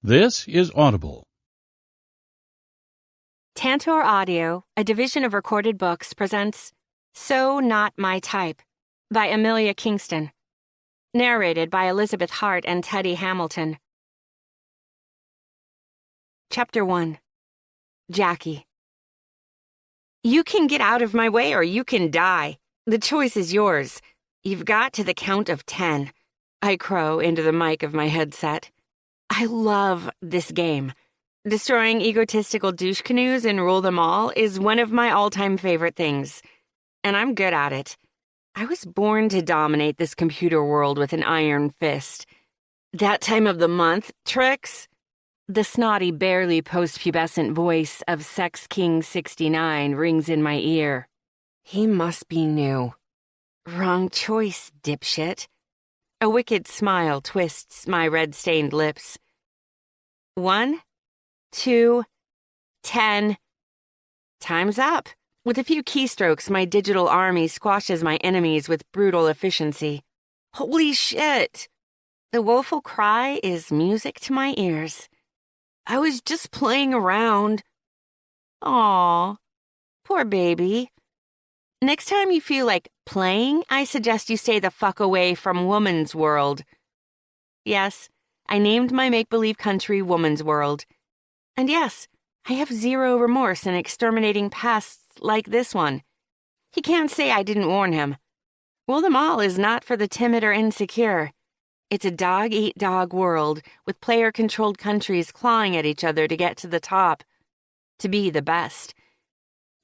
This is Audible. Tantor Audio, a division of Recorded Books, presents So Not My Type by Amelia Kingston. Narrated by Elizabeth Hart and Teddy Hamilton. Chapter 1. Jackie. You can get out of my way or you can die. The choice is yours. You've got to the count of 10. I crow into the mic of my headset. I love this game. Destroying egotistical douche canoes and rule them all is one of my all-time favorite things. And I'm good at it. I was born to dominate this computer world with an iron fist. That time of the month, tricks? The snotty, barely post-pubescent voice of Sex King 69 rings in my ear. He must be new. Wrong choice, dipshit. A wicked smile twists my red-stained lips. 1, 2, 10. Time's up. With a few keystrokes, my digital army squashes my enemies with brutal efficiency. Holy shit! The woeful cry is music to my ears. I was just playing around. Aw, poor baby. Next time you feel like playing, I suggest you stay the fuck away from Woman's World. Yes, I named my make-believe country Woman's World. And yes, I have zero remorse in exterminating pests like this one. He can't say I didn't warn him. Rule them all is not for the timid or insecure. It's a dog-eat-dog world with player-controlled countries clawing at each other to get to the top. To be the best.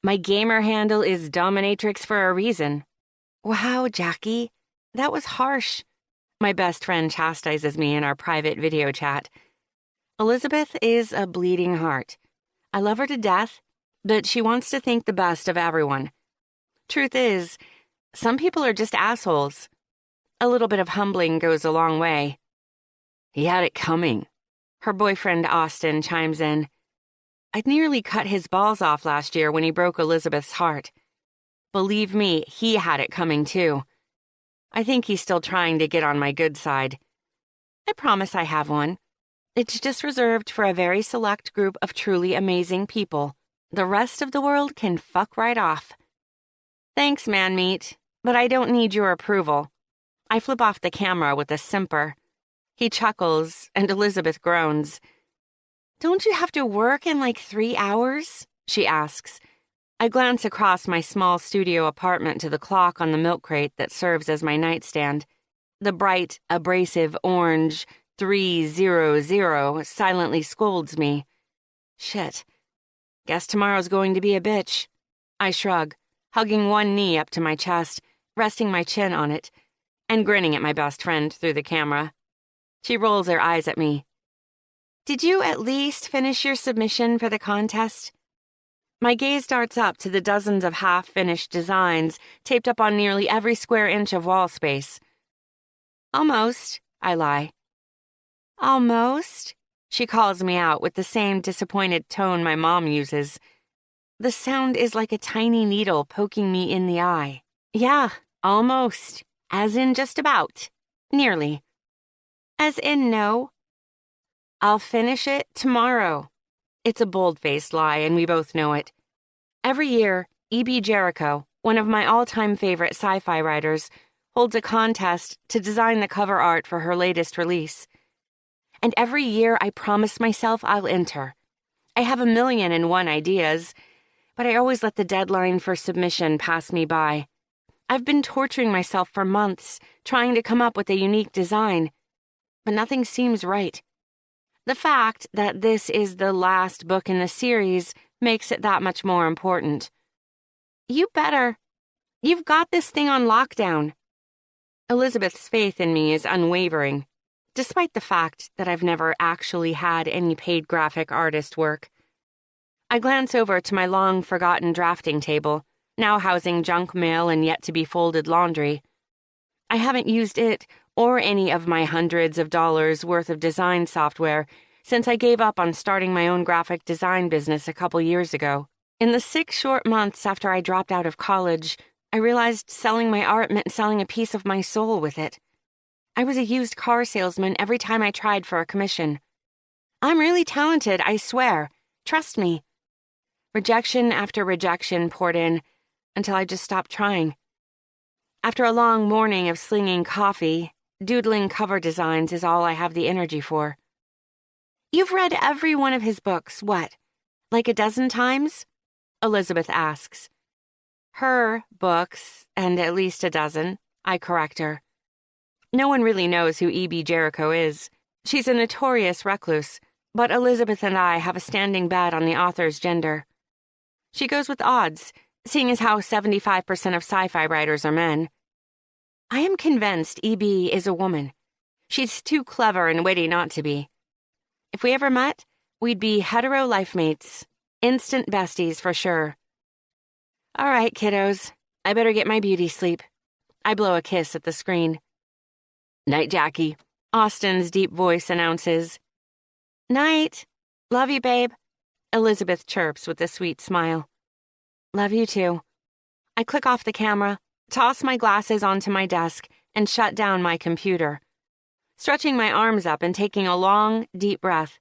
My gamer handle is Dominatrix for a reason. Wow, Jackie, that was harsh. My best friend chastises me in our private video chat. Elizabeth is a bleeding heart. I love her to death, but she wants to think the best of everyone. Truth is, some people are just assholes. A little bit of humbling goes a long way. He had it coming. Her boyfriend Austin chimes in. I'd nearly cut his balls off last year when he broke Elizabeth's heart. Believe me, he had it coming too. I think he's still trying to get on my good side. I promise I have one. It's just reserved for a very select group of truly amazing people. The rest of the world can fuck right off. Thanks, man-meat, but I don't need your approval. I flip off the camera with a simper. He chuckles, and Elizabeth groans. Don't you have to work in like 3 hours? She asks. I glance across my small studio apartment to the clock on the milk crate that serves as my nightstand. The bright, abrasive orange 300 silently scolds me. Shit. Guess tomorrow's going to be a bitch. I shrug, hugging one knee up to my chest, resting my chin on it, and grinning at my best friend through the camera. She rolls her eyes at me. Did you at least finish your submission for the contest? My gaze darts up to the dozens of half-finished designs taped up on nearly every square inch of wall space. Almost, I lie. Almost? She calls me out with the same disappointed tone my mom uses. The sound is like a tiny needle poking me in the eye. Yeah, almost. As in just about. Nearly. As in no. I'll finish it tomorrow. It's a bold-faced lie, and we both know it. Every year, E.B. Jericho, one of my all-time favorite sci-fi writers, holds a contest to design the cover art for her latest release. And every year I promise myself I'll enter. I have 1,000,001 ideas, but I always let the deadline for submission pass me by. I've been torturing myself for months, trying to come up with a unique design, but nothing seems right. The fact that this is the last book in the series makes it that much more important. You better. You've got this thing on lockdown. Elizabeth's faith in me is unwavering, despite the fact that I've never actually had any paid graphic artist work. I glance over to my long-forgotten drafting table, now housing junk mail and yet-to-be-folded laundry. I haven't used it or any of my hundreds of dollars worth of design software since I gave up on starting my own graphic design business a couple years ago. In the 6 short months after I dropped out of college, I realized selling my art meant selling a piece of my soul with it. I was a used car salesman every time I tried for a commission. I'm really talented, I swear. Trust me. Rejection after rejection poured in until I just stopped trying. After a long morning of slinging coffee, doodling cover designs is all I have the energy for. You've read every one of his books, what, like a dozen times? Elizabeth asks. Her books, and at least a dozen, I correct her. No one really knows who E.B. Jericho is. She's a notorious recluse, but Elizabeth and I have a standing bet on the author's gender. She goes with odds, seeing as how 75% of sci-fi writers are men. I am convinced E.B. is a woman. She's too clever and witty not to be. If we ever met, we'd be hetero life mates. Instant besties for sure. All right, kiddos. I better get my beauty sleep. I blow a kiss at the screen. Night, Jackie. Austin's deep voice announces. Night. Love you, babe. Elizabeth chirps with a sweet smile. Love you too. I click off the camera, toss my glasses onto my desk, and shut down my computer. Stretching my arms up and taking a long, deep breath.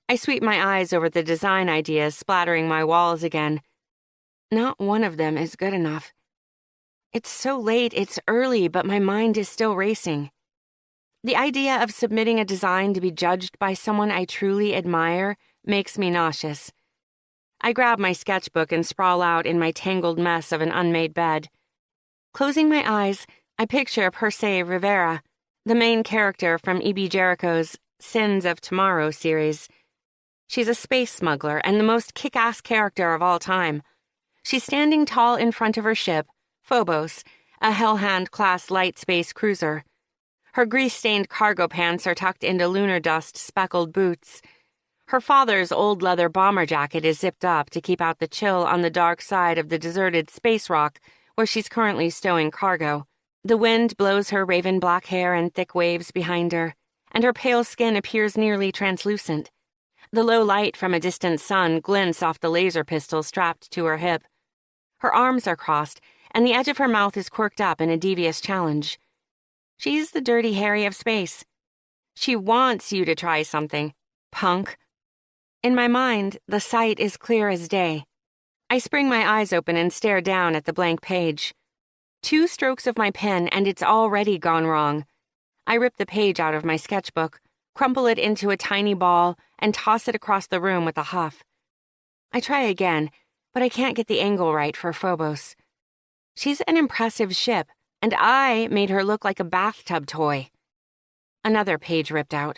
I sweep my eyes over the design ideas splattering my walls again. Not one of them is good enough. It's so late, it's early, but my mind is still racing. The idea of submitting a design to be judged by someone I truly admire makes me nauseous. I grab my sketchbook and sprawl out in my tangled mess of an unmade bed. Closing my eyes, I picture Percy Rivera, the main character from E.B. Jericho's Sins of Tomorrow series. She's a space smuggler and the most kick-ass character of all time. She's standing tall in front of her ship, Phobos, a Hellhound-class light space cruiser. Her grease-stained cargo pants are tucked into lunar dust-speckled boots. Her father's old leather bomber jacket is zipped up to keep out the chill on the dark side of the deserted space rock where she's currently stowing cargo. The wind blows her raven black hair in thick waves behind her, and her pale skin appears nearly translucent. The low light from a distant sun glints off the laser pistol strapped to her hip. Her arms are crossed, and the edge of her mouth is quirked up in a devious challenge. She's the Dirty Harry of space. She wants you to try something, punk. In my mind, the sight is clear as day. I spring my eyes open and stare down at the blank page. 2 strokes of my pen and it's already gone wrong. I rip the page out of my sketchbook, crumple it into a tiny ball, and toss it across the room with a huff. I try again, but I can't get the angle right for Phobos. She's an impressive ship, and I made her look like a bathtub toy. Another page ripped out.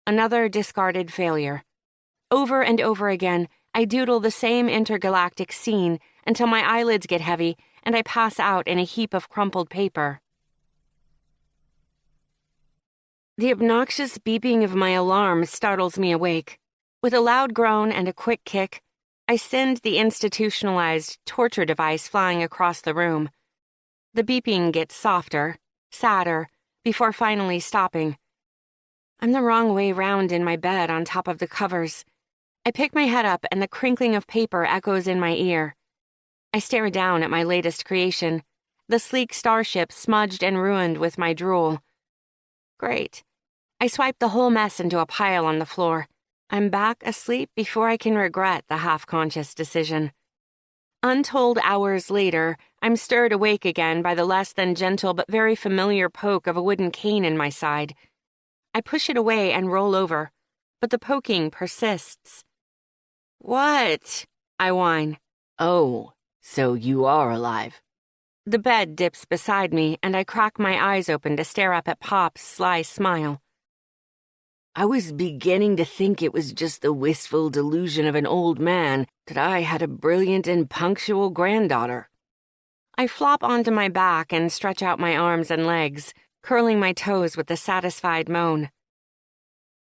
Another discarded failure. Over and over again, I doodle the same intergalactic scene until my eyelids get heavy and I pass out in a heap of crumpled paper. The obnoxious beeping of my alarm startles me awake. With a loud groan and a quick kick, I send the institutionalized torture device flying across the room. The beeping gets softer, sadder, before finally stopping. I'm the wrong way round in my bed on top of the covers. I pick my head up and the crinkling of paper echoes in my ear. I stare down at my latest creation, the sleek starship smudged and ruined with my drool. Great. I swipe the whole mess into a pile on the floor. I'm back asleep before I can regret the half-conscious decision. Untold hours later, I'm stirred awake again by the less than gentle but very familiar poke of a wooden cane in my side. I push it away and roll over, but the poking persists. What? I whine. Oh, so you are alive. The bed dips beside me, and I crack my eyes open to stare up at Pop's sly smile. I was beginning to think it was just the wistful delusion of an old man that I had a brilliant and punctual granddaughter. I flop onto my back and stretch out my arms and legs, curling my toes with a satisfied moan.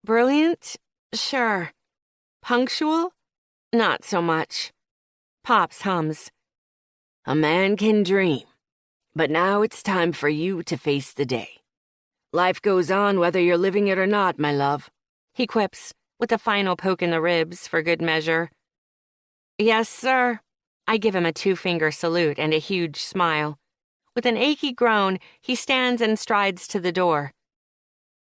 Brilliant? Sure. Punctual? Not so much. Pops hums. A man can dream, but now it's time for you to face the day. Life goes on whether you're living it or not, my love, he quips, with a final poke in the ribs for good measure. Yes, sir. I give him a 2-finger salute and a huge smile. With an achy groan, he stands and strides to the door.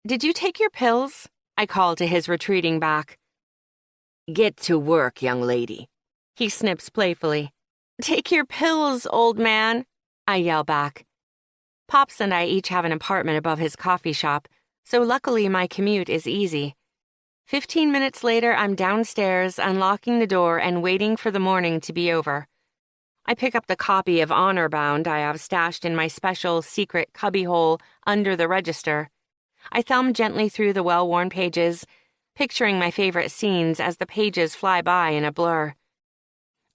Did you take your pills? I call to his retreating back. Get to work, young lady. He snips playfully. Take your pills, old man, I yell back. Pops and I each have an apartment above his coffee shop, so luckily my commute is easy. 15 minutes later, I'm downstairs, unlocking the door and waiting for the morning to be over. I pick up the copy of Honor Bound I have stashed in my special secret cubbyhole under the register. I thumb gently through the well-worn pages, picturing my favorite scenes as the pages fly by in a blur.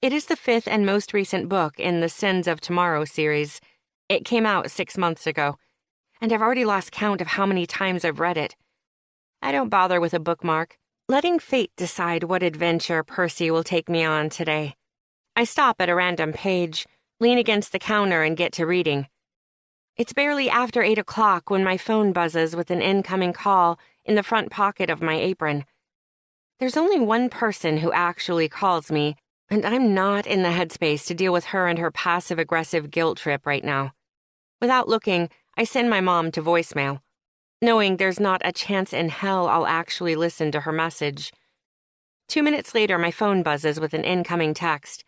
It is the 5th and most recent book in the Sins of Tomorrow series. It came out 6 months ago, and I've already lost count of how many times I've read it. I don't bother with a bookmark, letting fate decide what adventure Percy will take me on today. I stop at a random page, lean against the counter, and get to reading. It's barely after 8 o'clock when my phone buzzes with an incoming call in the front pocket of my apron. There's only one person who actually calls me, and I'm not in the headspace to deal with her and her passive-aggressive guilt trip right now. Without looking, I send my mom to voicemail, knowing there's not a chance in hell I'll actually listen to her message. 2 minutes later, my phone buzzes with an incoming text.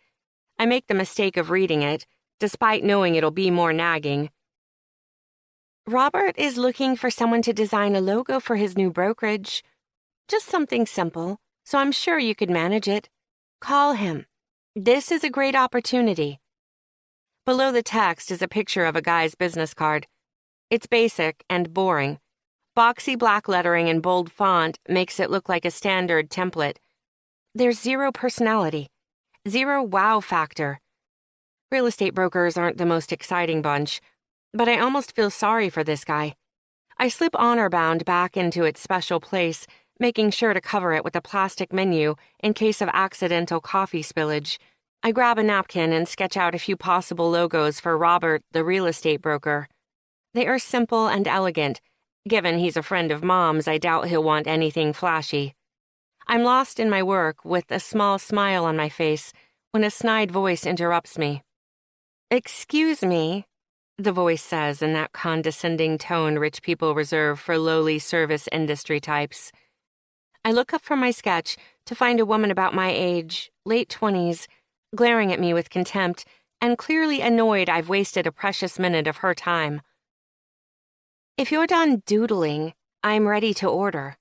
I make the mistake of reading it, despite knowing it'll be more nagging. Robert is looking for someone to design a logo for his new brokerage. Just something simple, so I'm sure you could manage it. Call him. This is a great opportunity. Below the text is a picture of a guy's business card. It's basic and boring. Boxy black lettering in bold font makes it look like a standard template. There's zero personality, zero wow factor. Real estate brokers aren't the most exciting bunch, but I almost feel sorry for this guy. I slip Honor Bound back into its special place, making sure to cover it with a plastic menu in case of accidental coffee spillage. I grab a napkin and sketch out a few possible logos for Robert, the real estate broker. They are simple and elegant. Given he's a friend of Mom's, I doubt he'll want anything flashy. I'm lost in my work with a small smile on my face when a snide voice interrupts me. "Excuse me," the voice says in that condescending tone rich people reserve for lowly service industry types. I look up from my sketch to find a woman about my age, late 20s, glaring at me with contempt and clearly annoyed I've wasted a precious minute of her time. "If you're done doodling, I'm ready to order."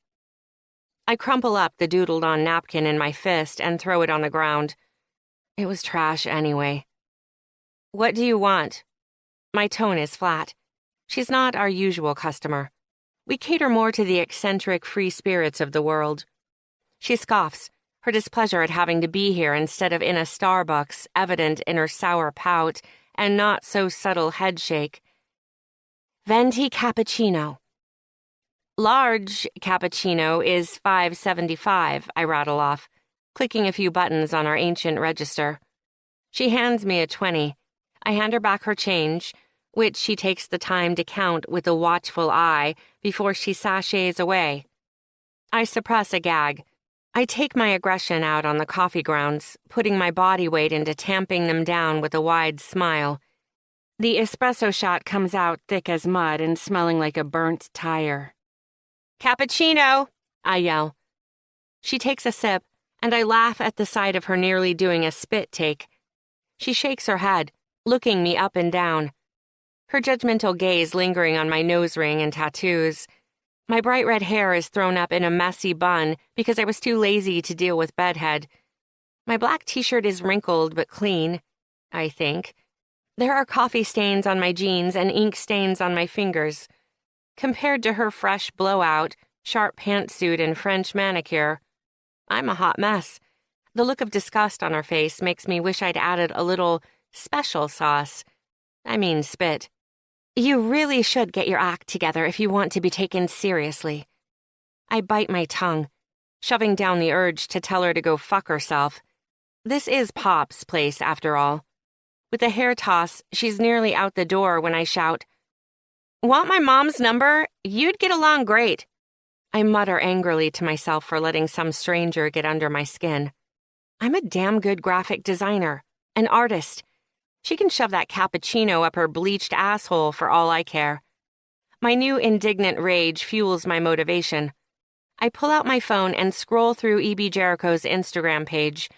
I crumple up the doodled-on napkin in my fist and throw it on the ground. It was trash anyway. "What do you want?" My tone is flat. She's not our usual customer. We cater more to the eccentric free spirits of the world. She scoffs, her displeasure at having to be here instead of in a Starbucks evident in her sour pout and not so subtle headshake. "Venti cappuccino." "Large cappuccino is $5.75, I rattle off, clicking a few buttons on our ancient register. She hands me a 20. I hand her back her change, which she takes the time to count with a watchful eye before she sachets away. I suppress a gag. I take my aggression out on the coffee grounds, putting my body weight into tamping them down with a wide smile. The espresso shot comes out thick as mud and smelling like a burnt tire. "Cappuccino!" I yell. She takes a sip, and I laugh at the sight of her nearly doing a spit take. She shakes her head, looking me up and down, her judgmental gaze lingering on my nose ring and tattoos. My bright red hair is thrown up in a messy bun because I was too lazy to deal with bedhead. My black t-shirt is wrinkled but clean, I think. There are coffee stains on my jeans and ink stains on my fingers. Compared to her fresh blowout, sharp pantsuit, and French manicure, I'm a hot mess. The look of disgust on her face makes me wish I'd added a little special sauce. I mean spit. "You really should get your act together if you want to be taken seriously." I bite my tongue, shoving down the urge to tell her to go fuck herself. This is Pop's place, after all. With a hair toss, she's nearly out the door when I shout, "Want my mom's number? You'd get along great." I mutter angrily to myself for letting some stranger get under my skin. I'm a damn good graphic designer, an artist. She can shove that cappuccino up her bleached asshole for all I care. My new indignant rage fuels my motivation. I pull out my phone and scroll through E.B. Jericho's Instagram page.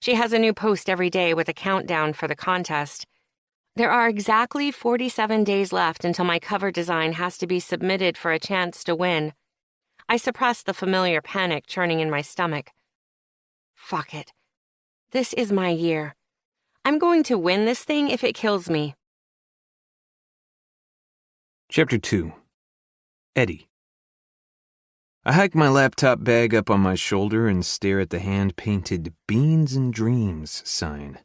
She has a new post every day with a countdown for the contest. There are exactly 47 days left until my cover design has to be submitted for a chance to win. I suppress the familiar panic churning in my stomach. Fuck it. This is my year. I'm going to win this thing if it kills me. Chapter 2. Eddie. I hike my laptop bag up on my shoulder and stare at the hand-painted Beans and Dreams sign.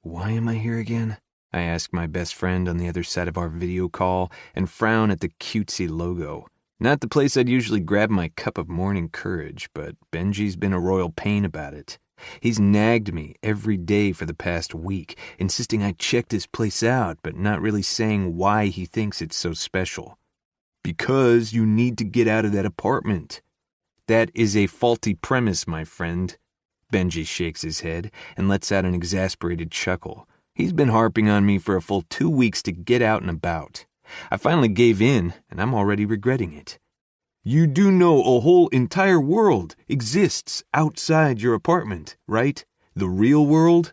Why am I here again? I ask my best friend on the other side of our video call and frown at the cutesy logo. Not the place I'd usually grab my cup of morning courage, but Benji's been a royal pain about it. He's nagged me every day for the past week, insisting I check this place out, but not really saying why he thinks it's so special. Because you need to get out of that apartment. That is a faulty premise, my friend. Benji shakes his head and lets out an exasperated chuckle. He's been harping on me for a full 2 weeks to get out and about. I finally gave in, and I'm already regretting it. You do know a whole entire world exists outside your apartment, right? The real world?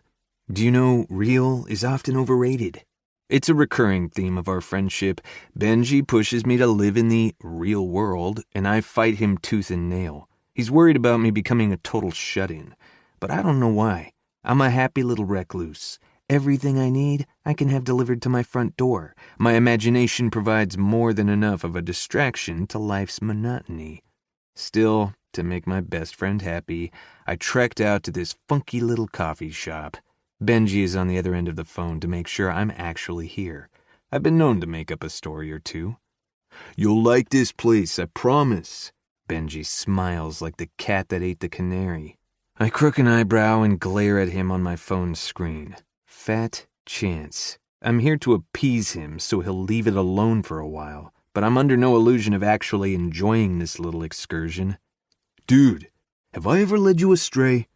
Do you know real is often overrated? It's a recurring theme of our friendship. Benji pushes me to live in the real world, and I fight him tooth and nail. He's worried about me becoming a total shut-in. But I don't know why. I'm a happy little recluse. Everything I need, I can have delivered to my front door. My imagination provides more than enough of a distraction to life's monotony. Still, to make my best friend happy, I trekked out to this funky little coffee shop. Benji is on the other end of the phone to make sure I'm actually here. I've been known to make up a story or two. You'll like this place, I promise. Benji smiles like the cat that ate the canary. I crook an eyebrow and glare at him on my phone screen. Fat chance. I'm here to appease him so he'll leave it alone for a while, but I'm under no illusion of actually enjoying this little excursion. Dude, have I ever led you astray?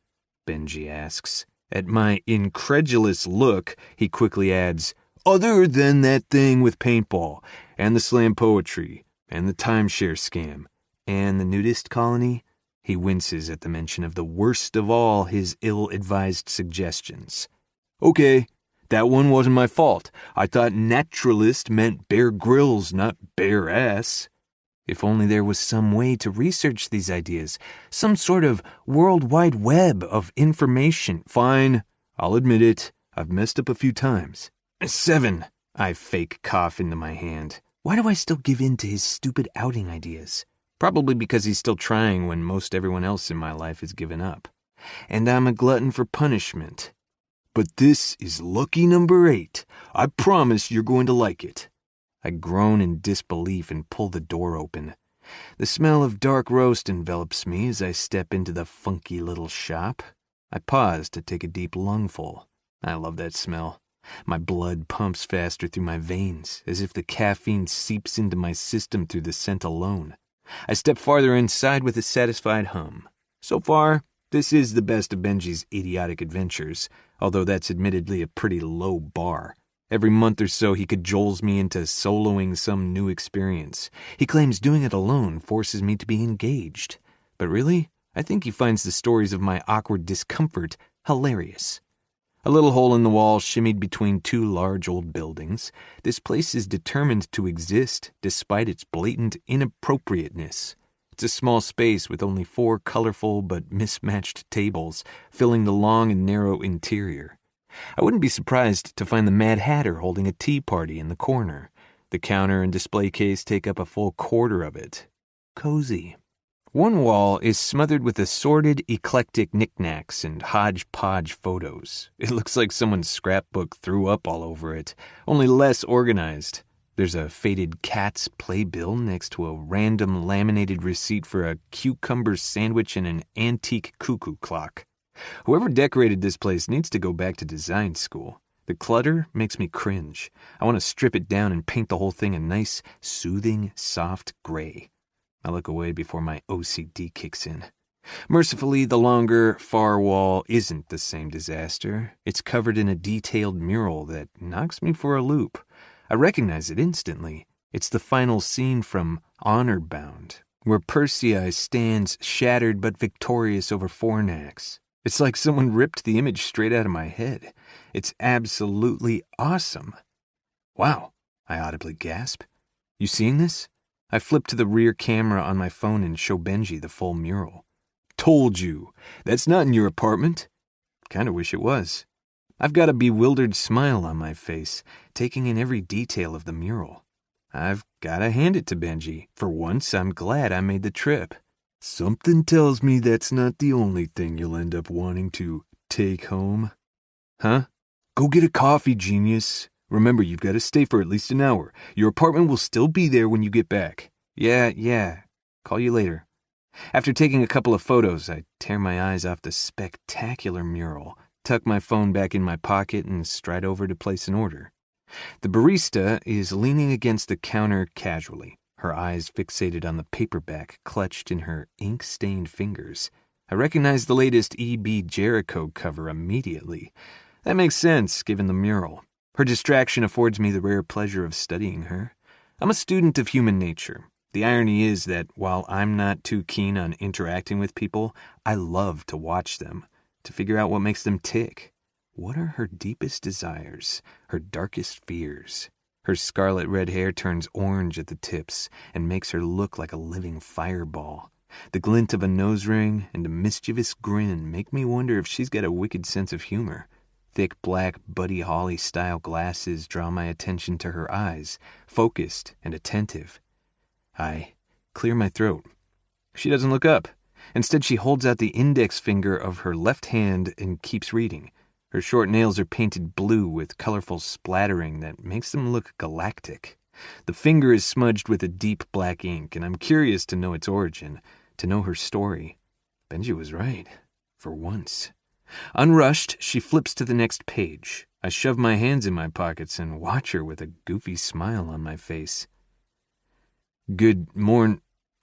Benji asks. At my incredulous look, he quickly adds, other than that thing with paintball, and the slam poetry, and the timeshare scam, and the nudist colony. He winces at the mention of the worst of all his ill-advised suggestions. Okay, that one wasn't my fault. I thought naturalist meant Bear Grylls, not bare ass. If only there was some way to research these ideas, some sort of worldwide web of information. Fine, I'll admit it. I've messed up a few times. 7. I fake cough into my hand. Why do I still give in to his stupid outing ideas? Probably because he's still trying when most everyone else in my life has given up. And I'm a glutton for punishment. But this is lucky number 8. I promise you're going to like it. I groan in disbelief and pull the door open. The smell of dark roast envelops me as I step into the funky little shop. I pause to take a deep lungful. I love that smell. My blood pumps faster through my veins, as if the caffeine seeps into my system through the scent alone. I step farther inside with a satisfied hum. So far, this is the best of Benji's idiotic adventures, although that's admittedly a pretty low bar. Every month or so, he cajoles me into soloing some new experience. He claims doing it alone forces me to be engaged. But really, I think he finds the stories of my awkward discomfort hilarious. A little hole in the wall shimmied between 2 large old buildings. This place is determined to exist despite its blatant inappropriateness. It's a small space with only 4 colorful but mismatched tables filling the long and narrow interior. I wouldn't be surprised to find the Mad Hatter holding a tea party in the corner. The counter and display case take up a full quarter of it. Cozy. One wall is smothered with assorted, eclectic knickknacks and hodgepodge photos. It looks like someone's scrapbook threw up all over it, only less organized. There's a faded cat's playbill next to a random laminated receipt for a cucumber sandwich and an antique cuckoo clock. Whoever decorated this place needs to go back to design school. The clutter makes me cringe. I want to strip it down and paint the whole thing a nice, soothing, soft gray. I look away before my OCD kicks in. Mercifully, the longer, far wall isn't the same disaster. It's covered in a detailed mural that knocks me for a loop. I recognize it instantly. It's the final scene from Honor Bound. where Persei stands shattered but victorious over Fornax. It's like someone ripped the image straight out of my head. It's absolutely awesome. Wow, I audibly gasp. You seeing this? I flip to the rear camera on my phone and show Benji the full mural. Told you. That's not in your apartment. Kinda wish it was. I've got a bewildered smile on my face, taking in every detail of the mural. I've gotta hand it to Benji. For once, I'm glad I made the trip. Something tells me that's not the only thing you'll end up wanting to take home. Huh? Go get a coffee, genius. Remember, you've got to stay for at least an hour. Your apartment will still be there when you get back. Yeah. Call you later. After taking a couple of photos, I tear my eyes off the spectacular mural, tuck my phone back in my pocket, and stride over to place an order. The barista is leaning against the counter casually, her eyes fixated on the paperback clutched in her ink-stained fingers. I recognize the latest E.B. Jericho cover immediately. That makes sense, given the mural. Her distraction affords me the rare pleasure of studying her. I'm a student of human nature. The irony is that while I'm not too keen on interacting with people, I love to watch them, to figure out what makes them tick. What are her deepest desires, her darkest fears? Her scarlet red hair turns orange at the tips and makes her look like a living fireball. The glint of a nose ring and a mischievous grin make me wonder if she's got a wicked sense of humor. Thick black Buddy Holly-style glasses draw my attention to her eyes, focused and attentive. I clear my throat. She doesn't look up. Instead, she holds out the index finger of her left hand and keeps reading. Her short nails are painted blue with colorful splattering that makes them look galactic. The finger is smudged with a deep black ink, and I'm curious to know its origin, to know her story. Benji was right, for once. Unrushed, she flips to the next page. I shove my hands in my pockets and watch her with a goofy smile on my face. Good morn.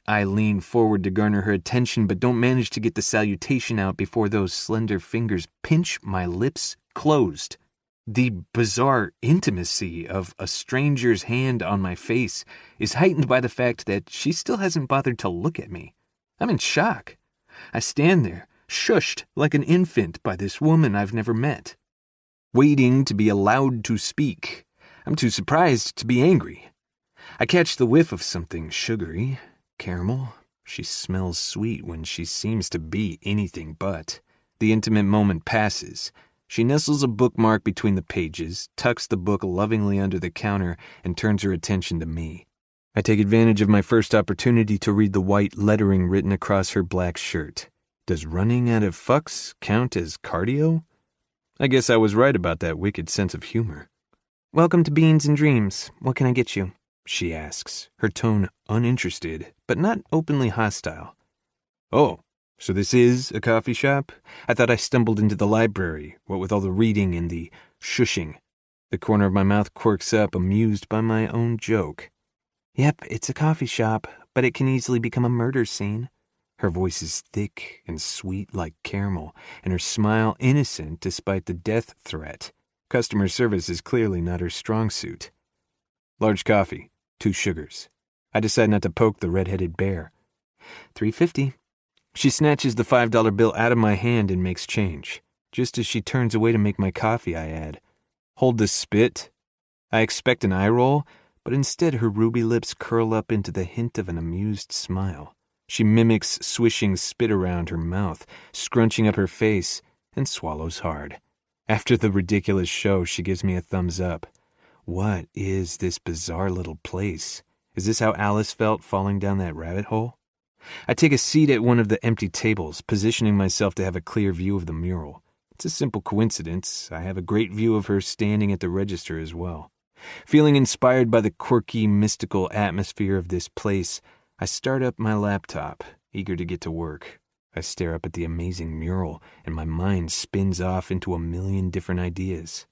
I lean forward to garner her attention, but don't manage to get the salutation out before those slender fingers pinch my lips closed. The bizarre intimacy of a stranger's hand on my face is heightened by the fact that she still hasn't bothered to look at me. I'm in shock. I stand there, shushed like an infant by this woman I've never met, waiting to be allowed to speak. I'm too surprised to be angry. I catch the whiff of something sugary, caramel. She smells sweet when she seems to be anything but. The intimate moment passes. She nestles a bookmark between the pages, tucks the book lovingly under the counter, and turns her attention to me. I take advantage of my first opportunity to read the white lettering written across her black shirt. Does running out of fucks count as cardio? I guess I was right about that wicked sense of humor. Welcome to Beans and Dreams. What can I get you? She asks, her tone uninterested, but not openly hostile. Oh, so this is a coffee shop? I thought I stumbled into the library, what with all the reading and the shushing. The corner of my mouth quirks up, amused by my own joke. Yep, it's a coffee shop, but it can easily become a murder scene. Her voice is thick and sweet like caramel, and her smile innocent despite the death threat. Customer service is clearly not her strong suit. Large coffee, 2 sugars. I decide not to poke the red-headed bear. $3.50. She snatches the $5 bill out of my hand and makes change. Just as she turns away to make my coffee, I add, "Hold the spit." I expect an eye roll, but instead her ruby lips curl up into the hint of an amused smile. She mimics swishing spit around her mouth, scrunching up her face, and swallows hard. After the ridiculous show, she gives me a thumbs up. What is this bizarre little place? Is this how Alice felt falling down that rabbit hole? I take a seat at one of the empty tables, positioning myself to have a clear view of the mural. It's a simple coincidence. I have a great view of her standing at the register as well. Feeling inspired by the quirky, mystical atmosphere of this place, I start up my laptop, eager to get to work. I stare up at the amazing mural, and my mind spins off into a million different ideas.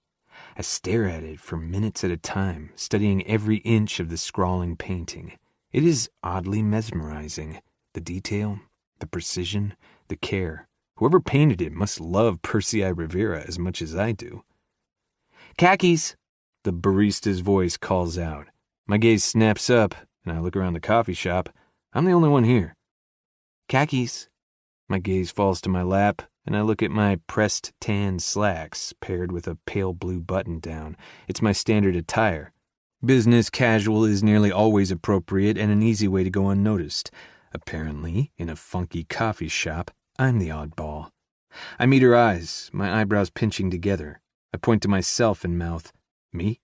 I stare at it for minutes at a time, studying every inch of the scrawling painting. It is oddly mesmerizing. The detail, the precision, the care. Whoever painted it must love Persei Rivera as much as I do. Khakis! The barista's voice calls out. My gaze snaps up, and I look around the coffee shop. I'm the only one here. Khakis. My gaze falls to my lap, and I look at my pressed tan slacks paired with a pale blue button-down. It's my standard attire. Business casual is nearly always appropriate and an easy way to go unnoticed. Apparently, in a funky coffee shop, I'm the oddball. I meet her eyes, my eyebrows pinching together. I point to myself and mouth, "Me?"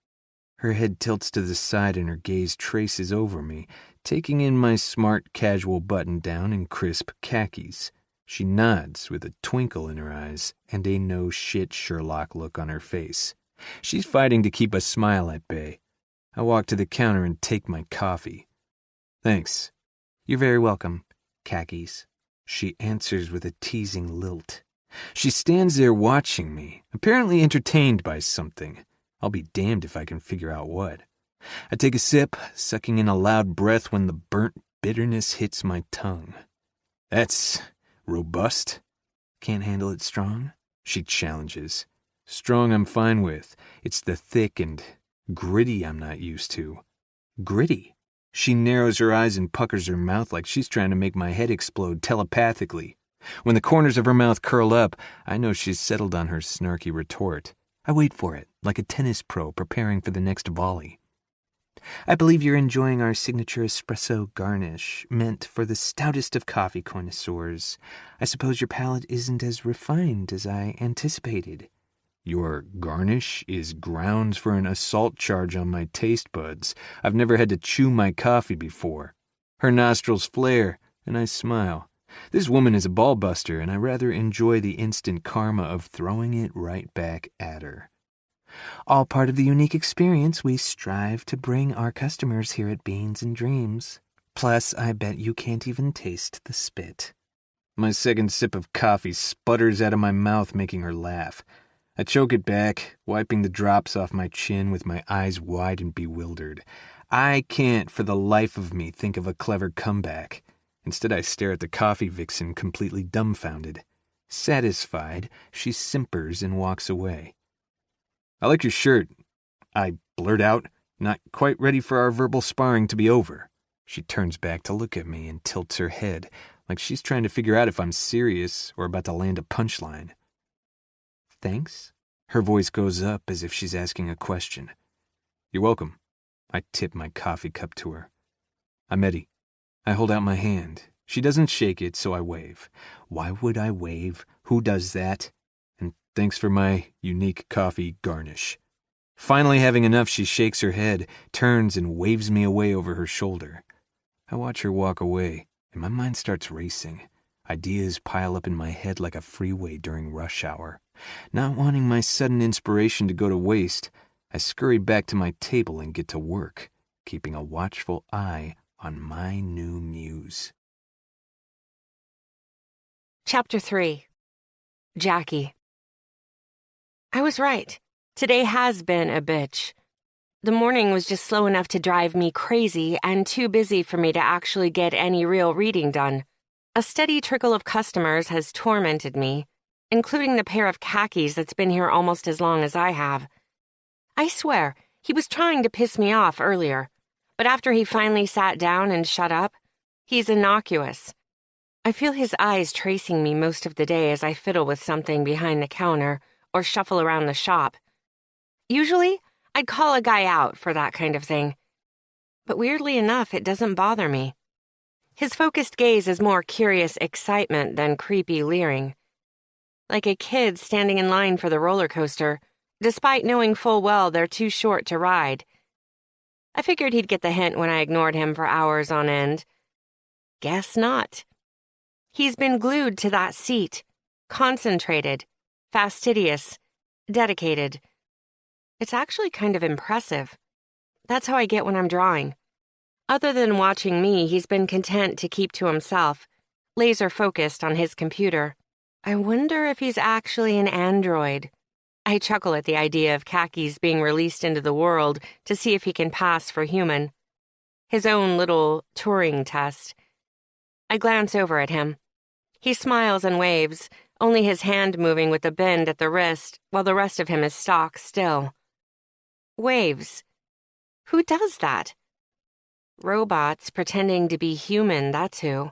Her head tilts to the side and her gaze traces over me, taking in my smart casual button-down and crisp khakis. She nods with a twinkle in her eyes and a no-shit Sherlock look on her face. She's fighting to keep a smile at bay. I walk to the counter and take my coffee. Thanks. You're very welcome, khakis. She answers with a teasing lilt. She stands there watching me, apparently entertained by something. I'll be damned if I can figure out what. I take a sip, sucking in a loud breath when the burnt bitterness hits my tongue. That's robust. Can't handle it strong? She challenges. Strong I'm fine with. It's the thick and gritty I'm not used to. Gritty? She narrows her eyes and puckers her mouth like she's trying to make my head explode telepathically. When the corners of her mouth curl up, I know she's settled on her snarky retort. I wait for it, like a tennis pro preparing for the next volley. I believe you're enjoying our signature espresso garnish, meant for the stoutest of coffee connoisseurs. I suppose your palate isn't as refined as I anticipated. Your garnish is grounds for an assault charge on my taste buds. I've never had to chew my coffee before. Her nostrils flare, and I smile. This woman is a ball-buster, and I rather enjoy the instant karma of throwing it right back at her. All part of the unique experience we strive to bring our customers here at Beans and Dreams. Plus, I bet you can't even taste the spit. My second sip of coffee sputters out of my mouth, making her laugh. I choke it back, wiping the drops off my chin with my eyes wide and bewildered. I can't, for the life of me, think of a clever comeback. Instead, I stare at the coffee vixen, completely dumbfounded. Satisfied, she simpers and walks away. I like your shirt, I blurt out, not quite ready for our verbal sparring to be over. She turns back to look at me and tilts her head, like she's trying to figure out if I'm serious or about to land a punchline. Thanks? Her voice goes up as if she's asking a question. You're welcome. I tip my coffee cup to her. I'm Eddie. I hold out my hand. She doesn't shake it, so I wave. Why would I wave? Who does that? And thanks for my unique coffee garnish. Finally having enough, she shakes her head, turns and waves me away over her shoulder. I watch her walk away, and my mind starts racing. Ideas pile up in my head like a freeway during rush hour. Not wanting my sudden inspiration to go to waste, I scurry back to my table and get to work, keeping a watchful eye on my new muse. Chapter 3. Jackie. I was right. Today has been a bitch. The morning was just slow enough to drive me crazy and too busy for me to actually get any real reading done. A steady trickle of customers has tormented me, including the pair of khakis that's been here almost as long as I have. I swear, he was trying to piss me off earlier, but after he finally sat down and shut up, he's innocuous. I feel his eyes tracing me most of the day as I fiddle with something behind the counter or shuffle around the shop. Usually, I'd call a guy out for that kind of thing. But weirdly enough, it doesn't bother me. His focused gaze is more curious excitement than creepy leering. Like a kid standing in line for the roller coaster, despite knowing full well they're too short to ride. I figured he'd get the hint when I ignored him for hours on end. Guess not. He's been glued to that seat, concentrated, fastidious, dedicated. It's actually kind of impressive. That's how I get when I'm drawing. Other than watching me, he's been content to keep to himself, laser-focused on his computer. I wonder if he's actually an android. I chuckle at the idea of khakis being released into the world to see if he can pass for human. His own little Turing test. I glance over at him. He smiles and waves, only his hand moving with a bend at the wrist, while the rest of him is stock still. Waves. Who does that? Robots pretending to be human, that's who.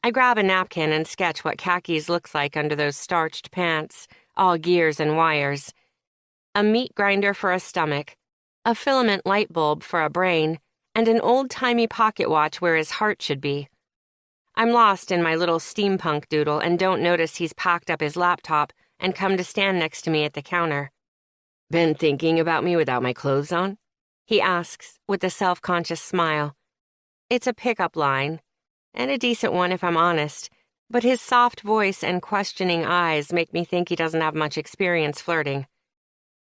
I grab a napkin and sketch what khakis looks like under those starched pants, all gears and wires. A meat grinder for a stomach, a filament light bulb for a brain, and an old-timey pocket watch where his heart should be. I'm lost in my little steampunk doodle and don't notice he's packed up his laptop and come to stand next to me at the counter. Been thinking about me without my clothes on? He asks with a self-conscious smile. It's a pickup line, and a decent one if I'm honest, but his soft voice and questioning eyes make me think he doesn't have much experience flirting.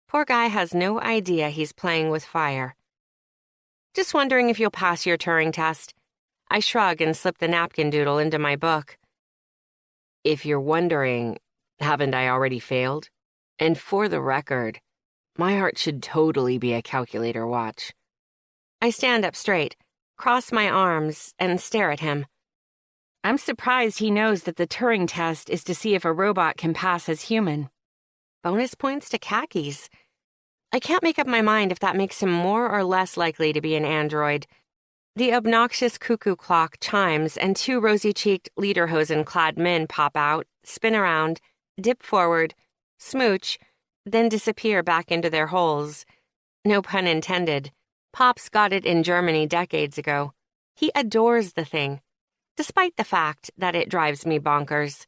Poor guy has no idea he's playing with fire. Just wondering if you'll pass your Turing test. I shrug and slip the napkin doodle into my book. If you're wondering, haven't I already failed? And for the record, my heart should totally be a calculator watch. I stand up straight, cross my arms, and stare at him. I'm surprised he knows that the Turing test is to see if a robot can pass as human. Bonus points to khakis. I can't make up my mind if that makes him more or less likely to be an android. The obnoxious cuckoo clock chimes and two rosy-cheeked lederhosen-clad men pop out, spin around, dip forward, smooch, then disappear back into their holes. No pun intended. Pops got it in Germany decades ago. He adores the thing, despite the fact that it drives me bonkers.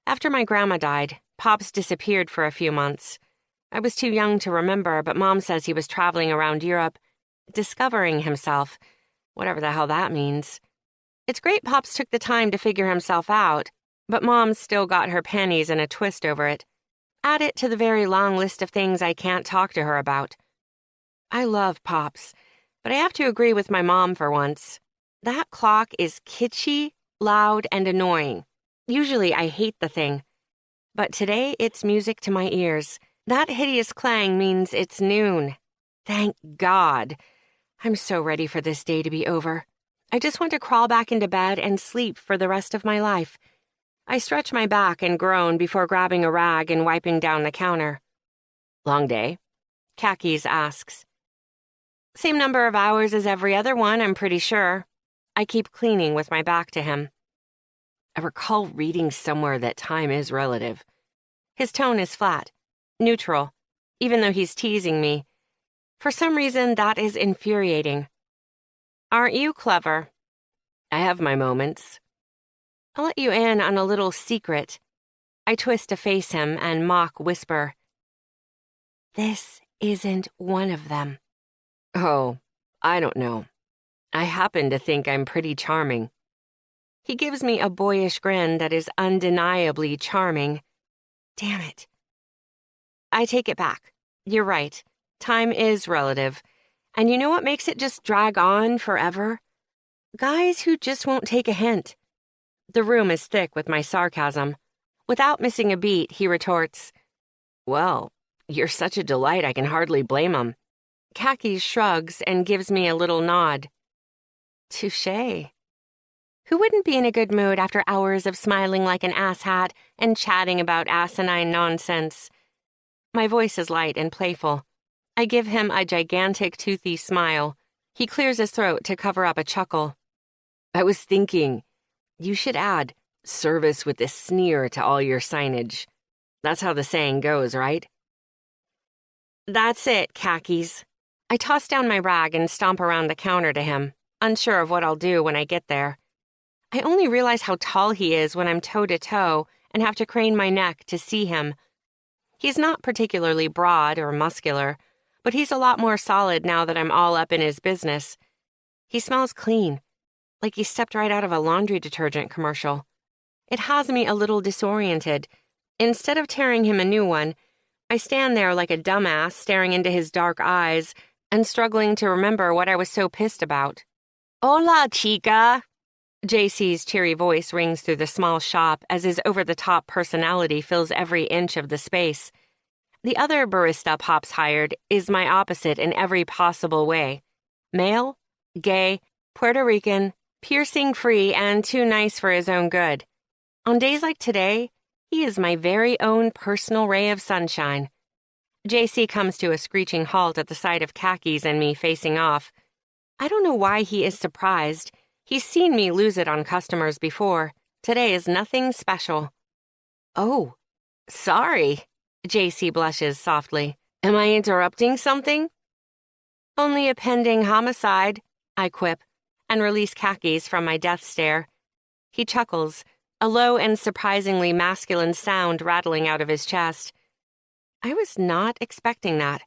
After my grandma died, Pops disappeared for a few months. I was too young to remember, but Mom says he was traveling around Europe, discovering himself, whatever the hell that means. It's great Pops took the time to figure himself out, but Mom's still got her panties in a twist over it. Add it to the very long list of things I can't talk to her about. I love Pops, but I have to agree with my mom for once. That clock is kitschy, loud, and annoying. Usually I hate the thing. But today it's music to my ears. That hideous clang means it's noon. Thank God. I'm so ready for this day to be over. I just want to crawl back into bed and sleep for the rest of my life. I stretch my back and groan before grabbing a rag and wiping down the counter. Long day? Khakis asks. Same number of hours as every other one, I'm pretty sure. I keep cleaning with my back to him. I recall reading somewhere that time is relative. His tone is flat, neutral, even though he's teasing me. For some reason, that is infuriating. Aren't you clever? I have my moments. I'll let you in on a little secret. I twist to face him and mock whisper. This isn't one of them. Oh, I don't know. I happen to think I'm pretty charming. He gives me a boyish grin that is undeniably charming. Damn it. I take it back. You're right. Time is relative. And you know what makes it just drag on forever? Guys who just won't take a hint. The room is thick with my sarcasm. Without missing a beat, he retorts, Well, you're such a delight I can hardly blame 'em. Khakis shrugs and gives me a little nod. Touché. Who wouldn't be in a good mood after hours of smiling like an asshat and chatting about asinine nonsense? My voice is light and playful. I give him a gigantic toothy smile. He clears his throat to cover up a chuckle. I was thinking, you should add service with a sneer to all your signage. That's how the saying goes, right? That's it, Khakis. I toss down my rag and stomp around the counter to him, unsure of what I'll do when I get there. I only realize how tall he is when I'm toe-to-toe and have to crane my neck to see him. He's not particularly broad or muscular, but he's a lot more solid now that I'm all up in his business. He smells clean, like he stepped right out of a laundry detergent commercial. It has me a little disoriented. Instead of tearing him a new one, I stand there like a dumbass staring into his dark eyes and struggling to remember what I was so pissed about. Hola, chica! JC's cheery voice rings through the small shop as his over-the-top personality fills every inch of the space. The other barista Pops hired is my opposite in every possible way. Male, gay, Puerto Rican, piercing-free, and too nice for his own good. On days like today, he is my very own personal ray of sunshine. JC comes to a screeching halt at the sight of Khakis and me facing off. I don't know why he is surprised. He's seen me lose it on customers before. Today is nothing special. Oh, sorry. JC blushes softly. Am I interrupting something? Only a pending homicide, I quip, and release khakis from my death stare. He chuckles, a low and surprisingly masculine sound rattling out of his chest. I was not expecting that,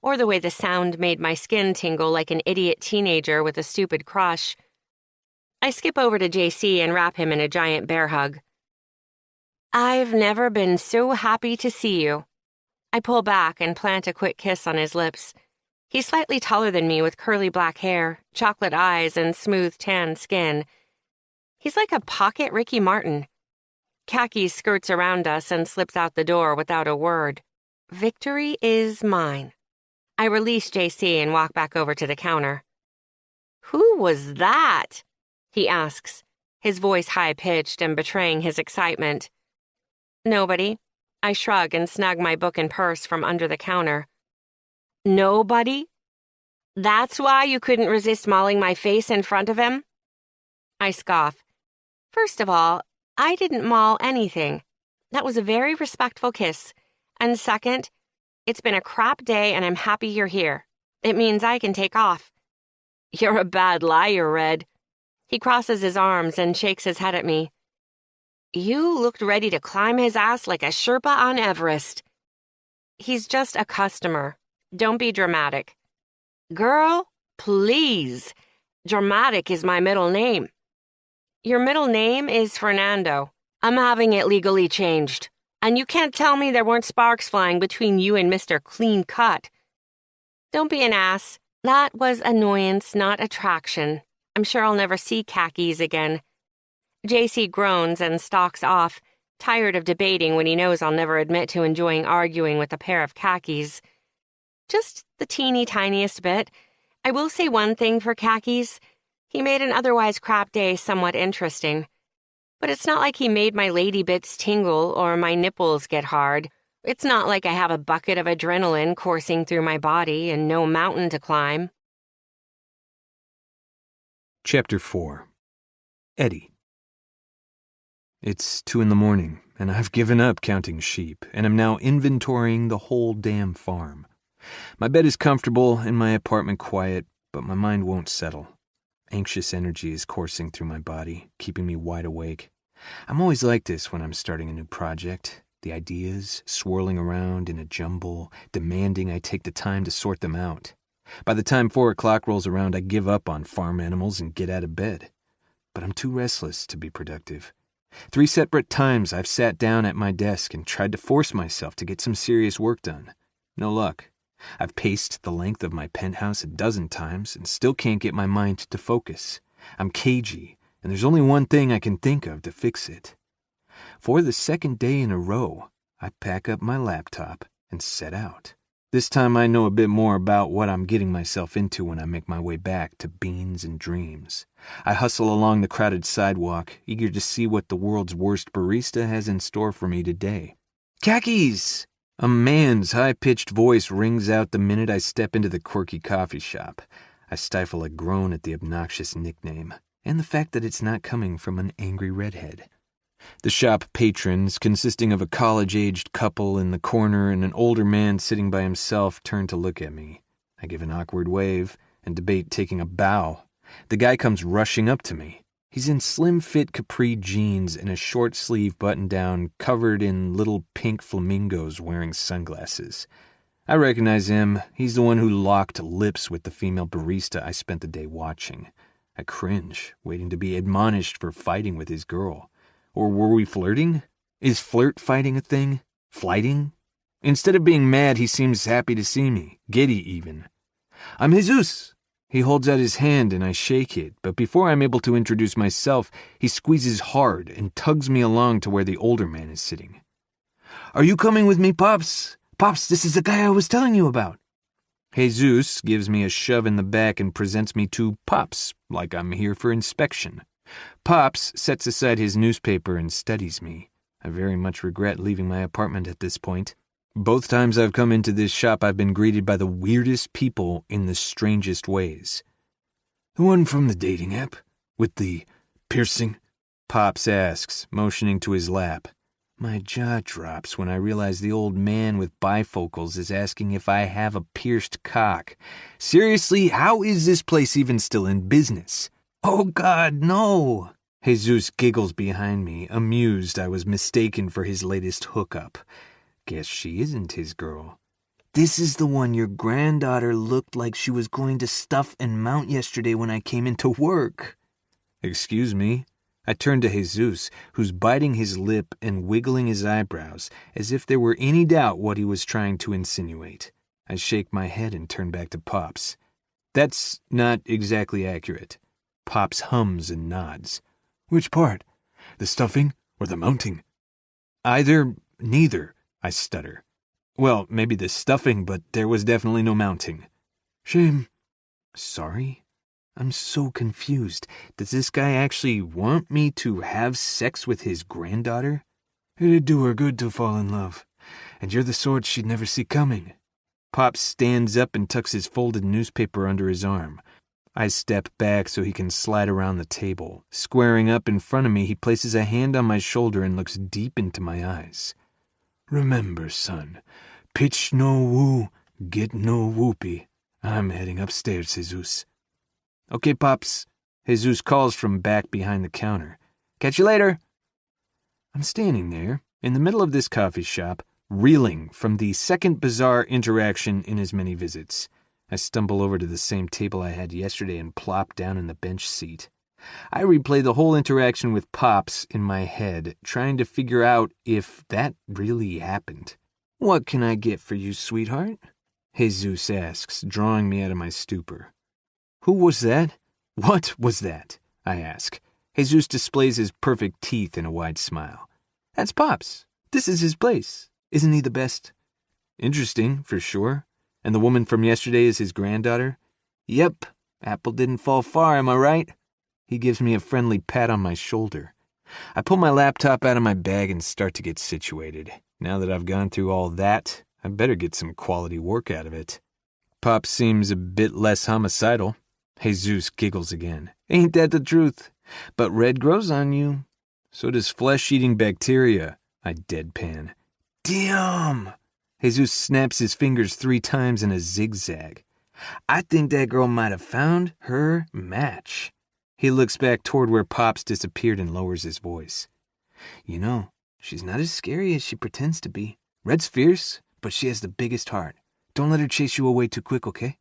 or the way the sound made my skin tingle like an idiot teenager with a stupid crush. I skip over to JC and wrap him in a giant bear hug. I've never been so happy to see you. I pull back and plant a quick kiss on his lips. He's slightly taller than me with curly black hair, chocolate eyes, and smooth tan skin. He's like a pocket Ricky Martin. Khaki skirts around us and slips out the door without a word. Victory is mine. I release JC and walk back over to the counter. Who was that? He asks, his voice high-pitched and betraying his excitement. Nobody. I shrug and snag my book and purse from under the counter. Nobody? That's why you couldn't resist mauling my face in front of him? I scoff. First of all, I didn't maul anything. That was a very respectful kiss. And second, it's been a crap day and I'm happy you're here. It means I can take off. You're a bad liar, Red. He crosses his arms and shakes his head at me. You looked ready to climb his ass like a Sherpa on Everest. He's just a customer. Don't be dramatic. Girl, please. Dramatic is my middle name. Your middle name is Fernando. I'm having it legally changed. And you can't tell me there weren't sparks flying between you and Mr. Clean Cut. Don't be an ass. That was annoyance, not attraction. I'm sure I'll never see khakis again. JC groans and stalks off, tired of debating when he knows I'll never admit to enjoying arguing with a pair of khakis. Just the teeny tiniest bit. I will say one thing for khakis. He made an otherwise crap day somewhat interesting. But it's not like he made my lady bits tingle or my nipples get hard. It's not like I have a bucket of adrenaline coursing through my body and no mountain to climb. Chapter 4. Eddie. It's 2 a.m, and I've given up counting sheep, and am now inventorying the whole damn farm. My bed is comfortable and my apartment quiet, but my mind won't settle. Anxious energy is coursing through my body, keeping me wide awake. I'm always like this when I'm starting a new project. The ideas swirling around in a jumble, demanding I take the time to sort them out. By the time 4 o'clock rolls around, I give up on farm animals and get out of bed. But I'm too restless to be productive. 3 separate times I've sat down at my desk and tried to force myself to get some serious work done. No luck. I've paced the length of my penthouse 12 times and still can't get my mind to focus. I'm cagey, and there's only one thing I can think of to fix it. For the 2nd day in a row, I pack up my laptop and set out. This time I know a bit more about what I'm getting myself into when I make my way back to Beans and Dreams. I hustle along the crowded sidewalk, eager to see what the world's worst barista has in store for me today. Khakis! A man's high-pitched voice rings out the minute I step into the quirky coffee shop. I stifle a groan at the obnoxious nickname, and the fact that it's not coming from an angry redhead. The shop patrons, consisting of a college-aged couple in the corner and an older man sitting by himself, turn to look at me. I give an awkward wave and debate taking a bow. The guy comes rushing up to me. He's in slim-fit capri jeans and a short-sleeve button-down covered in little pink flamingos wearing sunglasses. I recognize him. He's the one who locked lips with the female barista I spent the day watching. I cringe, waiting to be admonished for fighting with his girl. Or were we flirting? Is flirt fighting a thing? Flighting? Instead of being mad, he seems happy to see me. Giddy, even. I'm Jesus. He holds out his hand and I shake it, but before I'm able to introduce myself, he squeezes hard and tugs me along to where the older man is sitting. Are you coming with me, Pops? Pops, this is the guy I was telling you about. Jesus gives me a shove in the back and presents me to Pops, like I'm here for inspection. Pops sets aside his newspaper and studies me. I very much regret leaving my apartment at this point. Both times I've come into this shop, I've been greeted by the weirdest people in the strangest ways. The one from the dating app? With the piercing? Pops asks, motioning to his lap. My jaw drops when I realize the old man with bifocals is asking if I have a pierced cock. Seriously, how is this place even still in business? Oh God, no! Jesus giggles behind me, amused I was mistaken for his latest hookup. Guess she isn't his girl. This is the one your granddaughter looked like she was going to stuff and mount yesterday when I came into work. Excuse me? I turned to Jesus, who's biting his lip and wiggling his eyebrows, as if there were any doubt what he was trying to insinuate. I shake my head and turn back to Pops. That's not exactly accurate. Pops hums and nods. Which part? The stuffing or the mounting? Neither, I stutter. Well, maybe the stuffing, but there was definitely no mounting. Shame. Sorry? I'm so confused. Does this guy actually want me to have sex with his granddaughter? It'd do her good to fall in love. And you're the sort she'd never see coming. Pop stands up and tucks his folded newspaper under his arm. I step back so he can slide around the table. Squaring up in front of me, he places a hand on my shoulder and looks deep into my eyes. Remember, son, pitch no woo, get no whoopee. I'm heading upstairs, Jesus. Okay, Pops. Jesus calls from back behind the counter. Catch you later. I'm standing there, in the middle of this coffee shop, reeling from the second bizarre interaction in as many visits. I stumble over to the same table I had yesterday and plop down in the bench seat. I replay the whole interaction with Pops in my head, trying to figure out if that really happened. What can I get for you, sweetheart? Jesus asks, drawing me out of my stupor. Who was that? What was that? I ask. Jesus displays his perfect teeth in a wide smile. That's Pops. This is his place. Isn't he the best? Interesting, for sure. And the woman from yesterday is his granddaughter? Yep. Apple didn't fall far, am I right? He gives me a friendly pat on my shoulder. I pull my laptop out of my bag and start to get situated. Now that I've gone through all that, I better get some quality work out of it. Pop seems a bit less homicidal. Jesus giggles again. Ain't that the truth? But red grows on you. So does flesh-eating bacteria. I deadpan. Damn! Jesus snaps his fingers 3 times in a zigzag. I think that girl might have found her match. He looks back toward where Pops disappeared and lowers his voice. You know, she's not as scary as she pretends to be. Red's fierce, but she has the biggest heart. Don't let her chase you away too quick, okay?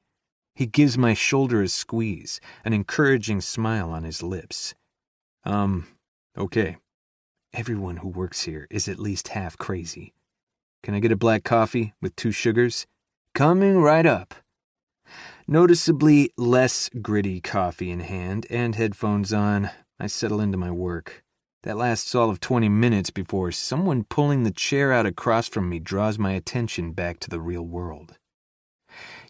He gives my shoulder a squeeze, an encouraging smile on his lips. Okay. Everyone who works here is at least half crazy. Can I get a black coffee with 2 sugars? Coming right up. Noticeably less gritty coffee in hand and headphones on, I settle into my work. That lasts all of 20 minutes before someone pulling the chair out across from me draws my attention back to the real world.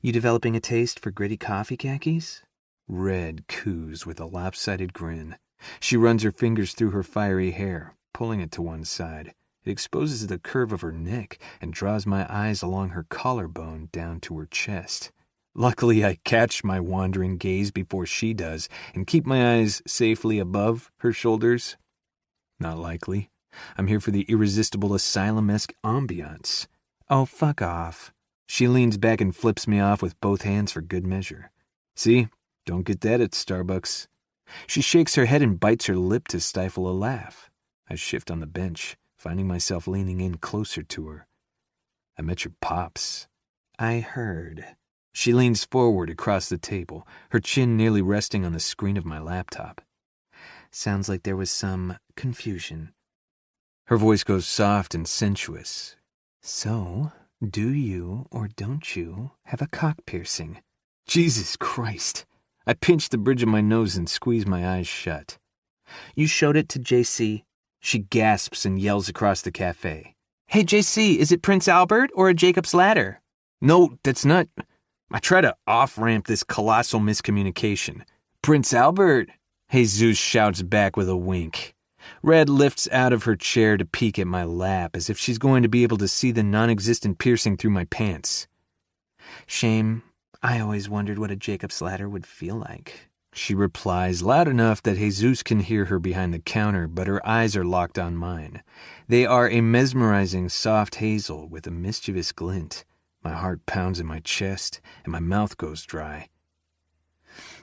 You developing a taste for gritty coffee, khakis? Red coos with a lopsided grin. She runs her fingers through her fiery hair, pulling it to one side. It exposes the curve of her neck and draws my eyes along her collarbone down to her chest. Luckily, I catch my wandering gaze before she does and keep my eyes safely above her shoulders. Not likely. I'm here for the irresistible asylum-esque ambiance. Oh, fuck off. She leans back and flips me off with both hands for good measure. See? Don't get that at Starbucks. She shakes her head and bites her lip to stifle a laugh. I shift on the bench, finding myself leaning in closer to her. I met your Pops. I heard. She leans forward across the table, her chin nearly resting on the screen of my laptop. Sounds like there was some confusion. Her voice goes soft and sensuous. So, do you or don't you have a cock piercing? Jesus Christ. I pinch the bridge of my nose and squeeze my eyes shut. You showed it to JC. She gasps and yells across the cafe. Hey, JC, is it Prince Albert or a Jacob's Ladder? No, that's not... I try to off-ramp this colossal miscommunication. Prince Albert, Jesus shouts back with a wink. Red lifts out of her chair to peek at my lap as if she's going to be able to see the non-existent piercing through my pants. Shame. I always wondered what a Jacob's Ladder would feel like. She replies loud enough that Jesus can hear her behind the counter, but her eyes are locked on mine. They are a mesmerizing soft hazel with a mischievous glint. My heart pounds in my chest, and my mouth goes dry.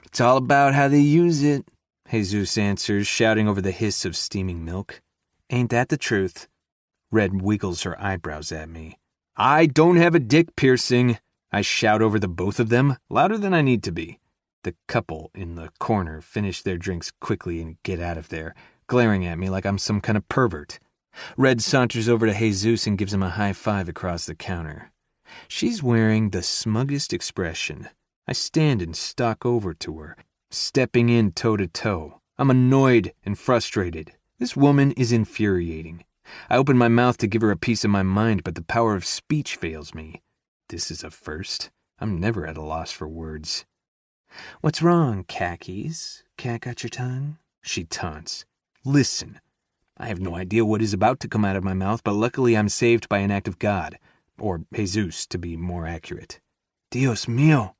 It's all about how they use it, Jesus answers, shouting over the hiss of steaming milk. Ain't that the truth? Red wiggles her eyebrows at me. I don't have a dick piercing, I shout over the both of them, louder than I need to be. The couple in the corner finish their drinks quickly and get out of there, glaring at me like I'm some kind of pervert. Red saunters over to Jesus and gives him a high five across the counter. She's wearing the smuggest expression. I stand and stalk over to her, stepping in toe to toe. I'm annoyed and frustrated. This woman is infuriating. I open my mouth to give her a piece of my mind, but the power of speech fails me. This is a first. I'm never at a loss for words. What's wrong, khakis? Cat got your tongue? She taunts. Listen, I have no idea what is about to come out of my mouth, but luckily I'm saved by an act of God. Or Jesus, to be more accurate. Dios mío.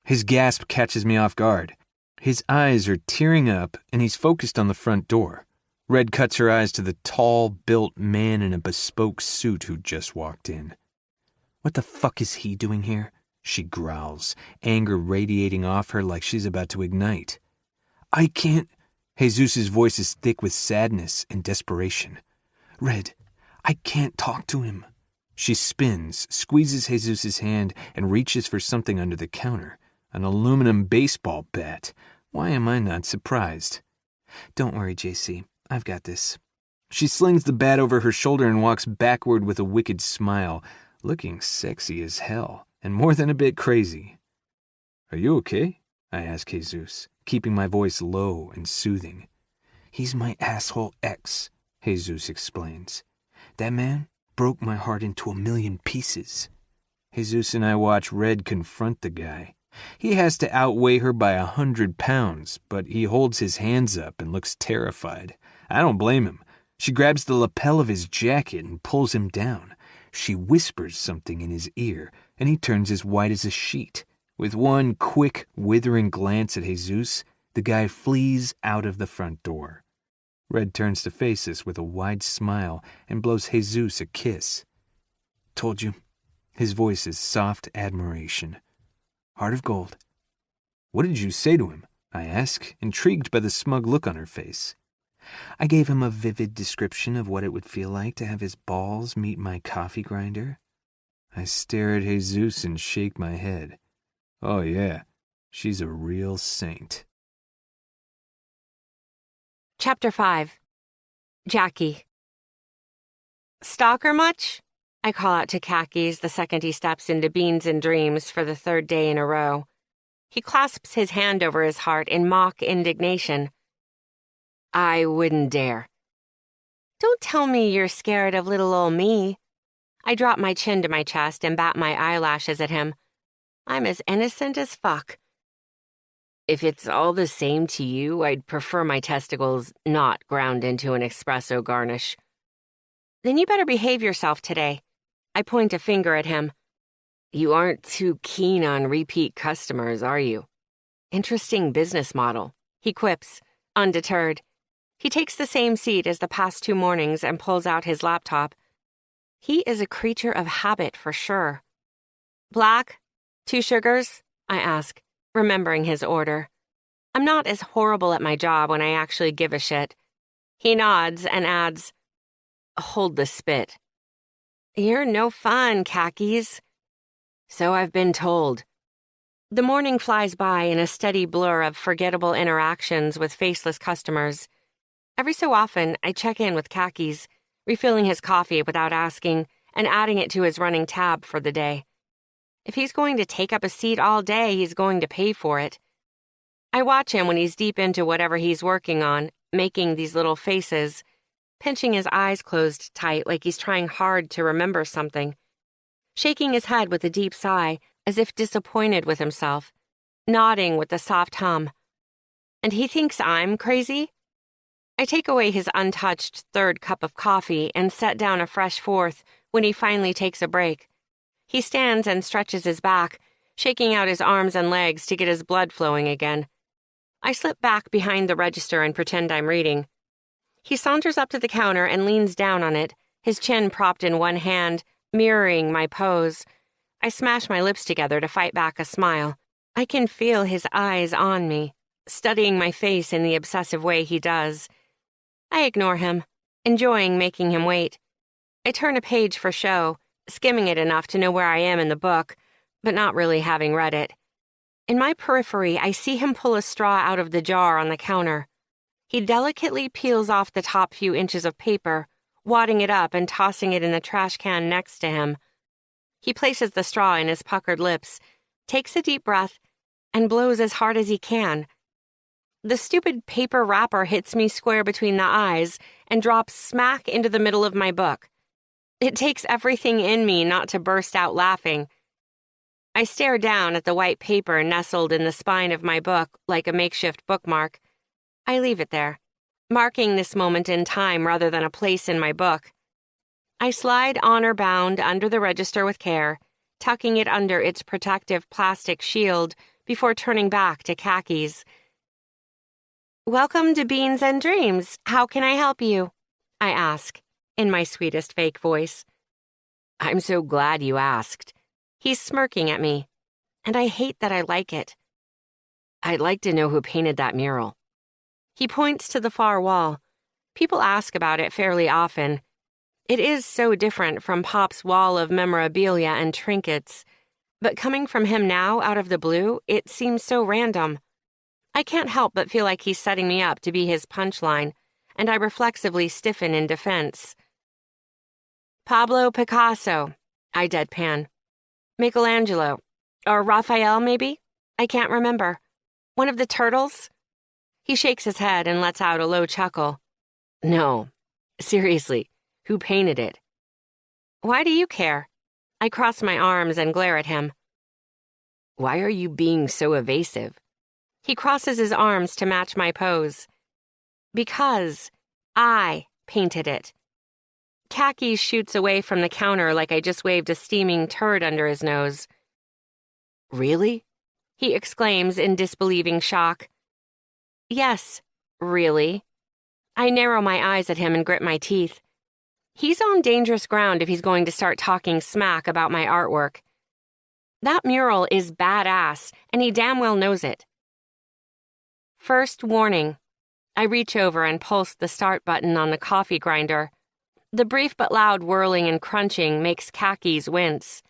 His gasp catches me off guard. His eyes are tearing up, and he's focused on the front door. Red cuts her eyes to the tall, built man in a bespoke suit who just walked in. What the fuck is he doing here? She growls, anger radiating off her like she's about to ignite. I can't... Jesus' voice is thick with sadness and desperation. Red, I can't talk to him. She spins, squeezes Jesus' hand, and reaches for something under the counter. An aluminum baseball bat. Why am I not surprised? Don't worry, JC. I've got this. She slings the bat over her shoulder and walks backward with a wicked smile, looking sexy as hell, and more than a bit crazy. Are you okay? I ask Jesus, keeping my voice low and soothing. He's my asshole ex, Jesus explains. That man broke my heart into 1,000,000 pieces. Jesus and I watch Red confront the guy. He has to outweigh her by 100 pounds, but he holds his hands up and looks terrified. I don't blame him. She grabs the lapel of his jacket and pulls him down. She whispers something in his ear, and he turns as white as a sheet. With one quick, withering glance at Jesus, the guy flees out of the front door. Red turns to face us with a wide smile and blows Jesus a kiss. Told you. His voice is soft admiration. Heart of gold. What did you say to him? I ask, intrigued by the smug look on her face. I gave him a vivid description of what it would feel like to have his balls meet my coffee grinder. I stare at Jesus and shake my head. Oh yeah, she's a real saint. Chapter 5. Jackie. Stalker much? I call out to Khakis the second he steps into Beans and Dreams for the third day in a row. He clasps his hand over his heart in mock indignation. I wouldn't dare. Don't tell me you're scared of little ol' me. I drop my chin to my chest and bat my eyelashes at him. I'm as innocent as fuck. If it's all the same to you, I'd prefer my testicles not ground into an espresso garnish. Then you better behave yourself today. I point a finger at him. You aren't too keen on repeat customers, are you? Interesting business model, he quips, undeterred. He takes the same seat as the past 2 mornings and pulls out his laptop. He is a creature of habit for sure. Black? 2 sugars? I ask, remembering his order. I'm not as horrible at my job when I actually give a shit. He nods and adds, Hold the spit. You're no fun, Khakis. So I've been told. The morning flies by in a steady blur of forgettable interactions with faceless customers. Every so often, I check in with Khakis, refilling his coffee without asking and adding it to his running tab for the day. If he's going to take up a seat all day, he's going to pay for it. I watch him when he's deep into whatever he's working on, making these little faces, pinching his eyes closed tight like he's trying hard to remember something, shaking his head with a deep sigh as if disappointed with himself, nodding with a soft hum. And he thinks I'm crazy? I take away his untouched 3rd cup of coffee and set down a fresh 4th when he finally takes a break. He stands and stretches his back, shaking out his arms and legs to get his blood flowing again. I slip back behind the register and pretend I'm reading. He saunters up to the counter and leans down on it, his chin propped in one hand, mirroring my pose. I smash my lips together to fight back a smile. I can feel his eyes on me, studying my face in the obsessive way he does. I ignore him, enjoying making him wait. I turn a page for show, skimming it enough to know where I am in the book, but not really having read it. In my periphery, I see him pull a straw out of the jar on the counter. He delicately peels off the top few inches of paper, wadding it up and tossing it in the trash can next to him. He places the straw in his puckered lips, takes a deep breath, and blows as hard as he can. The stupid paper wrapper hits me square between the eyes and drops smack into the middle of my book. It takes everything in me not to burst out laughing. I stare down at the white paper nestled in the spine of my book like a makeshift bookmark. I leave it there, marking this moment in time rather than a place in my book. I slide honor-bound under the register with care, tucking it under its protective plastic shield before turning back to khakis. "Welcome to Beans and Dreams. How can I help you?" I ask, in my sweetest fake voice. I'm so glad you asked. He's smirking at me, and I hate that I like it. I'd like to know who painted that mural. He points to the far wall. People ask about it fairly often. It is so different from Pop's wall of memorabilia and trinkets, but coming from him now out of the blue, it seems so random. I can't help but feel like he's setting me up to be his punchline, and I reflexively stiffen in defense. "Pablo Picasso," I deadpan. "Michelangelo. Or Raphael, maybe? I can't remember. One of the turtles?" He shakes his head and lets out a low chuckle. No, seriously, who painted it? "Why do you care?" I cross my arms and glare at him. Why are you being so evasive? He crosses his arms to match my pose. "Because I painted it." Khakis shoots away from the counter like I just waved a steaming turd under his nose. Really? He exclaims in disbelieving shock. "Yes, really." I narrow my eyes at him and grit my teeth. He's on dangerous ground if he's going to start talking smack about my artwork. That mural is badass, and he damn well knows it. First warning. I reach over and pulse the start button on the coffee grinder. The brief but loud whirling and crunching makes khakis wince.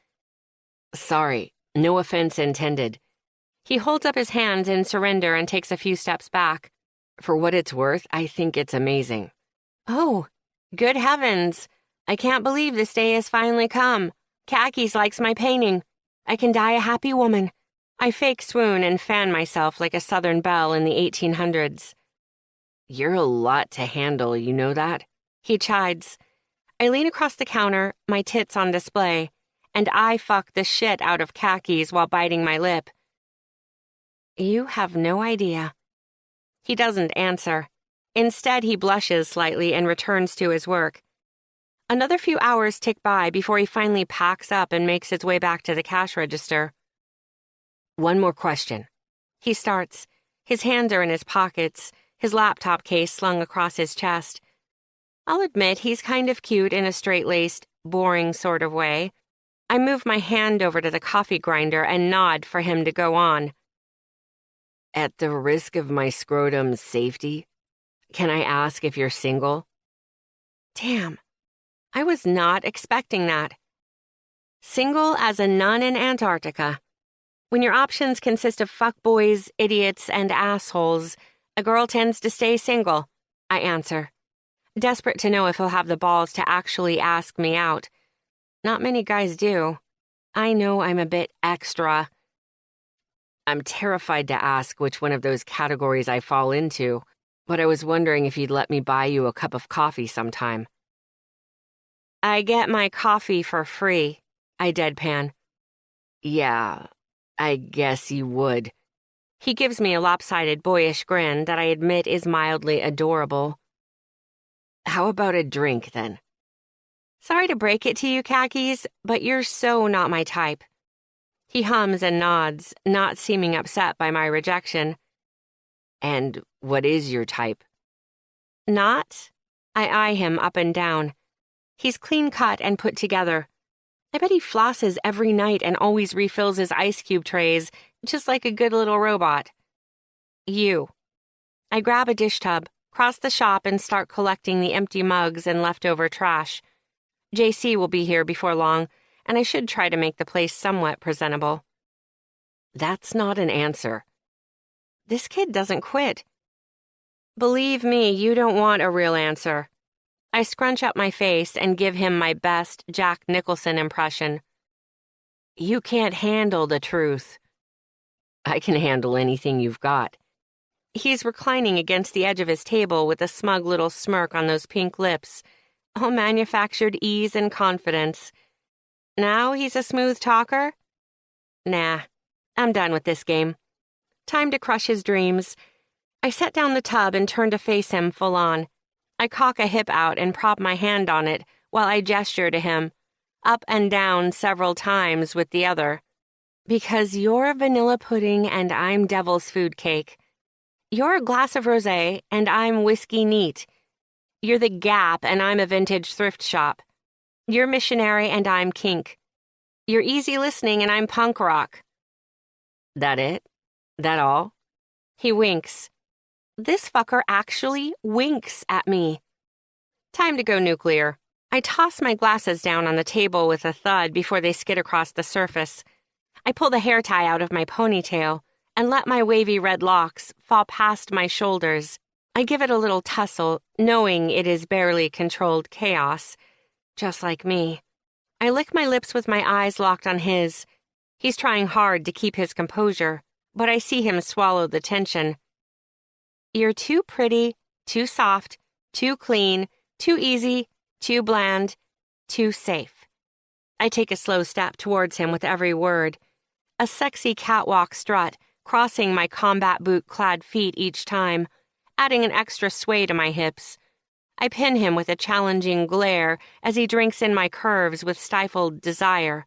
Sorry, no offense intended. He holds up his hands in surrender and takes a few steps back. For what it's worth, I think it's amazing. Oh, good heavens. I can't believe this day has finally come. Khakis likes my painting. I can die a happy woman. I fake swoon and fan myself like a Southern belle in the 1800s. You're a lot to handle, you know that? He chides. I lean across the counter, my tits on display, and I fuck the shit out of khakis while biting my lip. You have no idea. He doesn't answer. Instead, he blushes slightly and returns to his work. Another few hours tick by before he finally packs up and makes his way back to the cash register. One more question. He starts. His hands are in his pockets, his laptop case slung across his chest. I'll admit he's kind of cute in a straight-laced, boring sort of way. I move my hand over to the coffee grinder and nod for him to go on. At the risk of my scrotum's safety, can I ask if you're single? Damn. I was not expecting that. Single as a nun in Antarctica. When your options consist of fuckboys, idiots, and assholes, a girl tends to stay single, I answer, desperate to know if he'll have the balls to actually ask me out. Not many guys do. I know I'm a bit extra. I'm terrified to ask which one of those categories I fall into, but I was wondering if you'd let me buy you a cup of coffee sometime. I get my coffee for free, I deadpan. Yeah, I guess you would. He gives me a lopsided boyish grin that I admit is mildly adorable. How about a drink, then? Sorry to break it to you, khakis, but you're so not my type. He hums and nods, not seeming upset by my rejection. And what is your type? Not? I eye him up and down. He's clean-cut and put together. I bet he flosses every night and always refills his ice cube trays, just like a good little robot. You. I grab a dish tub, cross the shop, and start collecting the empty mugs and leftover trash. JC will be here before long, and I should try to make the place somewhat presentable. That's not an answer. This kid doesn't quit. Believe me, you don't want a real answer. I scrunch up my face and give him my best Jack Nicholson impression. You can't handle the truth. I can handle anything you've got. He's reclining against the edge of his table with a smug little smirk on those pink lips, all manufactured ease and confidence. Now he's a smooth talker? Nah, I'm done with this game. Time to crush his dreams. I set down the tub and turn to face him full on. I cock a hip out and prop my hand on it while I gesture to him, up and down several times with the other. Because you're vanilla pudding and I'm devil's food cake. You're a glass of rosé and I'm whiskey neat. You're the Gap and I'm a vintage thrift shop. You're missionary and I'm kink. You're easy listening and I'm punk rock. That it? That all? He winks. This fucker actually winks at me. Time to go nuclear. I toss my glasses down on the table with a thud before they skid across the surface. I pull the hair tie out of my ponytail and let my wavy red locks fall past my shoulders. I give it a little tussle, knowing it is barely controlled chaos. Just like me. I lick my lips with my eyes locked on his. He's trying hard to keep his composure, but I see him swallow the tension. You're too pretty, too soft, too clean, too easy, too bland, too safe. I take a slow step towards him with every word. A sexy catwalk strut, crossing my combat boot-clad feet each time, adding an extra sway to my hips. I pin him with a challenging glare as he drinks in my curves with stifled desire.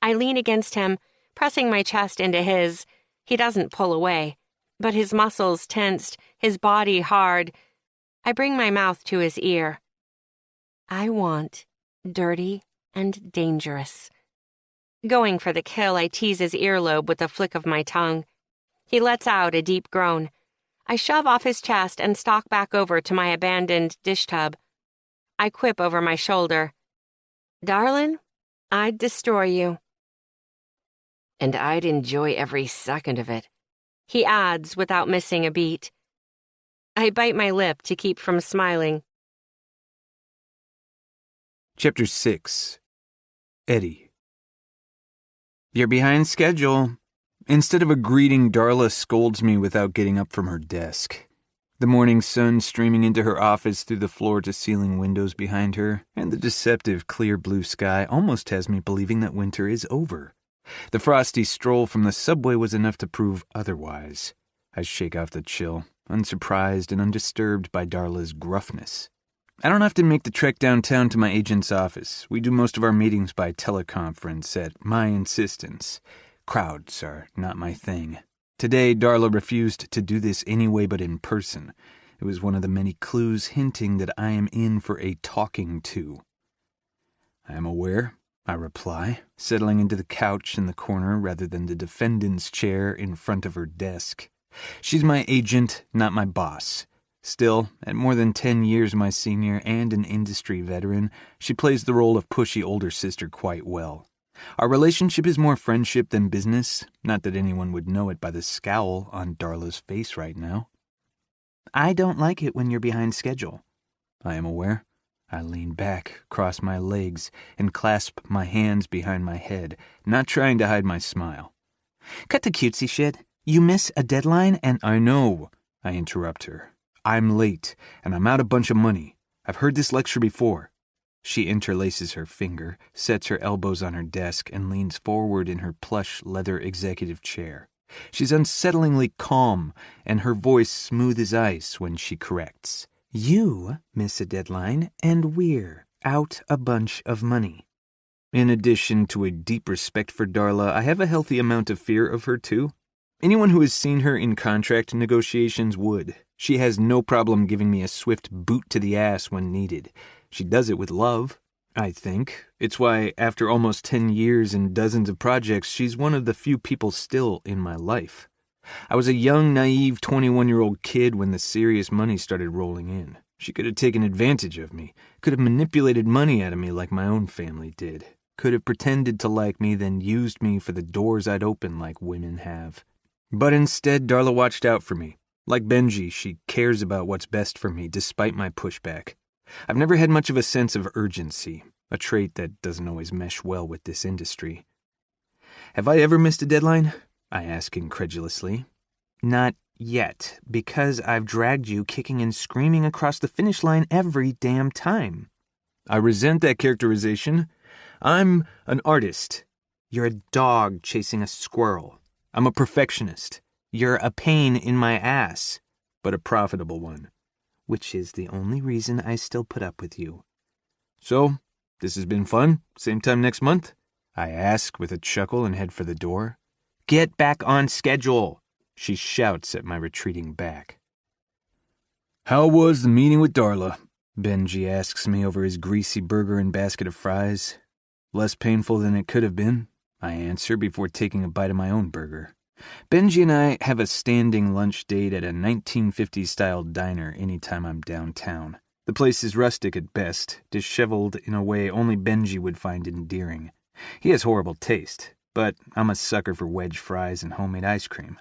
I lean against him, pressing my chest into his. He doesn't pull away, but his muscles tensed, his body hard. I bring my mouth to his ear. I want dirty and dangerous. Going for the kill, I tease his earlobe with a flick of my tongue. He lets out a deep groan. I shove off his chest and stalk back over to my abandoned dish tub. I quip over my shoulder. Darlin', I'd destroy you. And I'd enjoy every second of it. He adds without missing a beat. I bite my lip to keep from smiling. Chapter 6. Eddie. You're behind schedule. Instead of a greeting, Darla scolds me without getting up from her desk. The morning sun streaming into her office through the floor-to-ceiling windows behind her, and the deceptive clear blue sky almost has me believing that winter is over. The frosty stroll from the subway was enough to prove otherwise. I shake off the chill, unsurprised and undisturbed by Darla's gruffness. I don't have to make the trek downtown to my agent's office. We do most of our meetings by teleconference at my insistence. Crowds are not my thing. Today, Darla refused to do this anyway but in person. It was one of the many clues hinting that I am in for a talking to. I am aware, I reply, settling into the couch in the corner rather than the defendant's chair in front of her desk. She's my agent, not my boss. Still, at more than 10 years my senior and an industry veteran, she plays the role of pushy older sister quite well. Our relationship is more friendship than business, not that anyone would know it by the scowl on Darla's face right now. I don't like it when you're behind schedule. I am aware. I lean back, cross my legs, and clasp my hands behind my head, not trying to hide my smile. Cut the cutesy shit. You miss a deadline and I know, I interrupt her. I'm late, and I'm out a bunch of money. I've heard this lecture before. She interlaces her finger, sets her elbows on her desk, and leans forward in her plush leather executive chair. She's unsettlingly calm, and her voice smooth as ice when she corrects. You miss a deadline, and we're out a bunch of money. In addition to a deep respect for Darla, I have a healthy amount of fear of her, too. Anyone who has seen her in contract negotiations would. She has no problem giving me a swift boot to the ass when needed. She does it with love, I think. It's why, after almost 10 years and dozens of projects, she's one of the few people still in my life. I was a young, naive 21-year-old kid when the serious money started rolling in. She could have taken advantage of me, could have manipulated money out of me like my own family did, could have pretended to like me, then used me for the doors I'd open like women have. But instead, Darla watched out for me. Like Benji, she cares about what's best for me despite my pushback. I've never had much of a sense of urgency, a trait that doesn't always mesh well with this industry. Have I ever missed a deadline? I ask incredulously. Not yet, because I've dragged you kicking and screaming across the finish line every damn time. I resent that characterization. I'm an artist. You're a dog chasing a squirrel. I'm a perfectionist. You're a pain in my ass, but a profitable one, which is the only reason I still put up with you. So, this has been fun? Same time next month? I ask with a chuckle and head for the door. Get back on schedule, she shouts at my retreating back. How was the meeting with Darla? Benji asks me over his greasy burger and basket of fries. Less painful than it could have been, I answer before taking a bite of my own burger. Benji and I have a standing lunch date at a 1950s-style diner anytime I'm downtown. The place is rustic at best, disheveled in a way only Benji would find endearing. He has horrible taste, but I'm a sucker for wedge fries and homemade ice cream.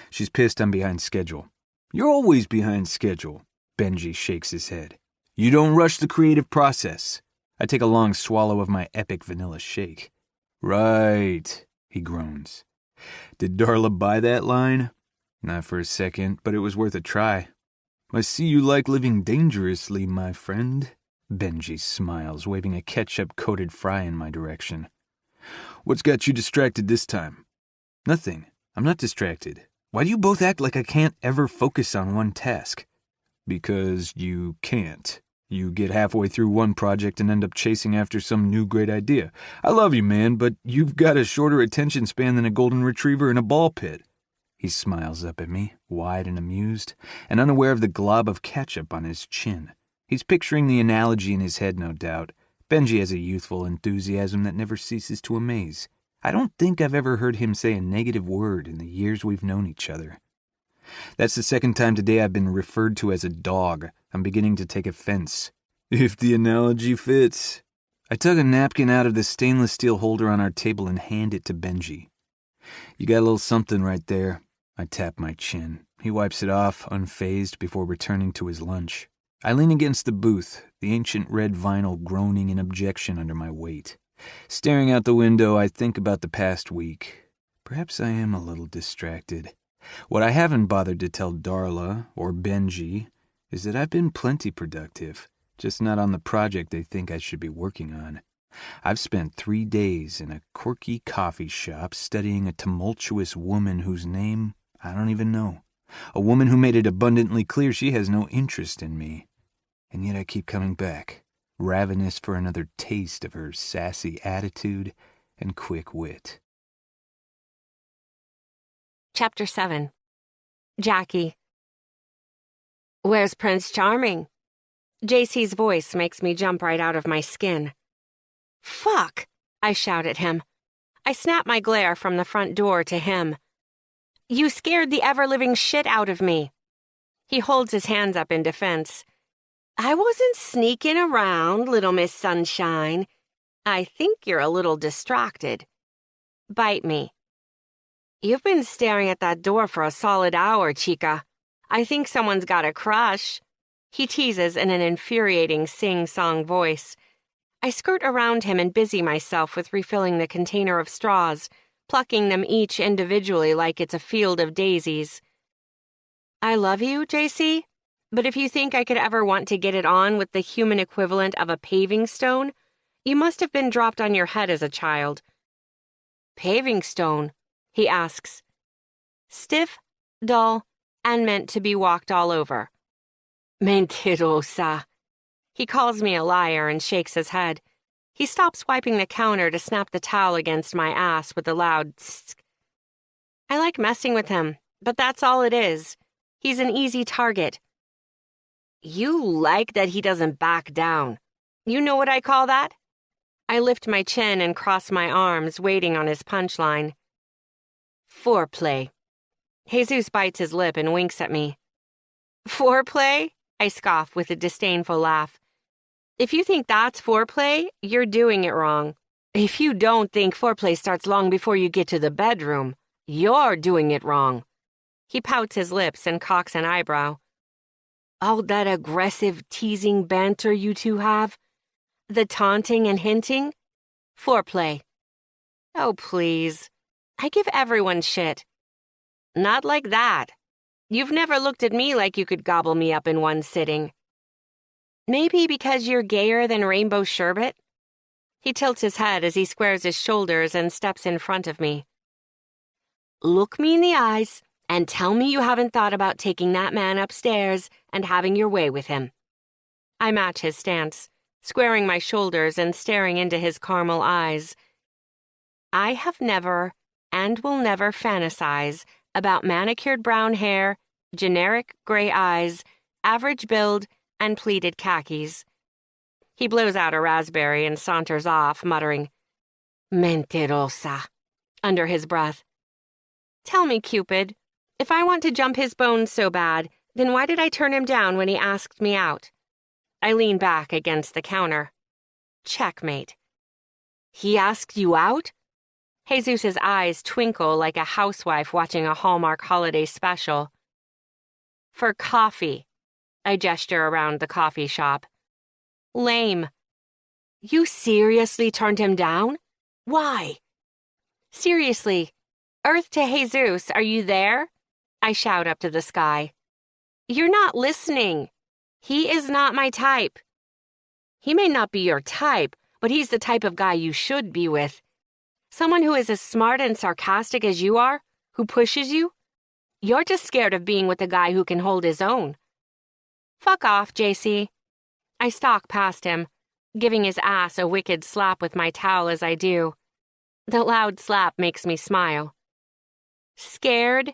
She's pissed I'm behind schedule. You're always behind schedule, Benji shakes his head. You don't rush the creative process. I take a long swallow of my epic vanilla shake. Right, he groans. Did Darla buy that line? Not for a second, but it was worth a try. I see you like living dangerously, my friend. Benji smiles, waving a ketchup-coated fry in my direction. What's got you distracted this time? Nothing. I'm not distracted. Why do you both act like I can't ever focus on one task? Because you can't. You get halfway through one project and end up chasing after some new great idea. I love you, man, but you've got a shorter attention span than a golden retriever in a ball pit. He smiles up at me, wide and amused, and unaware of the glob of ketchup on his chin. He's picturing the analogy in his head, no doubt. Benji has a youthful enthusiasm that never ceases to amaze. I don't think I've ever heard him say a negative word in the years we've known each other. That's the second time today I've been referred to as a dog. I'm beginning to take offense. If the analogy fits. I tug a napkin out of the stainless steel holder on our table and hand it to Benji. You got a little something right there. I tap my chin. He wipes it off, unfazed, before returning to his lunch. I lean against the booth, the ancient red vinyl groaning in objection under my weight. Staring out the window, I think about the past week. Perhaps I am a little distracted. What I haven't bothered to tell Darla, or Benji, is that I've been plenty productive, just not on the project they think I should be working on. I've spent 3 days in a quirky coffee shop studying a tumultuous woman whose name I don't even know. A woman who made it abundantly clear she has no interest in me. And yet I keep coming back, ravenous for another taste of her sassy attitude and quick wit. Chapter 7. Jackie. Where's Prince Charming? JC's voice makes me jump right out of my skin. Fuck! I shout at him. I snap my glare from the front door to him. You scared the ever-living shit out of me. He holds his hands up in defense. I wasn't sneaking around, Little Miss Sunshine. I think you're a little distracted. Bite me. You've been staring at that door for a solid hour, chica. I think someone's got a crush. He teases in an infuriating sing-song voice. I skirt around him and busy myself with refilling the container of straws, plucking them each individually like it's a field of daisies. I love you, JC, but if you think I could ever want to get it on with the human equivalent of a paving stone, you must have been dropped on your head as a child. Paving stone? He asks. Stiff, dull, and meant to be walked all over. Mentirosa. He calls me a liar and shakes his head. He stops wiping the counter to snap the towel against my ass with a loud tsk. I like messing with him, but that's all it is. He's an easy target. You like that he doesn't back down. You know what I call that? I lift my chin and cross my arms, waiting on his punchline. Foreplay. Jesus bites his lip and winks at me. Foreplay? I scoff with a disdainful laugh. If you think that's foreplay, you're doing it wrong. If you don't think foreplay starts long before you get to the bedroom, you're doing it wrong. He pouts his lips and cocks an eyebrow. All that aggressive, teasing banter you two have? The taunting and hinting? Foreplay. Oh, please. I give everyone shit. Not like that. You've never looked at me like you could gobble me up in one sitting. Maybe because you're gayer than rainbow sherbet? He tilts his head as he squares his shoulders and steps in front of me. Look me in the eyes and tell me you haven't thought about taking that man upstairs and having your way with him. I match his stance, squaring my shoulders and staring into his caramel eyes. I have never and will never fantasize about manicured brown hair, generic gray eyes, average build, and pleated khakis. He blows out a raspberry and saunters off, muttering, Mentirosa, under his breath. Tell me, Cupid, if I want to jump his bones so bad, then why did I turn him down when he asked me out? I lean back against the counter. Checkmate. He asked you out? Jesus's eyes twinkle like a housewife watching a Hallmark holiday special. For coffee. I gesture around the coffee shop. Lame. You seriously turned him down? Why? Seriously. Earth to Jesus, are you there? I shout up to the sky. You're not listening. He is not my type. He may not be your type, but he's the type of guy you should be with. Someone who is as smart and sarcastic as you are, who pushes you. You're just scared of being with a guy who can hold his own. Fuck off, JC. I stalk past him, giving his ass a wicked slap with my towel as I do. The loud slap makes me smile. Scared?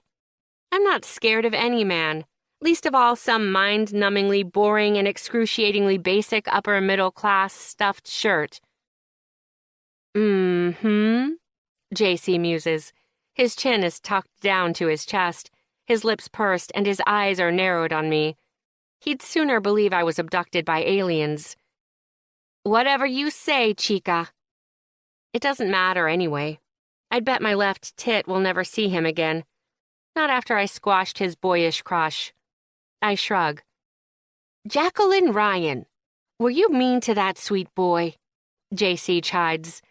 I'm not scared of any man, least of all some mind-numbingly boring and excruciatingly basic upper-middle-class stuffed shirt. JC muses. His chin is tucked down to his chest, his lips pursed, and his eyes are narrowed on me. He'd sooner believe I was abducted by aliens. Whatever you say, chica. It doesn't matter anyway. I'd bet my left tit will never see him again. Not after I squashed his boyish crush. I shrug. Jacqueline Ryan, were you mean to that sweet boy? JC chides.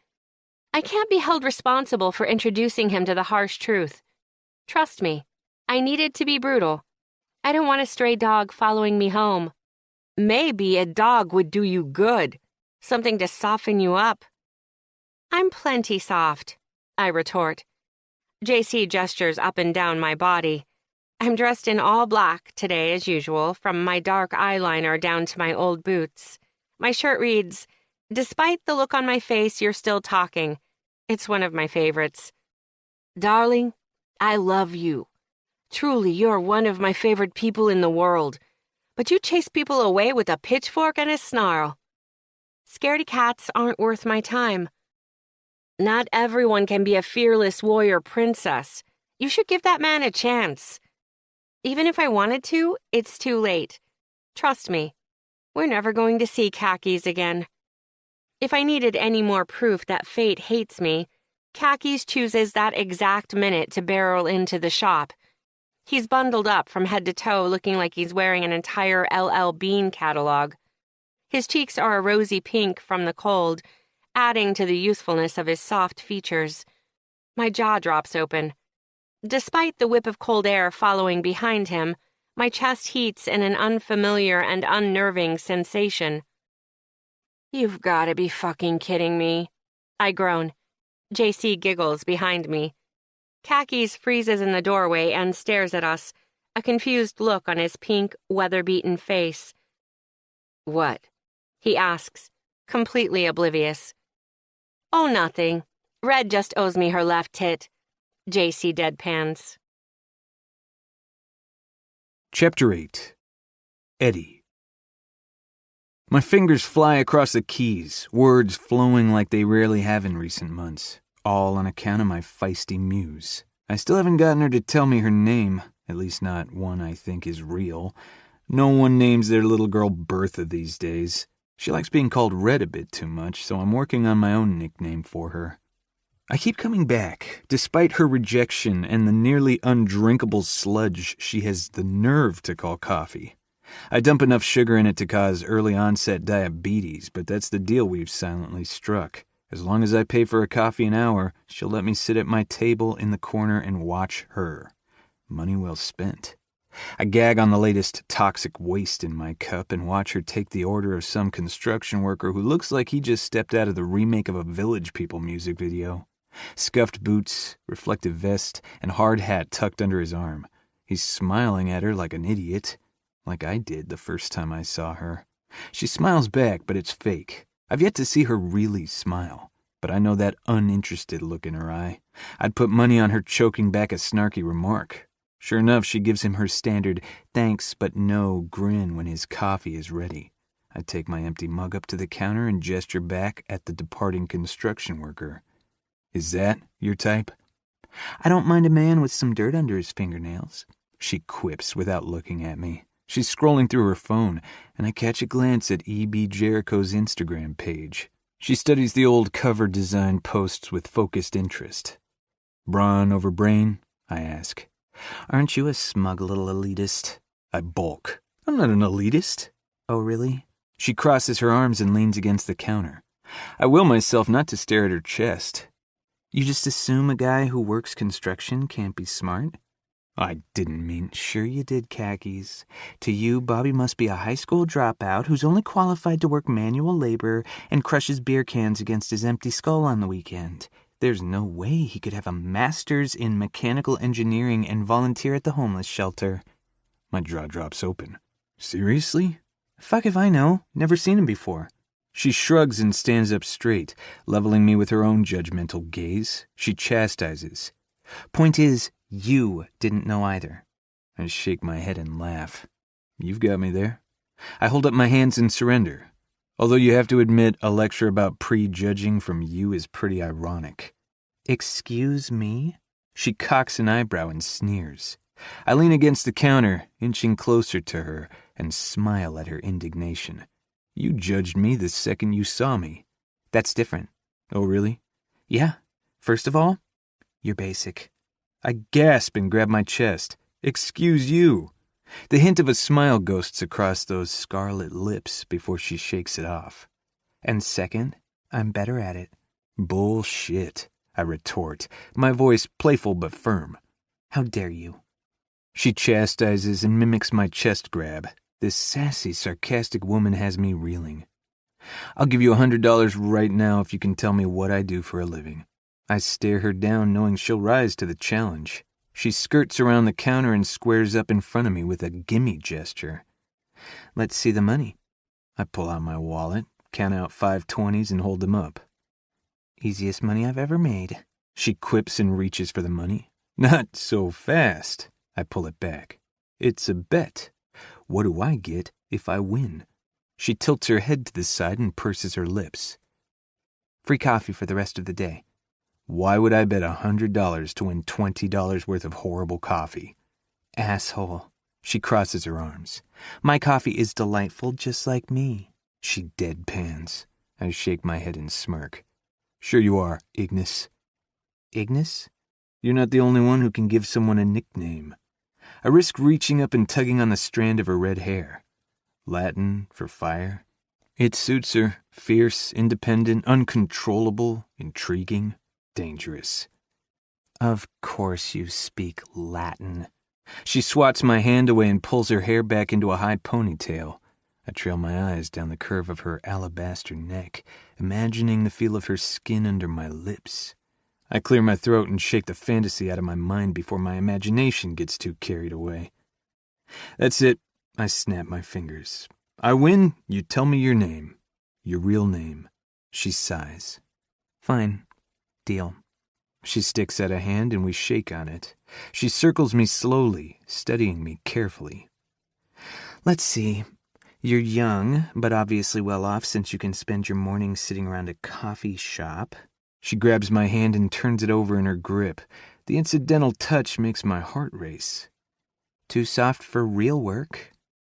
I can't be held responsible for introducing him to the harsh truth. Trust me, I needed to be brutal. I don't want a stray dog following me home. Maybe a dog would do you good. Something to soften you up. I'm plenty soft, I retort. JC gestures up and down my body. I'm dressed in all black today as usual, from my dark eyeliner down to my old boots. My shirt reads, "Despite the look on my face, you're still talking." It's one of my favorites. Darling, I love you. Truly, you're one of my favorite people in the world. But you chase people away with a pitchfork and a snarl. Scaredy cats aren't worth my time. Not everyone can be a fearless warrior princess. You should give that man a chance. Even if I wanted to, it's too late. Trust me, we're never going to see khakis again. If I needed any more proof that fate hates me, Khakis chooses that exact minute to barrel into the shop. He's bundled up from head to toe, looking like he's wearing an entire LL Bean catalog. His cheeks are a rosy pink from the cold, adding to the youthfulness of his soft features. My jaw drops open. Despite the whip of cold air following behind him, my chest heats in an unfamiliar and unnerving sensation. You've got to be fucking kidding me, I groan. JC giggles behind me. Khakis freezes in the doorway and stares at us, a confused look on his pink, weather-beaten face. What? He asks, completely oblivious. Oh, nothing. Red just owes me her left tit. JC deadpans. Chapter 8. Eddie. My fingers fly across the keys, words flowing like they rarely have in recent months, all on account of my feisty muse. I still haven't gotten her to tell me her name, at least not one I think is real. No one names their little girl Bertha these days. She likes being called Red a bit too much, so I'm working on my own nickname for her. I keep coming back, despite her rejection and the nearly undrinkable sludge she has the nerve to call coffee. I dump enough sugar in it to cause early onset diabetes, but that's the deal we've silently struck. As long as I pay for a coffee an hour, she'll let me sit at my table in the corner and watch her. Money well spent. I gag on the latest toxic waste in my cup and watch her take the order of some construction worker who looks like he just stepped out of the remake of a Village People music video. Scuffed boots, reflective vest, and hard hat tucked under his arm. He's smiling at her like an idiot, like I did the first time I saw her. She smiles back, but it's fake. I've yet to see her really smile, but I know that uninterested look in her eye. I'd put money on her choking back a snarky remark. Sure enough, she gives him her standard thanks but no grin when his coffee is ready. I take my empty mug up to the counter and gesture back at the departing construction worker. Is that your type? I don't mind a man with some dirt under his fingernails, she quips without looking at me. She's scrolling through her phone, and I catch a glance at E.B. Jericho's Instagram page. She studies the old cover design posts with focused interest. Brawn over brain? I ask. Aren't you a smug little elitist? I bulk. I'm not an elitist. Oh, really? She crosses her arms and leans against the counter. I will myself not to stare at her chest. You just assume a guy who works construction can't be smart? I didn't mean... Sure you did, khakis. To you, Bobby must be a high school dropout who's only qualified to work manual labor and crushes beer cans against his empty skull on the weekend. There's no way he could have a master's in mechanical engineering and volunteer at the homeless shelter. My jaw drops open. Seriously? Fuck if I know. Never seen him before. She shrugs and stands up straight, leveling me with her own judgmental gaze. She chastises. Point is, you didn't know either. I shake my head and laugh. You've got me there. I hold up my hands in surrender. Although you have to admit, a lecture about prejudging from you is pretty ironic. Excuse me? She cocks an eyebrow and sneers. I lean against the counter, inching closer to her, and smile at her indignation. You judged me the second you saw me. That's different. Oh, really? Yeah. First of all, you're basic. I gasp and grab my chest. Excuse you. The hint of a smile ghosts across those scarlet lips before she shakes it off. And second, I'm better at it. Bullshit, I retort, my voice playful but firm. How dare you? She chastises and mimics my chest grab. This sassy, sarcastic woman has me reeling. I'll give you $100 right now if you can tell me what I do for a living. I stare her down, knowing she'll rise to the challenge. She skirts around the counter and squares up in front of me with a gimme gesture. Let's see the money. I pull out my wallet, count out 5 20s, and hold them up. Easiest money I've ever made. She quips and reaches for the money. Not so fast. I pull it back. It's a bet. What do I get if I win? She tilts her head to the side and purses her lips. Free coffee for the rest of the day. Why would I bet $100 to win $20 worth of horrible coffee? Asshole. She crosses her arms. My coffee is delightful just like me. She deadpans. I shake my head and smirk. Sure you are, Ignis. Ignis? You're not the only one who can give someone a nickname. I risk reaching up and tugging on the strand of her red hair. Latin for fire. It suits her. Fierce, independent, uncontrollable, intriguing, dangerous. Of course you speak Latin. She swats my hand away and pulls her hair back into a high ponytail. I trail my eyes down the curve of her alabaster neck, imagining the feel of her skin under my lips. I clear my throat and shake the fantasy out of my mind before my imagination gets too carried away. That's it. I snap my fingers. I win, you tell me your name. Your real name. She sighs. Fine. Deal. She sticks out a hand and we shake on it. She circles me slowly, studying me carefully. Let's see. You're young, but obviously well off since you can spend your mornings sitting around a coffee shop. She grabs my hand and turns it over in her grip. The incidental touch makes my heart race. Too soft for real work?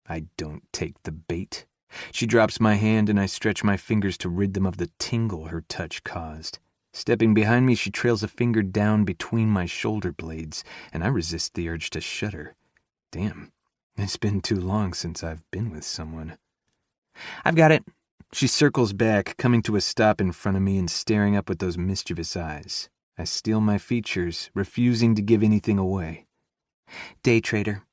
I don't take the bait. She drops my hand and I stretch my fingers to rid them of the tingle her touch caused. Stepping behind me, she trails a finger down between my shoulder blades, and I resist the urge to shudder. Damn, it's been too long since I've been with someone. I've got it. She circles back, coming to a stop in front of me and staring up with those mischievous eyes. I steel my features, refusing to give anything away. Day trader.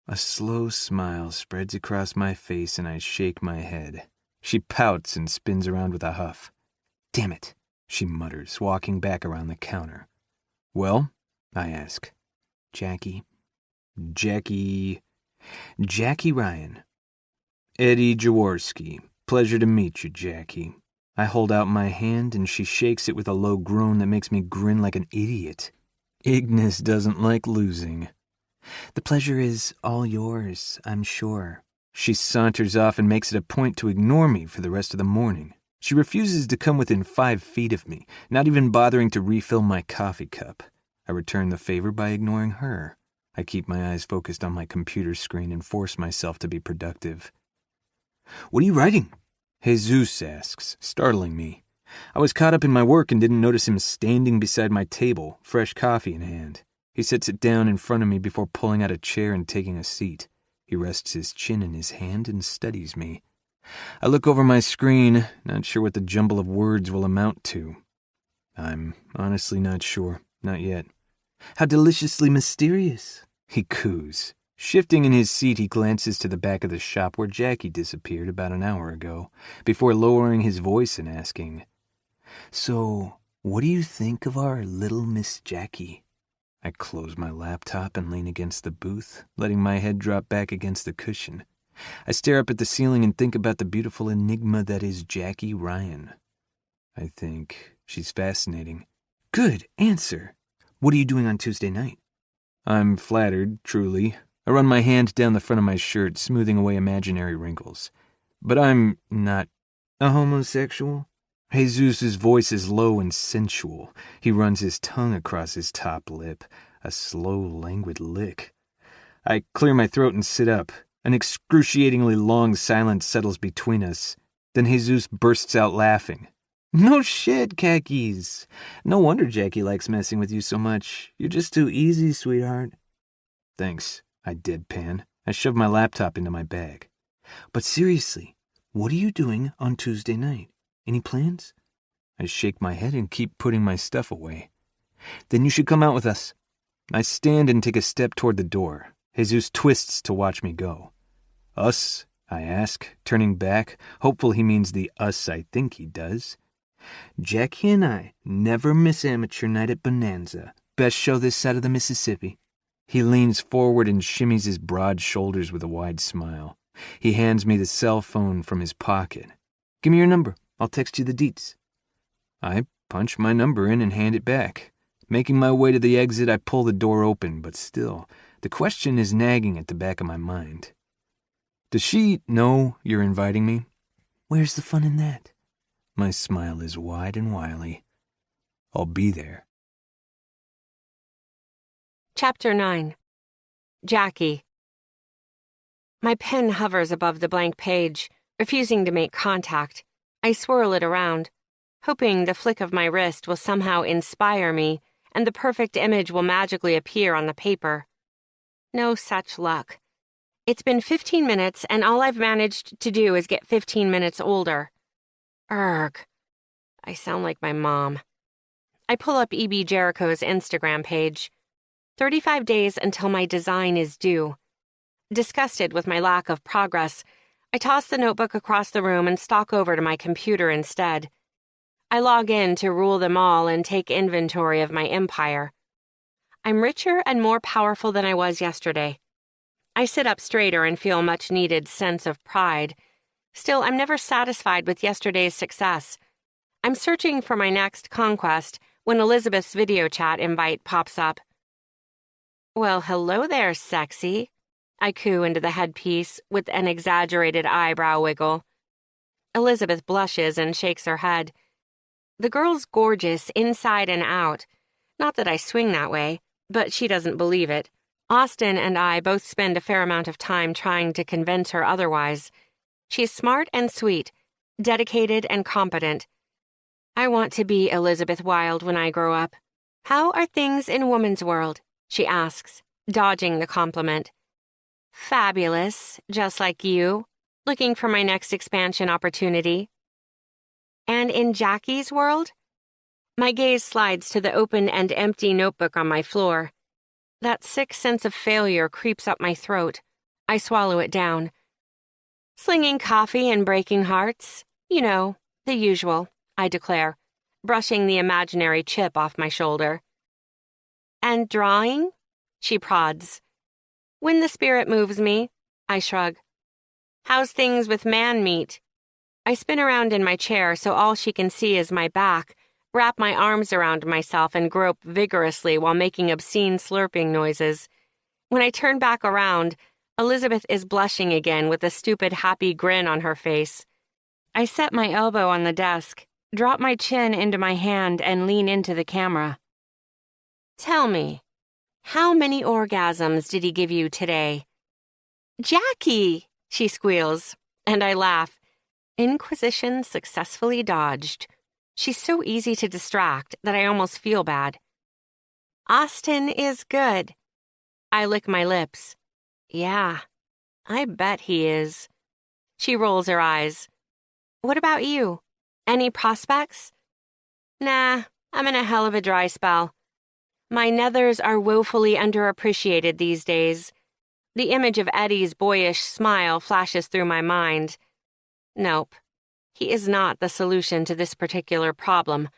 A slow smile spreads across my face and I shake my head. She pouts and spins around with a huff. Damn it, she mutters, walking back around the counter. Well, I ask. Jackie Ryan. Eddie Jaworski. Pleasure to meet you, Jackie. I hold out my hand and she shakes it with a low groan that makes me grin like an idiot. Ignis doesn't like losing. The pleasure is all yours, I'm sure. She saunters off and makes it a point to ignore me for the rest of the morning. She refuses to come within 5 feet of me, not even bothering to refill my coffee cup. I return the favor by ignoring her. I keep my eyes focused on my computer screen and force myself to be productive. What are you writing? Jesus asks, startling me. I was caught up in my work and didn't notice him standing beside my table, fresh coffee in hand. He sets it down in front of me before pulling out a chair and taking a seat. He rests his chin in his hand and studies me. I look over my screen, not sure what the jumble of words will amount to. I'm honestly not sure, not yet. How deliciously mysterious, he coos. Shifting in his seat, he glances to the back of the shop where Jackie disappeared about an hour ago, before lowering his voice and asking, So, what do you think of our little Miss Jackie? I close my laptop and lean against the booth, letting my head drop back against the cushion. I stare up at the ceiling and think about the beautiful enigma that is Jackie Ryan. I think she's fascinating. Good answer. What are you doing on Tuesday night? I'm flattered, truly. I run my hand down the front of my shirt, smoothing away imaginary wrinkles. But I'm not a homosexual. Jesus' voice is low and sensual. He runs his tongue across his top lip, a slow, languid lick. I clear my throat and sit up. An excruciatingly long silence settles between us. Then Jesus bursts out laughing. No shit, khakis. No wonder Jackie likes messing with you so much. You're just too easy, sweetheart. Thanks, I deadpan. I shove my laptop into my bag. But seriously, what are you doing on Tuesday night? Any plans? I shake my head and keep putting my stuff away. Then you should come out with us. I stand and take a step toward the door. Jesus twists to watch me go. Us? I ask, turning back, hopeful he means the us I think he does. Jackie and I never miss amateur night at Bonanza. Best show this side of the Mississippi. He leans forward and shimmies his broad shoulders with a wide smile. He hands me the cell phone from his pocket. Give me your number. I'll text you the deets. I punch my number in and hand it back. Making my way to the exit, I pull the door open, but still, the question is nagging at the back of my mind. Does she know you're inviting me? Where's the fun in that? My smile is wide and wily. I'll be there. Chapter 9. Jackie. My pen hovers above the blank page, refusing to make contact. I swirl it around, hoping the flick of my wrist will somehow inspire me and the perfect image will magically appear on the paper. No such luck. It's been 15 minutes and all I've managed to do is get 15 minutes older. Urgh. I sound like my mom. I pull up E.B. Jericho's Instagram page. 35 days until my design is due. Disgusted with my lack of progress, I toss the notebook across the room and stalk over to my computer instead. I log in to rule them all and take inventory of my empire. I'm richer and more powerful than I was yesterday. I sit up straighter and feel a much-needed sense of pride. Still, I'm never satisfied with yesterday's success. I'm searching for my next conquest, when Elizabeth's video chat invite pops up. "Well, hello there, sexy," I coo into the headpiece with an exaggerated eyebrow wiggle. Elizabeth blushes and shakes her head. The girl's gorgeous inside and out. Not that I swing that way, but she doesn't believe it. Austin and I both spend a fair amount of time trying to convince her otherwise. She's smart and sweet, dedicated and competent. I want to be Elizabeth Wilde when I grow up. "How are things in woman's world?" she asks, dodging the compliment. "Fabulous, just like you. Looking for my next expansion opportunity." "And in Jackie's world?" My gaze slides to the open and empty notebook on my floor. That sick sense of failure creeps up my throat. I swallow it down. "Slinging coffee and breaking hearts. You know, the usual," I declare, brushing the imaginary chip off my shoulder. "And drawing?" she prods. "When the spirit moves me," I shrug. "How's things with man meat?" I spin around in my chair so all she can see is my back, wrap my arms around myself and grope vigorously while making obscene slurping noises. When I turn back around, Elizabeth is blushing again with a stupid happy grin on her face. I set my elbow on the desk, drop my chin into my hand and lean into the camera. "Tell me, how many orgasms did he give you today?" "Jackie!" she squeals, and I laugh. Inquisition successfully dodged. She's so easy to distract that I almost feel bad. "Austin is good." I lick my lips. "Yeah, I bet he is." She rolls her eyes. "What about you? Any prospects?" "Nah, I'm in a hell of a dry spell. My nethers are woefully underappreciated these days. The image of Eddie's boyish smile flashes through my mind. Nope. He is not the solution to this particular problem.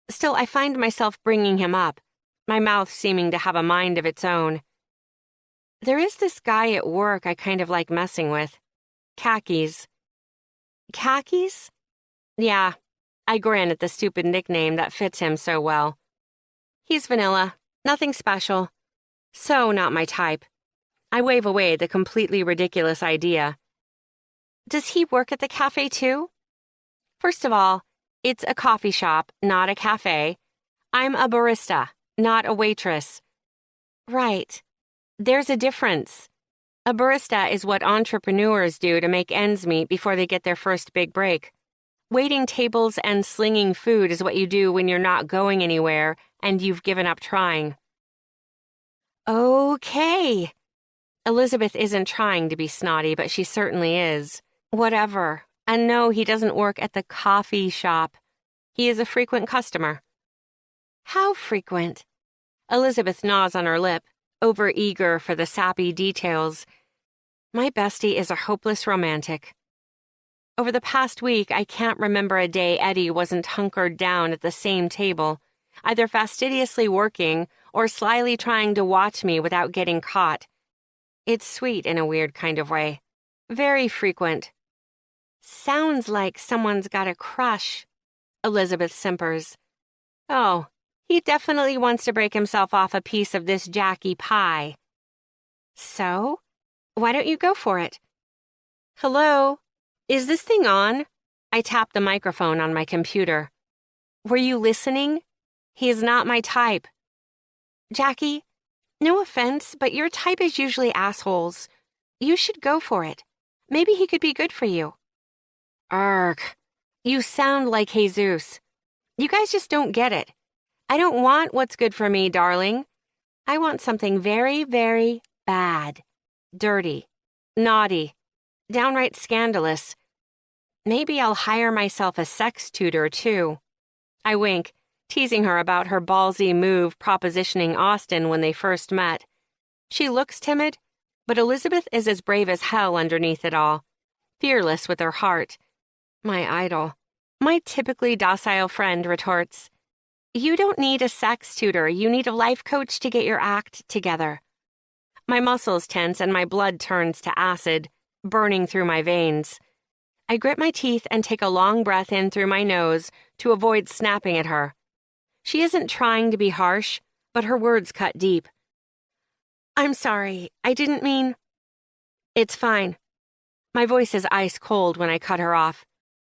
Still, I find myself bringing him up, my mouth seeming to have a mind of its own. "There is this guy at work I kind of like messing with. Khakis." "Khakis?" "Yeah." I grin at the stupid nickname that fits him so well. "He's vanilla. Nothing special. So not my type." I wave away the completely ridiculous idea. "Does he work at the cafe too?" "First of all, it's a coffee shop, not a cafe. I'm a barista, not a waitress." "Right. There's a difference. A barista is what entrepreneurs do to make ends meet before they get their first big break. Waiting tables and slinging food is what you do when you're not going anywhere and you've given up trying." "Okay." Elizabeth isn't trying to be snotty, but she certainly is. "Whatever. And no, he doesn't work at the coffee shop. He is a frequent customer." "How frequent?" Elizabeth gnaws on her lip, over-eager for the sappy details. My bestie is a hopeless romantic. Over the past week, I can't remember a day Eddie wasn't hunkered down at the same table, either fastidiously working or slyly trying to watch me without getting caught. It's sweet in a weird kind of way. Very frequent. "Sounds like someone's got a crush," Elizabeth simpers. "Oh, he definitely wants to break himself off a piece of this Jackie pie." "So? Why don't you go for it?" "Hello? Is this thing on?" I tap the microphone on my computer. "Were you listening? He is not my type." "Jackie, no offense, but your type is usually assholes. You should go for it. Maybe he could be good for you." "Ark, you sound like Jesus. You guys just don't get it. I don't want what's good for me, darling. I want something very, very bad. Dirty. Naughty. Downright scandalous. Maybe I'll hire myself a sex tutor, too." I wink, teasing her about her ballsy move propositioning Austin when they first met. She looks timid, but Elizabeth is as brave as hell underneath it all, fearless with her heart. My idol. My typically docile friend retorts, "You don't need a sex tutor, you need a life coach to get your act together." My muscles tense and my blood turns to acid, burning through my veins. I grit my teeth and take a long breath in through my nose to avoid snapping at her. She isn't trying to be harsh, but her words cut deep. I'm sorry, I didn't mean... It's fine. My voice is ice cold when I cut her off.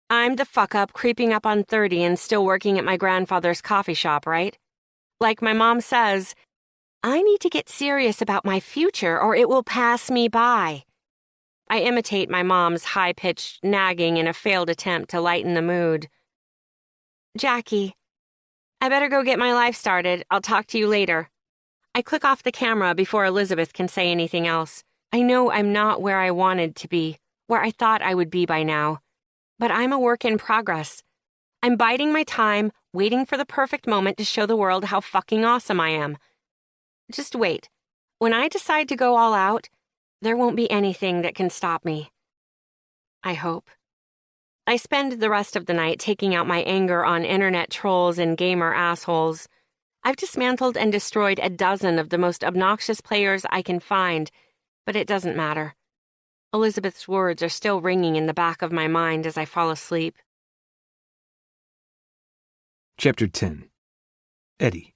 I'm the fuck-up creeping up on 30 and still working at my grandfather's coffee shop, right? Like my mom says, I need to get serious about my future or it will pass me by. I imitate my mom's high-pitched nagging in a failed attempt to lighten the mood. Jackie, I better go get my life started. I'll talk to you later. I click off the camera before Elizabeth can say anything else. I know I'm not where I wanted to be, where I thought I would be by now. But I'm a work in progress. I'm biding my time, waiting for the perfect moment to show the world how fucking awesome I am. Just wait. When I decide to go all out, there won't be anything that can stop me. I hope. I spend the rest of the night taking out my anger on internet trolls and gamer assholes. I've dismantled and destroyed a dozen of the most obnoxious players I can find, but it doesn't matter. Elizabeth's words are still ringing in the back of my mind as I fall asleep. Chapter 10. Eddie.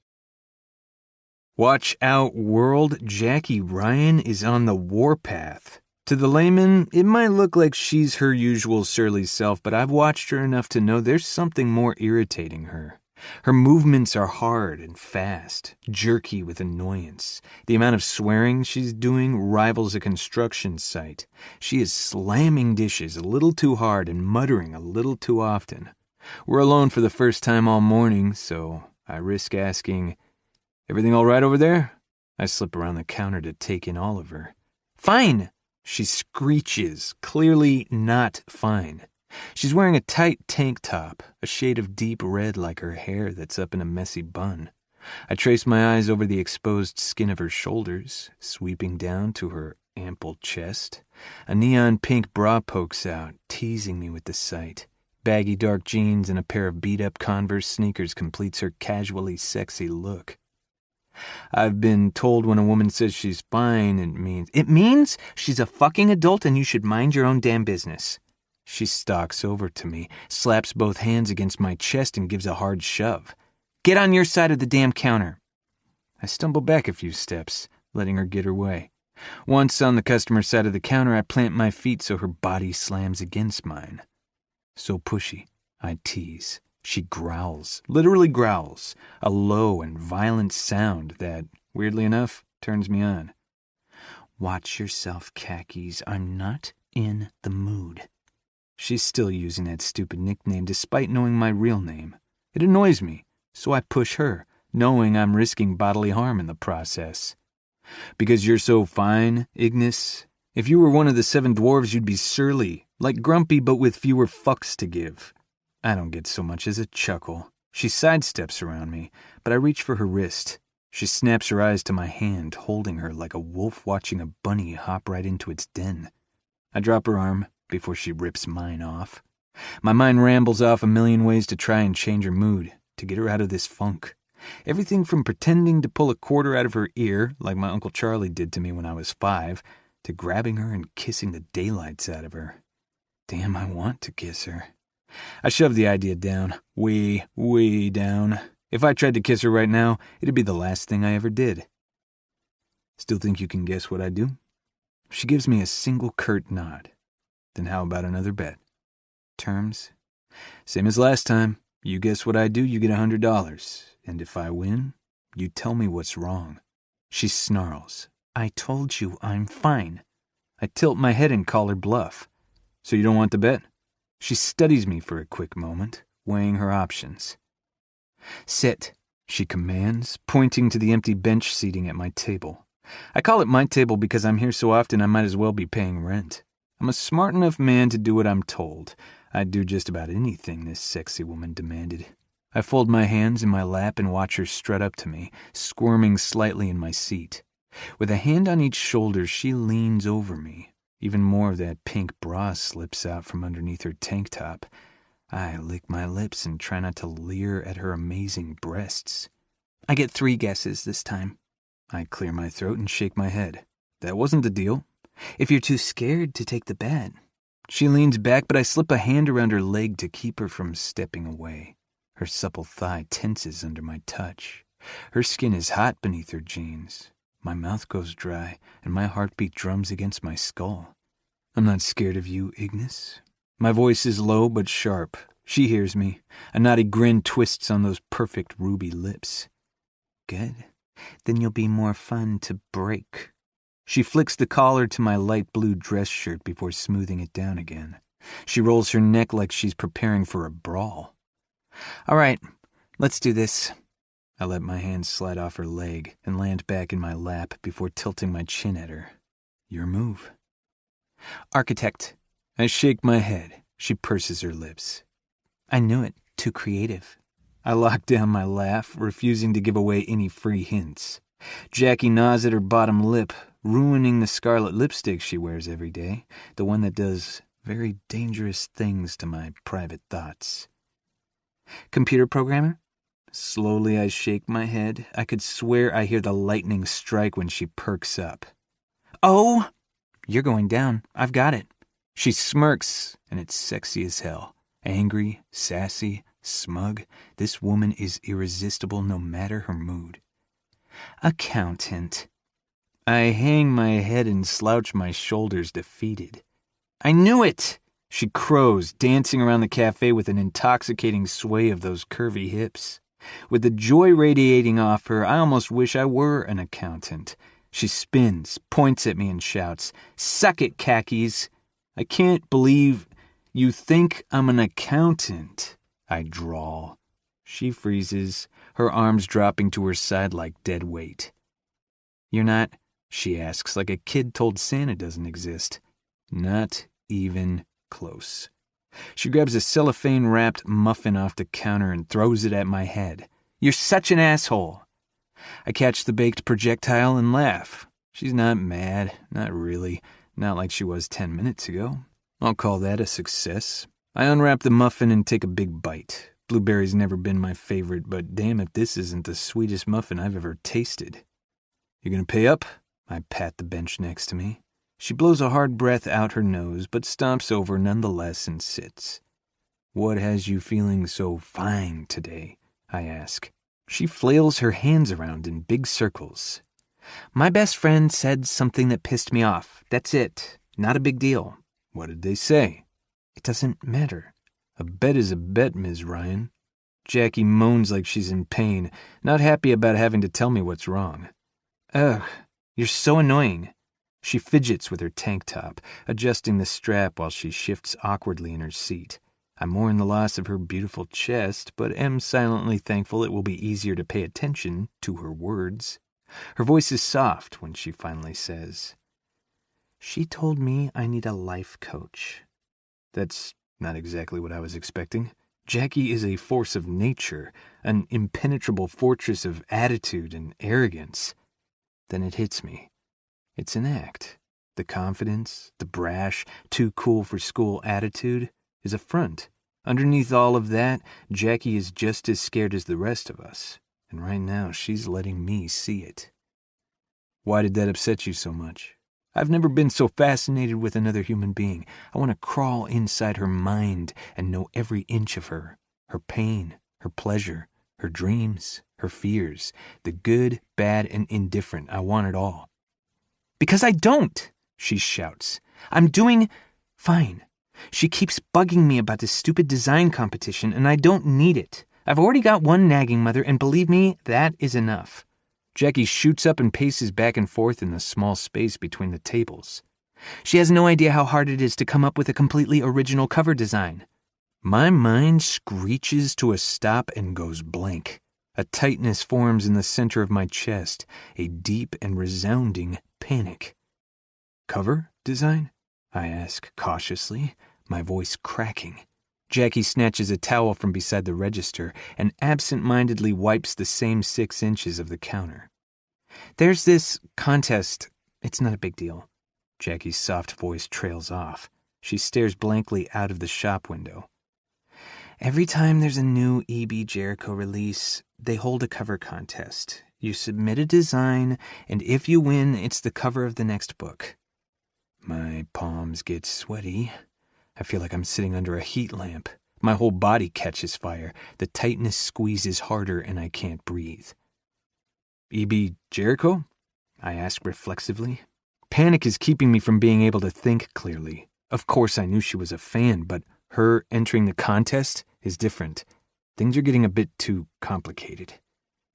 Watch out, world. Jackie Ryan is on the warpath. To the layman, it might look like she's her usual surly self, but I've watched her enough to know there's something more irritating her. Her movements are hard and fast, jerky with annoyance. The amount of swearing she's doing rivals a construction site. She is slamming dishes a little too hard and muttering a little too often. We're alone for the first time all morning, so I risk asking, "Everything all right over there?" I slip around the counter to take in all of her. "Fine!" She screeches, clearly not fine. She's wearing a tight tank top, a shade of deep red like her hair that's up in a messy bun. I trace my eyes over the exposed skin of her shoulders, sweeping down to her ample chest. A neon pink bra pokes out, teasing me with the sight. Baggy dark jeans and a pair of beat-up Converse sneakers completes her casually sexy look. I've been told when a woman says she's fine, it means she's a fucking adult and you should mind your own damn business. She stalks over to me, slaps both hands against my chest and gives a hard shove. "Get on your side of the damn counter." I stumble back a few steps, letting her get her way. Once on the customer side of the counter, I plant my feet so her body slams against mine. "So pushy," I tease. She growls, literally growls, a low and violent sound that, weirdly enough, turns me on. "Watch yourself, khakis. I'm not in the mood." She's still using that stupid nickname despite knowing my real name. It annoys me, so I push her, knowing I'm risking bodily harm in the process. "Because you're so fine, Ignis. If you were one of the 7 dwarves, you'd be surly, like Grumpy but with fewer fucks to give." I don't get so much as a chuckle. She sidesteps around me, but I reach for her wrist. She snaps her eyes to my hand, holding her like a wolf watching a bunny hop right into its den. I drop her arm before she rips mine off. My mind rambles off a million ways to try and change her mood, to get her out of this funk. Everything from pretending to pull a quarter out of her ear, like my Uncle Charlie did to me when I was 5, to grabbing her and kissing the daylights out of her. Damn, I want to kiss her. I shoved the idea down, way down. If I tried to kiss her right now, it'd be the last thing I ever did. "Still think you can guess what I do?" She gives me a single curt nod. "Then how about another bet? Terms? Same as last time. You guess what I do, you get $100. And if I win, you tell me what's wrong." She snarls. "I told you I'm fine." I tilt my head and call her bluff. "So you don't want the bet?" She studies me for a quick moment, weighing her options. "Sit," she commands, pointing to the empty bench seating at my table. I call it my table because I'm here so often I might as well be paying rent. I'm a smart enough man to do what I'm told. I'd do just about anything this sexy woman demanded. I fold my hands in my lap and watch her strut up to me, squirming slightly in my seat. With a hand on each shoulder, she leans over me. Even more of that pink bra slips out from underneath her tank top. I lick my lips and try not to leer at her amazing breasts. "I get 3 guesses this time." I clear my throat and shake my head. "That wasn't the deal." "If you're too scared to take the bet." She leans back, but I slip a hand around her leg to keep her from stepping away. Her supple thigh tenses under my touch. Her skin is hot beneath her jeans. My mouth goes dry, and my heartbeat drums against my skull. I'm not scared of you, Ignis. My voice is low but sharp. She hears me. A naughty grin twists on those perfect ruby lips. Good. Then you'll be more fun to break. She flicks the collar to my light blue dress shirt before smoothing it down again. She rolls her neck like she's preparing for a brawl. All right, let's do this. I let my hand slide off her leg and land back in my lap before tilting my chin at her. Your move. Architect. I shake my head. She purses her lips. I knew it. Too creative. I lock down my laugh, refusing to give away any free hints. Jackie gnaws at her bottom lip, ruining the scarlet lipstick she wears every day, the one that does very dangerous things to my private thoughts. Computer programmer? Slowly I shake my head. I could swear I hear the lightning strike when she perks up. Oh! You're going down. I've got it. She smirks, and it's sexy as hell. Angry, sassy, smug. This woman is irresistible no matter her mood. Accountant. I hang my head and slouch my shoulders defeated. I knew it! She crows, dancing around the cafe with an intoxicating sway of those curvy hips. With the joy radiating off her, I almost wish I were an accountant. She spins, points at me and shouts, Suck it, khakis! I can't believe you think I'm an accountant, I drawl. She freezes, her arms dropping to her side like dead weight. You're not, she asks, like a kid told Santa doesn't exist. Not even close. She grabs a cellophane-wrapped muffin off the counter and throws it at my head. You're such an asshole. I catch the baked projectile and laugh. She's not mad, not really, not like she was 10 minutes ago. I'll call that a success. I unwrap the muffin and take a big bite. Blueberry's never been my favorite, but damn if this isn't the sweetest muffin I've ever tasted. You gonna pay up? I pat the bench next to me. She blows a hard breath out her nose, but stomps over nonetheless and sits. What has you feeling so fine today? I ask. She flails her hands around in big circles. My best friend said something that pissed me off. That's it. Not a big deal. What did they say? It doesn't matter. A bet is a bet, Ms. Ryan. Jackie moans like she's in pain, not happy about having to tell me what's wrong. Ugh, you're so annoying. She fidgets with her tank top, adjusting the strap while she shifts awkwardly in her seat. I mourn the loss of her beautiful chest, but am silently thankful it will be easier to pay attention to her words. Her voice is soft when she finally says, She told me I need a life coach. That's not exactly what I was expecting. Jackie is a force of nature, an impenetrable fortress of attitude and arrogance. Then it hits me. It's an act. The confidence, the brash, too cool for school attitude is a front. Underneath all of that, Jackie is just as scared as the rest of us. And right now, she's letting me see it. Why did that upset you so much? I've never been so fascinated with another human being. I want to crawl inside her mind and know every inch of her. Her pain, her pleasure, her dreams, her fears, the good, bad, and indifferent. I want it all. Because I don't, she shouts. I'm doing fine. She keeps bugging me about this stupid design competition, and I don't need it. I've already got one nagging mother, and believe me, that is enough. Jackie shoots up and paces back and forth in the small space between the tables. She has no idea how hard it is to come up with a completely original cover design. My mind screeches to a stop and goes blank. A tightness forms in the center of my chest, a deep and resounding panic. Cover design? I ask cautiously, my voice cracking. Jackie snatches a towel from beside the register and absent-mindedly wipes the same 6 inches of the counter. There's this contest. It's not a big deal. Jackie's soft voice trails off. She stares blankly out of the shop window. Every time there's a new E.B. Jericho release, they hold a cover contest. You submit a design, and if you win, it's the cover of the next book. My palms get sweaty. I feel like I'm sitting under a heat lamp. My whole body catches fire. The tightness squeezes harder and I can't breathe. E.B. Jericho? I ask reflexively. Panic is keeping me from being able to think clearly. Of course I knew she was a fan, but her entering the contest is different. Things are getting a bit too complicated.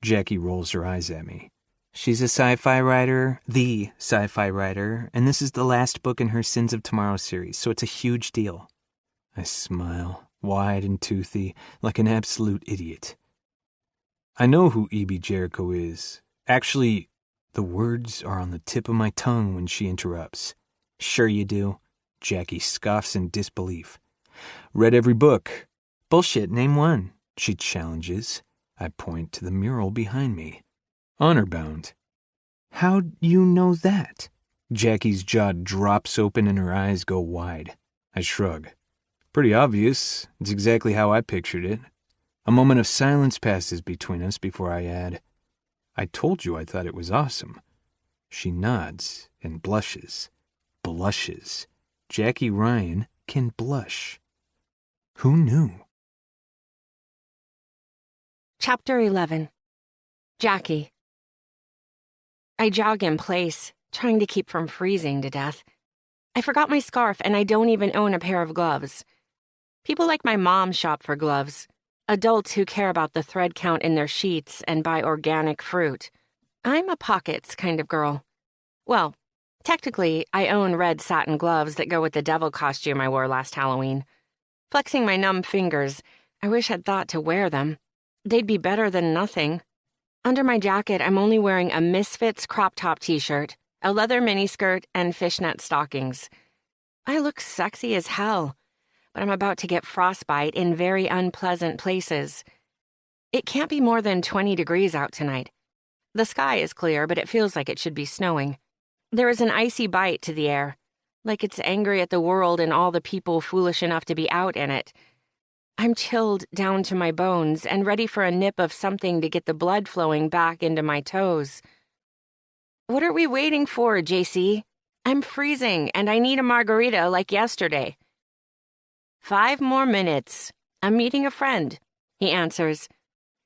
Jackie rolls her eyes at me. She's a sci-fi writer, the sci-fi writer, and this is the last book in her Sins of Tomorrow series, so it's a huge deal. I smile, wide and toothy, like an absolute idiot. I know who E.B. Jericho is. Actually, the words are on the tip of my tongue when she interrupts. Sure you do. Jackie scoffs in disbelief. Read every book. Bullshit, name one, she challenges. I point to the mural behind me. Honor-bound. How'd you know that? Jackie's jaw drops open and her eyes go wide. I shrug. Pretty obvious. It's exactly how I pictured it. A moment of silence passes between us before I add, I told you I thought it was awesome. She nods and blushes. Blushes. Jackie Ryan can blush. Who knew? Chapter 11. Jackie. I jog in place, trying to keep from freezing to death. I forgot my scarf and I don't even own a pair of gloves. People like my mom shop for gloves. Adults who care about the thread count in their sheets and buy organic fruit. I'm a pockets kind of girl. Well, technically, I own red satin gloves that go with the devil costume I wore last Halloween. Flexing my numb fingers, I wish I'd thought to wear them. They'd be better than nothing. Under my jacket, I'm only wearing a Misfits crop top t-shirt, a leather miniskirt, and fishnet stockings. I look sexy as hell, but I'm about to get frostbite in very unpleasant places. It can't be more than 20 degrees out tonight. The sky is clear, but it feels like it should be snowing. There is an icy bite to the air, like it's angry at the world and all the people foolish enough to be out in it. I'm chilled down to my bones and ready for a nip of something to get the blood flowing back into my toes. What are we waiting for, JC? I'm freezing and I need a margarita like yesterday. 5 more minutes. I'm meeting a friend, he answers.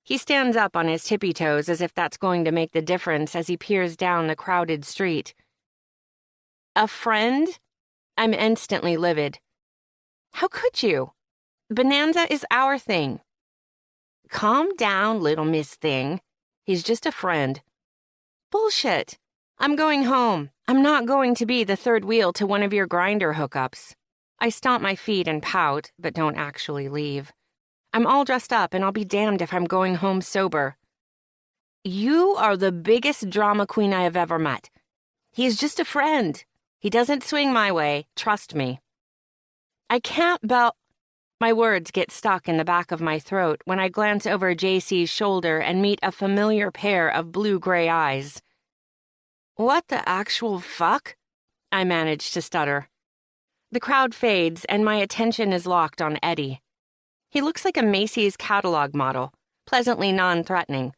He stands up on his tippy toes as if that's going to make the difference as he peers down the crowded street. A friend? I'm instantly livid. How could you? Bonanza is our thing. Calm down, little Miss Thing. He's just a friend. Bullshit. I'm going home. I'm not going to be the third wheel to one of your grinder hookups. I stomp my feet and pout, but don't actually leave. I'm all dressed up, and I'll be damned if I'm going home sober. You are the biggest drama queen I have ever met. He's just a friend. He doesn't swing my way, trust me. I can't My words get stuck in the back of my throat when I glance over JC's shoulder and meet a familiar pair of blue-gray eyes. What the actual fuck? I manage to stutter. The crowd fades and my attention is locked on Eddie. He looks like a Macy's catalog model, pleasantly non-threatening.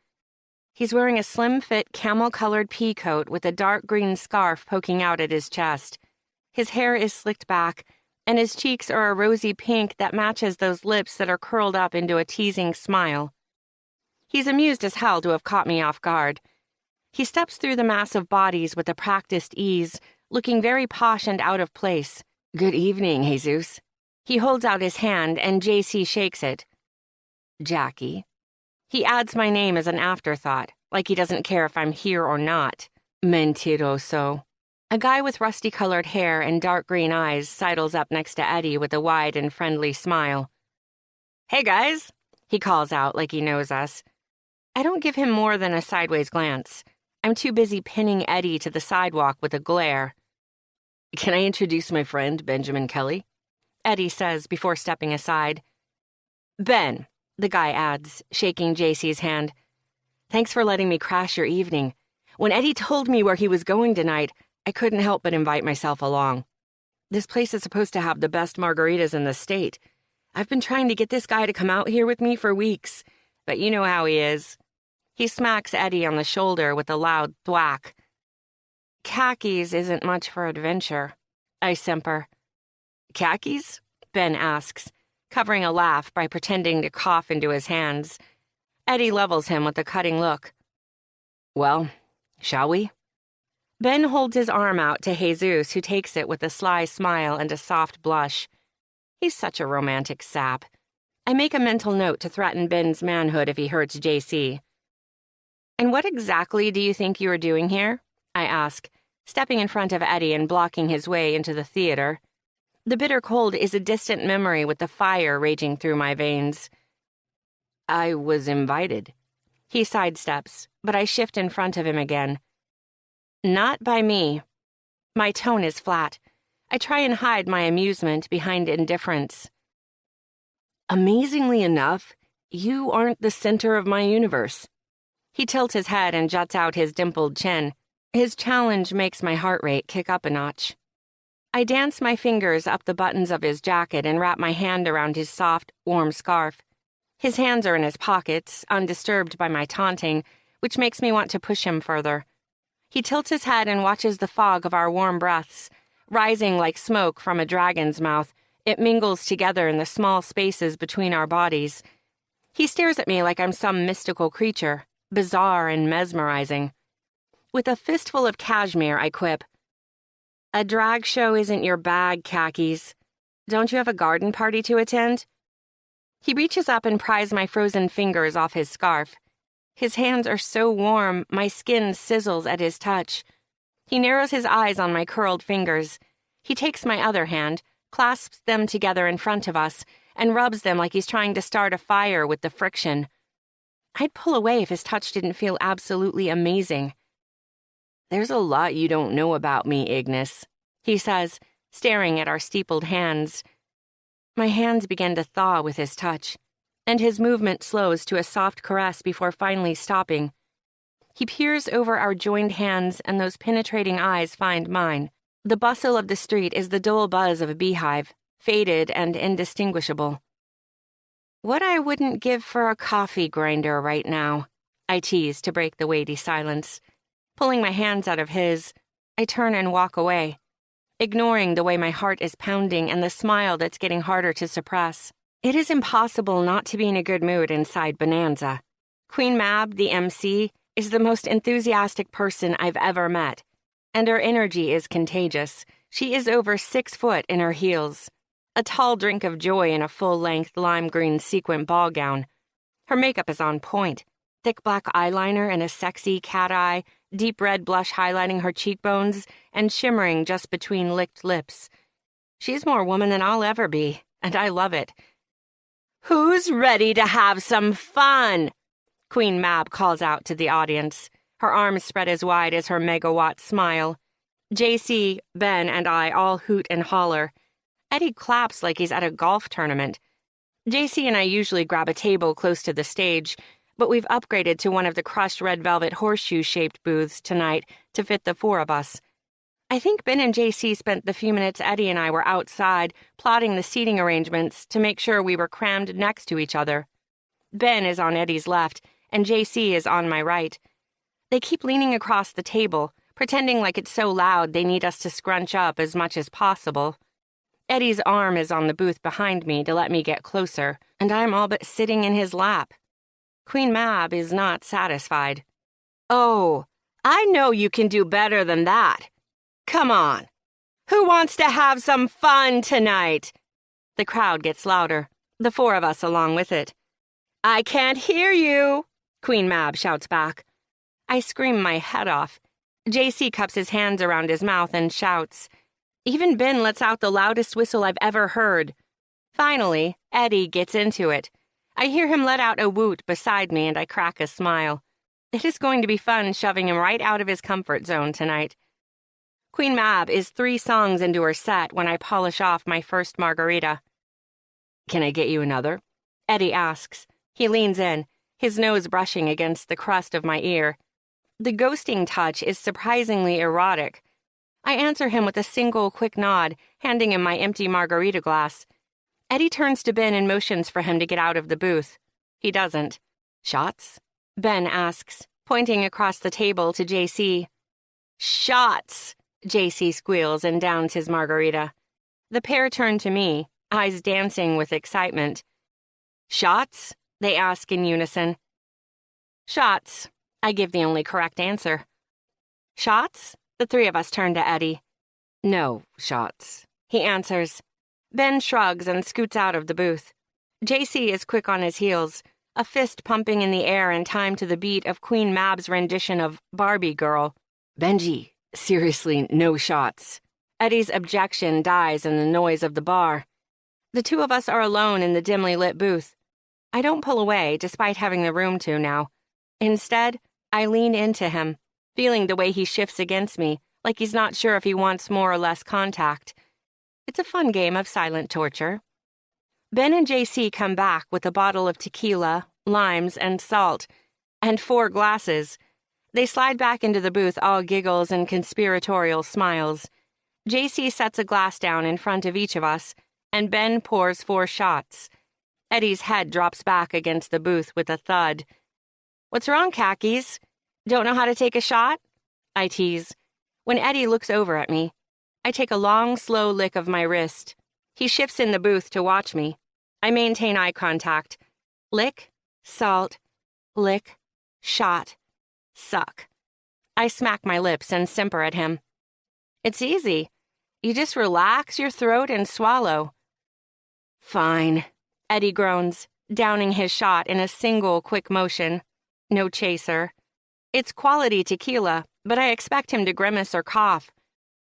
He's wearing a slim-fit camel-colored pea coat with a dark green scarf poking out at his chest. His hair is slicked back, and his cheeks are a rosy pink that matches those lips that are curled up into a teasing smile. He's amused as hell to have caught me off guard. He steps through the mass of bodies with a practiced ease, looking very posh and out of place. Good evening, Jesus. He holds out his hand and JC shakes it. Jackie. He adds my name as an afterthought, like he doesn't care if I'm here or not. Mentiroso. A guy with rusty-colored hair and dark green eyes sidles up next to Eddie with a wide and friendly smile. Hey, guys, he calls out like he knows us. I don't give him more than a sideways glance. I'm too busy pinning Eddie to the sidewalk with a glare. Can I introduce my friend, Benjamin Kelly? Eddie says before stepping aside. Ben, the guy adds, shaking JC's hand. Thanks for letting me crash your evening. When Eddie told me where he was going tonight, I couldn't help but invite myself along. This place is supposed to have the best margaritas in the state. I've been trying to get this guy to come out here with me for weeks, but you know how he is. He smacks Eddie on the shoulder with a loud thwack. Khakis isn't much for adventure, I simper. Khakis? Ben asks. covering a laugh by pretending to cough into his hands. Eddie levels him with a cutting look. Well, shall we? Ben holds his arm out to Jesus, who takes it with a sly smile and a soft blush. He's such a romantic sap. I make a mental note to threaten Ben's manhood if he hurts JC. And what exactly do you think you are doing here? I ask, stepping in front of Eddie and blocking his way into the theater. The bitter cold is a distant memory with the fire raging through my veins. I was invited. He sidesteps, but I shift in front of him again. Not by me. My tone is flat. I try and hide my amusement behind indifference. Amazingly enough, you aren't the center of my universe. He tilts his head and juts out his dimpled chin. His challenge makes my heart rate kick up a notch. I dance my fingers up the buttons of his jacket and wrap my hand around his soft, warm scarf. His hands are in his pockets, undisturbed by my taunting, which makes me want to push him further. He tilts his head and watches the fog of our warm breaths. Rising like smoke from a dragon's mouth, it mingles together in the small spaces between our bodies. He stares at me like I'm some mystical creature, bizarre and mesmerizing. With a fistful of cashmere, I quip, "A drag show isn't your bag, khakis. Don't you have a garden party to attend?" He reaches up and pries my frozen fingers off his scarf. His hands are so warm, my skin sizzles at his touch. He narrows his eyes on my curled fingers. He takes my other hand, clasps them together in front of us, and rubs them like he's trying to start a fire with the friction. I'd pull away if his touch didn't feel absolutely amazing. "There's a lot you don't know about me, Ignis," he says, staring at our steepled hands. My hands begin to thaw with his touch, and his movement slows to a soft caress before finally stopping. He peers over our joined hands, and those penetrating eyes find mine. The bustle of the street is the dull buzz of a beehive, faded and indistinguishable. "What I wouldn't give for a coffee grinder right now," I tease to break the weighty silence. Pulling my hands out of his, I turn and walk away, ignoring the way my heart is pounding and the smile that's getting harder to suppress. It is impossible not to be in a good mood inside Bonanza. Queen Mab, the MC, is the most enthusiastic person I've ever met, and her energy is contagious. She is over 6 foot in her heels, a tall drink of joy in a full-length lime green sequin ball gown. Her makeup is on point, thick black eyeliner and a sexy cat eye, deep red blush highlighting her cheekbones and shimmering just between licked lips. She's more woman than I'll ever be, and I love it. "Who's ready to have some fun?" Queen Mab calls out to the audience, her arms spread as wide as her megawatt smile. JC, Ben, and I all hoot and holler. Eddie claps like he's at a golf tournament. JC and I usually grab a table close to the stage, but we've upgraded to one of the crushed red velvet horseshoe-shaped booths tonight to fit the 4 of us. I think Ben and JC spent the few minutes Eddie and I were outside plotting the seating arrangements to make sure we were crammed next to each other. Ben is on Eddie's left, and JC is on my right. They keep leaning across the table, pretending like it's so loud they need us to scrunch up as much as possible. Eddie's arm is on the booth behind me to let me get closer, and I'm all but sitting in his lap. Queen Mab is not satisfied. "Oh, I know you can do better than that. Come on. Who wants to have some fun tonight?" The crowd gets louder, the 4 of us along with it. "I can't hear you," Queen Mab shouts back. I scream my head off. JC cups his hands around his mouth and shouts. Even Ben lets out the loudest whistle I've ever heard. Finally, Eddie gets into it. I hear him let out a woot beside me and I crack a smile. It is going to be fun shoving him right out of his comfort zone tonight. Queen Mab is 3 songs into her set when I polish off my first margarita. "Can I get you another?" Eddie asks. He leans in, his nose brushing against the crust of my ear. The ghosting touch is surprisingly erotic. I answer him with a single quick nod, handing him my empty margarita glass. Eddie turns to Ben and motions for him to get out of the booth. He doesn't. "Shots?" Ben asks, pointing across the table to JC. "Shots!" JC squeals and downs his margarita. The pair turn to me, eyes dancing with excitement. "Shots?" they ask in unison. "Shots," I give the only correct answer. "Shots?" The three of us turn to Eddie. "No shots," he answers. Ben shrugs and scoots out of the booth. JC is quick on his heels, a fist pumping in the air in time to the beat of Queen Mab's rendition of Barbie Girl. "Benji, seriously, no shots." Eddie's objection dies in the noise of the bar. The two of us are alone in the dimly lit booth. I don't pull away, despite having the room to now. Instead, I lean into him, feeling the way he shifts against me, like he's not sure if he wants more or less contact. It's a fun game of silent torture. Ben and JC come back with a bottle of tequila, limes, and salt, and 4 glasses. They slide back into the booth, all giggles and conspiratorial smiles. JC sets a glass down in front of each of us, and Ben pours 4 shots. Eddie's head drops back against the booth with a thud. "What's wrong, khakis? Don't know how to take a shot?" I tease. When Eddie looks over at me, I take a long, slow lick of my wrist. He shifts in the booth to watch me. I maintain eye contact. Lick, salt, lick, shot, suck. I smack my lips and simper at him. "It's easy. You just relax your throat and swallow." "Fine," Eddie groans, downing his shot in a single quick motion. No chaser. It's quality tequila, but I expect him to grimace or cough.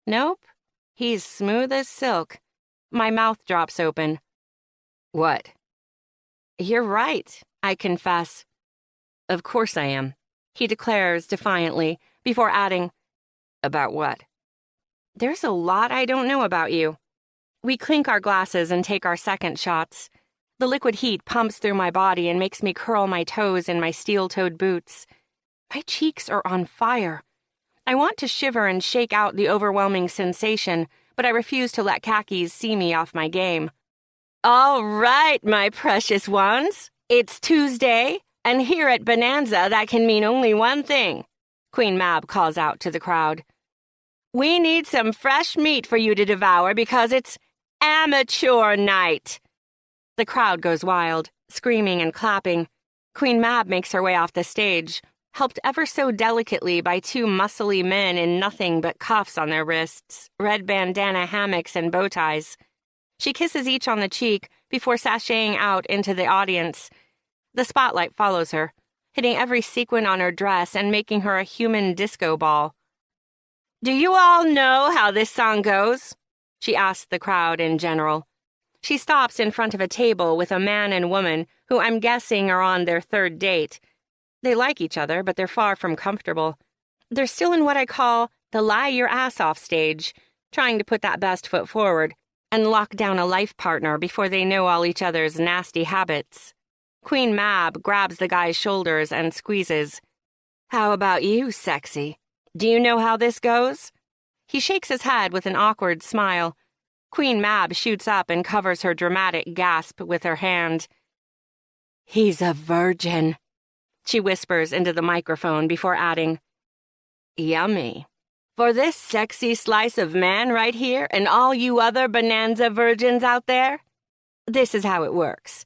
Nope. He's smooth as silk. My mouth drops open. "What?" "You're right," I confess. "Of course I am," he declares defiantly, before adding, "About what?" "There's a lot I don't know about you." We clink our glasses and take our second shots. The liquid heat pumps through my body and makes me curl my toes in my steel-toed boots. My cheeks are on fire. I want to shiver and shake out the overwhelming sensation, but I refuse to let khakis see me off my game. "All right, my precious ones. It's Tuesday, and here at Bonanza that can mean only one thing," Queen Mab calls out to the crowd. "We need some fresh meat for you to devour because it's amateur night." The crowd goes wild, screaming and clapping. Queen Mab makes her way off the stage, helped ever so delicately by 2 muscly men in nothing but cuffs on their wrists, red bandana hammocks, and bow ties. She kisses each on the cheek before sashaying out into the audience. The spotlight follows her, hitting every sequin on her dress and making her a human disco ball. "Do you all know how this song goes?" she asks the crowd in general. She stops in front of a table with a man and woman who I'm guessing are on their 3rd date. They like each other, but they're far from comfortable. They're still in what I call the lie your ass off stage, trying to put that best foot forward and lock down a life partner before they know all each other's nasty habits. Queen Mab grabs the guy's shoulders and squeezes. "How about you, sexy? Do you know how this goes?" He shakes his head with an awkward smile. Queen Mab shoots up and covers her dramatic gasp with her hand. "He's a virgin," she whispers into the microphone before adding, "Yummy. For this sexy slice of man right here and all you other Bonanza virgins out there, this is how it works.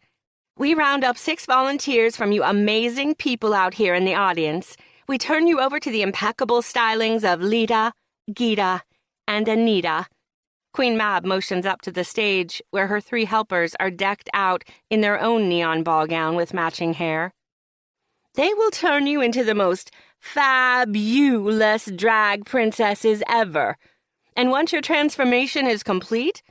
We round up 6 volunteers from you amazing people out here in the audience. We turn you over to the impeccable stylings of Lita, Gita, and Anita." Queen Mab motions up to the stage where her 3 helpers are decked out in their own neon ball gown with matching hair. "They will turn you into the most fabulous drag princesses ever. And once your transformation is complete,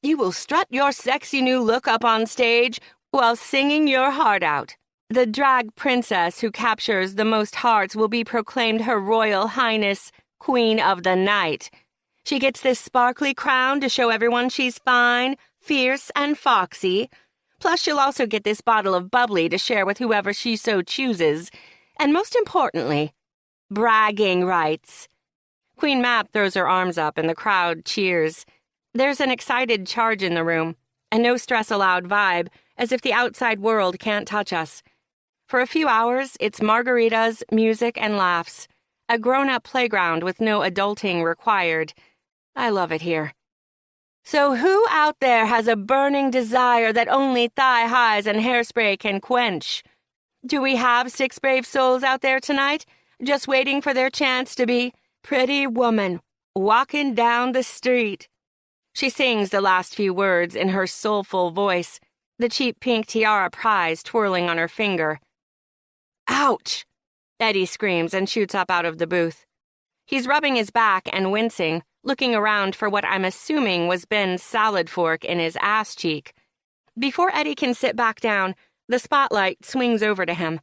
you will strut your sexy new look up on stage while singing your heart out. The drag princess who captures the most hearts will be proclaimed Her Royal Highness, Queen of the Night. She gets this sparkly crown to show everyone she's fine, fierce, and foxy. Plus, she'll also get this bottle of bubbly to share with whoever she so chooses. And most importantly, bragging rights." Queen Mab throws her arms up and the crowd cheers. There's an excited charge in the room, a no-stress-allowed vibe, as if the outside world can't touch us. For a few hours, it's margaritas, music, and laughs. A grown-up playground with no adulting required. I love it here. So who out there has a burning desire that only thigh highs and hairspray can quench? Do we have 6 brave souls out there tonight, just waiting for their chance to be pretty woman walking down the street? She sings the last few words in her soulful voice, the cheap pink tiara prize twirling on her finger. Ouch! Eddie screams and shoots up out of the booth. He's rubbing his back and wincing, looking around for what I'm assuming was Ben's salad fork in his ass cheek. Before Eddie can sit back down, the spotlight swings over to him.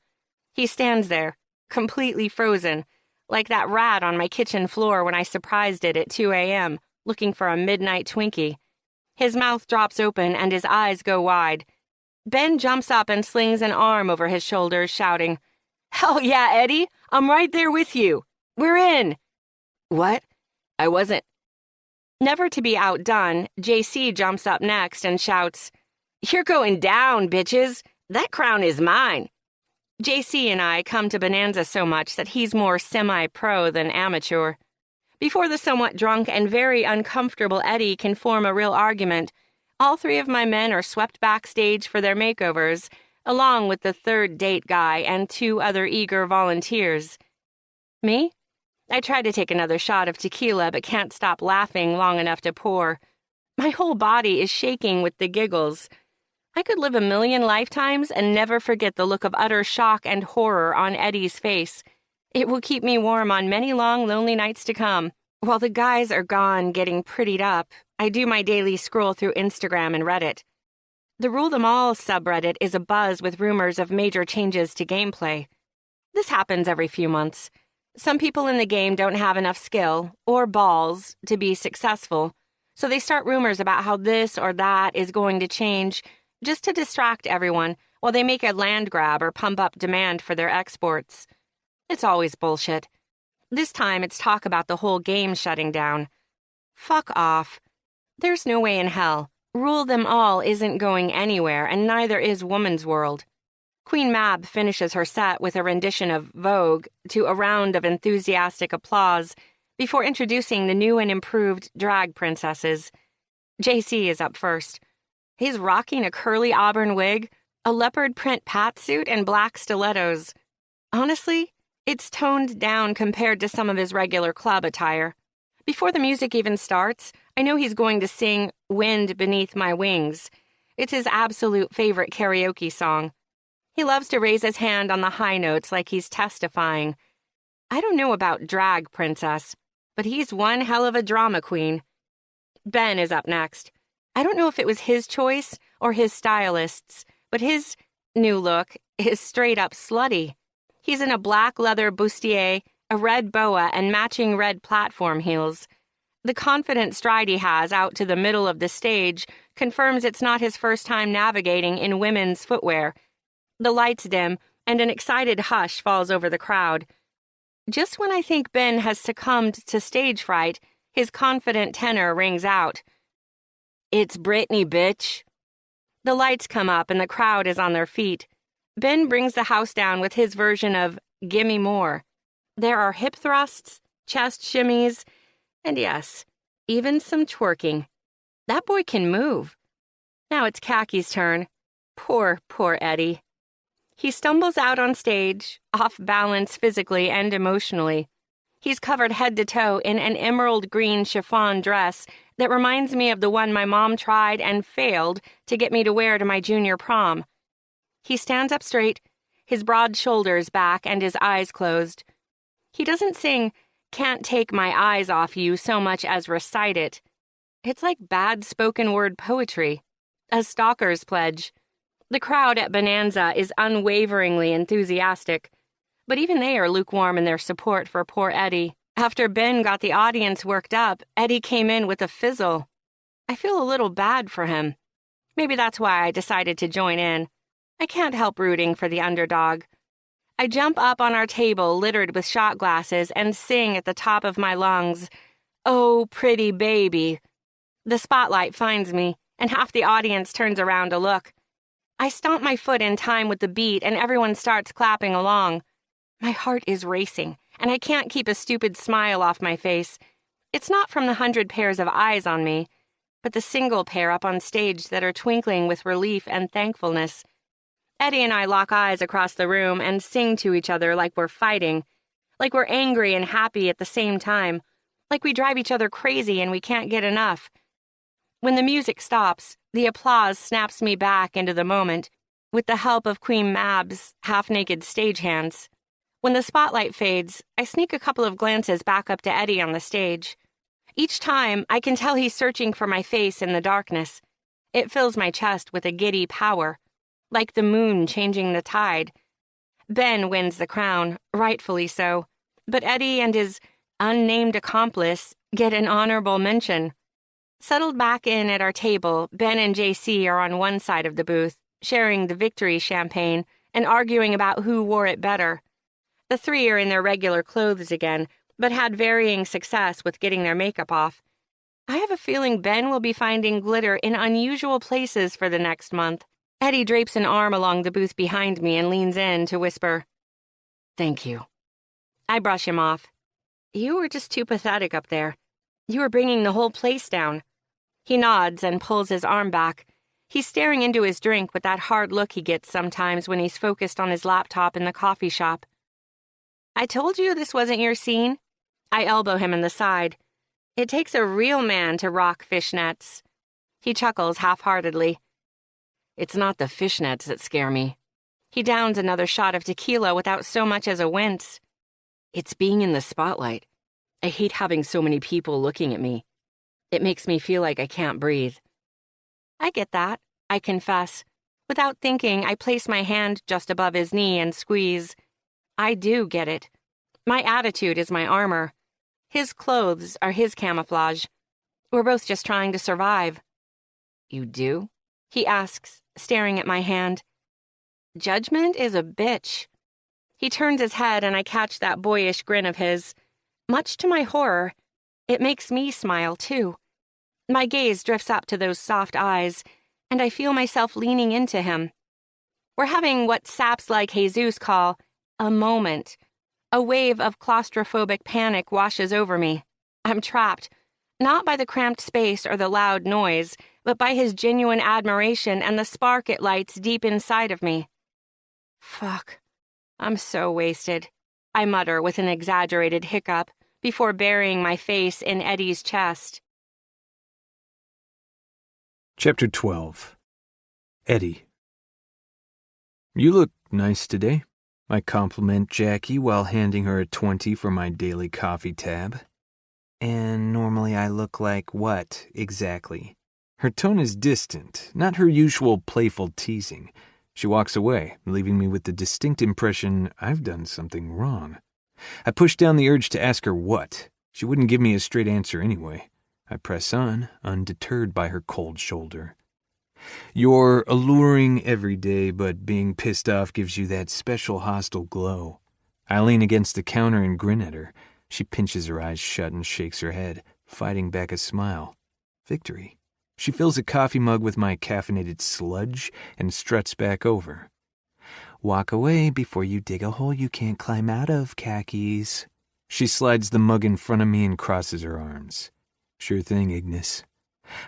He stands there, completely frozen, like that rat on my kitchen floor when I surprised it at 2 a.m., looking for a midnight Twinkie. His mouth drops open and his eyes go wide. Ben jumps up and slings an arm over his shoulders, shouting, "Hell yeah, Eddie! I'm right there with you! We're in!" "What? I wasn't..." Never to be outdone, JC jumps up next and shouts, "You're going down, bitches! That crown is mine!" JC and I come to Bonanza so much that he's more semi-pro than amateur. Before the somewhat drunk and very uncomfortable Eddie can form a real argument, all 3 of my men are swept backstage for their makeovers, along with the 3rd date guy and 2 other eager volunteers. Me? I try to take another shot of tequila but can't stop laughing long enough to pour. My whole body is shaking with the giggles. I could live a million lifetimes and never forget the look of utter shock and horror on Eddie's face. It will keep me warm on many long, lonely nights to come. While the guys are gone getting prettied up, I do my daily scroll through Instagram and Reddit. The Rule Them All subreddit is abuzz with rumors of major changes to gameplay. This happens every few months. Some people in the game don't have enough skill, or balls, to be successful, so they start rumors about how this or that is going to change, just to distract everyone while they make a land grab or pump up demand for their exports. It's always bullshit. This time it's talk about the whole game shutting down. Fuck off. There's no way in hell. Rule Them All isn't going anywhere, and neither is Woman's World. Queen Mab finishes her set with a rendition of Vogue to a round of enthusiastic applause before introducing the new and improved drag princesses. JC is up first. He's rocking a curly auburn wig, a leopard print patsuit, and black stilettos. Honestly, it's toned down compared to some of his regular club attire. Before the music even starts, I know he's going to sing Wind Beneath My Wings. It's his absolute favorite karaoke song. He loves to raise his hand on the high notes like he's testifying. I don't know about drag princess, but he's one hell of a drama queen. Ben is up next. I don't know if it was his choice or his stylist's, but his new look is straight up slutty. He's in a black leather bustier, a red boa, and matching red platform heels. The confident stride he has out to the middle of the stage confirms it's not his first time navigating in women's footwear. The lights dim, and an excited hush falls over the crowd. Just when I think Ben has succumbed to stage fright, his confident tenor rings out. "It's Britney, bitch." The lights come up and the crowd is on their feet. Ben brings the house down with his version of Gimme More. There are hip thrusts, chest shimmies, and yes, even some twerking. That boy can move. Now it's Kaki's turn. Poor Eddie. He stumbles out on stage, off balance physically and emotionally. He's covered head to toe in an emerald green chiffon dress that reminds me of the one my mom tried and failed to get me to wear to my junior prom. He stands up straight, his broad shoulders back and his eyes closed. He doesn't sing "Can't Take My Eyes Off You" so much as recite it. It's like bad spoken word poetry, a stalker's pledge. The crowd at Bonanza is unwaveringly enthusiastic, but even they are lukewarm in their support for poor Eddie. After Ben got the audience worked up, Eddie came in with a fizzle. I feel a little bad for him. Maybe that's why I decided to join in. I can't help rooting for the underdog. I jump up on our table littered with shot glasses and sing at the top of my lungs, "Oh, pretty baby." The spotlight finds me, and half the audience turns around to look. I stomp my foot in time with the beat, and everyone starts clapping along. My heart is racing, and I can't keep a stupid smile off my face. It's not from the 100 pairs of eyes on me. but the single pair up on stage that are twinkling with relief and thankfulness. Eddie and I lock eyes across the room and sing to each other like we're fighting, like we're angry and happy at the same time, like we drive each other crazy and we can't get enough. When the music stops, the applause snaps me back into the moment, with the help of Queen Mab's half-naked stagehands. When the spotlight fades, I sneak a couple of glances back up to Eddie on the stage. Each time, I can tell he's searching for my face in the darkness. It fills my chest with a giddy power, like the moon changing the tide. Ben wins the crown, rightfully so, but Eddie and his unnamed accomplice get an honorable mention. Settled back in at our table, Ben and JC are on one side of the booth, sharing the victory champagne and arguing about who wore it better. The three are in their regular clothes again, but had varying success with getting their makeup off. I have a feeling Ben will be finding glitter in unusual places for the next month. Eddie drapes an arm along the booth behind me and leans in to whisper, "Thank you." I brush him off. "You were just too pathetic up there. You were bringing the whole place down." He nods and pulls his arm back. He's staring into his drink with that hard look he gets sometimes when he's focused on his laptop in the coffee shop. "I told you this wasn't your scene." I elbow him in the side. "It takes a real man to rock fishnets." He chuckles half-heartedly. "It's not the fishnets that scare me. He downs another shot of tequila without so much as a wince. It's being in the spotlight. I hate having so many people looking at me. It makes me feel like I can't breathe." "I get that," I confess. Without thinking, I place my hand just above his knee and squeeze. I do get it. My attitude is my armor. His clothes are his camouflage. We're both just trying to survive. "You do?" he asks, staring at my hand. Judgment is a bitch. He turns his head and I catch that boyish grin of his. Much to my horror, it makes me smile too. My gaze drifts up to those soft eyes, and I feel myself leaning into him. We're having what saps like Jesus call a moment. A wave of claustrophobic panic washes over me. I'm trapped, not by the cramped space or the loud noise, but by his genuine admiration and the spark it lights deep inside of me. Fuck. I'm so wasted, I mutter with an exaggerated hiccup before burying my face in Eddie's chest. Chapter 12. Eddie. "You look nice today," I compliment Jackie while handing her a 20 for my daily coffee tab. "And normally I look like what, exactly?" Her tone is distant, not her usual playful teasing. She walks away, leaving me with the distinct impression I've done something wrong. I push down the urge to ask her what. She wouldn't give me a straight answer anyway. I press on, undeterred by her cold shoulder. "You're alluring every day, but being pissed off gives you that special hostile glow." I lean against the counter and grin at her. She pinches her eyes shut and shakes her head, fighting back a smile. Victory. She fills a coffee mug with my caffeinated sludge and struts back over. "Walk away before you dig a hole you can't climb out of, khakis." She slides the mug in front of me and crosses her arms. "Sure thing, Ignis."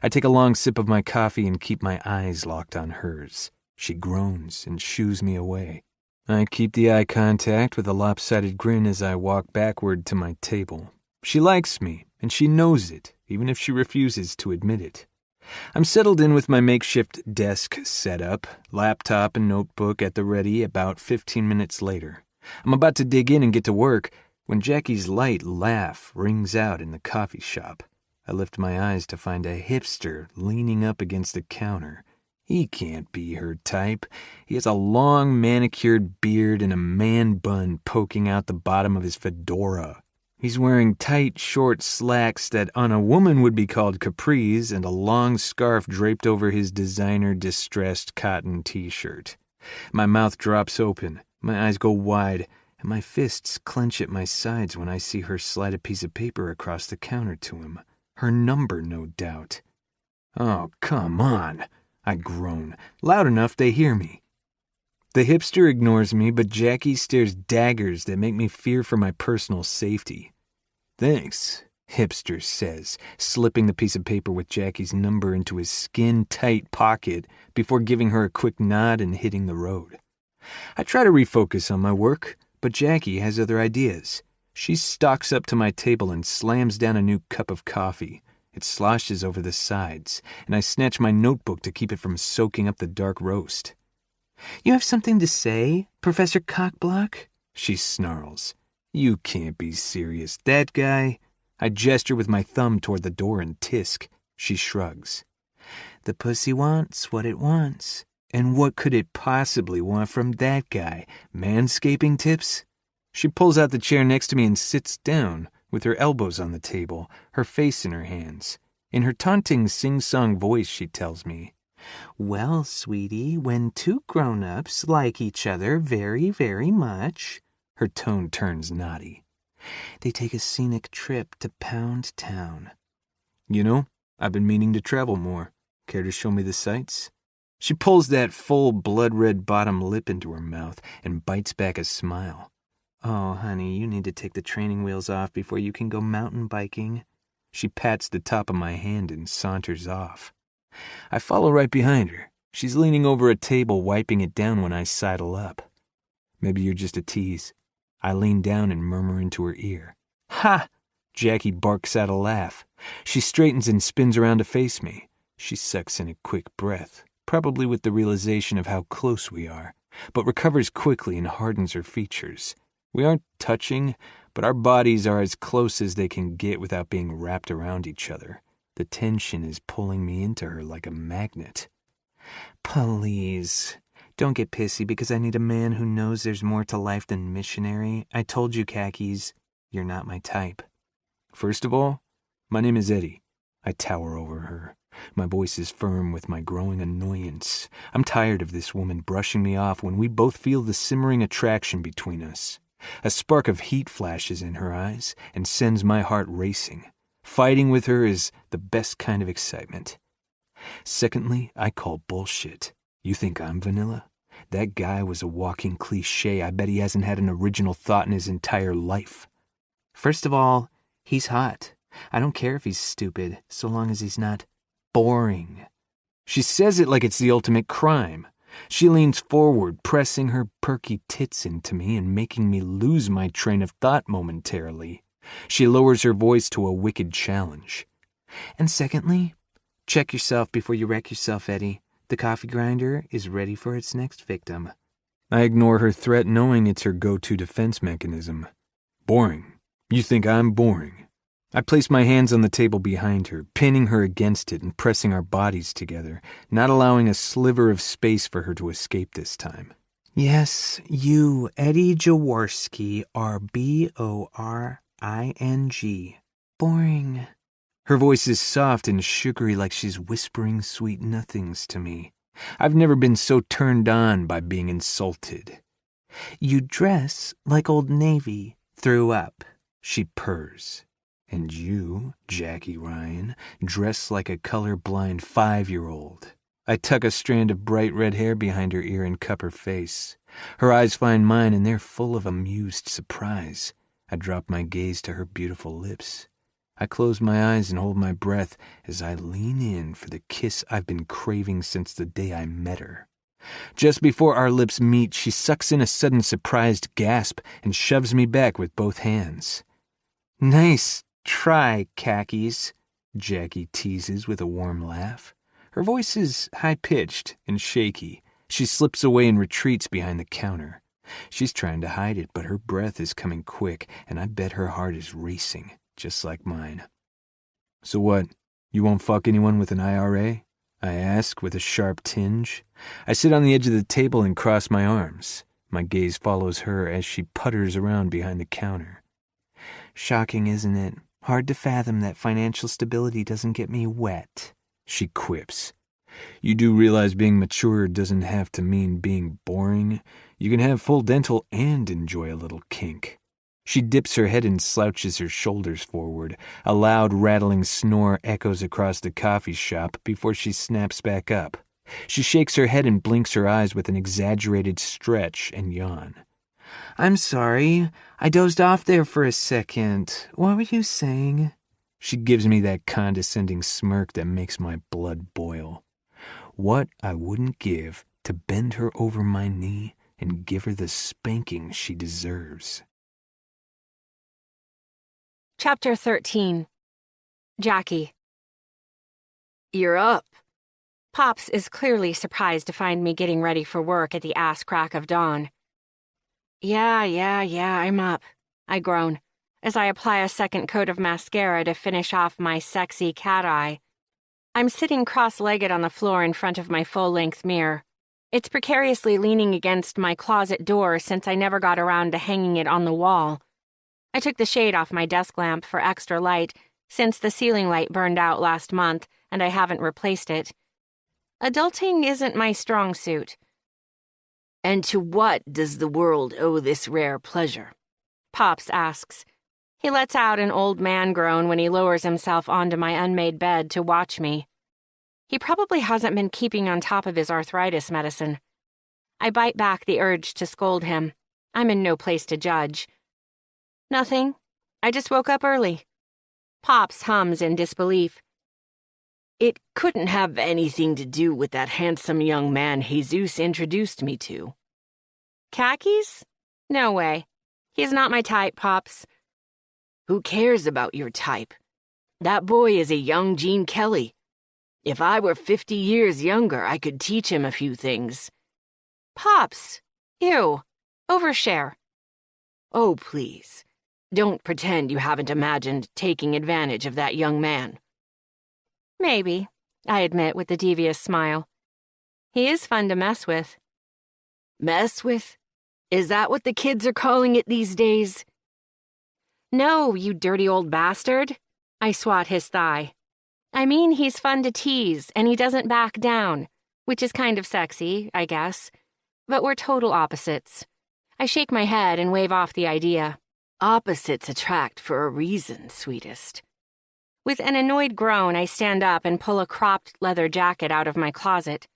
I take a long sip of my coffee and keep my eyes locked on hers. She groans and shoos me away. I keep the eye contact with a lopsided grin as I walk backward to my table. She likes me, and she knows it, even if she refuses to admit it. I'm settled in with my makeshift desk set up, laptop and notebook at the ready about 15 minutes later. I'm about to dig in and get to work when Jackie's light laugh rings out in the coffee shop. I lift my eyes to find a hipster leaning up against the counter. He can't be her type. He has a long manicured beard and a man bun poking out the bottom of his fedora. He's wearing tight, short slacks that on a woman would be called capris and a long scarf draped over his designer distressed cotton t-shirt. My mouth drops open, my eyes go wide, and my fists clench at my sides when I see her slide a piece of paper across the counter to him. Her number, no doubt. "Oh, come on," I groan, loud enough they hear me. The hipster ignores me, but Jackie stares daggers that make me fear for my personal safety. "Thanks," Hipster says, slipping the piece of paper with Jackie's number into his skin-tight pocket before giving her a quick nod and hitting the road. I try to refocus on my work, but Jackie has other ideas. She stalks up to my table and slams down a new cup of coffee. It sloshes over the sides, and I snatch my notebook to keep it from soaking up the dark roast. "You have something to say, Professor Cockblock?" she snarls. "You can't be serious, that guy." I gesture with my thumb toward the door and tisk. She shrugs. "The pussy wants what it wants. And what could it possibly want from that guy? Manscaping tips?" She pulls out the chair next to me and sits down, with her elbows on the table, her face in her hands. In her taunting sing-song voice, she tells me, "Well, sweetie, when two grown-ups like each other very, very much," her tone turns naughty, "they take a scenic trip to Pound Town." "You know, I've been meaning to travel more. Care to show me the sights?" She pulls that full blood-red bottom lip into her mouth and bites back a smile. "Oh, honey, you need to take the training wheels off before you can go mountain biking." She pats the top of my hand and saunters off. I follow right behind her. She's leaning over a table, wiping it down when I sidle up. "Maybe you're just a tease." I lean down and murmur into her ear. "Ha!" Jackie barks out a laugh. She straightens and spins around to face me. She sucks in a quick breath, probably with the realization of how close we are, but recovers quickly and hardens her features. We aren't touching, but our bodies are as close as they can get without being wrapped around each other. The tension is pulling me into her like a magnet. "Please, don't get pissy because I need a man who knows there's more to life than missionary. I told you, Khakis, you're not my type." "First of all, my name is Eddie." I tower over her. My voice is firm with my growing annoyance. I'm tired of this woman brushing me off when we both feel the simmering attraction between us. A spark of heat flashes in her eyes and sends my heart racing. Fighting with her is the best kind of excitement. Secondly, I call bullshit. You think I'm vanilla? That guy was a walking cliché. I bet he hasn't had an original thought in his entire life. First of all, he's hot. I don't care if he's stupid, so long as he's not boring. She says it like it's the ultimate crime. She leans forward, pressing her perky tits into me and making me lose my train of thought momentarily. She lowers her voice to a wicked challenge. And secondly, check yourself before you wreck yourself, Eddie. The coffee grinder is ready for its next victim. I ignore her threat, knowing it's her go-to defense mechanism. Boring. You think I'm boring? I place my hands on the table behind her, pinning her against it and pressing our bodies together, not allowing a sliver of space for her to escape this time. Yes, you, Eddie Jaworski, are B-O-R-I-N-G. Boring. Her voice is soft and sugary like she's whispering sweet nothings to me. I've never been so turned on by being insulted. You dress like Old Navy threw up, she purrs. And you, Jackie Ryan, dress like a colorblind 5-year-old. I tuck a strand of bright red hair behind her ear and cup her face. Her eyes find mine and they're full of amused surprise. I drop my gaze to her beautiful lips. I close my eyes and hold my breath as I lean in for the kiss I've been craving since the day I met her. Just before our lips meet, she sucks in a sudden surprised gasp and shoves me back with both hands. Nice try, Khakis, Jackie teases with a warm laugh. Her voice is high-pitched and shaky. She slips away and retreats behind the counter. She's trying to hide it, but her breath is coming quick, and I bet her heart is racing, just like mine. So what, you won't fuck anyone with an IRA? I ask with a sharp tinge. I sit on the edge of the table and cross my arms. My gaze follows her as she putters around behind the counter. Shocking, isn't it? Hard to fathom that financial stability doesn't get me wet, she quips. You do realize being mature doesn't have to mean being boring. You can have full dental and enjoy a little kink. She dips her head and slouches her shoulders forward. A loud rattling snore echoes across the coffee shop before she snaps back up. She shakes her head and blinks her eyes with an exaggerated stretch and yawn. I'm sorry, I dozed off there for a second. What were you saying? She gives me that condescending smirk that makes my blood boil. What I wouldn't give to bend her over my knee and give her the spanking she deserves. Chapter 13. Jackie. You're up. Pops is clearly surprised to find me getting ready for work at the ass crack of dawn. Yeah, I'm up, I groan, as I apply a second coat of mascara to finish off my sexy cat eye. I'm sitting cross-legged on the floor in front of my full-length mirror. It's precariously leaning against my closet door since I never got around to hanging it on the wall. I took the shade off my desk lamp for extra light since the ceiling light burned out last month and I haven't replaced it. Adulting isn't my strong suit. And to what does the world owe this rare pleasure? Pops asks. He lets out an old man groan when he lowers himself onto my unmade bed to watch me. He probably hasn't been keeping on top of his arthritis medicine. I bite back the urge to scold him. I'm in no place to judge. Nothing. I just woke up early. Pops hums in disbelief. It couldn't have anything to do with that handsome young man Jesus introduced me to. Khakis? No way. He's not my type, Pops. Who cares about your type? That boy is a young Gene Kelly. If I were 50 years younger, I could teach him a few things. Pops! Ew. Overshare. Oh, please. Don't pretend you haven't imagined taking advantage of that young man. Maybe, I admit with a devious smile. He is fun to mess with. Mess with? Is that what the kids are calling it these days? No, you dirty old bastard. I swat his thigh. I mean, he's fun to tease, and he doesn't back down, which is kind of sexy, I guess. But we're total opposites. I shake my head and wave off the idea. Opposites attract for a reason, sweetest. With an annoyed groan, I stand up and pull a cropped leather jacket out of my closet.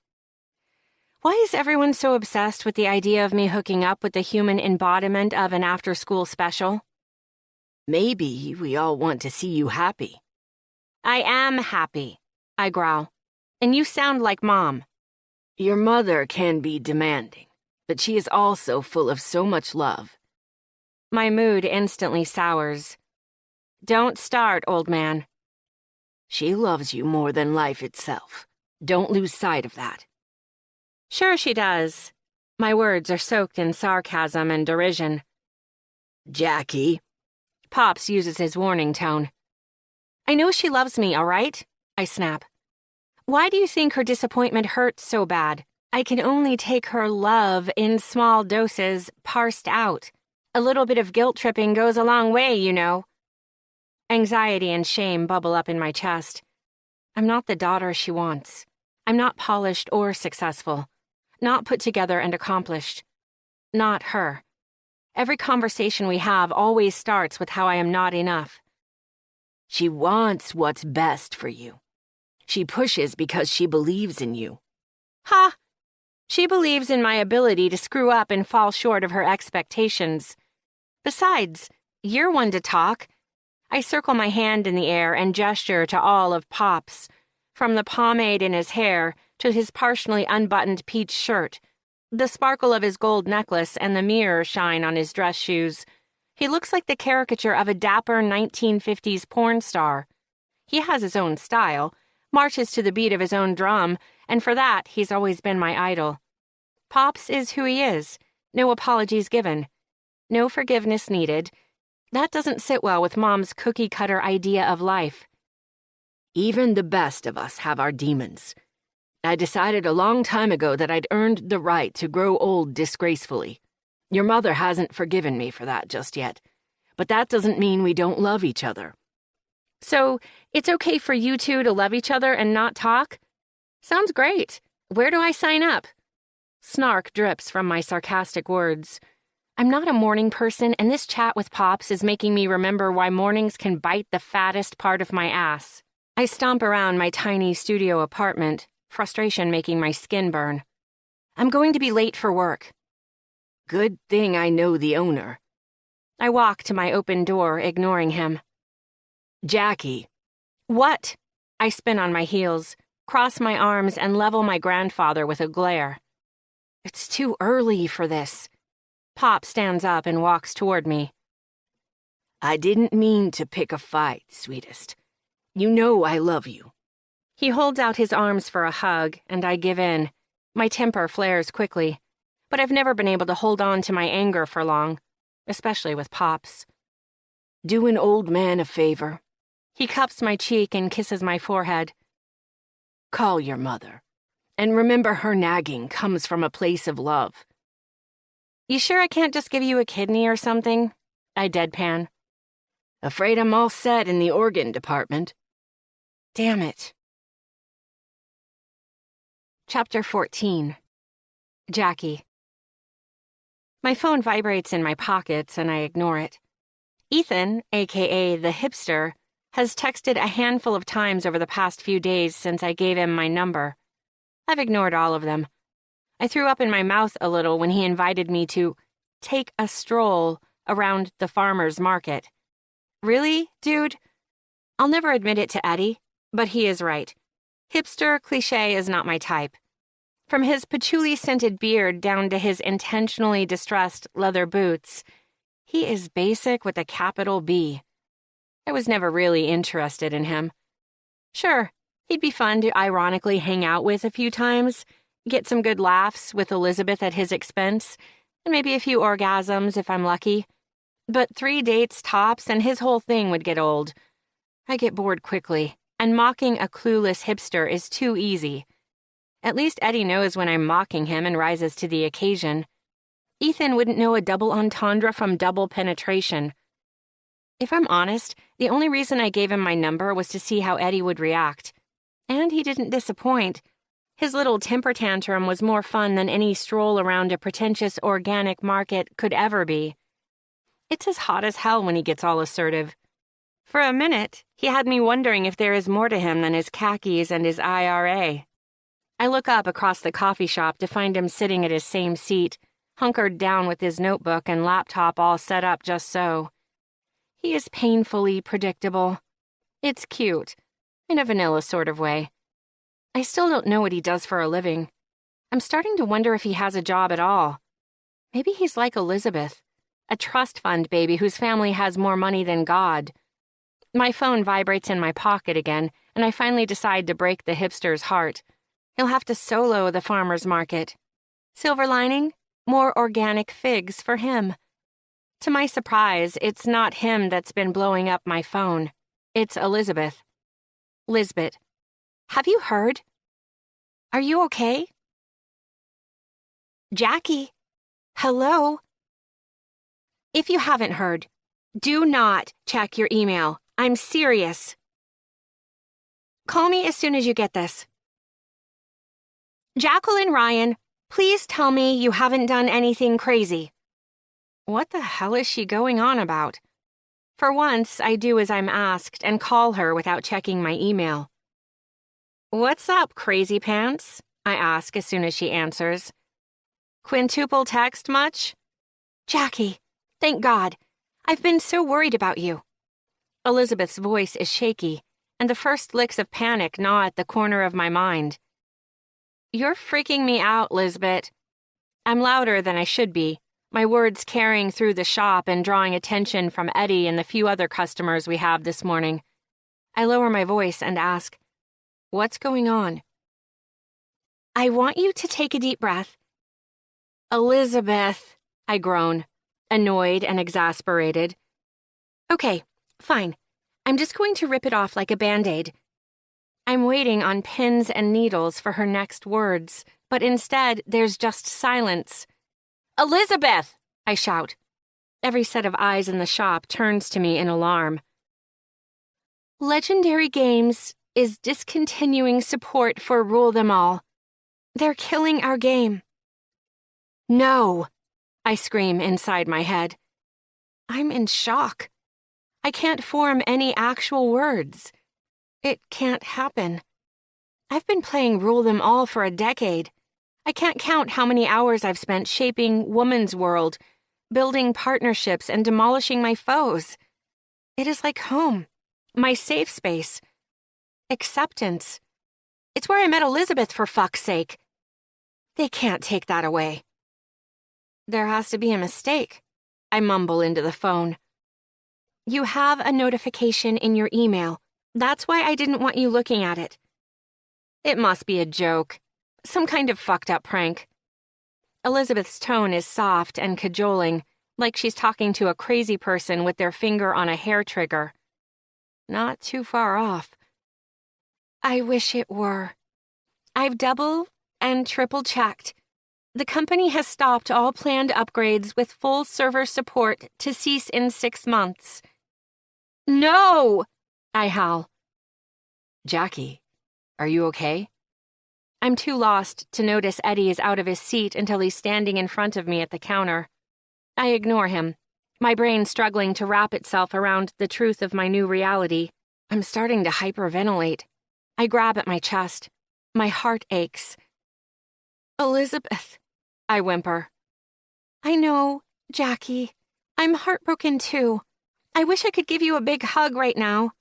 Why is everyone so obsessed with the idea of me hooking up with the human embodiment of an after-school special? Maybe we all want to see you happy. I am happy, I growl. And you sound like Mom. Your mother can be demanding, but she is also full of so much love. My mood instantly sours. Don't start, old man. She loves you more than life itself. Don't lose sight of that. Sure she does. My words are soaked in sarcasm and derision. Jackie. Pops uses his warning tone. I know she loves me, all right? I snap. Why do you think her disappointment hurts so bad? I can only take her love in small doses, parsed out. A little bit of guilt tripping goes a long way, you know. Anxiety and shame bubble up in my chest. I'm not the daughter she wants. I'm not polished or successful. Not put together and accomplished. Not her. Every conversation we have always starts with how I am not enough. She wants what's best for you. She pushes because she believes in you. Ha! She believes in my ability to screw up and fall short of her expectations. Besides, you're one to talk. I circle my hand in the air and gesture to all of Pops, from the pomade in his hair to his partially unbuttoned peach shirt, the sparkle of his gold necklace and the mirror shine on his dress shoes. He looks like the caricature of a dapper 1950s porn star. He has his own style, marches to the beat of his own drum, and for that, he's always been my idol. Pops is who he is. No apologies given. No forgiveness needed. That doesn't sit well with Mom's cookie-cutter idea of life. Even the best of us have our demons. I decided a long time ago that I'd earned the right to grow old disgracefully. Your mother hasn't forgiven me for that just yet, but that doesn't mean we don't love each other. So, it's okay for you two to love each other and not talk? Sounds great. Where do I sign up? Snark drips from my sarcastic words. I'm not a morning person, and this chat with Pops is making me remember why mornings can bite the fattest part of my ass. I stomp around my tiny studio apartment, frustration making my skin burn. I'm going to be late for work. Good thing I know the owner. I walk to my open door, ignoring him. Jackie, What? I spin on my heels, cross my arms, and level my grandfather with a glare. It's too early for this. Pop stands up and walks toward me. I didn't mean to pick a fight, sweetest. You know I love you. He holds out his arms for a hug, and I give in. My temper flares quickly, but I've never been able to hold on to my anger for long, especially with Pops. Do an old man a favor. He cups my cheek and kisses my forehead. Call your mother, and remember her nagging comes from a place of love. You sure I can't just give you a kidney or something? I deadpan. Afraid I'm all set in the organ department. Damn it. Chapter 14. Jackie. My phone vibrates in my pockets and I ignore it. Ethan, aka the hipster, has texted a handful of times over the past few days since I gave him my number. I've ignored all of them. I threw up in my mouth a little when he invited me to take a stroll around the farmer's market. Really, dude? I'll never admit it to Eddie, but he is right. Hipster cliché is not my type. From his patchouli-scented beard down to his intentionally distressed leather boots, he is basic with a capital B. I was never really interested in him. Sure, he'd be fun to ironically hang out with a few times, get some good laughs with Elizabeth at his expense, and maybe a few orgasms if I'm lucky. But 3 dates tops and his whole thing would get old. I get bored quickly, and mocking a clueless hipster is too easy. At least Eddie knows when I'm mocking him and rises to the occasion. Ethan wouldn't know a double entendre from double penetration. If I'm honest, the only reason I gave him my number was to see how Eddie would react. And he didn't disappoint. His little temper tantrum was more fun than any stroll around a pretentious organic market could ever be. It's as hot as hell when he gets all assertive. For a minute, he had me wondering if there is more to him than his khakis and his IRA. I look up across the coffee shop to find him sitting at his same seat, hunkered down with his notebook and laptop all set up just so. He is painfully predictable. It's cute, in a vanilla sort of way. I still don't know what he does for a living. I'm starting to wonder if he has a job at all. Maybe he's like Elizabeth, a trust fund baby whose family has more money than God. My phone vibrates in my pocket again, and I finally decide to break the hipster's heart. He'll have to solo the farmer's market. Silver lining? More organic figs for him. To my surprise, it's not him that's been blowing up my phone. It's Elizabeth. Lisbeth, have you heard? Are you okay? Jackie, hello? If you haven't heard, do not check your email. I'm serious. Call me as soon as you get this. Jacqueline Ryan, please tell me you haven't done anything crazy. What the hell is she going on about? For once, I do as I'm asked and call her without checking my email. What's up, crazy pants? I ask as soon as she answers. Quintuple text much? Jackie, thank God. I've been so worried about you. Elizabeth's voice is shaky, and the first licks of panic gnaw at the corner of my mind. You're freaking me out, Lisbeth. I'm louder than I should be, my words carrying through the shop and drawing attention from Eddie and the few other customers we have this morning. I lower my voice and ask, what's going on? I want you to take a deep breath. Elizabeth, I groan, annoyed and exasperated. Okay, fine. I'm just going to rip it off like a Band-Aid. I'm waiting on pins and needles for her next words, but instead there's just silence. Elizabeth! I shout. Every set of eyes in the shop turns to me in alarm. Legendary Games is discontinuing support for Rule Them All. They're killing our game. No! I scream inside my head. I'm in shock. I can't form any actual words. It can't happen. I've been playing Rule Them All for a decade. I can't count how many hours I've spent shaping Woman's World, building partnerships and demolishing my foes. It is like home, my safe space, acceptance. It's where I met Elizabeth, for fuck's sake. They can't take that away. There has to be a mistake, I mumble into the phone. You have a notification in your email. That's why I didn't want you looking at it. It must be a joke. Some kind of fucked up prank. Elizabeth's tone is soft and cajoling, like she's talking to a crazy person with their finger on a hair trigger. Not too far off. I wish it were. I've double and triple checked. The company has stopped all planned upgrades with full server support to cease in 6 months. No! I howl. Jackie, are you okay? I'm too lost to notice Eddie is out of his seat until he's standing in front of me at the counter. I ignore him, my brain struggling to wrap itself around the truth of my new reality. I'm starting to hyperventilate. I grab at my chest. My heart aches. Elizabeth, I whimper. I know, Jackie. I'm heartbroken too. I wish I could give you a big hug right now.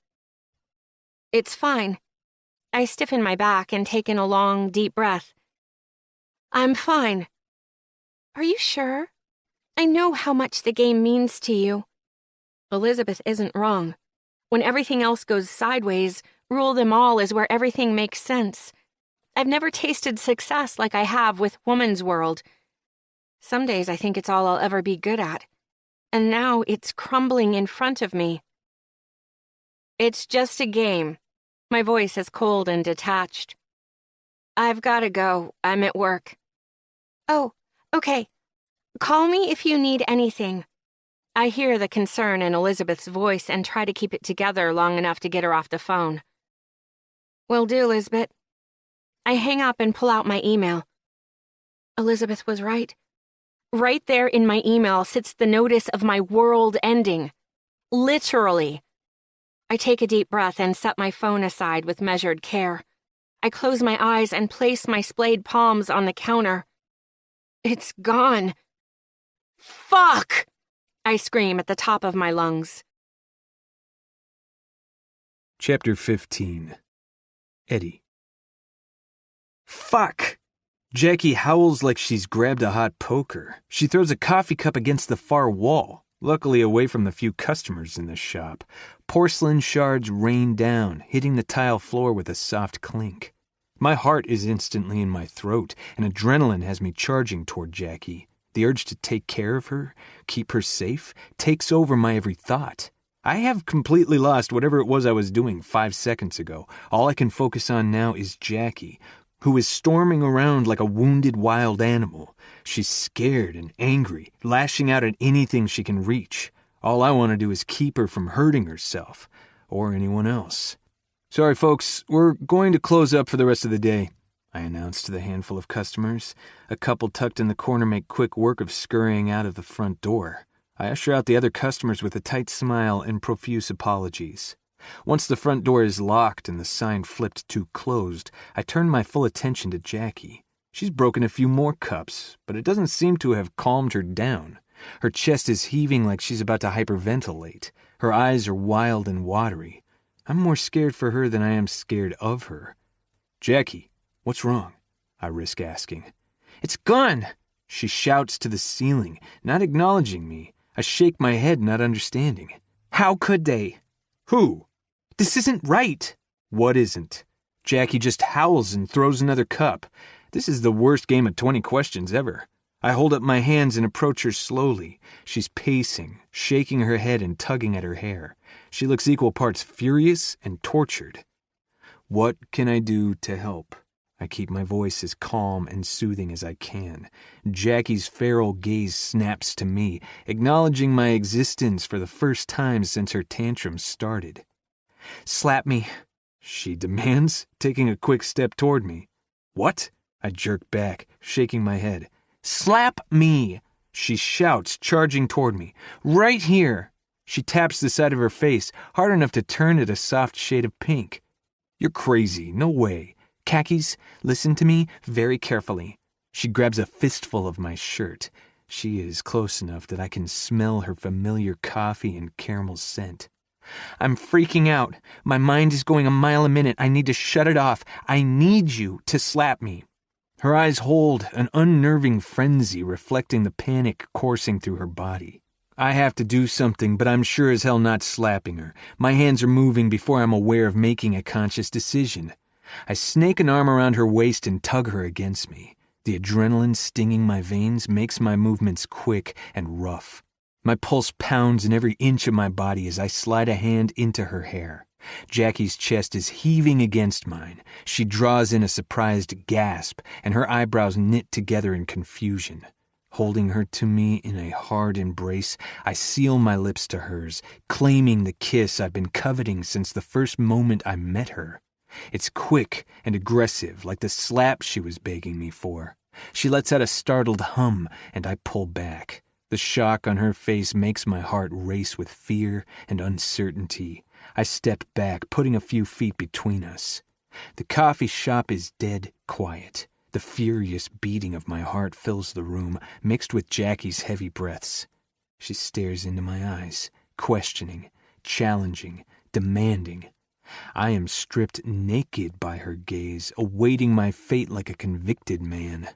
It's fine. I stiffen my back and take in a long, deep breath. I'm fine. Are you sure? I know how much the game means to you. Elizabeth isn't wrong. When everything else goes sideways, rule them all is where everything makes sense. I've never tasted success like I have with Woman's World. Some days I think it's all I'll ever be good at. And now it's crumbling in front of me. It's just a game. My voice is cold and detached. I've got to go. I'm at work. Oh, okay. Call me if you need anything. I hear the concern in Elizabeth's voice and try to keep it together long enough to get her off the phone. Will do, Lisbeth. I hang up and pull out my email. Elizabeth was right. Right there in my email sits the notice of my world ending. Literally. I take a deep breath and set my phone aside with measured care. I close my eyes and place my splayed palms on the counter. It's gone. Fuck! I scream at the top of my lungs. Chapter 15. Eddie. Fuck! Jackie howls like she's grabbed a hot poker. She throws a coffee cup against the far wall, luckily away from the few customers in the shop. Porcelain shards rain down, hitting the tile floor with a soft clink. My heart is instantly in my throat, and adrenaline has me charging toward Jackie. The urge to take care of her, keep her safe, takes over my every thought. I have completely lost whatever it was I was doing 5 seconds ago. All I can focus on now is Jackie, who is storming around like a wounded wild animal. She's scared and angry, lashing out at anything she can reach. All I want to do is keep her from hurting herself, or anyone else. Sorry, folks, we're going to close up for the rest of the day, I announced to the handful of customers. A couple tucked in the corner make quick work of scurrying out of the front door. I usher out the other customers with a tight smile and profuse apologies. Once the front door is locked and the sign flipped to closed, I turn my full attention to Jackie. She's broken a few more cups, but it doesn't seem to have calmed her down. Her chest is heaving like she's about to hyperventilate. Her eyes are wild and watery. I'm more scared for her than I am scared of her. Jackie, what's wrong? I risk asking. It's gone! She shouts to the ceiling, not acknowledging me. I shake my head, not understanding. How could they? Who? This isn't right. What isn't? Jackie just howls and throws another cup. This is the worst game of 20 questions ever. I hold up my hands and approach her slowly. She's pacing, shaking her head and tugging at her hair. She looks equal parts furious and tortured. What can I do to help? I keep my voice as calm and soothing as I can. Jackie's feral gaze snaps to me, acknowledging my existence for the first time since her tantrum started. Slap me, she demands, taking a quick step toward me. What? I jerk back, shaking my head. Slap me, she shouts, charging toward me. Right here. She taps the side of her face, hard enough to turn it a soft shade of pink. You're crazy, no way. Khakis, listen to me very carefully. She grabs a fistful of my shirt. She is close enough that I can smell her familiar coffee and caramel scent. I'm freaking out. My mind is going a mile a minute. I need to shut it off. I need you to slap me. Her eyes hold an unnerving frenzy reflecting the panic coursing through her body. I have to do something, but I'm sure as hell not slapping her. My hands are moving before I'm aware of making a conscious decision. I snake an arm around her waist and tug her against me. The adrenaline stinging my veins makes my movements quick and rough. My pulse pounds in every inch of my body as I slide a hand into her hair. Jackie's chest is heaving against mine. She draws in a surprised gasp, and her eyebrows knit together in confusion. Holding her to me in a hard embrace, I seal my lips to hers, claiming the kiss I've been coveting since the first moment I met her. It's quick and aggressive, like the slap she was begging me for. She lets out a startled hum, and I pull back. The shock on her face makes my heart race with fear and uncertainty. I step back, putting a few feet between us. The coffee shop is dead quiet. The furious beating of my heart fills the room, mixed with Jackie's heavy breaths. She stares into my eyes, questioning, challenging, demanding. I am stripped naked by her gaze, awaiting my fate like a convicted man.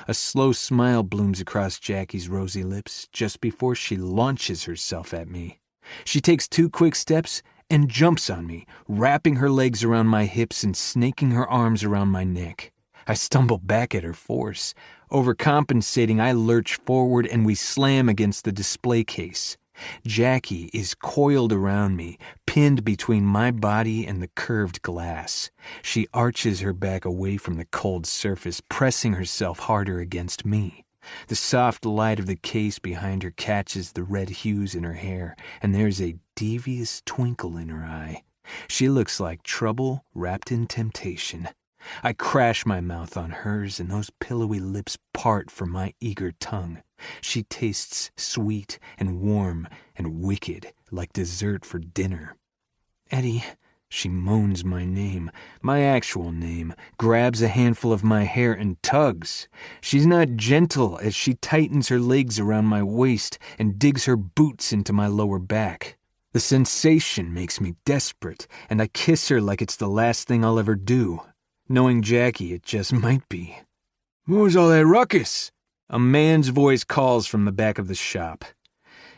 A slow smile blooms across Jackie's rosy lips just before she launches herself at me. She takes 2 quick steps and jumps on me, wrapping her legs around my hips and snaking her arms around my neck. I stumble back at her force. Overcompensating, I lurch forward and we slam against the display case. Jackie is coiled around me, pinned between my body and the curved glass. She arches her back away from the cold surface, pressing herself harder against me. The soft light of the case behind her catches the red hues in her hair, and there's a devious twinkle in her eye. She looks like trouble wrapped in temptation. I crash my mouth on hers, and those pillowy lips part from my eager tongue. She tastes sweet and warm and wicked, like dessert for dinner. Eddie, she moans my name, my actual name, grabs a handful of my hair and tugs. She's not gentle as she tightens her legs around my waist and digs her boots into my lower back. The sensation makes me desperate, and I kiss her like it's the last thing I'll ever do. Knowing Jackie, it just might be. "What was all that ruckus?" A man's voice calls from the back of the shop.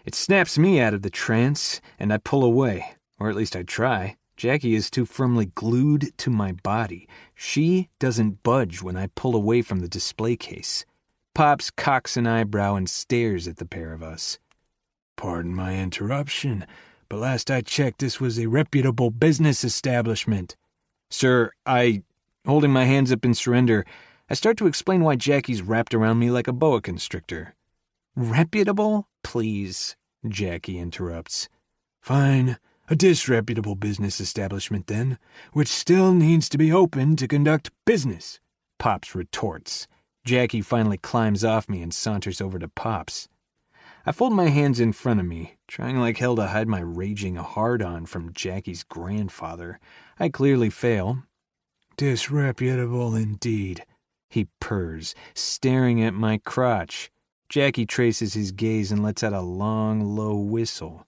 It snaps me out of the trance, and I pull away, or at least I try. Jackie is too firmly glued to my body. She doesn't budge when I pull away from the display case. Pops cocks an eyebrow and stares at the pair of us. "Pardon my interruption, but last I checked this was a reputable business establishment." "Sir, Holding my hands up in surrender, I start to explain why Jackie's wrapped around me like a boa constrictor. "Reputable? Please," Jackie interrupts. "Fine, a disreputable business establishment then, which still needs to be open to conduct business," Pops retorts. Jackie finally climbs off me and saunters over to Pops. I fold my hands in front of me, trying like hell to hide my raging hard-on from Jackie's grandfather. I clearly fail. "Disreputable indeed," he purrs, staring at my crotch. Jackie traces his gaze and lets out a long, low whistle.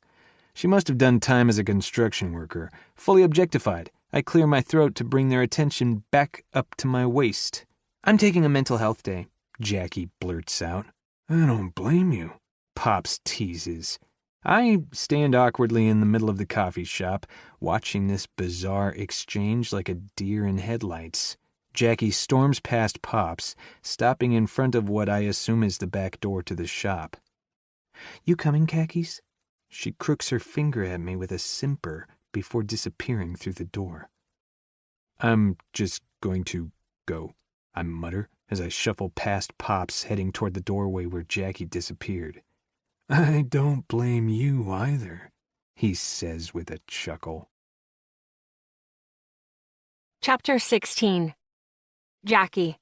She must have done time as a construction worker, fully objectified. I clear my throat to bring their attention back up to my waist. "I'm taking a mental health day," Jackie blurts out. "I don't blame you," Pops teases. I stand awkwardly in the middle of the coffee shop, watching this bizarre exchange like a deer in headlights. Jackie storms past Pops, stopping in front of what I assume is the back door to the shop. "You coming, Khakis?" She crooks her finger at me with a simper before disappearing through the door. "I'm just going to go," I mutter as I shuffle past Pops heading toward the doorway where Jackie disappeared. "I don't blame you either," he says with a chuckle. Chapter 16. Jackie.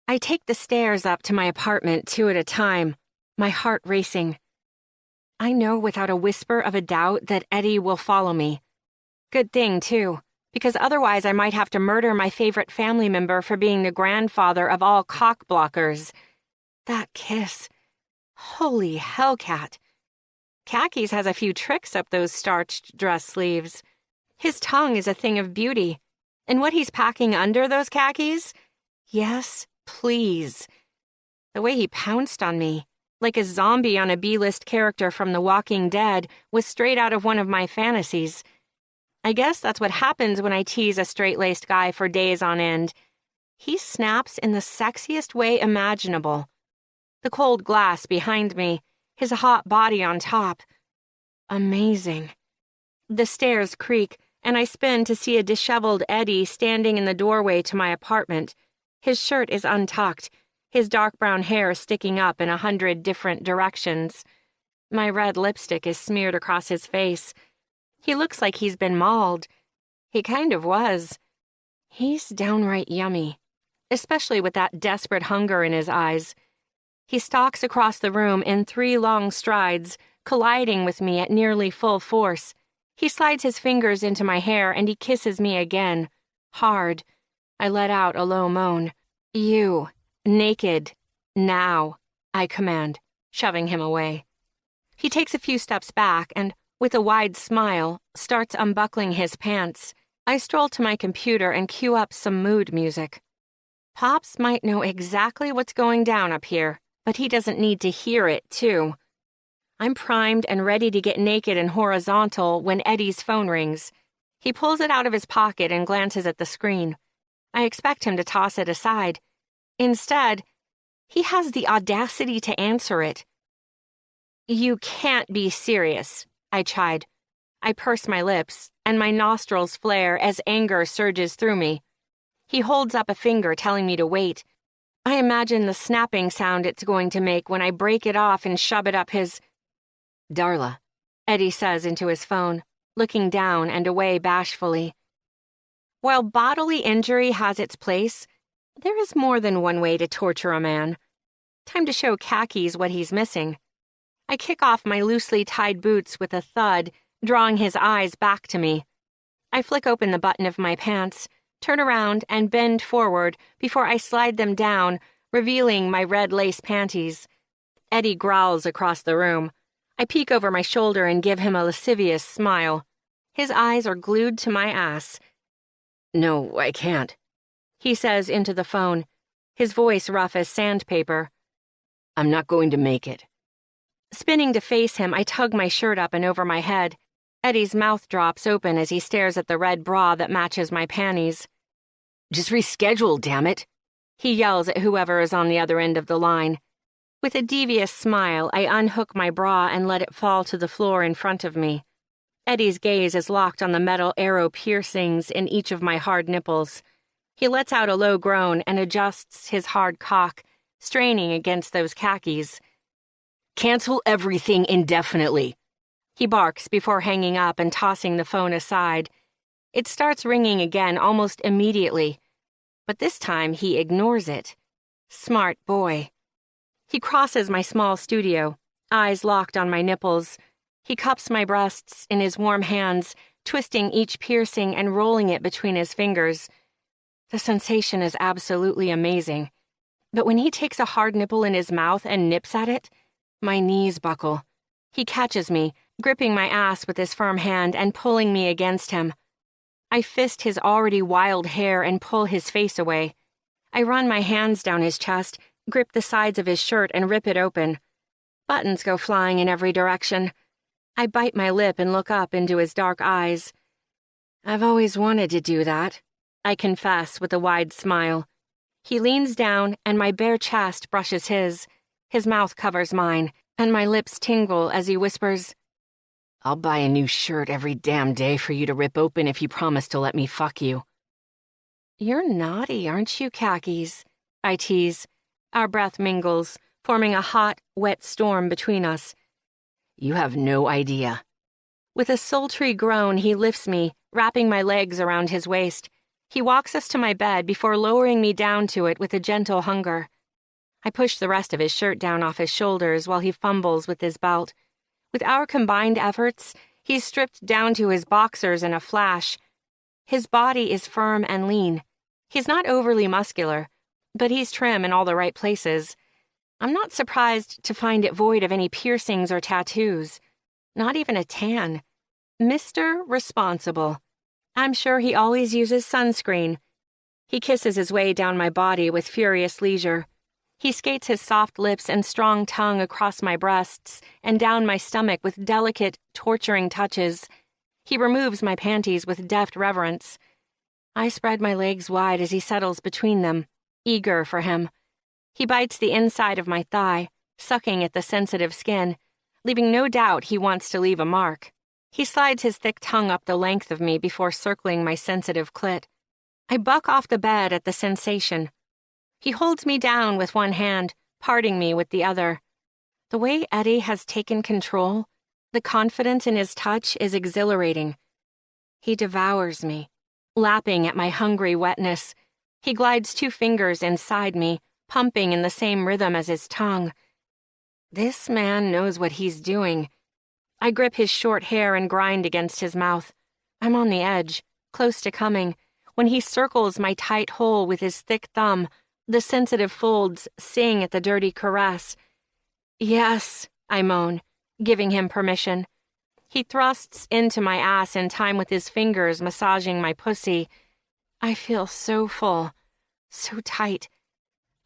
I take the stairs up to my apartment 2 at a time, my heart racing. I know without a whisper of a doubt that Eddie will follow me. Good thing, too, because otherwise I might have to murder my favorite family member for being the grandfather of all cock-blockers. That kiss. Holy hellcat. Khakis has a few tricks up those starched dress sleeves. His tongue is a thing of beauty. And what he's packing under those khakis? Yes, please. The way he pounced on me, like a zombie on a B-list character from The Walking Dead, was straight out of one of my fantasies. I guess that's what happens when I tease a straight-laced guy for days on end. He snaps in the sexiest way imaginable. The cold glass behind me, his hot body on top. Amazing. The stairs creak, and I spin to see a disheveled Eddie standing in the doorway to my apartment. His shirt is untucked, his dark brown hair sticking up in 100 different directions. My red lipstick is smeared across his face. He looks like he's been mauled. He kind of was. He's downright yummy, especially with that desperate hunger in his eyes. He stalks across the room in 3 long strides, colliding with me at nearly full force. He slides his fingers into my hair and he kisses me again, hard. I let out a low moan. "You, naked, now," I command, shoving him away. He takes a few steps back and, with a wide smile, starts unbuckling his pants. I stroll to my computer and cue up some mood music. Pops might know exactly what's going down up here, but he doesn't need to hear it, too. I'm primed and ready to get naked and horizontal when Eddie's phone rings. He pulls it out of his pocket and glances at the screen. I expect him to toss it aside. Instead, he has the audacity to answer it. "You can't be serious," I chide. I purse my lips, and my nostrils flare as anger surges through me. He holds up a finger telling me to wait. I imagine the snapping sound it's going to make when I break it off and shove it up his... "Darla," Eddie says into his phone, looking down and away bashfully. While bodily injury has its place, there is more than one way to torture a man. Time to show Khakis what he's missing. I kick off my loosely tied boots with a thud, drawing his eyes back to me. I flick open the button of my pants, turn around, and bend forward before I slide them down, revealing my red lace panties. Eddie growls across the room. I peek over my shoulder and give him a lascivious smile. His eyes are glued to my ass. "No, I can't," he says into the phone, his voice rough as sandpaper. "I'm not going to make it." Spinning to face him, I tug my shirt up and over my head. Eddie's mouth drops open as he stares at the red bra that matches my panties. "Just reschedule, damn it," he yells at whoever is on the other end of the line. With a devious smile, I unhook my bra and let it fall to the floor in front of me. Eddie's gaze is locked on the metal arrow piercings in each of my hard nipples. He lets out a low groan and adjusts his hard cock, straining against those khakis. "Cancel everything indefinitely," he barks before hanging up and tossing the phone aside. It starts ringing again almost immediately, but this time he ignores it. Smart boy. He crosses my small studio, eyes locked on my nipples. He cups my breasts in his warm hands, twisting each piercing and rolling it between his fingers. The sensation is absolutely amazing. But when he takes a hard nipple in his mouth and nips at it, my knees buckle. He catches me, gripping my ass with his firm hand and pulling me against him. I fist his already wild hair and pull his face away. I run my hands down his chest, grip the sides of his shirt and rip it open. Buttons go flying in every direction. I bite my lip and look up into his dark eyes. "I've always wanted to do that," I confess with a wide smile. He leans down and my bare chest brushes his. His mouth covers mine, and my lips tingle as he whispers, "I'll buy a new shirt every damn day for you to rip open if you promise to let me fuck you." "You're naughty, aren't you, Khakis?" I tease. Our breath mingles, forming a hot, wet storm between us. "You have no idea." With a sultry groan, he lifts me, wrapping my legs around his waist. He walks us to my bed before lowering me down to it with a gentle hunger. I push the rest of his shirt down off his shoulders while he fumbles with his belt. With our combined efforts, he's stripped down to his boxers in a flash. His body is firm and lean. He's not overly muscular, but he's trim in all the right places. I'm not surprised to find it void of any piercings or tattoos. Not even a tan. Mr. Responsible. I'm sure he always uses sunscreen. He kisses his way down my body with furious leisure. He skates his soft lips and strong tongue across my breasts and down my stomach with delicate, torturing touches. He removes my panties with deft reverence. I spread my legs wide as he settles between them, eager for him. He bites the inside of my thigh, sucking at the sensitive skin, leaving no doubt he wants to leave a mark. He slides his thick tongue up the length of me before circling my sensitive clit. I buck off the bed at the sensation. He holds me down with one hand, parting me with the other. The way Eddie has taken control, the confidence in his touch is exhilarating. He devours me, lapping at my hungry wetness. He glides 2 fingers inside me, pumping in the same rhythm as his tongue. This man knows what he's doing. I grip his short hair and grind against his mouth. I'm on the edge, close to coming, when he circles my tight hole with his thick thumb. The sensitive folds sing at the dirty caress. Yes, I moan, giving him permission. He thrusts into my ass in time with his fingers massaging my pussy. I feel so full, so tight.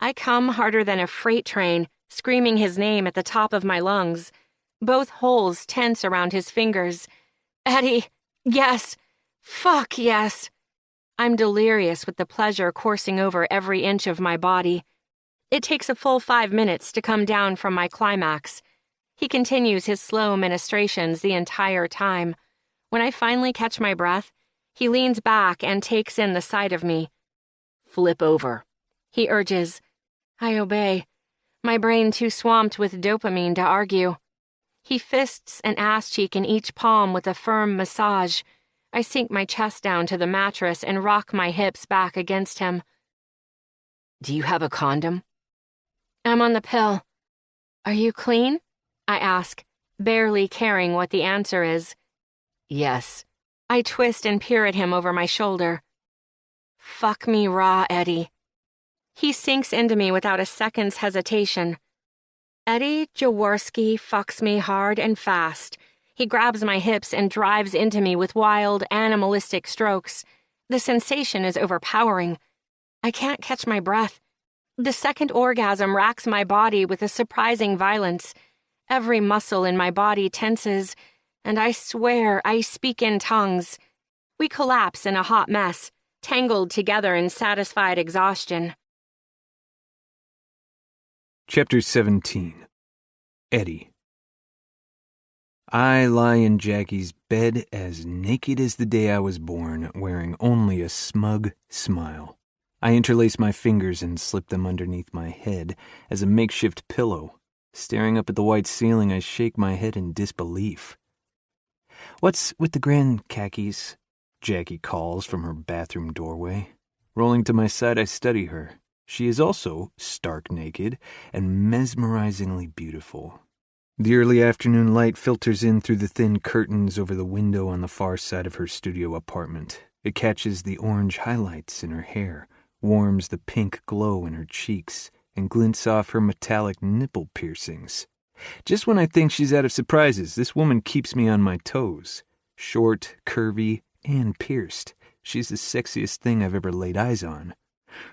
I come harder than a freight train, screaming his name at the top of my lungs. Both holes tense around his fingers. Eddie, yes. Fuck yes. I'm delirious with the pleasure coursing over every inch of my body. It takes a full 5 minutes to come down from my climax. He continues his slow ministrations the entire time. When I finally catch my breath, he leans back and takes in the sight of me. Flip over, he urges. I obey, my brain too swamped with dopamine to argue. He fists an ass cheek in each palm with a firm massage. I sink my chest down to the mattress and rock my hips back against him. Do you have a condom? I'm on the pill. Are you clean? I ask, barely caring what the answer is. Yes. I twist and peer at him over my shoulder. Fuck me raw, Eddie. He sinks into me without a second's hesitation. Eddie Jaworski fucks me hard and fast. He grabs my hips and drives into me with wild, animalistic strokes. The sensation is overpowering. I can't catch my breath. The second orgasm racks my body with a surprising violence. Every muscle in my body tenses, and I swear I speak in tongues. We collapse in a hot mess, tangled together in satisfied exhaustion. Chapter 17. Eddie. I lie in Jackie's bed as naked as the day I was born, wearing only a smug smile. I interlace my fingers and slip them underneath my head as a makeshift pillow. Staring up at the white ceiling, I shake my head in disbelief. "What's with the grand khakis?" Jackie calls from her bathroom doorway. Rolling to my side, I study her. She is also stark naked and mesmerizingly beautiful. The early afternoon light filters in through the thin curtains over the window on the far side of her studio apartment. It catches the orange highlights in her hair, warms the pink glow in her cheeks, and glints off her metallic nipple piercings. Just when I think she's out of surprises, this woman keeps me on my toes. Short, curvy, and pierced, she's the sexiest thing I've ever laid eyes on.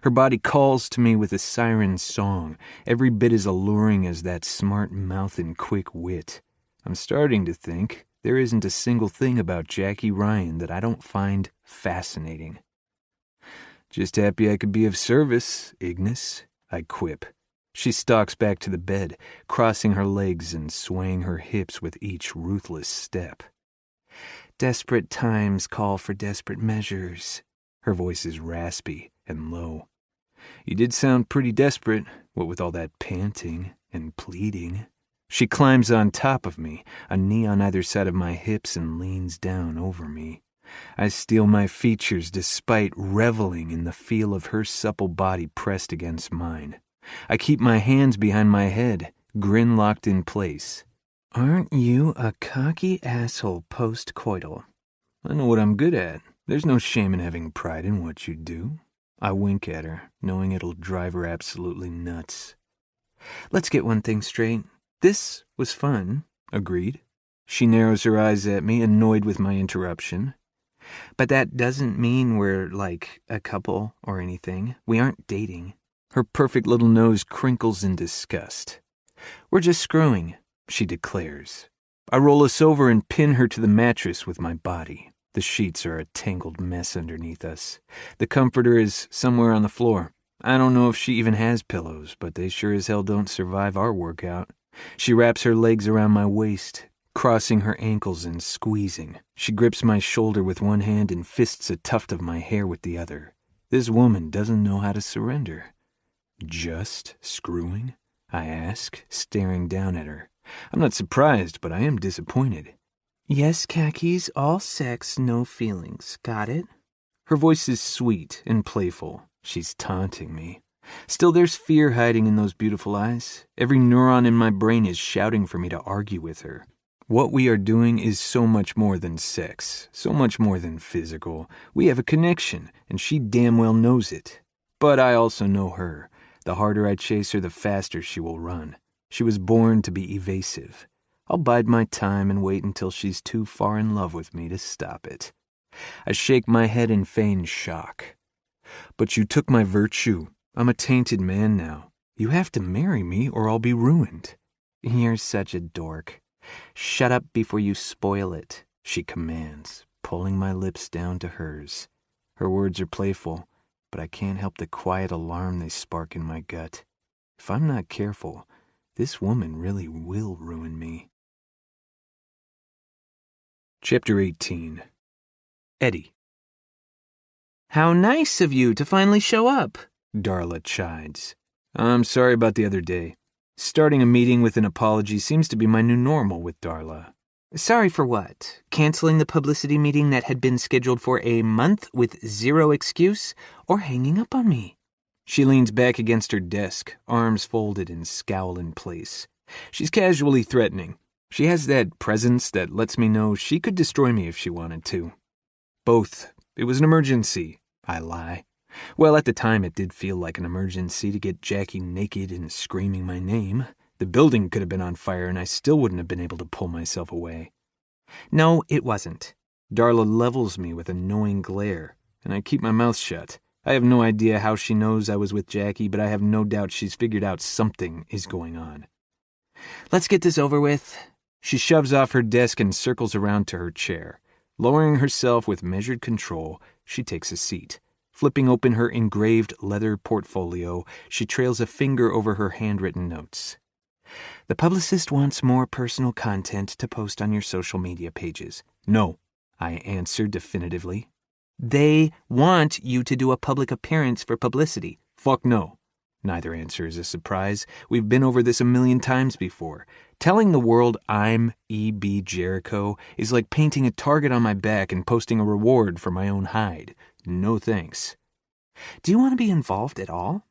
Her body calls to me with a siren song, every bit as alluring as that smart mouth and quick wit. I'm starting to think there isn't a single thing about Jackie Ryan that I don't find fascinating. "Just happy I could be of service, Ignis," I quip. She stalks back to the bed, crossing her legs and swaying her hips with each ruthless step. "Desperate times call for desperate measures." Her voice is raspy and low. "You did sound pretty desperate, what with all that panting and pleading." She climbs on top of me, a knee on either side of my hips, and leans down over me. I steel my features despite reveling in the feel of her supple body pressed against mine. I keep my hands behind my head, grin locked in place. "Aren't you a cocky asshole post-coital?" "I know what I'm good at. There's no shame in having pride in what you do." I wink at her, knowing it'll drive her absolutely nuts. "Let's get one thing straight. This was fun." "Agreed." She narrows her eyes at me, annoyed with my interruption. But that doesn't mean we're like a couple or anything. We aren't dating. Her perfect little nose crinkles in disgust. We're just screwing, she declares. I roll us over and pin her to the mattress with my body. The sheets are a tangled mess underneath us. The comforter is somewhere on the floor. I don't know if she even has pillows, but they sure as hell don't survive our workout. She wraps her legs around my waist, crossing her ankles and squeezing. She grips my shoulder with one hand and fists a tuft of my hair with the other. This woman doesn't know how to surrender. Just screwing? I ask, staring down at her. I'm not surprised, but I am disappointed. Yes, khakis, all sex, no feelings. Got it? Her voice is sweet and playful. She's taunting me. Still, there's fear hiding in those beautiful eyes. Every neuron in my brain is shouting for me to argue with her. What we are doing is so much more than sex, so much more than physical. We have a connection, and she damn well knows it. But I also know her. The harder I chase her, the faster she will run. She was born to be evasive. I'll bide my time and wait until she's too far in love with me to stop it. I shake my head in feigned shock. But you took my virtue. I'm a tainted man now. You have to marry me or I'll be ruined. You're such a dork. Shut up before you spoil it, she commands, pulling my lips down to hers. Her words are playful, but I can't help the quiet alarm they spark in my gut. If I'm not careful, this woman really will ruin me. Chapter 18. Eddie. How nice of you to finally show up, Darla chides. I'm sorry about the other day. Starting a meeting with an apology seems to be my new normal with Darla. Sorry for what? Canceling the publicity meeting that had been scheduled for a month with zero excuse, or hanging up on me? She leans back against her desk, arms folded and scowl in place. She's casually threatening. She has that presence that lets me know she could destroy me if she wanted to. Both. It was an emergency, I lie. Well, at the time it did feel like an emergency to get Jackie naked and screaming my name. The building could have been on fire and I still wouldn't have been able to pull myself away. No, it wasn't. Darla levels me with a knowing glare, and I keep my mouth shut. I have no idea how she knows I was with Jackie, but I have no doubt she's figured out something is going on. Let's get this over with. She shoves off her desk and circles around to her chair. Lowering herself with measured control, she takes a seat. Flipping open her engraved leather portfolio, she trails a finger over her handwritten notes. The publicist wants more personal content to post on your social media pages. No, I answer definitively. They want you to do a public appearance for publicity. Fuck no. Neither answer is a surprise. We've been over this a million times before. Telling the world I'm E.B. Jericho is like painting a target on my back and posting a reward for my own hide. No thanks. Do you want to be involved at all?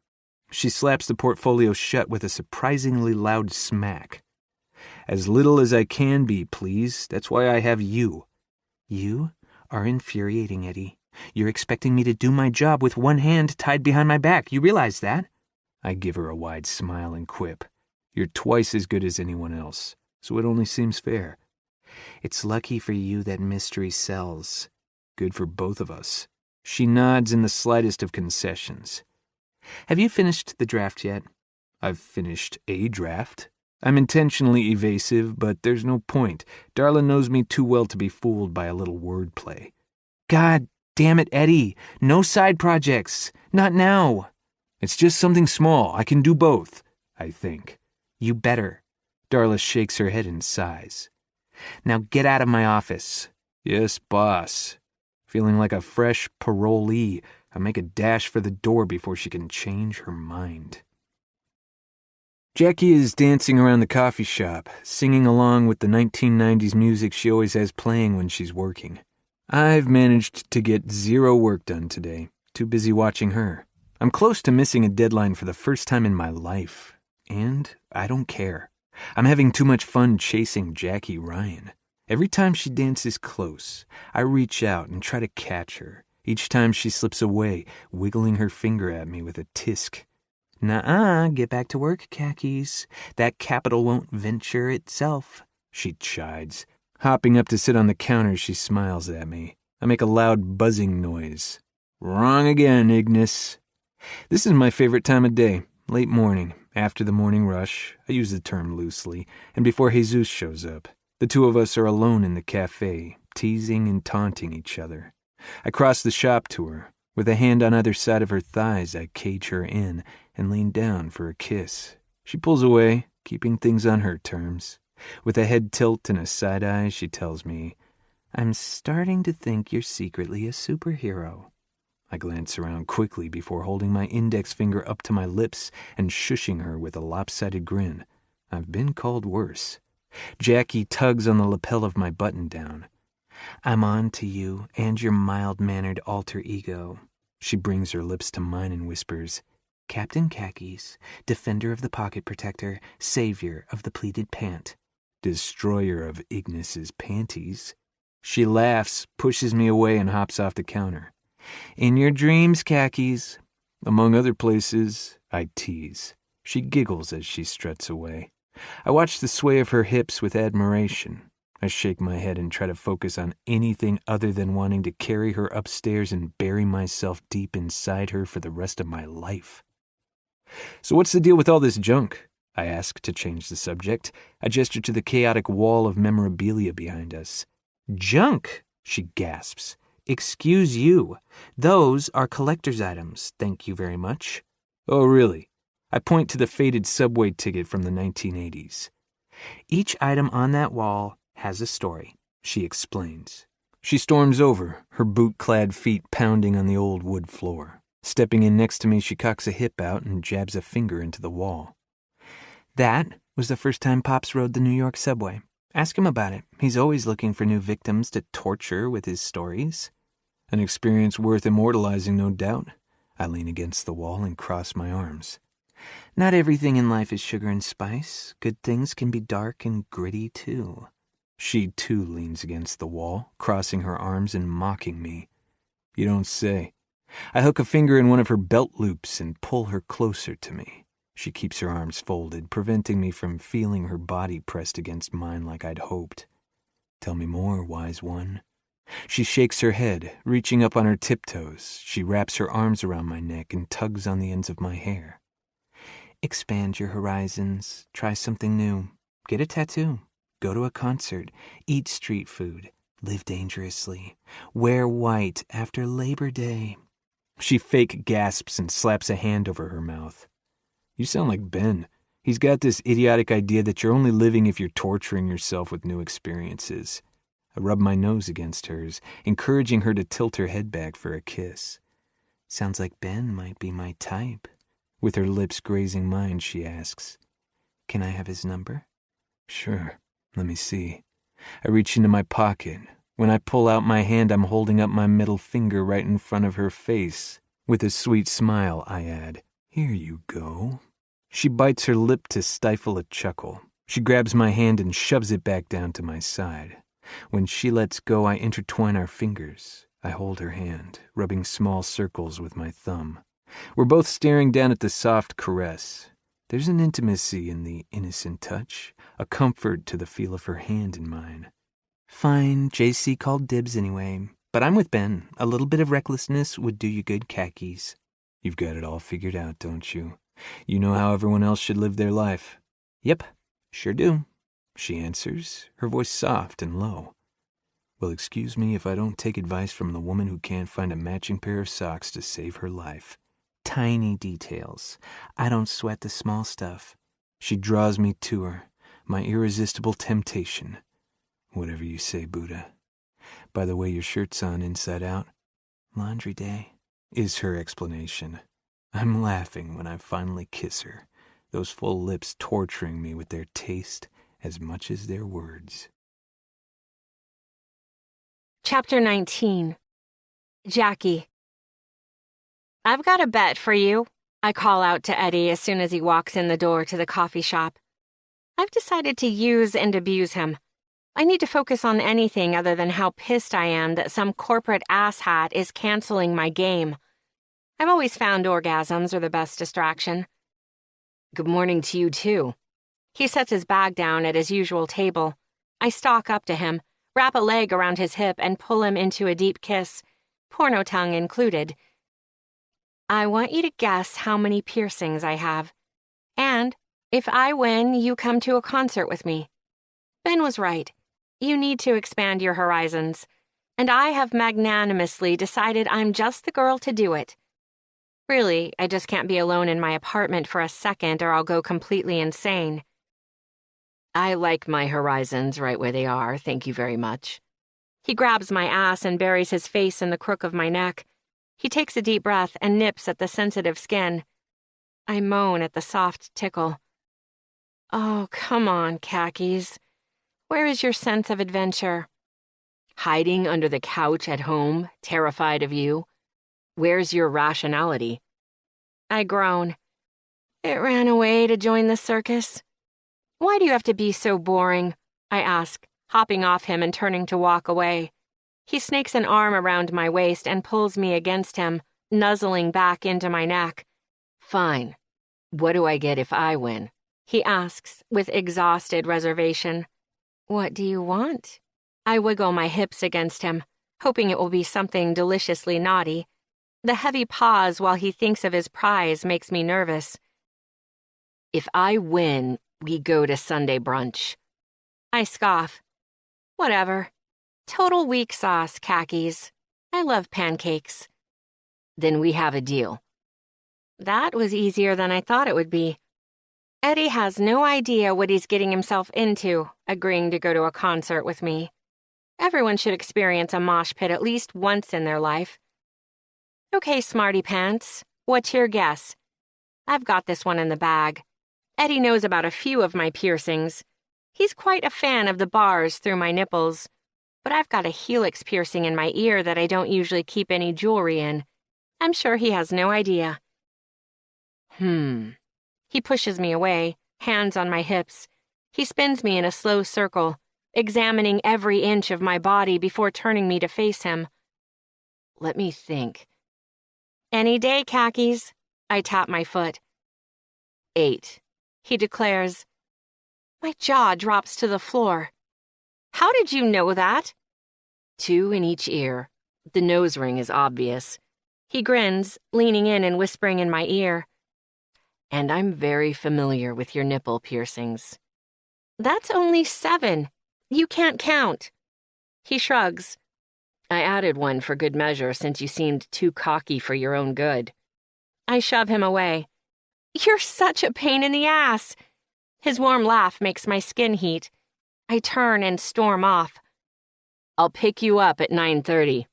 She slaps the portfolio shut with a surprisingly loud smack. As little as I can be, please. That's why I have you. You are infuriating, Eddie. You're expecting me to do my job with one hand tied behind my back. You realize that? I give her a wide smile and quip. You're twice as good as anyone else, so it only seems fair. It's lucky for you that mystery sells. Good for both of us. She nods in the slightest of concessions. Have you finished the draft yet? I've finished a draft. I'm intentionally evasive, but there's no point. Darla knows me too well to be fooled by a little wordplay. God damn it, Eddie. No side projects. Not now. It's just something small. I can do both, I think. You better. Darla shakes her head and sighs. Now get out of my office. Yes, boss. Feeling like a fresh parolee, I make a dash for the door before she can change her mind. Jackie is dancing around the coffee shop, singing along with the 1990s music she always has playing when she's working. I've managed to get zero work done today. Too busy watching her. I'm close to missing a deadline for the first time in my life. And I don't care. I'm having too much fun chasing Jackie Ryan. Every time she dances close, I reach out and try to catch her. Each time she slips away, wiggling her finger at me with a tisk. Nuh-uh, get back to work, khakis. That capital won't venture itself, she chides. Hopping up to sit on the counter, she smiles at me. I make a loud buzzing noise. Wrong again, Ignis. This is my favorite time of day, late morning, after the morning rush. I use the term loosely, and before Jesus shows up. The two of us are alone in the cafe, teasing and taunting each other. I cross the shop to her. With a hand on either side of her thighs, I cage her in and lean down for a kiss. She pulls away, keeping things on her terms. With a head tilt and a side eye, she tells me, "I'm starting to think you're secretly a superhero." I glance around quickly before holding my index finger up to my lips and shushing her with a lopsided grin. I've been called worse. Jackie tugs on the lapel of my button-down. "I'm on to you and your mild-mannered alter ego." She brings her lips to mine and whispers, "Captain Khakis, defender of the pocket protector, savior of the pleated pant, destroyer of Ignis's panties." She laughs, pushes me away, and hops off the counter. "In your dreams, Khakis." "Among other places," I tease. She giggles as she struts away. I watch the sway of her hips with admiration. I shake my head and try to focus on anything other than wanting to carry her upstairs and bury myself deep inside her for the rest of my life. "So what's the deal with all this junk?" I ask to change the subject. I gesture to the chaotic wall of memorabilia behind us. "Junk?" she gasps. "Excuse you. Those are collector's items, thank you very much." "Oh, really?" I point to the faded subway ticket from the 1980s. "Each item on that wall has a story," she explains. She storms over, her boot-clad feet pounding on the old wood floor. Stepping in next to me, she cocks a hip out and jabs a finger into the wall. "That was the first time Pops rode the New York subway. Ask him about it. He's always looking for new victims to torture with his stories." An experience worth immortalizing, no doubt. I lean against the wall and cross my arms. "Not everything in life is sugar and spice. Good things can be dark and gritty, too." She, too, leans against the wall, crossing her arms and mocking me. "You don't say." I hook a finger in one of her belt loops and pull her closer to me. She keeps her arms folded, preventing me from feeling her body pressed against mine like I'd hoped. "Tell me more, wise one." She shakes her head, reaching up on her tiptoes. She wraps her arms around my neck and tugs on the ends of my hair. "Expand your horizons. Try something new. Get a tattoo. Go to a concert. Eat street food. Live dangerously. Wear white after Labor Day." She fake gasps and slaps a hand over her mouth. "You sound like Ben. He's got this idiotic idea that you're only living if you're torturing yourself with new experiences." I rub my nose against hers, encouraging her to tilt her head back for a kiss. "Sounds like Ben might be my type." With her lips grazing mine, she asks, "Can I have his number?" "Sure. Let me see." I reach into my pocket. When I pull out my hand, I'm holding up my middle finger right in front of her face. With a sweet smile, I add, "Here you go." She bites her lip to stifle a chuckle. She grabs my hand and shoves it back down to my side. When she lets go, I intertwine our fingers. I hold her hand, rubbing small circles with my thumb. We're both staring down at the soft caress. There's an intimacy in the innocent touch, a comfort to the feel of her hand in mine. "Fine, JC called dibs anyway, but I'm with Ben. A little bit of recklessness would do you good, Khakis." "You've got it all figured out, don't you? You know how everyone else should live their life." "Yep, sure do," she answers, her voice soft and low. "Well, excuse me if I don't take advice from the woman who can't find a matching pair of socks to save her life. Tiny details. I don't sweat the small stuff." She draws me to her, my irresistible temptation. "Whatever you say, Buddha. By the way your shirt's on inside out." "Laundry day," is her explanation. I'm laughing when I finally kiss her, those full lips torturing me with their taste as much as their words. Chapter 19. Jackie. "I've got a bet for you," I call out to Eddie as soon as he walks in the door to the coffee shop. I've decided to use and abuse him. I need to focus on anything other than how pissed I am that some corporate asshat is canceling my game. I've always found orgasms are the best distraction. "Good morning to you, too." He sets his bag down at his usual table. I stalk up to him, wrap a leg around his hip, and pull him into a deep kiss, porno tongue included. I want you to guess how many piercings I have. And if I win, you come to a concert with me. Ben was right. You need to expand your horizons. And I have magnanimously decided I'm just the girl to do it. Really, I just can't be alone in my apartment for a second or I'll go completely insane. I like my horizons right where they are, thank you very much. He grabs my ass and buries his face in the crook of my neck. He takes a deep breath and nips at the sensitive skin. I moan at the soft tickle. Oh, come on, khakis. Where is your sense of adventure? Hiding under the couch at home, terrified of you? Where's your rationality? I groan. It ran away to join the circus. Why do you have to be so boring? I ask, hopping off him and turning to walk away. He snakes an arm around my waist and pulls me against him, nuzzling back into my neck. Fine. What do I get if I win? He asks, with exhausted reservation. What do you want? I wiggle my hips against him, hoping it will be something deliciously naughty. The heavy pause while he thinks of his prize makes me nervous. If I win, we go to Sunday brunch. I scoff. Whatever. Total weak sauce, khakis. I love pancakes. Then we have a deal. That was easier than I thought it would be. Eddie has no idea what he's getting himself into, agreeing to go to a concert with me. Everyone should experience a mosh pit at least once in their life. Okay, smarty pants, what's your guess? I've got this one in the bag. Eddie knows about a few of my piercings. He's quite a fan of the bars through my nipples, but I've got a helix piercing in my ear that I don't usually keep any jewelry in. I'm sure he has no idea. He pushes me away, hands on my hips. He spins me in a slow circle, examining every inch of my body before turning me to face him. Let me think. Any day, khakis. I tap my foot. 8. He declares. My jaw drops to the floor. How did you know that? 2 in each ear. The nose ring is obvious. He grins, leaning in and whispering in my ear. And I'm very familiar with your nipple piercings. That's only 7. You can't count. He shrugs. I added one for good measure since you seemed too cocky for your own good. I shove him away. You're such a pain in the ass. His warm laugh makes my skin heat. I turn and storm off. I'll pick you up at 9:30.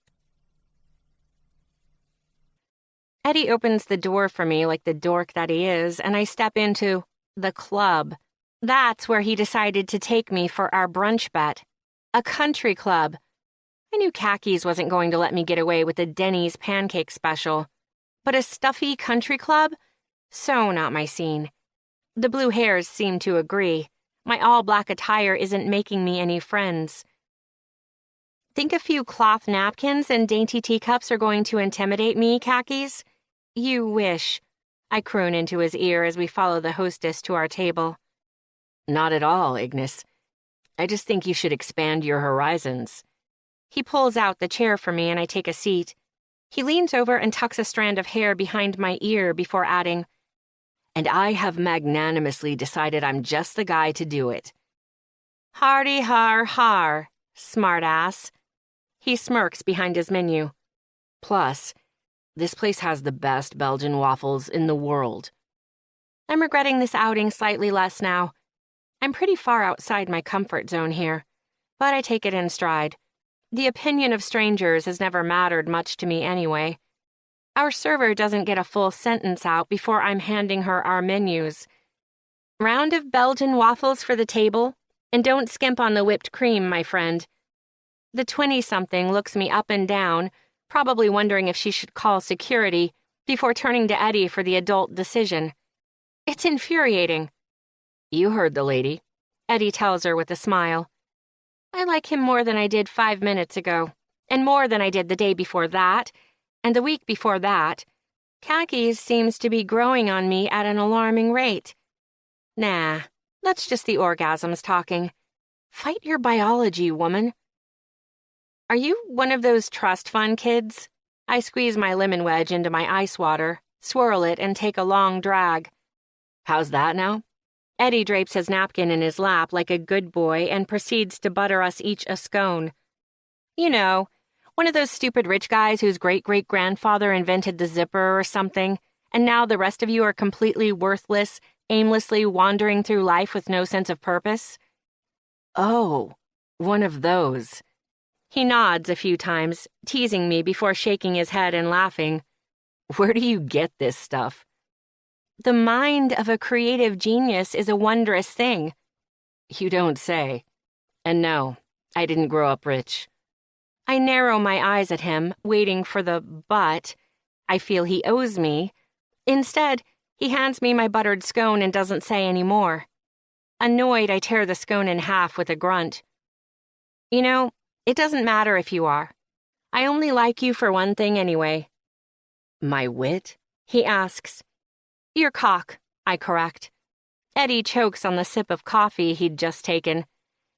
Eddie opens the door for me like the dork that he is, and I step into the club. That's where he decided to take me for our brunch bet. A country club. I knew khakis wasn't going to let me get away with a Denny's pancake special. But a stuffy country club? So not my scene. The blue hairs seem to agree. My all-black attire isn't making me any friends. Think a few cloth napkins and dainty teacups are going to intimidate me, khakis? You wish. I croon into his ear as we follow the hostess to our table. Not at all, Ignis. I just think you should expand your horizons. He pulls out the chair for me and I take a seat. He leans over and tucks a strand of hair behind my ear before adding, And I have magnanimously decided I'm just the guy to do it. Hardy har har, smartass. He smirks behind his menu. Plus, this place has the best Belgian waffles in the world. I'm regretting this outing slightly less now. I'm pretty far outside my comfort zone here, but I take it in stride. The opinion of strangers has never mattered much to me anyway. Our server doesn't get a full sentence out before I'm handing her our menus. Round of Belgian waffles for the table, and don't skimp on the whipped cream, my friend. The 20-something looks me up and down, probably wondering if she should call security, before turning to Eddie for the adult decision. It's infuriating. You heard the lady, Eddie tells her with a smile. I like him more than I did 5 minutes ago, and more than I did the day before that, and the week before that. Khakis seems to be growing on me at an alarming rate. Nah, that's just the orgasms talking. Fight your biology, woman. Are you one of those trust fund kids? I squeeze my lemon wedge into my ice water, swirl it, and take a long drag. How's that now? Eddie drapes his napkin in his lap like a good boy and proceeds to butter us each a scone. You know, one of those stupid rich guys whose great-great-grandfather invented the zipper or something, and now the rest of you are completely worthless, aimlessly wandering through life with no sense of purpose? Oh, one of those. He nods a few times, teasing me before shaking his head and laughing. Where do you get this stuff? The mind of a creative genius is a wondrous thing. You don't say. And no, I didn't grow up rich. I narrow my eyes at him, waiting for the but I feel he owes me. Instead, he hands me my buttered scone and doesn't say any more. Annoyed, I tear the scone in half with a grunt. You know, it doesn't matter if you are. I only like you for one thing anyway. My wit? He asks. Your cock, I correct. Eddie chokes on the sip of coffee he'd just taken.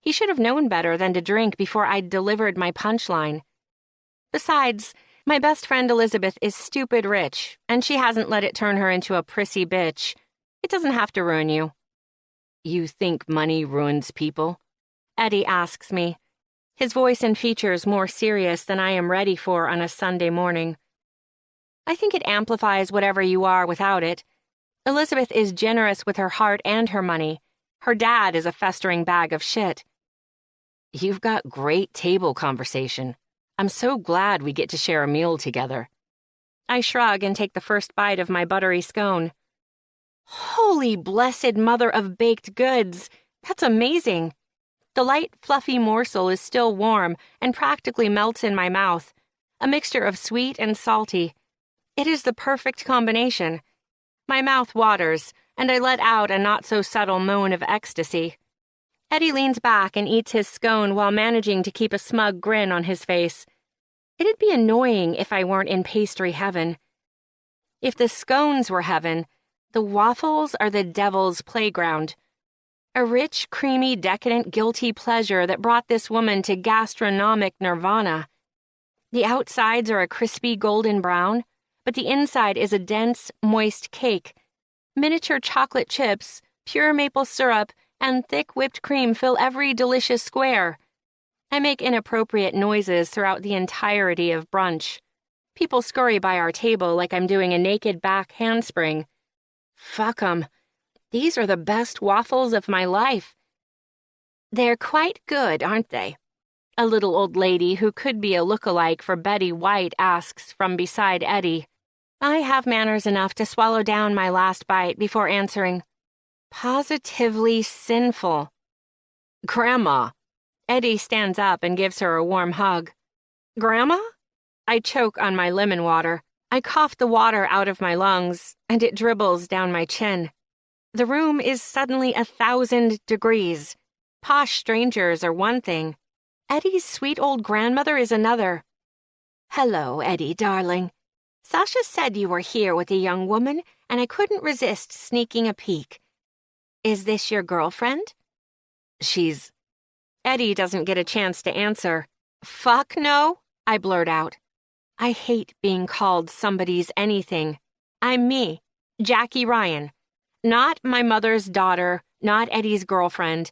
He should have known better than to drink before I'd delivered my punchline. Besides, my best friend Elizabeth is stupid rich, and she hasn't let it turn her into a prissy bitch. It doesn't have to ruin you. You think money ruins people? Eddie asks me, his voice and features more serious than I am ready for on a Sunday morning. I think it amplifies whatever you are without it. Elizabeth is generous with her heart and her money. Her dad is a festering bag of shit. You've got great table conversation. I'm so glad we get to share a meal together. I shrug and take the first bite of my buttery scone. Holy blessed mother of baked goods! That's amazing! The light, fluffy morsel is still warm and practically melts in my mouth, a mixture of sweet and salty. It is the perfect combination. My mouth waters, and I let out a not-so-subtle moan of ecstasy. Eddie leans back and eats his scone while managing to keep a smug grin on his face. It'd be annoying if I weren't in pastry heaven. If the scones were heaven, the waffles are the devil's playground. A rich, creamy, decadent, guilty pleasure that brought this woman to gastronomic nirvana. The outsides are a crispy golden brown, but the inside is a dense, moist cake. Miniature chocolate chips, pure maple syrup, and thick whipped cream fill every delicious square. I make inappropriate noises throughout the entirety of brunch. People scurry by our table like I'm doing a naked back handspring. Fuck 'em. These are the best waffles of my life. They're quite good, aren't they? A little old lady who could be a look-alike for Betty White asks from beside Eddie. I have manners enough to swallow down my last bite before answering. Positively sinful. Grandma! Eddie stands up and gives her a warm hug. Grandma? I choke on my lemon water. I cough the water out of my lungs, and it dribbles down my chin. The room is suddenly 1,000 degrees. Posh strangers are one thing. Eddie's sweet old grandmother is another. Hello, Eddie, darling. Sasha said you were here with a young woman, and I couldn't resist sneaking a peek. Is this your girlfriend? She's... Eddie doesn't get a chance to answer. Fuck no, I blurt out. I hate being called somebody's anything. I'm me, Jackie Ryan. Not my mother's daughter, not Eddie's girlfriend.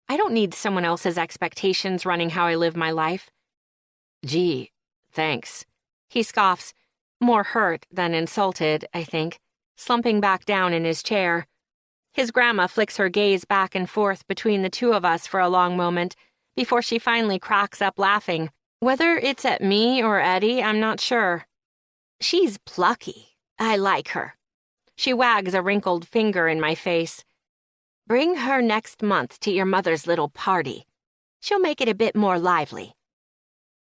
I don't need someone else's expectations running how I live my life. Gee, thanks. He scoffs, more hurt than insulted, I think, slumping back down in his chair. His grandma flicks her gaze back and forth between the two of us for a long moment before she finally cracks up laughing. Whether it's at me or Eddie, I'm not sure. She's plucky. I like her. She wags a wrinkled finger in my face. Bring her next month to your mother's little party. She'll make it a bit more lively.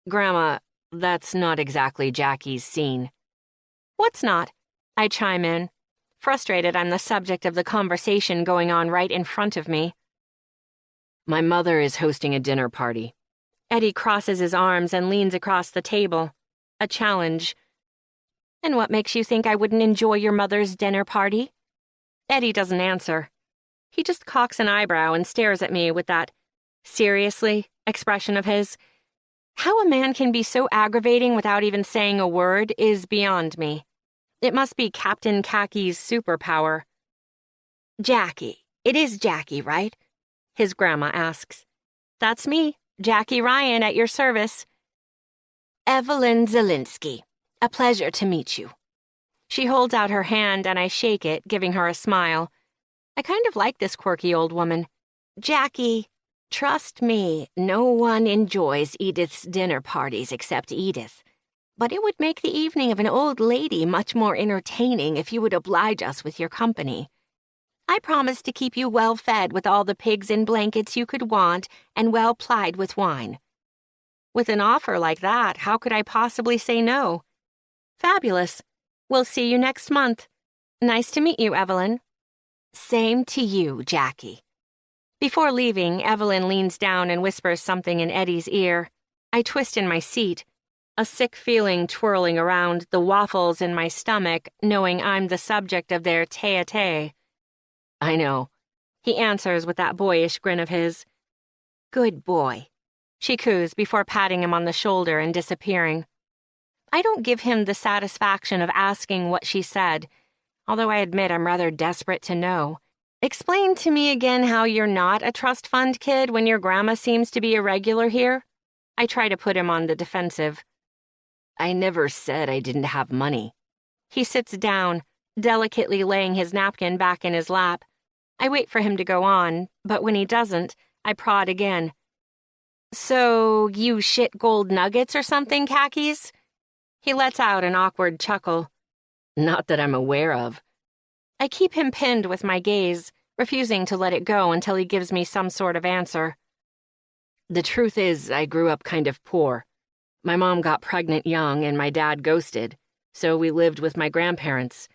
Grandma, that's not exactly Jackie's scene. What's not? I chime in, frustrated I'm the subject of the conversation going on right in front of me. My mother is hosting a dinner party. Eddie crosses his arms and leans across the table. A challenge. And what makes you think I wouldn't enjoy your mother's dinner party? Eddie doesn't answer. He just cocks an eyebrow and stares at me with that seriously expression of his. How a man can be so aggravating without even saying a word is beyond me. It must be Captain Khaki's superpower. Jackie. It is Jackie, right? His grandma asks. That's me, Jackie Ryan, at your service. Evelyn Zielinski. A pleasure to meet you. She holds out her hand and I shake it, giving her a smile. I kind of like this quirky old woman. Jackie, trust me, no one enjoys Edith's dinner parties except Edith. But it would make the evening of an old lady much more entertaining if you would oblige us with your company. I promise to keep you well fed with all the pigs in blankets you could want and well plied with wine. With an offer like that, how could I possibly say no? Fabulous. We'll see you next month. Nice to meet you, Evelyn. Same to you, Jackie. Before leaving, Evelyn leans down and whispers something in Eddie's ear. I twist in my seat, a sick feeling twirling around the waffles in my stomach, knowing I'm the subject of their tete-a-tete. I know, he answers with that boyish grin of his. Good boy, she coos before patting him on the shoulder and disappearing. I don't give him the satisfaction of asking what she said, although I admit I'm rather desperate to know. Explain to me again how you're not a trust fund kid when your grandma seems to be a regular here. I try to put him on the defensive. I never said I didn't have money. He sits down, delicately laying his napkin back in his lap. I wait for him to go on, but when he doesn't, I prod again. So, you shit gold nuggets or something, Khakis? He lets out an awkward chuckle. Not that I'm aware of. I keep him pinned with my gaze, refusing to let it go until he gives me some sort of answer. The truth is, I grew up kind of poor. My mom got pregnant young and my dad ghosted, so we lived with my grandparents.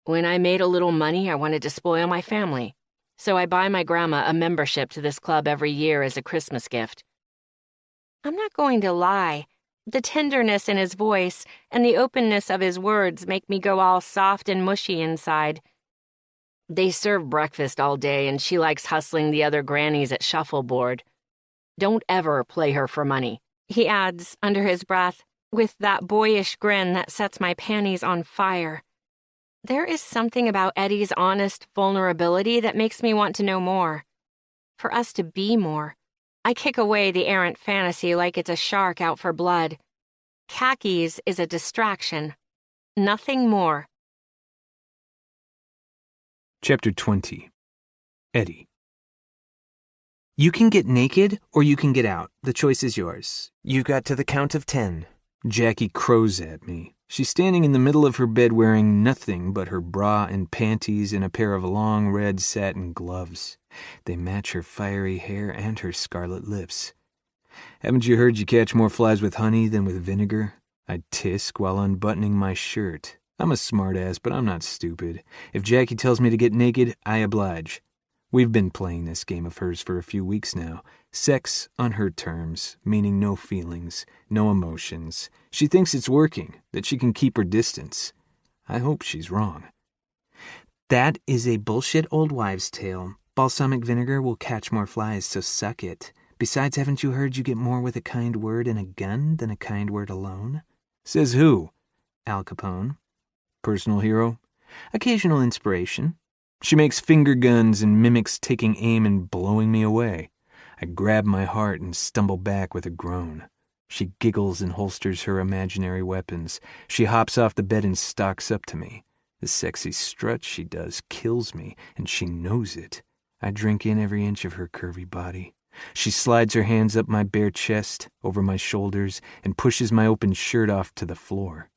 When I made a little money, I wanted to spoil my family, so I buy my grandma a membership to this club every year as a Christmas gift. I'm not going to lie. The tenderness in his voice and the openness of his words make me go all soft and mushy inside. They serve breakfast all day and she likes hustling the other grannies at shuffleboard. Don't ever play her for money, he adds under his breath, with that boyish grin that sets my panties on fire. There is something about Eddie's honest vulnerability that makes me want to know more. For us to be more. I kick away the errant fantasy like it's a shark out for blood. Khakis is a distraction. Nothing more. Chapter 20. Eddie. You can get naked or you can get out. The choice is yours. You got to the count of 10. Jackie crows at me. She's standing in the middle of her bed wearing nothing but her bra and panties and a pair of long red satin gloves. They match her fiery hair and her scarlet lips. Haven't you heard you catch more flies with honey than with vinegar? I tisk while unbuttoning my shirt. I'm a smartass, but I'm not stupid. If Jackie tells me to get naked, I oblige. We've been playing this game of hers for a few weeks now. Sex on her terms, meaning no feelings, no emotions. She thinks it's working, that she can keep her distance. I hope she's wrong. That is a bullshit old wives' tale. Balsamic vinegar will catch more flies, so suck it. Besides, haven't you heard you get more with a kind word and a gun than a kind word alone? Says who? Al Capone. Personal hero? Occasional inspiration. She makes finger guns and mimics taking aim and blowing me away. I grab my heart and stumble back with a groan. She giggles and holsters her imaginary weapons. She hops off the bed and stalks up to me. The sexy strut she does kills me, and she knows it. I drink in every inch of her curvy body. She slides her hands up my bare chest, over my shoulders, and pushes my open shirt off to the floor.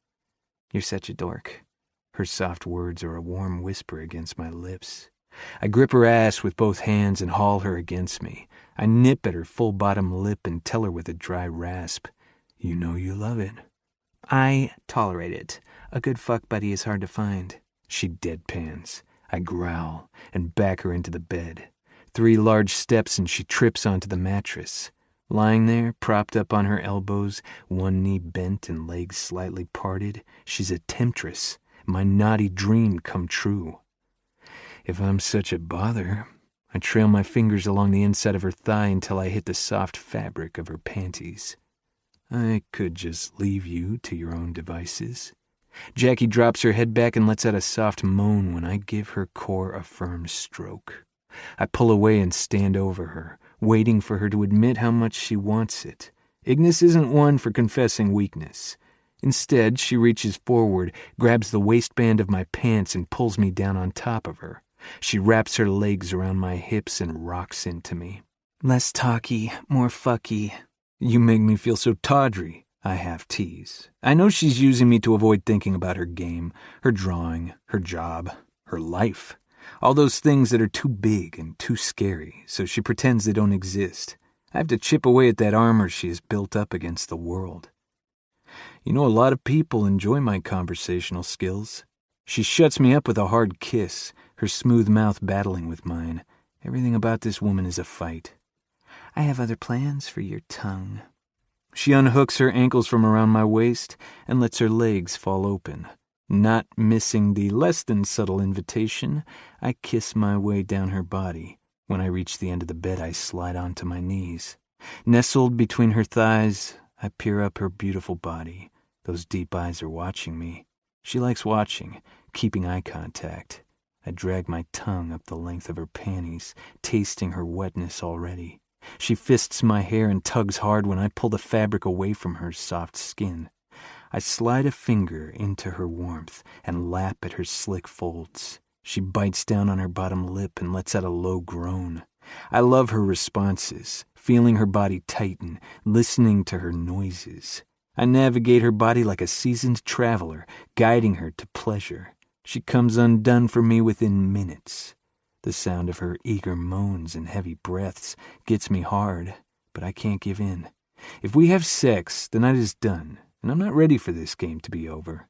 You're such a dork. Her soft words are a warm whisper against my lips. I grip her ass with both hands and haul her against me. I nip at her full bottom lip and tell her with a dry rasp, you know you love it. I tolerate it. A good fuck buddy is hard to find. She deadpans. I growl and back her into the bed. 3 large steps and she trips onto the mattress. Lying there, propped up on her elbows, one knee bent and legs slightly parted, she's a temptress. My naughty dream come true. If I'm such a bother, I trail my fingers along the inside of her thigh until I hit the soft fabric of her panties. I could just leave you to your own devices. Jackie drops her head back and lets out a soft moan when I give her core a firm stroke. I pull away and stand over her, waiting for her to admit how much she wants it. Ignis isn't one for confessing weakness. Instead, she reaches forward, grabs the waistband of my pants and pulls me down on top of her. She wraps her legs around my hips and rocks into me. Less talky, more fucky. You make me feel so tawdry, I half tease. I know she's using me to avoid thinking about her game, her drawing, her job, her life. All those things that are too big and too scary, so she pretends they don't exist. I have to chip away at that armor she has built up against the world. You know, a lot of people enjoy my conversational skills. She shuts me up with a hard kiss, her smooth mouth battling with mine. Everything about this woman is a fight. I have other plans for your tongue. She unhooks her ankles from around my waist and lets her legs fall open. Not missing the less than subtle invitation, I kiss my way down her body. When I reach the end of the bed, I slide onto my knees. Nestled between her thighs, I peer up her beautiful body. Those deep eyes are watching me. She likes watching, keeping eye contact. I drag my tongue up the length of her panties, tasting her wetness already. She fists my hair and tugs hard when I pull the fabric away from her soft skin. I slide a finger into her warmth and lap at her slick folds. She bites down on her bottom lip and lets out a low groan. I love her responses, feeling her body tighten, listening to her noises. I navigate her body like a seasoned traveler, guiding her to pleasure. She comes undone for me within minutes. The sound of her eager moans and heavy breaths gets me hard, but I can't give in. If we have sex, the night is done, and I'm not ready for this game to be over.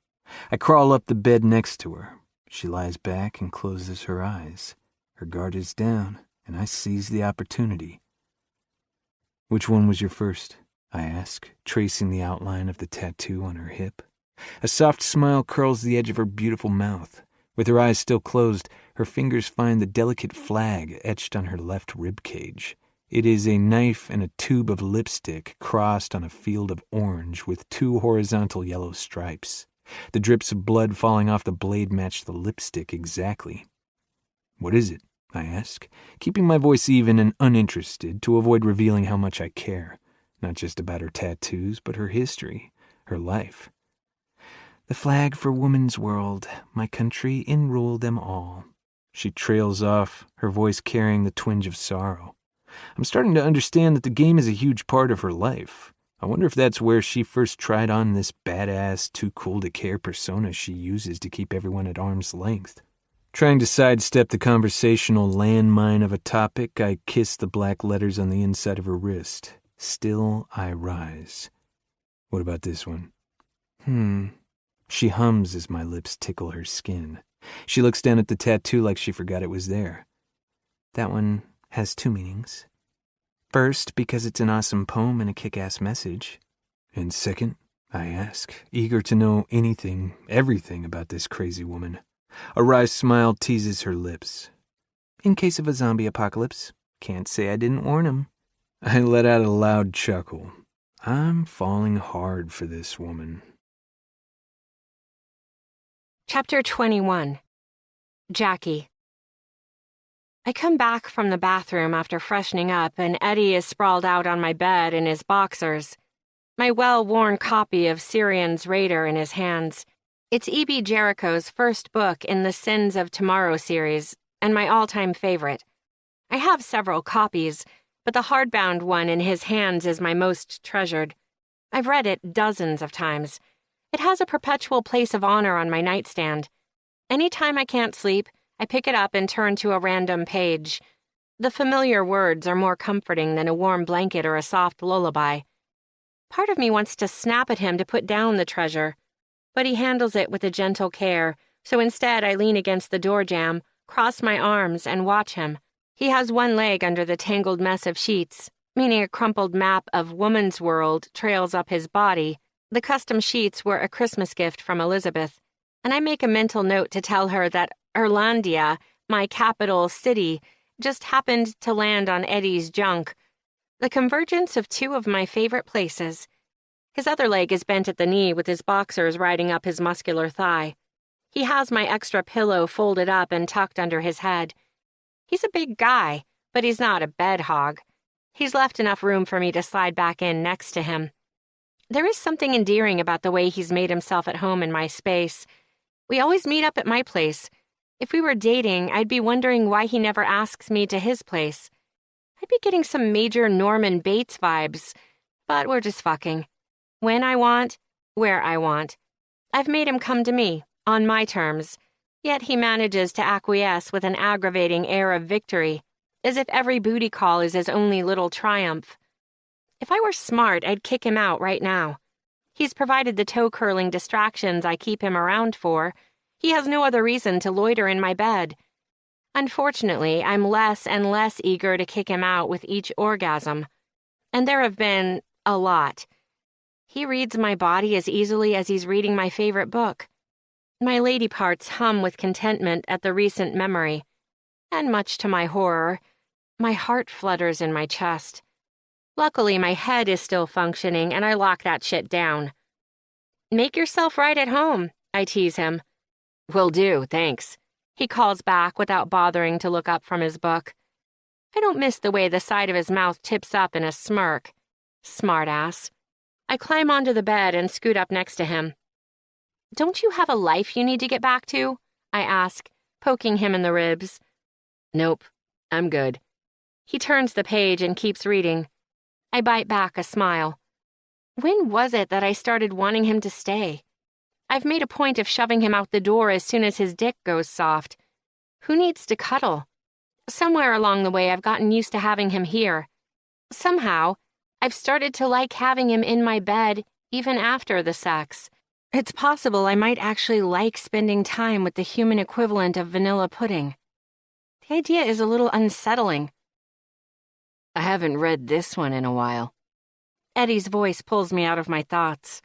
I crawl up the bed next to her. She lies back and closes her eyes. Her guard is down, and I seize the opportunity. Which one was your first? I ask, tracing the outline of the tattoo on her hip. A soft smile curls the edge of her beautiful mouth. With her eyes still closed, her fingers find the delicate flag etched on her left rib cage. It is a knife and a tube of lipstick crossed on a field of orange with 2 horizontal yellow stripes. The drips of blood falling off the blade match the lipstick exactly. What is it? I ask, keeping my voice even and uninterested to avoid revealing how much I care. Not just about her tattoos, but her history, her life. The flag for woman's world, my country enrule them all. She trails off, her voice carrying the twinge of sorrow. I'm starting to understand that the game is a huge part of her life. I wonder if that's where she first tried on this badass, too cool to care persona she uses to keep everyone at arm's length. Trying to sidestep the conversational landmine of a topic, I kiss the black letters on the inside of her wrist. Still I rise. What about this one? She hums as my lips tickle her skin. She looks down at the tattoo like she forgot it was there. That one has 2 meanings. First, because it's an awesome poem and a kick-ass message. And second, I ask, eager to know anything, everything about this crazy woman. A wry smile teases her lips. In case of a zombie apocalypse, can't say I didn't warn him. I let out a loud chuckle. I'm falling hard for this woman. Chapter 21. Jackie. I come back from the bathroom after freshening up, and Eddie is sprawled out on my bed in his boxers. My well-worn copy of Syrian's Raider in his hands. It's E.B. Jericho's first book in the Sins of Tomorrow series, and my all-time favorite. I have several copies, but the hardbound one in his hands is my most treasured. I've read it dozens of times. It has a perpetual place of honor on my nightstand. Any time I can't sleep, I pick it up and turn to a random page. The familiar words are more comforting than a warm blanket or a soft lullaby. Part of me wants to snap at him to put down the treasure, but he handles it with a gentle care, so instead I lean against the door jamb, cross my arms, and watch him. He has one leg under the tangled mess of sheets, meaning a crumpled map of woman's world trails up his body. The custom sheets were a Christmas gift from Elizabeth, and I make a mental note to tell her that Irlandia, my capital city, just happened to land on Eddie's junk. The convergence of 2 of my favorite places. His other leg is bent at the knee with his boxers riding up his muscular thigh. He has my extra pillow folded up and tucked under his head. He's a big guy, but he's not a bed hog. He's left enough room for me to slide back in next to him. There is something endearing about the way he's made himself at home in my space. We always meet up at my place. If we were dating, I'd be wondering why he never asks me to his place. I'd be getting some major Norman Bates vibes, but we're just fucking. When I want, where I want. I've made him come to me, on my terms, yet he manages to acquiesce with an aggravating air of victory, as if every booty call is his only little triumph. If I were smart, I'd kick him out right now. He's provided the toe-curling distractions I keep him around for. He has no other reason to loiter in my bed. Unfortunately, I'm less and less eager to kick him out with each orgasm. And there have been a lot. He reads my body as easily as he's reading my favorite book. My lady parts hum with contentment at the recent memory. And much to my horror, my heart flutters in my chest. Luckily, my head is still functioning, and I lock that shit down. Make yourself right at home, I tease him. Will do, thanks. He calls back without bothering to look up from his book. I don't miss the way the side of his mouth tips up in a smirk. Smartass. I climb onto the bed and scoot up next to him. Don't you have a life you need to get back to? I ask, poking him in the ribs. Nope, I'm good. He turns the page and keeps reading. I bite back a smile. When was it that I started wanting him to stay? I've made a point of shoving him out the door as soon as his dick goes soft. Who needs to cuddle? Somewhere along the way, I've gotten used to having him here. Somehow, I've started to like having him in my bed even after the sex. It's possible I might actually like spending time with the human equivalent of vanilla pudding. The idea is a little unsettling. I haven't read this one in a while. Eddie's voice pulls me out of my thoughts.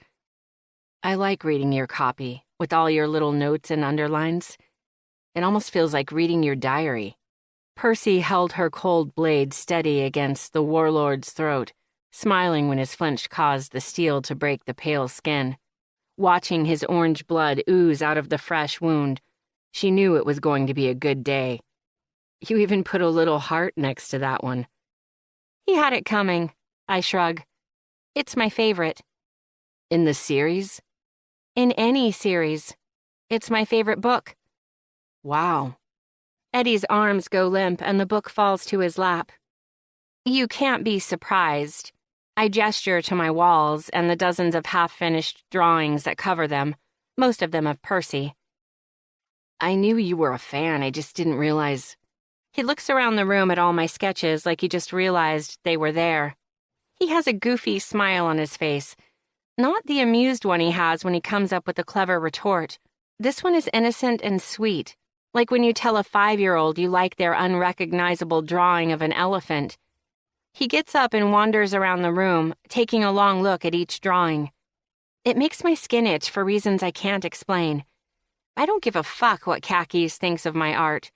I like reading your copy, with all your little notes and underlines. It almost feels like reading your diary. Percy held her cold blade steady against the warlord's throat, smiling when his flinch caused the steel to break the pale skin. Watching his orange blood ooze out of the fresh wound, she knew it was going to be a good day. You even put a little heart next to that one. He had it coming, I shrug. It's my favorite. In the series? In any series. It's my favorite book. Wow. Eddie's arms go limp and the book falls to his lap. You can't be surprised. I gesture to my walls and the dozens of half-finished drawings that cover them, most of them of Percy. I knew you were a fan, I just didn't realize. He looks around the room at all my sketches like he just realized they were there. He has a goofy smile on his face. Not the amused one he has when he comes up with a clever retort. This one is innocent and sweet, like when you tell a 5-year-old you like their unrecognizable drawing of an elephant. He gets up and wanders around the room, taking a long look at each drawing. It makes my skin itch for reasons I can't explain. I don't give a fuck what Khakis thinks of my art.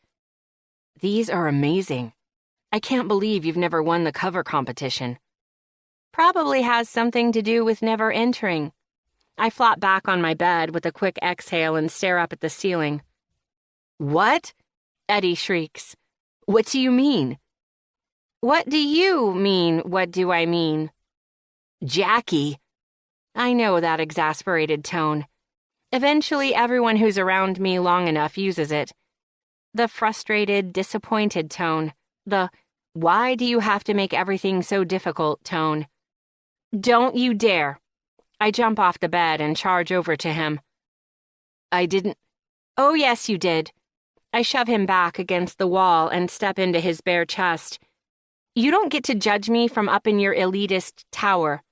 These are amazing. I can't believe you've never won the cover competition. Probably has something to do with never entering. I flop back on my bed with a quick exhale and stare up at the ceiling. What? Eddie shrieks. What do you mean? What do you mean, what do I mean? Jackie. I know that exasperated tone. Eventually, everyone who's around me long enough uses it. The frustrated, disappointed tone. The, why do you have to make everything so difficult tone. Don't you dare. I jump off the bed and charge over to him. I didn't. Oh, yes, you did. I shove him back against the wall and step into his bare chest. You don't get to judge me from up in your elitist tower.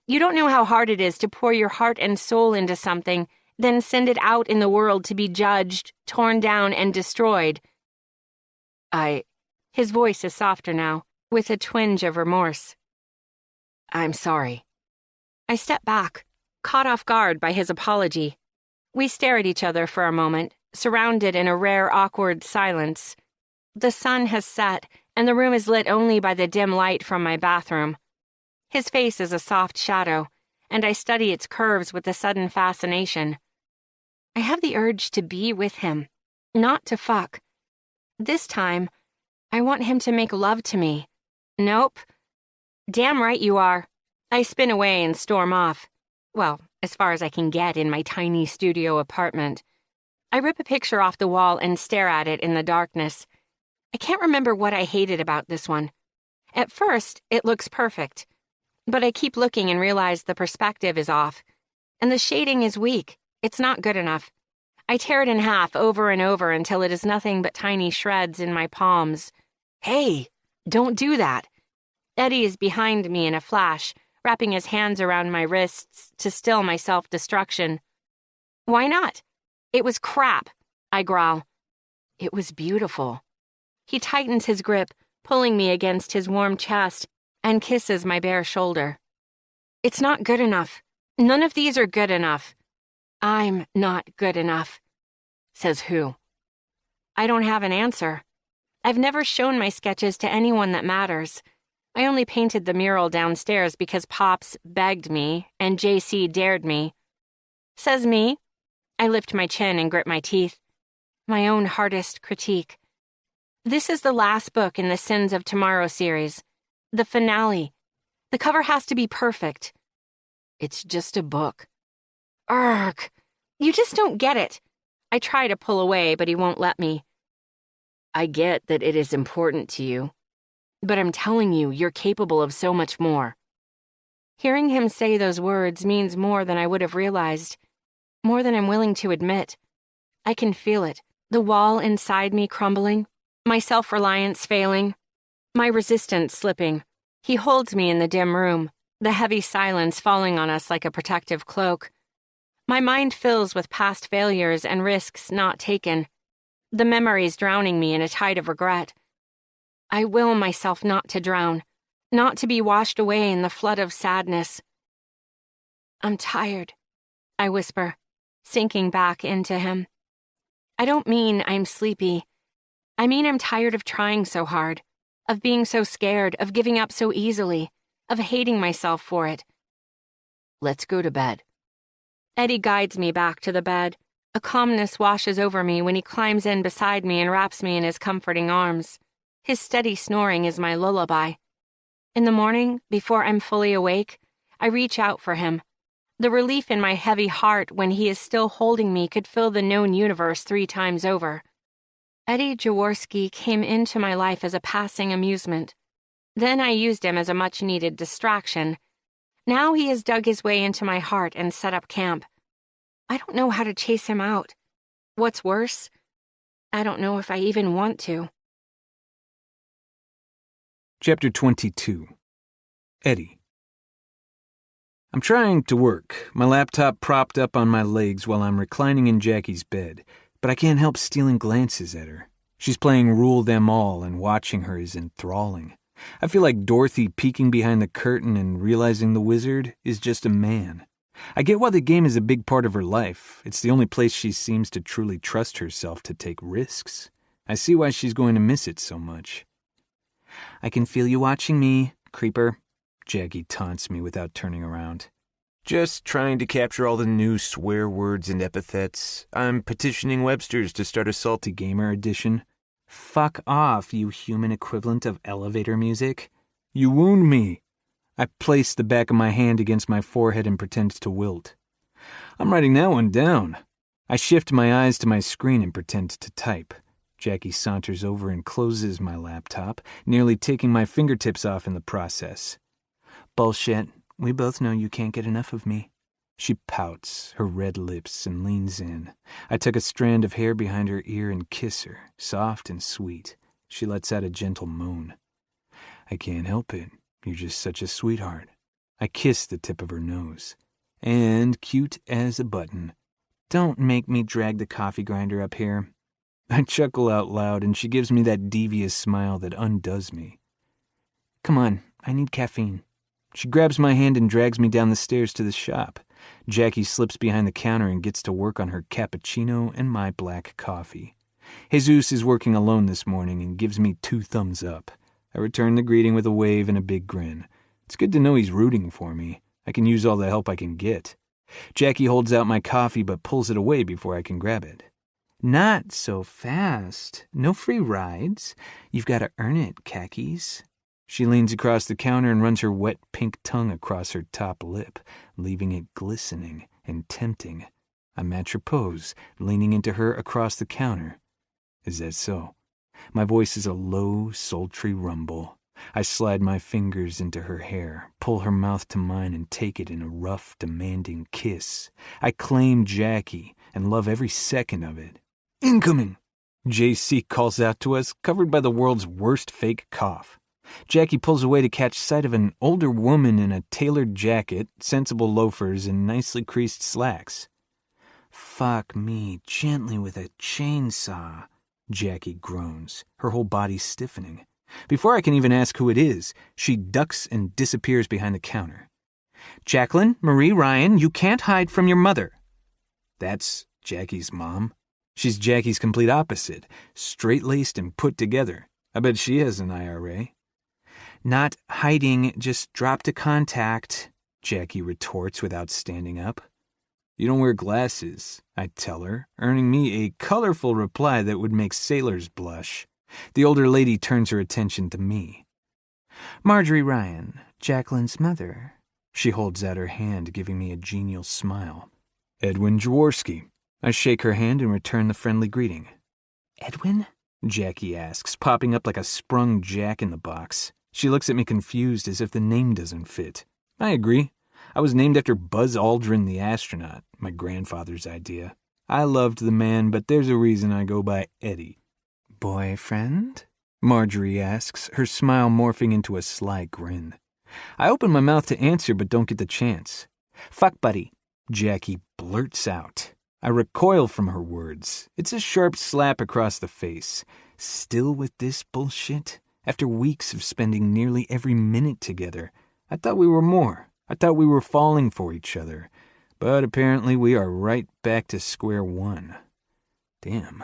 You don't know how hard it is to pour your heart and soul into something, then send it out in the world to be judged, torn down, and destroyed. His voice is softer now, with a twinge of remorse. I'm sorry. I step back, caught off guard by his apology. We stare at each other for a moment, surrounded in a rare, awkward silence. The sun has set, and the room is lit only by the dim light from my bathroom. His face is a soft shadow, and I study its curves with a sudden fascination. I have the urge to be with him, not to fuck. This time, I want him to make love to me. Nope. Damn right you are. I spin away and storm off. Well, as far as I can get in my tiny studio apartment. I rip a picture off the wall and stare at it in the darkness. I can't remember what I hated about this one. At first, it looks perfect. But I keep looking and realize the perspective is off. And the shading is weak. It's not good enough. I tear it in half over and over until it is nothing but tiny shreds in my palms. Hey, don't do that. Eddie is behind me in a flash, wrapping his hands around my wrists to still my self-destruction. Why not? It was crap, I growl. It was beautiful. He tightens his grip, pulling me against his warm chest, and kisses my bare shoulder. It's not good enough. None of these are good enough. I'm not good enough. Says who? I don't have an answer. I've never shown my sketches to anyone that matters. I only painted the mural downstairs because Pops begged me and JC dared me. Says me. I lift my chin and grit my teeth. My own hardest critique. This is the last book in the Sins of Tomorrow series. The finale. The cover has to be perfect. It's just a book. Urgh. You just don't get it. I try to pull away, but he won't let me. I get that it is important to you. But I'm telling you, you're capable of so much more. Hearing him say those words means more than I would have realized. More than I'm willing to admit. I can feel it. The wall inside me crumbling. My self-reliance failing. My resistance slipping. He holds me in the dim room, the heavy silence falling on us like a protective cloak. My mind fills with past failures and risks not taken. The memories drowning me in a tide of regret. I will myself not to drown, not to be washed away in the flood of sadness. I'm tired, I whisper, sinking back into him. I don't mean I'm sleepy. I mean I'm tired of trying so hard, of being so scared, of giving up so easily, of hating myself for it. Let's go to bed. Eddie guides me back to the bed. A calmness washes over me when he climbs in beside me and wraps me in his comforting arms. His steady snoring is my lullaby. In the morning, before I'm fully awake, I reach out for him. The relief in my heavy heart when he is still holding me could fill the known universe 3 times over. Eddie Jaworski came into my life as a passing amusement. Then I used him as a much-needed distraction. Now he has dug his way into my heart and set up camp. I don't know how to chase him out. What's worse, I don't know if I even want to. Chapter 22. Eddie. I'm trying to work, my laptop propped up on my legs while I'm reclining in Jackie's bed, but I can't help stealing glances at her. She's playing Rule Them All, and watching her is enthralling. I feel like Dorothy peeking behind the curtain and realizing the wizard is just a man. I get why the game is a big part of her life. It's the only place she seems to truly trust herself to take risks. I see why she's going to miss it so much. I can feel you watching me, creeper. Jackie taunts me without turning around. Just trying to capture all the new swear words and epithets. I'm petitioning Webster's to start a Salty Gamer edition. Fuck off, you human equivalent of elevator music. You wound me. I place the back of my hand against my forehead and pretend to wilt. I'm writing that one down. I shift my eyes to my screen and pretend to type. Jackie saunters over and closes my laptop, nearly taking my fingertips off in the process. Bullshit. We both know you can't get enough of me. She pouts, her red lips, and leans in. I tuck a strand of hair behind her ear and kiss her, soft and sweet. She lets out a gentle moan. I can't help it. You're just such a sweetheart. I kiss the tip of her nose. And cute as a button. Don't make me drag the coffee grinder up here. I chuckle out loud, and she gives me that devious smile that undoes me. Come on, I need caffeine. She grabs my hand and drags me down the stairs to the shop. Jackie slips behind the counter and gets to work on her cappuccino and my black coffee. Jesus is working alone this morning and gives me 2 thumbs up. I return the greeting with a wave and a big grin. It's good to know he's rooting for me. I can use all the help I can get. Jackie holds out my coffee but pulls it away before I can grab it. Not so fast. No free rides. You've got to earn it, khakis. She leans across the counter and runs her wet pink tongue across her top lip, leaving it glistening and tempting. I match her pose, leaning into her across the counter. Is that so? My voice is a low, sultry rumble. I slide my fingers into her hair, pull her mouth to mine and take it in a rough, demanding kiss. I claim Jackie and love every second of it. Incoming! JC calls out to us, covered by the world's worst fake cough. Jackie pulls away to catch sight of an older woman in a tailored jacket, sensible loafers, and nicely creased slacks. Fuck me gently with a chainsaw, Jackie groans, her whole body stiffening. Before I can even ask who it is, she ducks and disappears behind the counter. Jacqueline, Marie Ryan, you can't hide from your mother. That's Jackie's mom. She's Jackie's complete opposite, straight-laced and put together. I bet she has an IRA. Not hiding, just drop to contact, Jackie retorts without standing up. You don't wear glasses, I tell her, earning me a colorful reply that would make sailors blush. The older lady turns her attention to me. Marjorie Ryan, Jacqueline's mother. She holds out her hand, giving me a genial smile. Edwin Jaworski. I shake her hand and return the friendly greeting. Edwin? Jackie asks, popping up like a sprung jack in the box. She looks at me confused as if the name doesn't fit. I agree. I was named after Buzz Aldrin the astronaut, my grandfather's idea. I loved the man, but there's a reason I go by Eddie. Boyfriend? Marjorie asks, her smile morphing into a sly grin. I open my mouth to answer but don't get the chance. Fuck buddy, Jackie blurts out. I recoil from her words. It's a sharp slap across the face. Still with this bullshit? After weeks of spending nearly every minute together, I thought we were more. I thought we were falling for each other. But apparently we are right back to square one. Damn,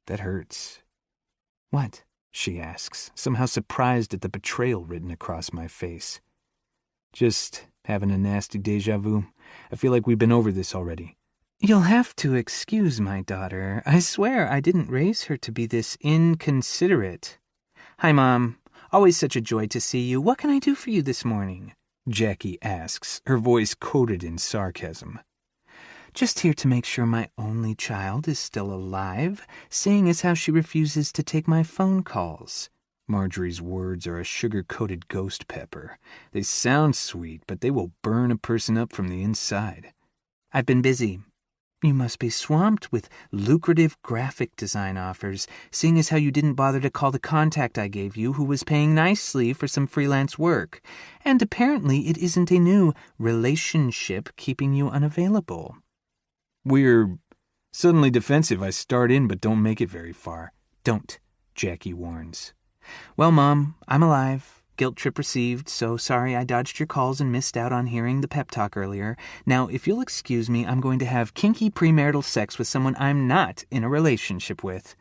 that hurts. What? She asks, somehow surprised at the betrayal written across my face. Just having a nasty deja vu. I feel like we've been over this already. You'll have to excuse my daughter. I swear I didn't raise her to be this inconsiderate. Hi, Mom. Always such a joy to see you. What can I do for you this morning? Jackie asks, her voice coated in sarcasm. Just here to make sure my only child is still alive, seeing as how she refuses to take my phone calls. Marjorie's words are a sugar-coated ghost pepper. They sound sweet, but they will burn a person up from the inside. I've been busy. You must be swamped with lucrative graphic design offers, seeing as how you didn't bother to call the contact I gave you who was paying nicely for some freelance work. And apparently it isn't a new relationship keeping you unavailable. We're suddenly defensive. I start in but don't make it very far. Don't, Jackie warns. Well, Mom, I'm alive. Guilt trip received, so sorry I dodged your calls and missed out on hearing the pep talk earlier. Now, if you'll excuse me, I'm going to have kinky premarital sex with someone I'm not in a relationship with.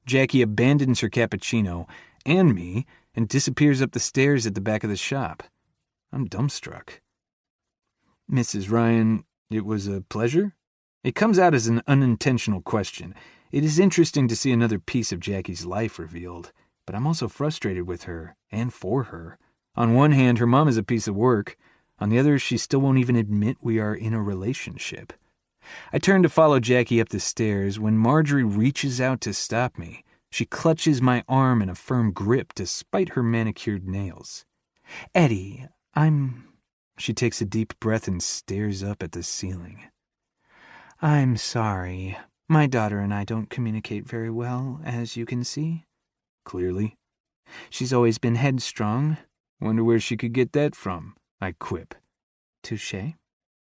Jackie abandons her cappuccino and me and disappears up the stairs at the back of the shop. I'm dumbstruck. Mrs. Ryan, it was a pleasure? It comes out as an unintentional question. It is interesting to see another piece of Jackie's life revealed, but I'm also frustrated with her and for her. On one hand, her mom is a piece of work. On the other, she still won't even admit we are in a relationship. I turn to follow Jackie up the stairs when Marjorie reaches out to stop me. She clutches my arm in a firm grip despite her manicured nails. Eddie, She takes a deep breath and stares up at the ceiling. I'm sorry. My daughter and I don't communicate very well, as you can see. Clearly. She's always been headstrong. Wonder where she could get that from, I quip. Touché.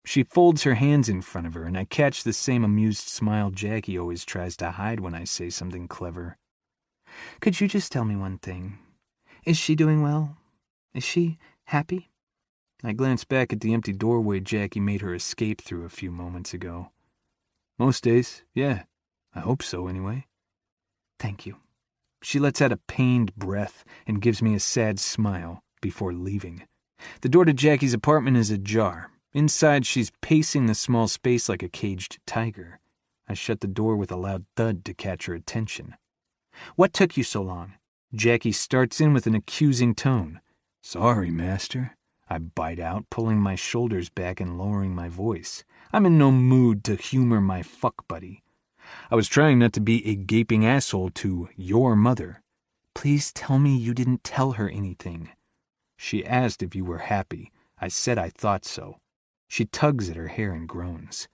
She folds her hands in front of her, and I catch the same amused smile Jackie always tries to hide when I say something clever. Could you just tell me one thing? Is she doing well? Is she happy? I glance back at the empty doorway Jackie made her escape through a few moments ago. Most days, yeah. I hope so, anyway. Thank you. She lets out a pained breath and gives me a sad smile before leaving. The door to Jackie's apartment is ajar. Inside, she's pacing the small space like a caged tiger. I shut the door with a loud thud to catch her attention. "What took you so long?" Jackie starts in with an accusing tone. "Sorry, master," I bite out, pulling my shoulders back and lowering my voice. I'm in no mood to humor my fuck buddy. I was trying not to be a gaping asshole to your mother. "Please tell me you didn't tell her anything." "She asked if you were happy. I said I thought so." She tugs at her hair and groans.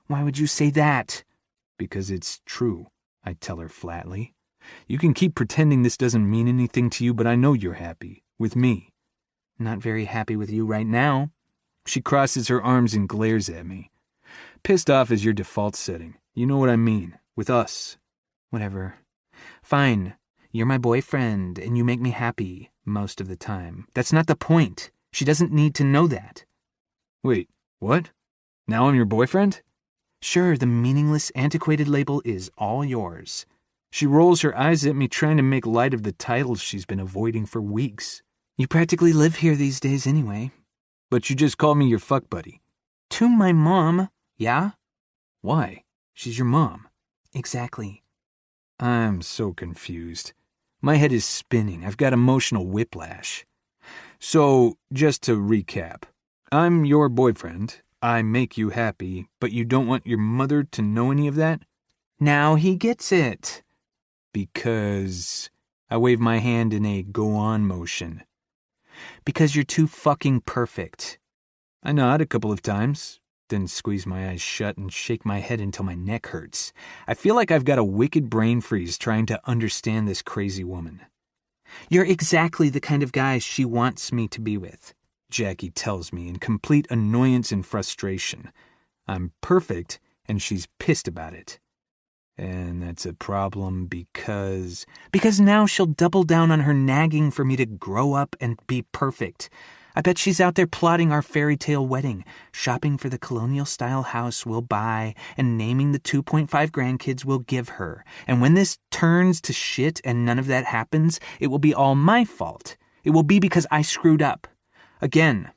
"Why would you say that?" "Because it's true," I tell her flatly. "You can keep pretending this doesn't mean anything to you, but I know you're happy. With me." "Not very happy with you right now." She crosses her arms and glares at me. "Pissed off is your default setting. You know what I mean. With us." "Whatever. Fine. You're my boyfriend, and you make me happy most of the time. That's not the point. She doesn't need to know that." "Wait, what? Now I'm your boyfriend?" "Sure, the meaningless, antiquated label is all yours." She rolls her eyes at me, trying to make light of the titles she's been avoiding for weeks. "You practically live here these days anyway." "But you just called me your fuck buddy." "To my mom, yeah?" "Why? She's your mom." "Exactly." I'm so confused. My head is spinning. I've got emotional whiplash. So, just to recap, I'm your boyfriend. I make you happy, but you don't want your mother to know any of that? Now he gets it. Because I wave my hand in a go-on motion. Because you're too fucking perfect. I nod a couple of times, then squeeze my eyes shut and shake my head until my neck hurts. I feel like I've got a wicked brain freeze trying to understand this crazy woman. "You're exactly the kind of guy she wants me to be with," Jackie tells me in complete annoyance and frustration. I'm perfect, and she's pissed about it. And that's a problem because now she'll double down on her nagging for me to grow up and be perfect. I bet she's out there plotting our fairy tale wedding, shopping for the colonial-style house we'll buy, and naming the 2.5 grandkids we'll give her. And when this turns to shit and none of that happens, it will be all my fault. It will be because I screwed up. Again.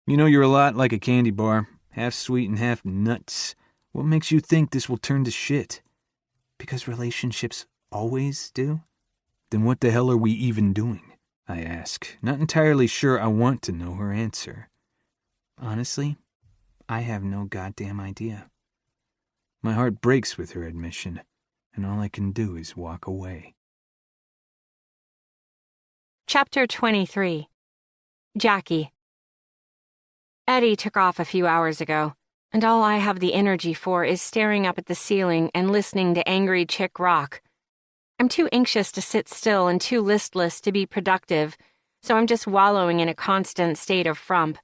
You know, you're a lot like a candy bar, half sweet and half nuts. What makes you think this will turn to shit? Because relationships always do? Then what the hell are we even doing? I ask, not entirely sure I want to know her answer. Honestly, I have no goddamn idea. My heart breaks with her admission, and all I can do is walk away. Chapter 23. Jackie. Eddie took off a few hours ago, and all I have the energy for is staring up at the ceiling and listening to angry chick rock. I'm too anxious to sit still and too listless to be productive, so I'm just wallowing in a constant state of frump.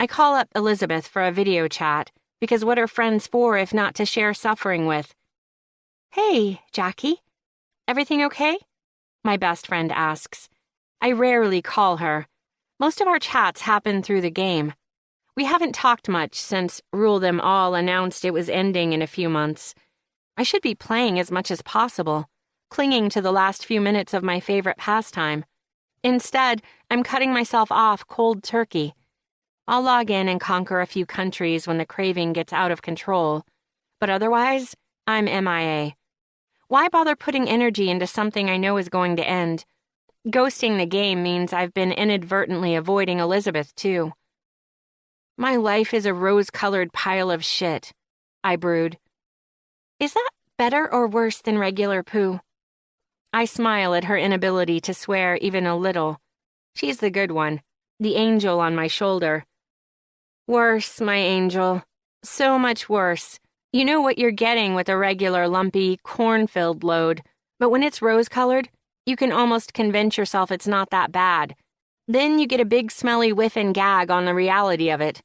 I call up Elizabeth for a video chat, because what are friends for if not to share suffering with? "Hey, Jackie. Everything okay?" my best friend asks. I rarely call her. Most of our chats happen through the game. We haven't talked much since Rule Them All announced it was ending in a few months. I should be playing as much as possible, clinging to the last few minutes of my favorite pastime. Instead, I'm cutting myself off cold turkey. I'll log in and conquer a few countries when the craving gets out of control, but otherwise, I'm MIA. Why bother putting energy into something I know is going to end? Ghosting the game means I've been inadvertently avoiding Elizabeth, too. My life is a rose-colored pile of shit, I brood. Is that better or worse than regular poo? I smile at her inability to swear even a little. She's the good one, the angel on my shoulder. Worse, my angel. So much worse. You know what you're getting with a regular, lumpy, corn-filled load, but when it's rose-colored, you can almost convince yourself it's not that bad. Then you get a big smelly whiff and gag on the reality of it.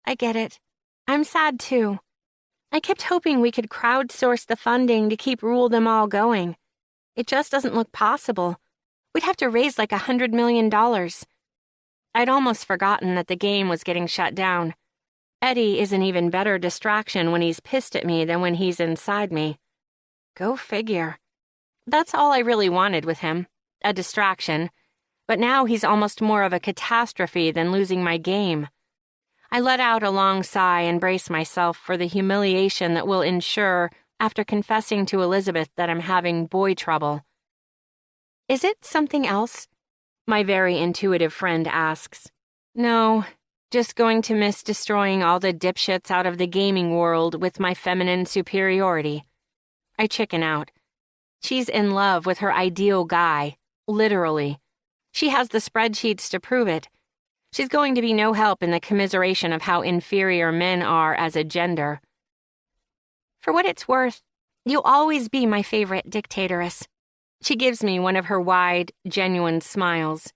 I get it. I'm sad too. I kept hoping we could crowdsource the funding to keep Rule Them All going. It just doesn't look possible. We'd have to raise like $100 million. I'd almost forgotten that the game was getting shut down. Eddie is an even better distraction when he's pissed at me than when he's inside me. Go figure. That's all I really wanted with him, a distraction. But now he's almost more of a catastrophe than losing my game. I let out a long sigh and brace myself for the humiliation that will ensure after confessing to Elizabeth that I'm having boy trouble. Is it something else? My very intuitive friend asks. No, just going to miss destroying all the dipshits out of the gaming world with my feminine superiority. I chicken out. She's in love with her ideal guy, literally. She has the spreadsheets to prove it. She's going to be no help in the commiseration of how inferior men are as a gender. For what it's worth, you'll always be my favorite dictatoress. She gives me one of her wide, genuine smiles.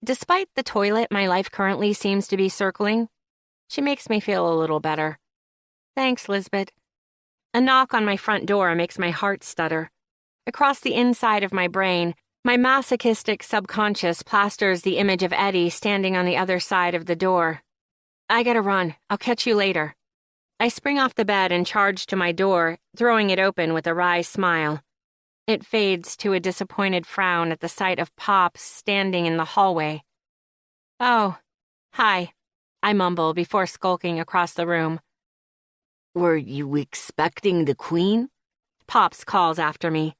Despite the toilet my life currently seems to be circling, she makes me feel a little better. Thanks, Lisbeth. A knock on my front door makes my heart stutter. Across the inside of my brain, my masochistic subconscious plasters the image of Eddie standing on the other side of the door. I gotta run. I'll catch you later. I spring off the bed and charge to my door, throwing it open with a wry smile. It fades to a disappointed frown at the sight of Pops standing in the hallway. Oh, hi, I mumble before skulking across the room. Were you expecting the Queen? Pops calls after me.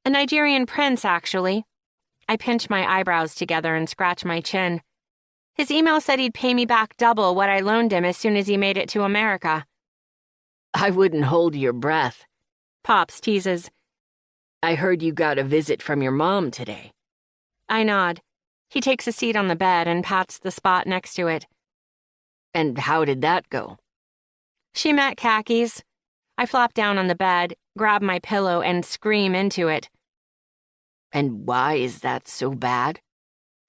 A Nigerian prince, actually. I pinch my eyebrows together and scratch my chin. His email said he'd pay me back double what I loaned him as soon as he made it to America. I wouldn't hold your breath. Pops teases. I heard you got a visit from your mom today. I nod. He takes a seat on the bed and pats the spot next to it. And how did that go? She met khakis. I flop down on the bed, grab my pillow, and scream into it. And why is that so bad?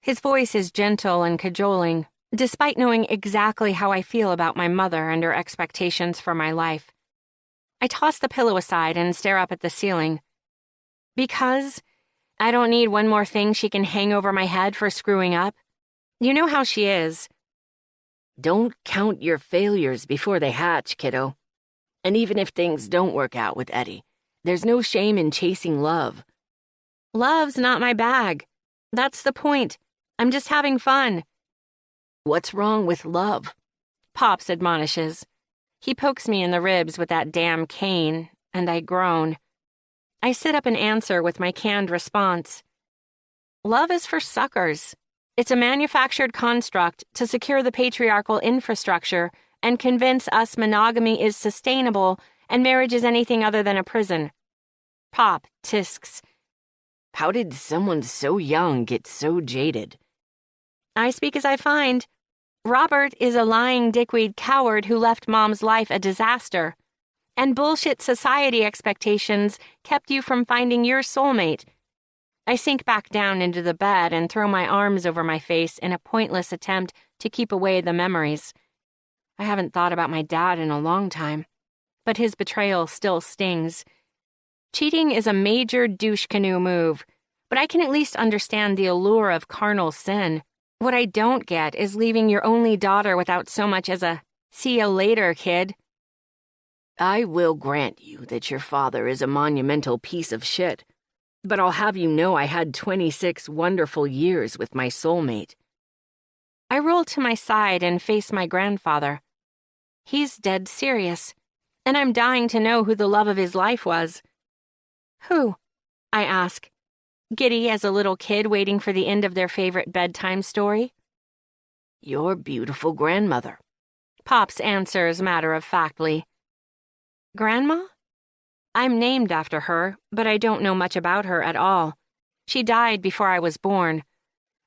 His voice is gentle and cajoling, despite knowing exactly how I feel about my mother and her expectations for my life. I toss the pillow aside and stare up at the ceiling. Because I don't need one more thing she can hang over my head for screwing up. You know how she is. Don't count your failures before they hatch, kiddo. And even if things don't work out with Eddie, there's no shame in chasing love. Love's not my bag. That's the point. I'm just having fun. What's wrong with love? Pops admonishes. He pokes me in the ribs with that damn cane, and I groan. I sit up and answer with my canned response. Love is for suckers. It's a manufactured construct to secure the patriarchal infrastructure and convince us monogamy is sustainable and marriage is anything other than a prison. Pop tisks. How did someone so young get so jaded? I speak as I find. Robert is a lying dickweed coward who left Mom's life a disaster. And bullshit society expectations kept you from finding your soulmate. I sink back down into the bed and throw my arms over my face in a pointless attempt to keep away the memories. I haven't thought about my dad in a long time, but his betrayal still stings. Cheating is a major douche canoe move, but I can at least understand the allure of carnal sin. What I don't get is leaving your only daughter without so much as a "see you later, kid." I will grant you that your father is a monumental piece of shit, but I'll have you know I had 26 wonderful years with my soulmate. I roll to my side and face my grandfather. He's dead serious, and I'm dying to know who the love of his life was. Who? I ask, giddy as a little kid waiting for the end of their favorite bedtime story. Your beautiful grandmother. Pops answers matter-of-factly. Grandma? I'm named after her, but I don't know much about her at all. She died before I was born,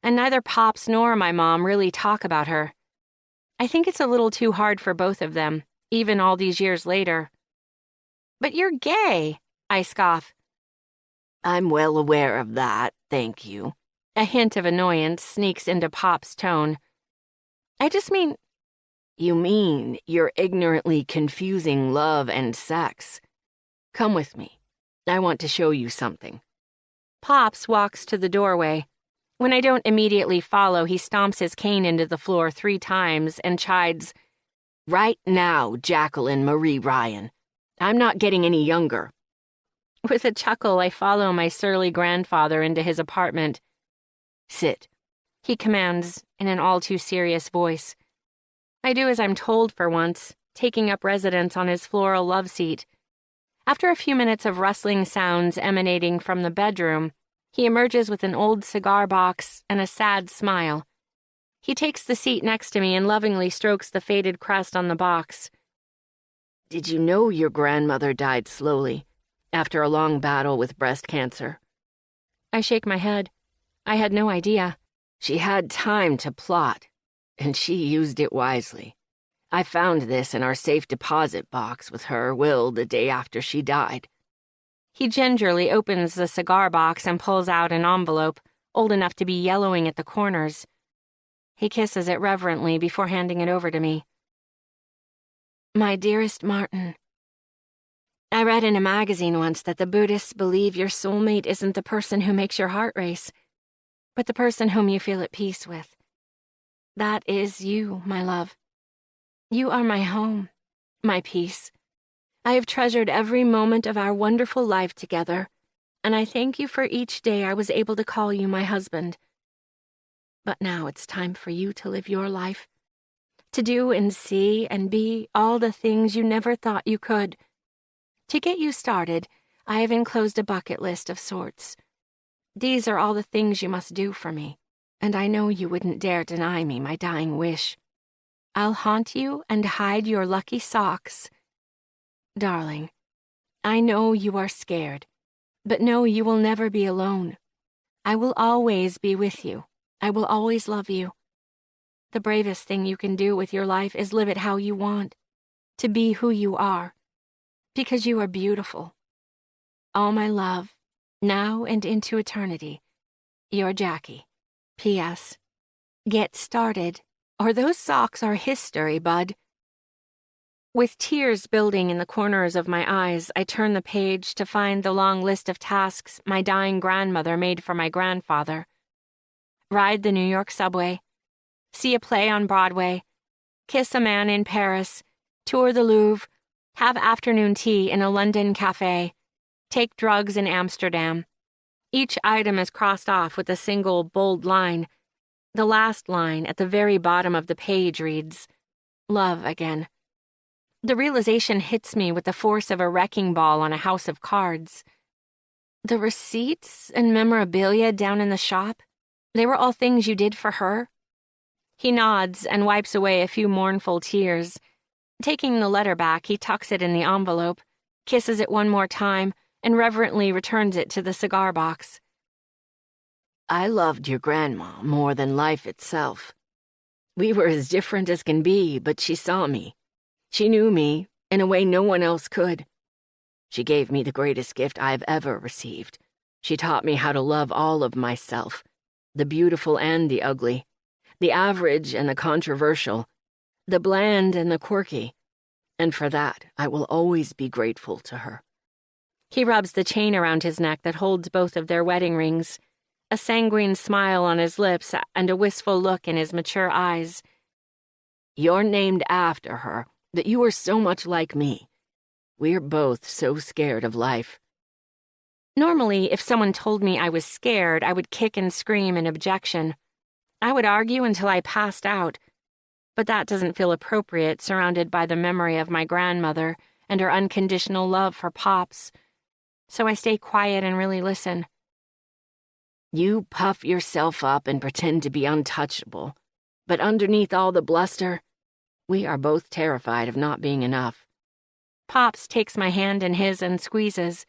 and neither Pops nor my mom really talk about her. I think it's a little too hard for both of them, even all these years later. But you're gay, I scoff. I'm well aware of that, thank you. A hint of annoyance sneaks into Pop's tone. I just mean... You mean you're ignorantly confusing love and sex. Come with me. I want to show you something. Pops walks to the doorway. When I don't immediately follow, he stomps his cane into the floor 3 times and chides, Right now, Jacqueline Marie Ryan. I'm not getting any younger. With a chuckle, I follow my surly grandfather into his apartment. Sit, he commands in an all-too-serious voice. I do as I'm told for once, taking up residence on his floral love seat. After a few minutes of rustling sounds emanating from the bedroom, he emerges with an old cigar box and a sad smile. He takes the seat next to me and lovingly strokes the faded crest on the box. Did you know your grandmother died slowly, after a long battle with breast cancer? I shake my head. I had no idea. She had time to plot, and she used it wisely. I found this in our safe deposit box with her will the day after she died. He gingerly opens the cigar box and pulls out an envelope, old enough to be yellowing at the corners. He kisses it reverently before handing it over to me. My dearest Martin, I read in a magazine once that the Buddhists believe your soulmate isn't the person who makes your heart race, but the person whom you feel at peace with. That is you, my love. You are my home, my peace. I have treasured every moment of our wonderful life together, and I thank you for each day I was able to call you my husband. But now it's time for you to live your life, to do and see and be all the things you never thought you could. To get you started, I have enclosed a bucket list of sorts. These are all the things you must do for me, and I know you wouldn't dare deny me my dying wish. I'll haunt you and hide your lucky socks. Darling, I know you are scared, but know you will never be alone. I will always be with you. I will always love you. The bravest thing you can do with your life is live it how you want, to be who you are, because you are beautiful. All my love, now and into eternity. Your Jackie. P.S. Get started, or those socks are history, bud. With tears building in the corners of my eyes, I turn the page to find the long list of tasks my dying grandmother made for my grandfather. Ride the New York subway, see a play on Broadway, kiss a man in Paris, tour the Louvre, have afternoon tea in a London cafe, take drugs in Amsterdam. Each item is crossed off with a single bold line. The last line at the very bottom of the page reads, "Love again." The realization hits me with the force of a wrecking ball on a house of cards. The receipts and memorabilia down in the shop, they were all things you did for her? He nods and wipes away a few mournful tears. Taking the letter back, he tucks it in the envelope, kisses it one more time, and reverently returns it to the cigar box. I loved your grandma more than life itself. We were as different as can be, but she saw me. She knew me in a way no one else could. She gave me the greatest gift I've ever received. She taught me how to love all of myself, the beautiful and the ugly, the average and the controversial, the bland and the quirky, and for that I will always be grateful to her. He rubs the chain around his neck that holds both of their wedding rings, a sanguine smile on his lips and a wistful look in his mature eyes. You're named after her, that you are so much like me. We're both so scared of life. Normally, if someone told me I was scared, I would kick and scream in objection. I would argue until I passed out, but that doesn't feel appropriate surrounded by the memory of my grandmother and her unconditional love for Pops. So I stay quiet and really listen. You puff yourself up and pretend to be untouchable, but underneath all the bluster, we are both terrified of not being enough. Pops takes my hand in his and squeezes.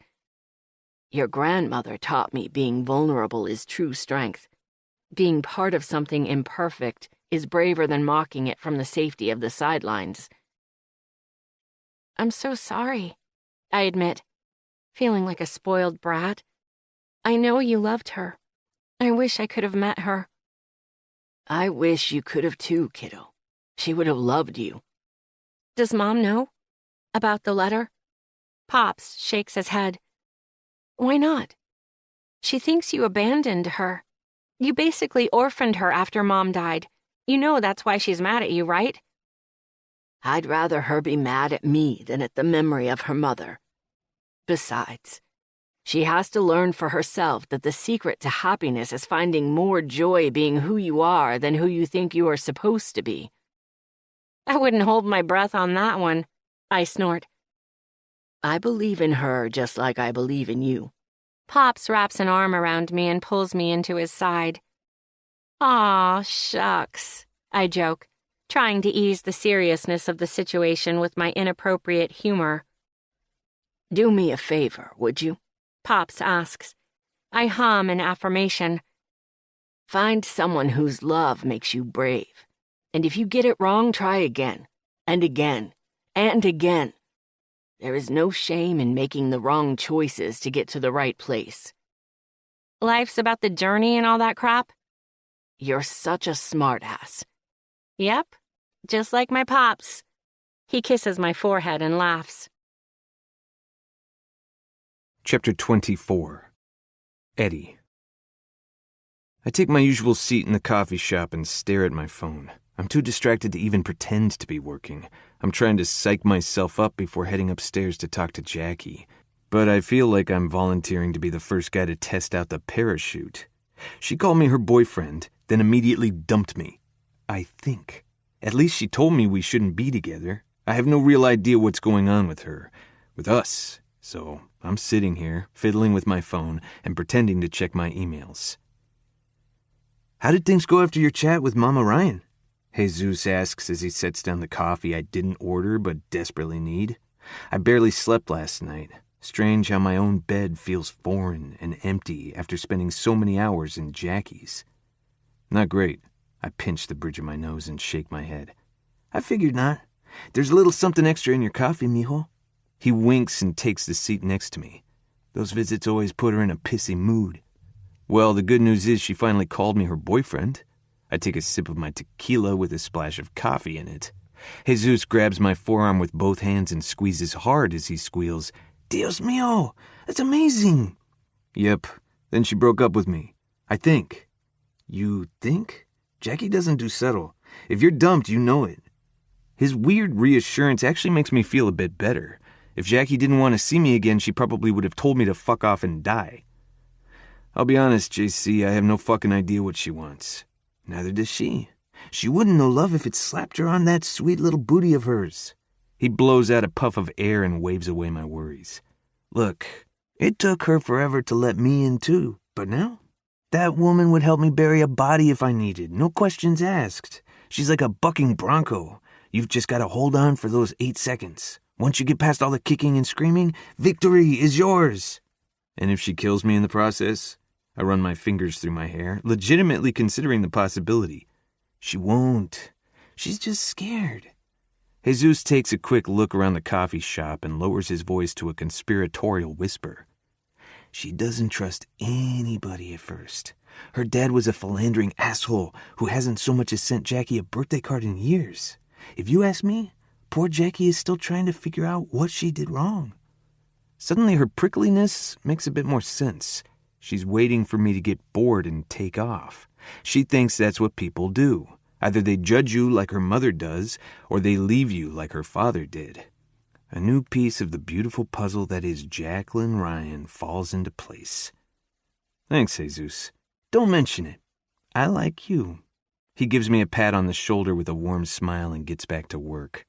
Your grandmother taught me being vulnerable is true strength. Being part of something imperfect is braver than mocking it from the safety of the sidelines. I'm so sorry, I admit, feeling like a spoiled brat. I know you loved her. I wish I could have met her. I wish you could have too, kiddo. She would have loved you. Does Mom know? About the letter? Pops shakes his head. Why not? She thinks you abandoned her. You basically orphaned her after Mom died. You know that's why she's mad at you, right? I'd rather her be mad at me than at the memory of her mother. Besides, she has to learn for herself that the secret to happiness is finding more joy being who you are than who you think you are supposed to be. I wouldn't hold my breath on that one. I snort. I believe in her just like I believe in you. Pops wraps an arm around me and pulls me into his side. Aw, shucks, I joke, trying to ease the seriousness of the situation with my inappropriate humor. Do me a favor, would you? Pops asks. I hum an affirmation. Find someone whose love makes you brave. And if you get it wrong, try again, and again, and again. There is no shame in making the wrong choices to get to the right place. Life's about the journey and all that crap? You're such a smartass. Yep, just like my pops. He kisses my forehead and laughs. Chapter 24. Eddie. I take my usual seat in the coffee shop and stare at my phone. I'm too distracted to even pretend to be working. I'm trying to psych myself up before heading upstairs to talk to Jackie. But I feel like I'm volunteering to be the first guy to test out the parachute. She called me her boyfriend, then immediately dumped me. I think. At least she told me we shouldn't be together. I have no real idea what's going on with her, with us. So I'm sitting here, fiddling with my phone and pretending to check my emails. How did things go after your chat with Mama Ryan? Jesus asks as he sets down the coffee I didn't order but desperately need. I barely slept last night. Strange how my own bed feels foreign and empty after spending so many hours in Jackie's. Not great. I pinch the bridge of my nose and shake my head. I figured not. There's a little something extra in your coffee, mijo. He winks and takes the seat next to me. Those visits always put her in a pissy mood. Well, the good news is she finally called me her boyfriend. I take a sip of my tequila with a splash of coffee in it. Jesus grabs my forearm with both hands and squeezes hard as he squeals, Dios mío, that's amazing. Yep, then she broke up with me. I think. You think? Jackie doesn't do subtle. If you're dumped, you know it. His weird reassurance actually makes me feel a bit better. If Jackie didn't want to see me again, she probably would have told me to fuck off and die. I'll be honest, JC, I have no fucking idea what she wants. Neither does she. She wouldn't know love if it slapped her on that sweet little booty of hers. He blows out a puff of air and waves away my worries. Look, it took her forever to let me in too, but now? That woman would help me bury a body if I needed, no questions asked. She's like a bucking bronco. You've just got to hold on for those 8 seconds. Once you get past all the kicking and screaming, victory is yours. And if she kills me in the process? I run my fingers through my hair, legitimately considering the possibility. She won't. She's just scared. Jesus takes a quick look around the coffee shop and lowers his voice to a conspiratorial whisper. She doesn't trust anybody at first. Her dad was a philandering asshole who hasn't so much as sent Jackie a birthday card in years. If you ask me, poor Jackie is still trying to figure out what she did wrong. Suddenly her prickliness makes a bit more sense. She's waiting for me to get bored and take off. She thinks that's what people do. Either they judge you like her mother does, or they leave you like her father did. A new piece of the beautiful puzzle that is Jacqueline Ryan falls into place. Thanks, Jesus. Don't mention it. I like you. He gives me a pat on the shoulder with a warm smile and gets back to work.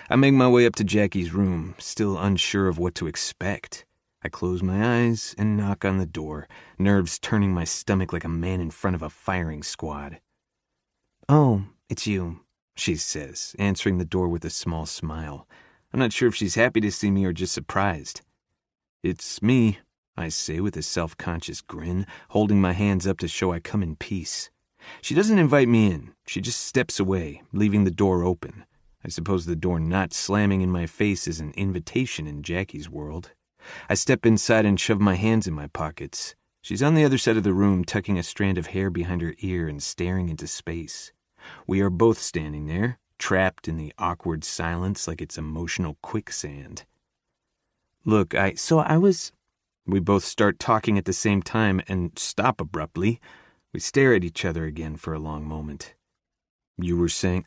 I make my way up to Jackie's room, still unsure of what to expect. I close my eyes and knock on the door, nerves turning my stomach like a man in front of a firing squad. Oh, it's you, she says, answering the door with a small smile. I'm not sure if she's happy to see me or just surprised. It's me, I say with a self-conscious grin, holding my hands up to show I come in peace. She doesn't invite me in. She just steps away, leaving the door open. I suppose the door not slamming in my face is an invitation in Jackie's world. I step inside and shove my hands in my pockets. She's on the other side of the room, tucking a strand of hair behind her ear and staring into space. We are both standing there, trapped in the awkward silence like it's emotional quicksand. Look, We both start talking at the same time and stop abruptly. We stare at each other again for a long moment. You were saying,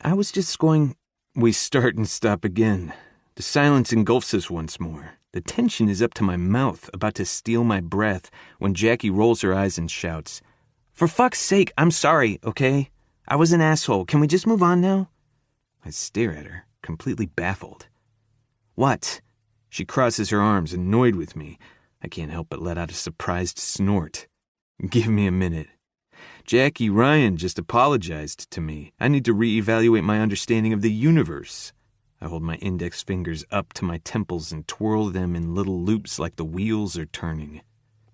We start and stop again. The silence engulfs us once more. The tension is up to my mouth, about to steal my breath, when Jackie rolls her eyes and shouts, For fuck's sake, I'm sorry, okay? I was an asshole. Can we just move on now? I stare at her, completely baffled. What? She crosses her arms, annoyed with me. I can't help but let out a surprised snort. Give me a minute. Jackie Ryan just apologized to me. I need to reevaluate my understanding of the universe. I hold my index fingers up to my temples and twirl them in little loops like the wheels are turning.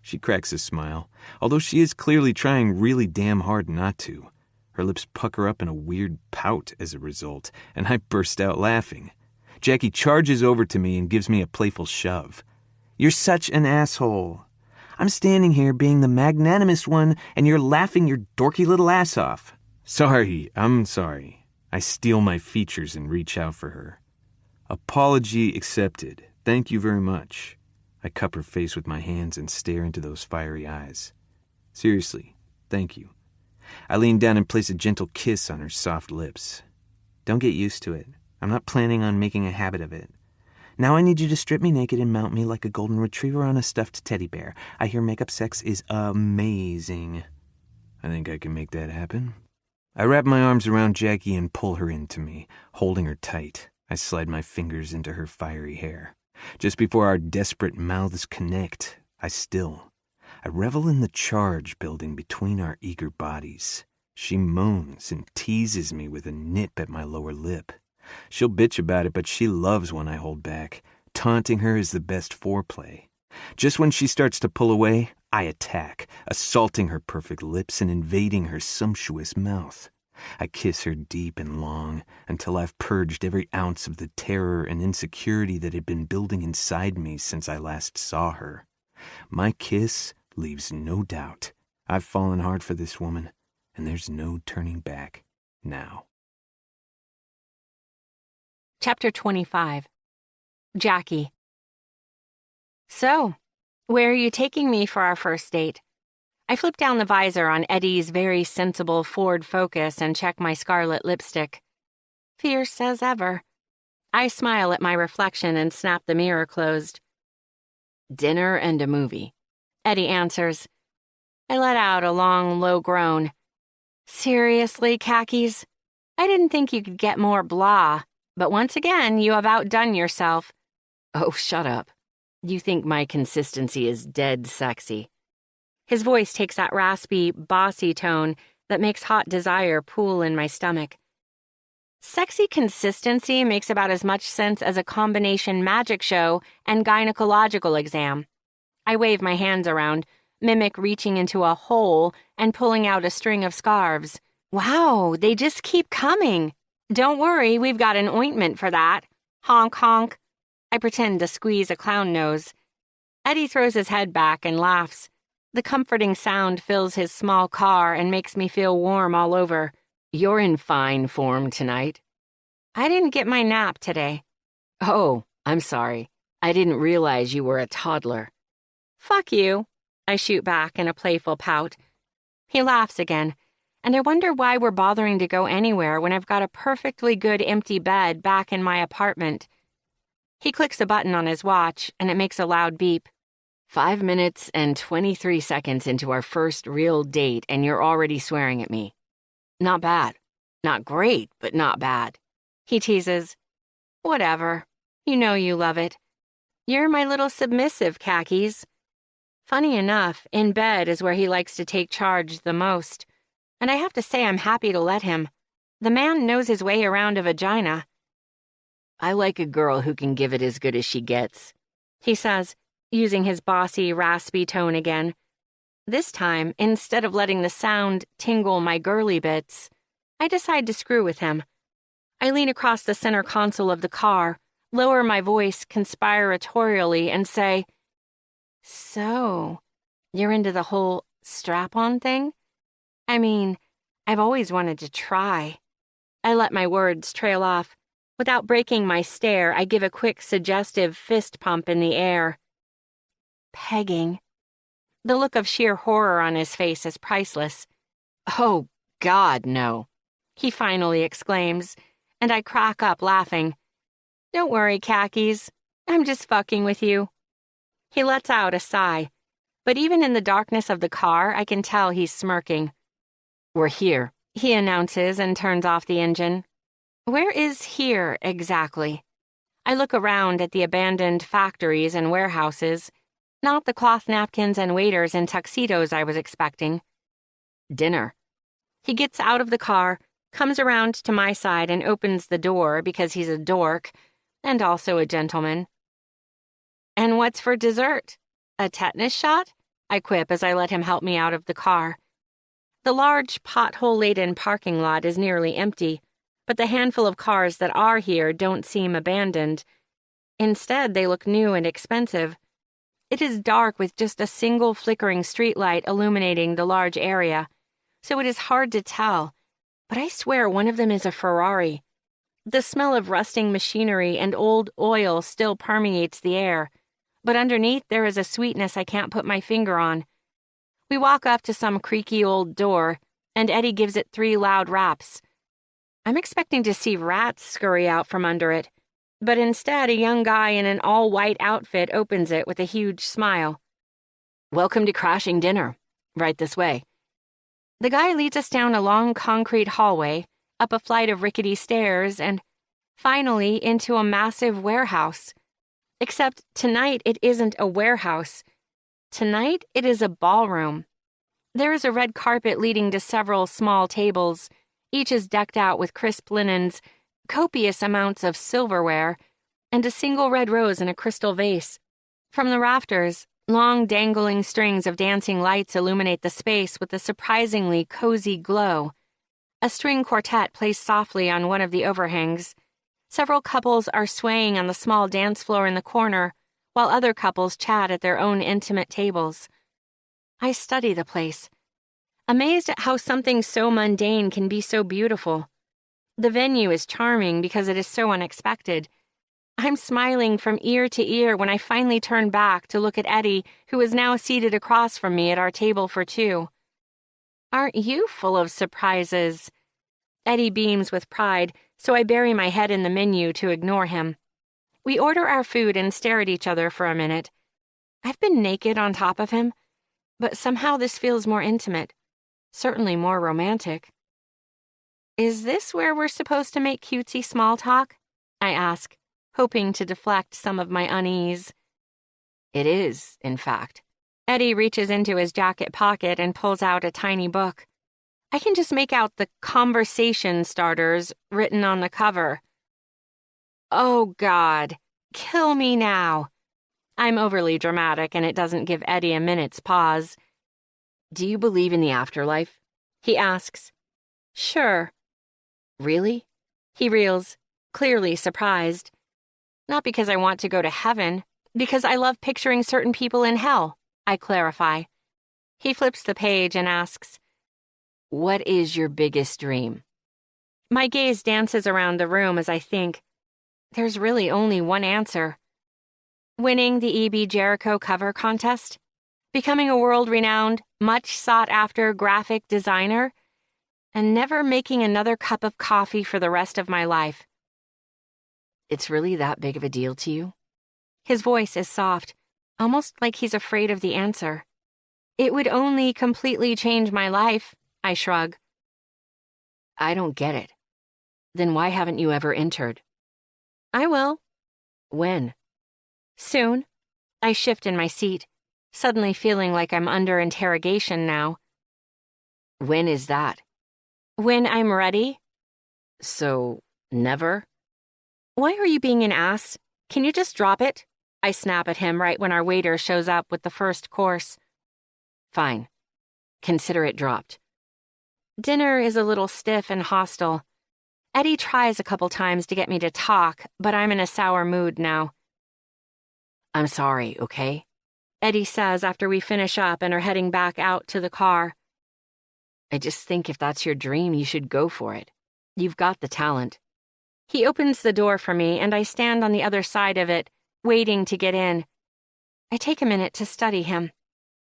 She cracks a smile, although she is clearly trying really damn hard not to. Her lips pucker up in a weird pout as a result, and I burst out laughing. Jackie charges over to me and gives me a playful shove. You're such an asshole. I'm standing here being the magnanimous one, and you're laughing your dorky little ass off. Sorry, I'm sorry. I steel my features and reach out for her. Apology accepted. Thank you very much. I cup her face with my hands and stare into those fiery eyes. Seriously, thank you. I lean down and place a gentle kiss on her soft lips. Don't get used to it. I'm not planning on making a habit of it. Now I need you to strip me naked and mount me like a golden retriever on a stuffed teddy bear. I hear makeup sex is amazing. I think I can make that happen. I wrap my arms around Jackie and pull her into me, holding her tight. I slide my fingers into her fiery hair. Just before our desperate mouths connect, I still. I revel in the charge building between our eager bodies. She moans and teases me with a nip at my lower lip. She'll bitch about it, but she loves when I hold back. Taunting her is the best foreplay. Just when she starts to pull away, I attack, assaulting her perfect lips and invading her sumptuous mouth. I kiss her deep and long until I've purged every ounce of the terror and insecurity that had been building inside me since I last saw her. My kiss leaves no doubt. I've fallen hard for this woman, and there's no turning back now. Chapter 25. Jackie. So, where are you taking me for our first date? I flip down the visor on Eddie's very sensible Ford Focus and check my scarlet lipstick. Fierce as ever. I smile at my reflection and snap the mirror closed. Dinner and a movie. Eddie answers. I let out a long, low groan. Seriously, khakis? I didn't think you could get more blah. But once again, you have outdone yourself. Oh, shut up. You think my consistency is dead sexy. His voice takes that raspy, bossy tone that makes hot desire pool in my stomach. Sexy consistency makes about as much sense as a combination magic show and gynecological exam. I wave my hands around, mimic reaching into a hole and pulling out a string of scarves. Wow, they just keep coming. Don't worry, we've got an ointment for that. Honk, honk. I pretend to squeeze a clown nose. Eddie throws his head back and laughs. The comforting sound fills his small car and makes me feel warm all over. You're in fine form tonight. I didn't get my nap today. Oh, I'm sorry. I didn't realize you were a toddler. Fuck you, I shoot back in a playful pout. He laughs again. And I wonder why we're bothering to go anywhere when I've got a perfectly good empty bed back in my apartment. He clicks a button on his watch, and it makes a loud beep. 5 minutes and 23 seconds into our first real date, and you're already swearing at me. Not bad. Not great, but not bad. He teases. Whatever. You know you love it. You're my little submissive, khakis. Funny enough, in bed is where he likes to take charge the most. And I have to say I'm happy to let him. The man knows his way around a vagina. I like a girl who can give it as good as she gets, he says, using his bossy, raspy tone again. This time, instead of letting the sound tingle my girly bits, I decide to screw with him. I lean across the center console of the car, lower my voice conspiratorially, and say, So, you're into the whole strap-on thing? I mean, I've always wanted to try. I let my words trail off. Without breaking my stare, I give a quick, suggestive fist pump in the air. Pegging. The look of sheer horror on his face is priceless. Oh, God, no, he finally exclaims, and I crack up laughing. Don't worry, khakis. I'm just fucking with you. He lets out a sigh, but even in the darkness of the car, I can tell he's smirking. We're here, he announces and turns off the engine. Where is here exactly? I look around at the abandoned factories and warehouses, not the cloth napkins and waiters in tuxedos I was expecting. Dinner. He gets out of the car, comes around to my side and opens the door because he's a dork and also a gentleman. And what's for dessert? A tetanus shot? I quip as I let him help me out of the car. The large, pothole-laden parking lot is nearly empty, but the handful of cars that are here don't seem abandoned. Instead, they look new and expensive. It is dark with just a single flickering streetlight illuminating the large area, so it is hard to tell, but I swear one of them is a Ferrari. The smell of rusting machinery and old oil still permeates the air, but underneath there is a sweetness I can't put my finger on. We walk up to some creaky old door, and Eddie gives it 3 loud raps. I'm expecting to see rats scurry out from under it, but instead a young guy in an all-white outfit opens it with a huge smile. Welcome to Crashing Dinner. Right this way. The guy leads us down a long concrete hallway, up a flight of rickety stairs, and finally into a massive warehouse. Except tonight it isn't a warehouse. Tonight it is a ballroom. There is a red carpet leading to several small tables. Each is decked out with crisp linens, copious amounts of silverware, and a single red rose in a crystal vase. From the rafters, long dangling strings of dancing lights illuminate the space with a surprisingly cozy glow. A string quartet plays softly on one of the overhangs. Several couples are swaying on the small dance floor in the corner, while other couples chat at their own intimate tables. I study the place, amazed at how something so mundane can be so beautiful. The venue is charming because it is so unexpected. I'm smiling from ear to ear when I finally turn back to look at Eddie, who is now seated across from me at our table for 2. Aren't you full of surprises? Eddie beams with pride, so I bury my head in the menu to ignore him. We order our food and stare at each other for a minute. I've been naked on top of him, but somehow this feels more intimate, certainly more romantic. Is this where we're supposed to make cutesy small talk? I ask, hoping to deflect some of my unease. It is, in fact. Eddie reaches into his jacket pocket and pulls out a tiny book. I can just make out the conversation starters written on the cover. Oh, God. Kill me now. I'm overly dramatic, and it doesn't give Eddie a minute's pause. Do you believe in the afterlife? He asks. Sure. Really? He reels, clearly surprised. Not because I want to go to heaven, because I love picturing certain people in hell, I clarify. He flips the page and asks, What is your biggest dream? My gaze dances around the room as I think. There's really only one answer. Winning the E.B. Jericho cover contest? Becoming a world-renowned, much-sought-after graphic designer? And never making another cup of coffee for the rest of my life. It's really that big of a deal to you? His voice is soft, almost like he's afraid of the answer. It would only completely change my life, I shrug. I don't get it. Then why haven't you ever entered? I will. When? Soon. I shift in my seat, suddenly feeling like I'm under interrogation now. When is that? When I'm ready. So, never? Why are you being an ass? Can you just drop it? I snap at him right when our waiter shows up with the first course. Fine. Consider it dropped. Dinner is a little stiff and hostile. Eddie tries a couple times to get me to talk, but I'm in a sour mood now. I'm sorry, okay? Eddie says after we finish up and are heading back out to the car. I just think if that's your dream, you should go for it. You've got the talent. He opens the door for me, and I stand on the other side of it, waiting to get in. I take a minute to study him.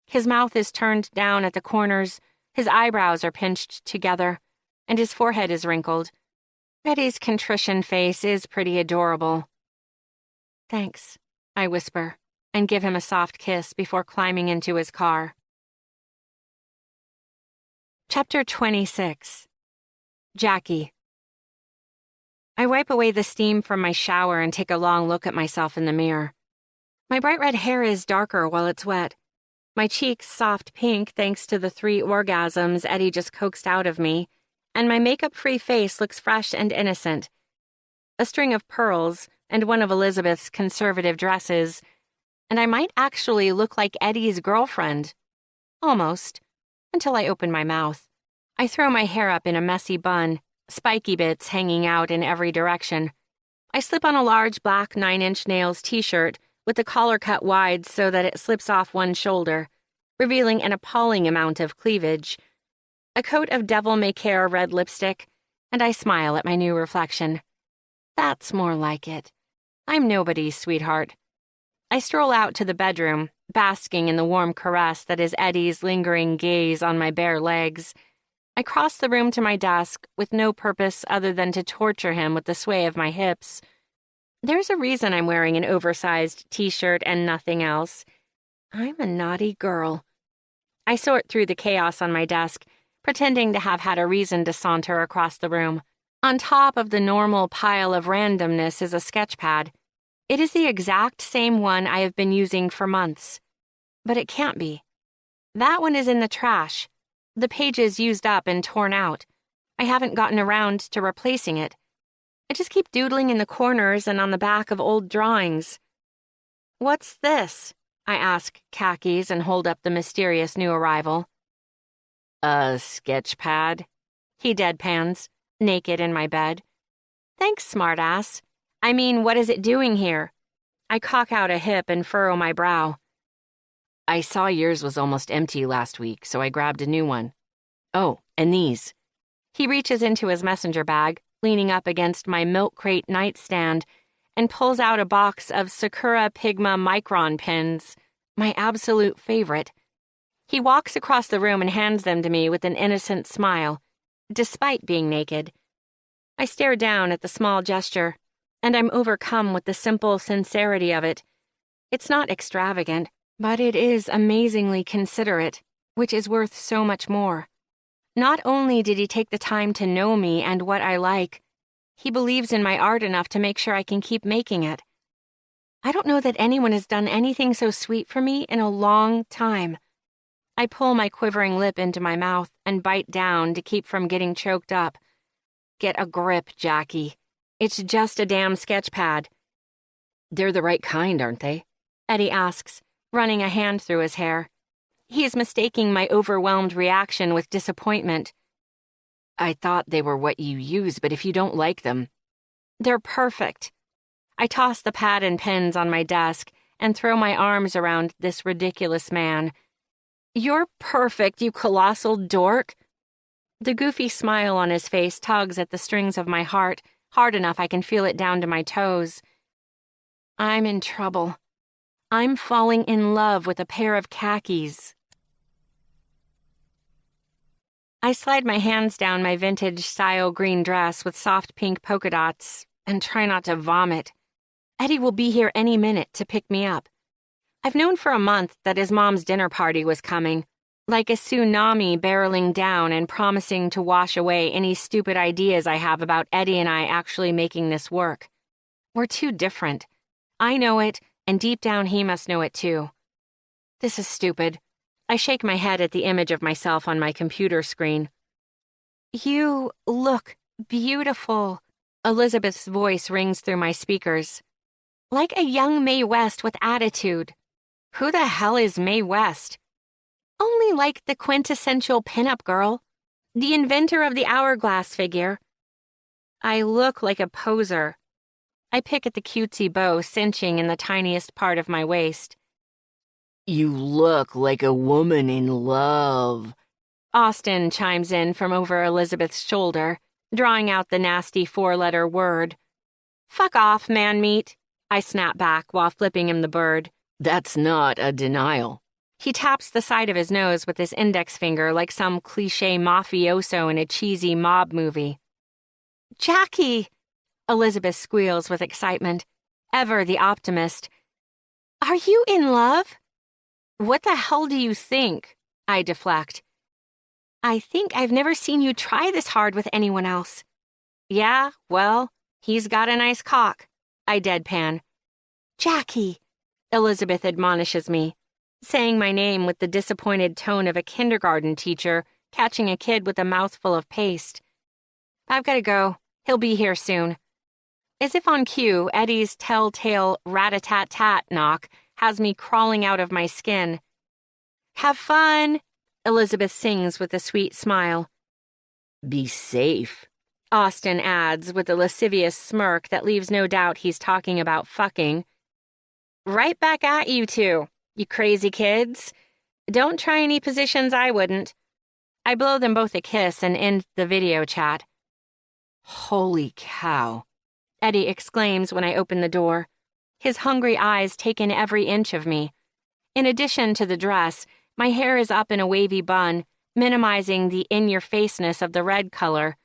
His mouth is turned down at the corners, his eyebrows are pinched together, and his forehead is wrinkled. Eddie's contrition face is pretty adorable. Thanks, I whisper, and give him a soft kiss before climbing into his car. Chapter 26. Jackie. I wipe away the steam from my shower and take a long look at myself in the mirror. My bright red hair is darker while it's wet. My cheeks soft pink thanks to the 3 orgasms Eddie just coaxed out of me, and my makeup-free face looks fresh and innocent. A string of pearls and one of Elizabeth's conservative dresses, and I might actually look like Eddie's girlfriend. Almost. Until I open my mouth. I throw my hair up in a messy bun, spiky bits hanging out in every direction. I slip on a large black 9-inch nails t-shirt with the collar cut wide so that it slips off one shoulder, revealing an appalling amount of cleavage. A coat of devil-may-care red lipstick, and I smile at my new reflection. That's more like it. I'm nobody's sweetheart. I stroll out to the bedroom, basking in the warm caress that is Eddie's lingering gaze on my bare legs. I cross the room to my desk with no purpose other than to torture him with the sway of my hips. There's a reason I'm wearing an oversized t-shirt and nothing else. I'm a naughty girl. I sort through the chaos on my desk, pretending to have had a reason to saunter across the room. On top of the normal pile of randomness is a sketch pad. It is the exact same one I have been using for months. But it can't be. That one is in the trash. The pages used up and torn out. I haven't gotten around to replacing it. I just keep doodling in the corners and on the back of old drawings. What's this? I ask Khakis and hold up the mysterious new arrival. A sketch pad? He deadpans, naked in my bed. Thanks, smartass. I mean, what is it doing here? I cock out a hip and furrow my brow. I saw yours was almost empty last week, so I grabbed a new one. Oh, and these. He reaches into his messenger bag, leaning up against my milk crate nightstand, and pulls out a box of Sakura Pigma Micron pins, my absolute favorite. He walks across the room and hands them to me with an innocent smile, despite being naked. I stare down at the small gesture, and I'm overcome with the simple sincerity of it. It's not extravagant, but it is amazingly considerate, which is worth so much more. Not only did he take the time to know me and what I like, he believes in my art enough to make sure I can keep making it. I don't know that anyone has done anything so sweet for me in a long time. I pull my quivering lip into my mouth and bite down to keep from getting choked up. Get a grip, Jackie. It's just a damn sketch pad. They're the right kind, aren't they? Eddie asks, running a hand through his hair. He's mistaking my overwhelmed reaction with disappointment. I thought they were what you use, but if you don't like them... They're perfect. I toss the pad and pins on my desk and throw my arms around this ridiculous man. You're perfect, you colossal dork. The goofy smile on his face tugs at the strings of my heart, hard enough I can feel it down to my toes. I'm in trouble. I'm falling in love with a pair of khakis. I slide my hands down my vintage-style green dress with soft pink polka dots and try not to vomit. Eddie will be here any minute to pick me up. I've known for a month that his mom's dinner party was coming, like a tsunami barreling down and promising to wash away any stupid ideas I have about Eddie and I actually making this work. We're too different. I know it, and deep down he must know it too. This is stupid. I shake my head at the image of myself on my computer screen. You look beautiful. Elizabeth's voice rings through my speakers. Like a young Mae West with attitude. Who the hell is Mae West? Only like the quintessential pinup girl. The inventor of the hourglass figure. I look like a poser. I pick at the cutesy bow cinching in the tiniest part of my waist. You look like a woman in love. Austin chimes in from over Elizabeth's shoulder, drawing out the nasty 4-letter word. Fuck off, man meat. I snap back while flipping him the bird. That's not a denial. He taps the side of his nose with his index finger like some cliché mafioso in a cheesy mob movie. Jackie! Elizabeth squeals with excitement, ever the optimist. Are you in love? What the hell do you think? I deflect. I think I've never seen you try this hard with anyone else. Yeah, well, He's got a nice cock, I deadpan. Jackie, Elizabeth admonishes me, saying my name with the disappointed tone of a kindergarten teacher catching a kid with a mouthful of paste. I've got to go. He'll be here soon. As if on cue, Eddie's telltale rat-a-tat-tat knock has me crawling out of my skin. Have fun, Elizabeth sings with a sweet smile. Be safe, Austin adds with a lascivious smirk that leaves no doubt he's talking about fucking. Right back at you two, you crazy kids. Don't try any positions I wouldn't. I blow them both a kiss and end the video chat. Holy cow, Eddie exclaims when I open the door. His hungry eyes take in every inch of me. In addition to the dress, my hair is up in a wavy bun, minimizing the in-your-faceness of the red color,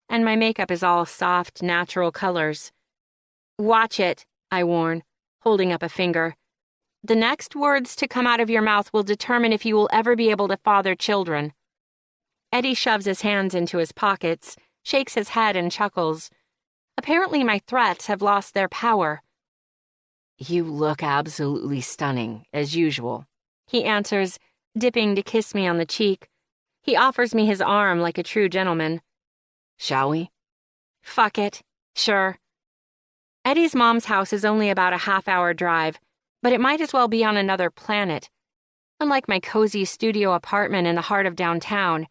and my makeup is all soft, natural colors. Watch it, I warn, holding up a finger. The next words to come out of your mouth will determine if you will ever be able to father children. Eddie shoves his hands into his pockets, shakes his head and chuckles. Apparently my threats have lost their power. You look absolutely stunning, as usual, he answers, dipping to kiss me on the cheek. He offers me his arm like a true gentleman. Shall we? Fuck it. Sure. Eddie's mom's house is only about a half-hour drive, but it might as well be on another planet. Unlike my cozy studio apartment in the heart of downtown,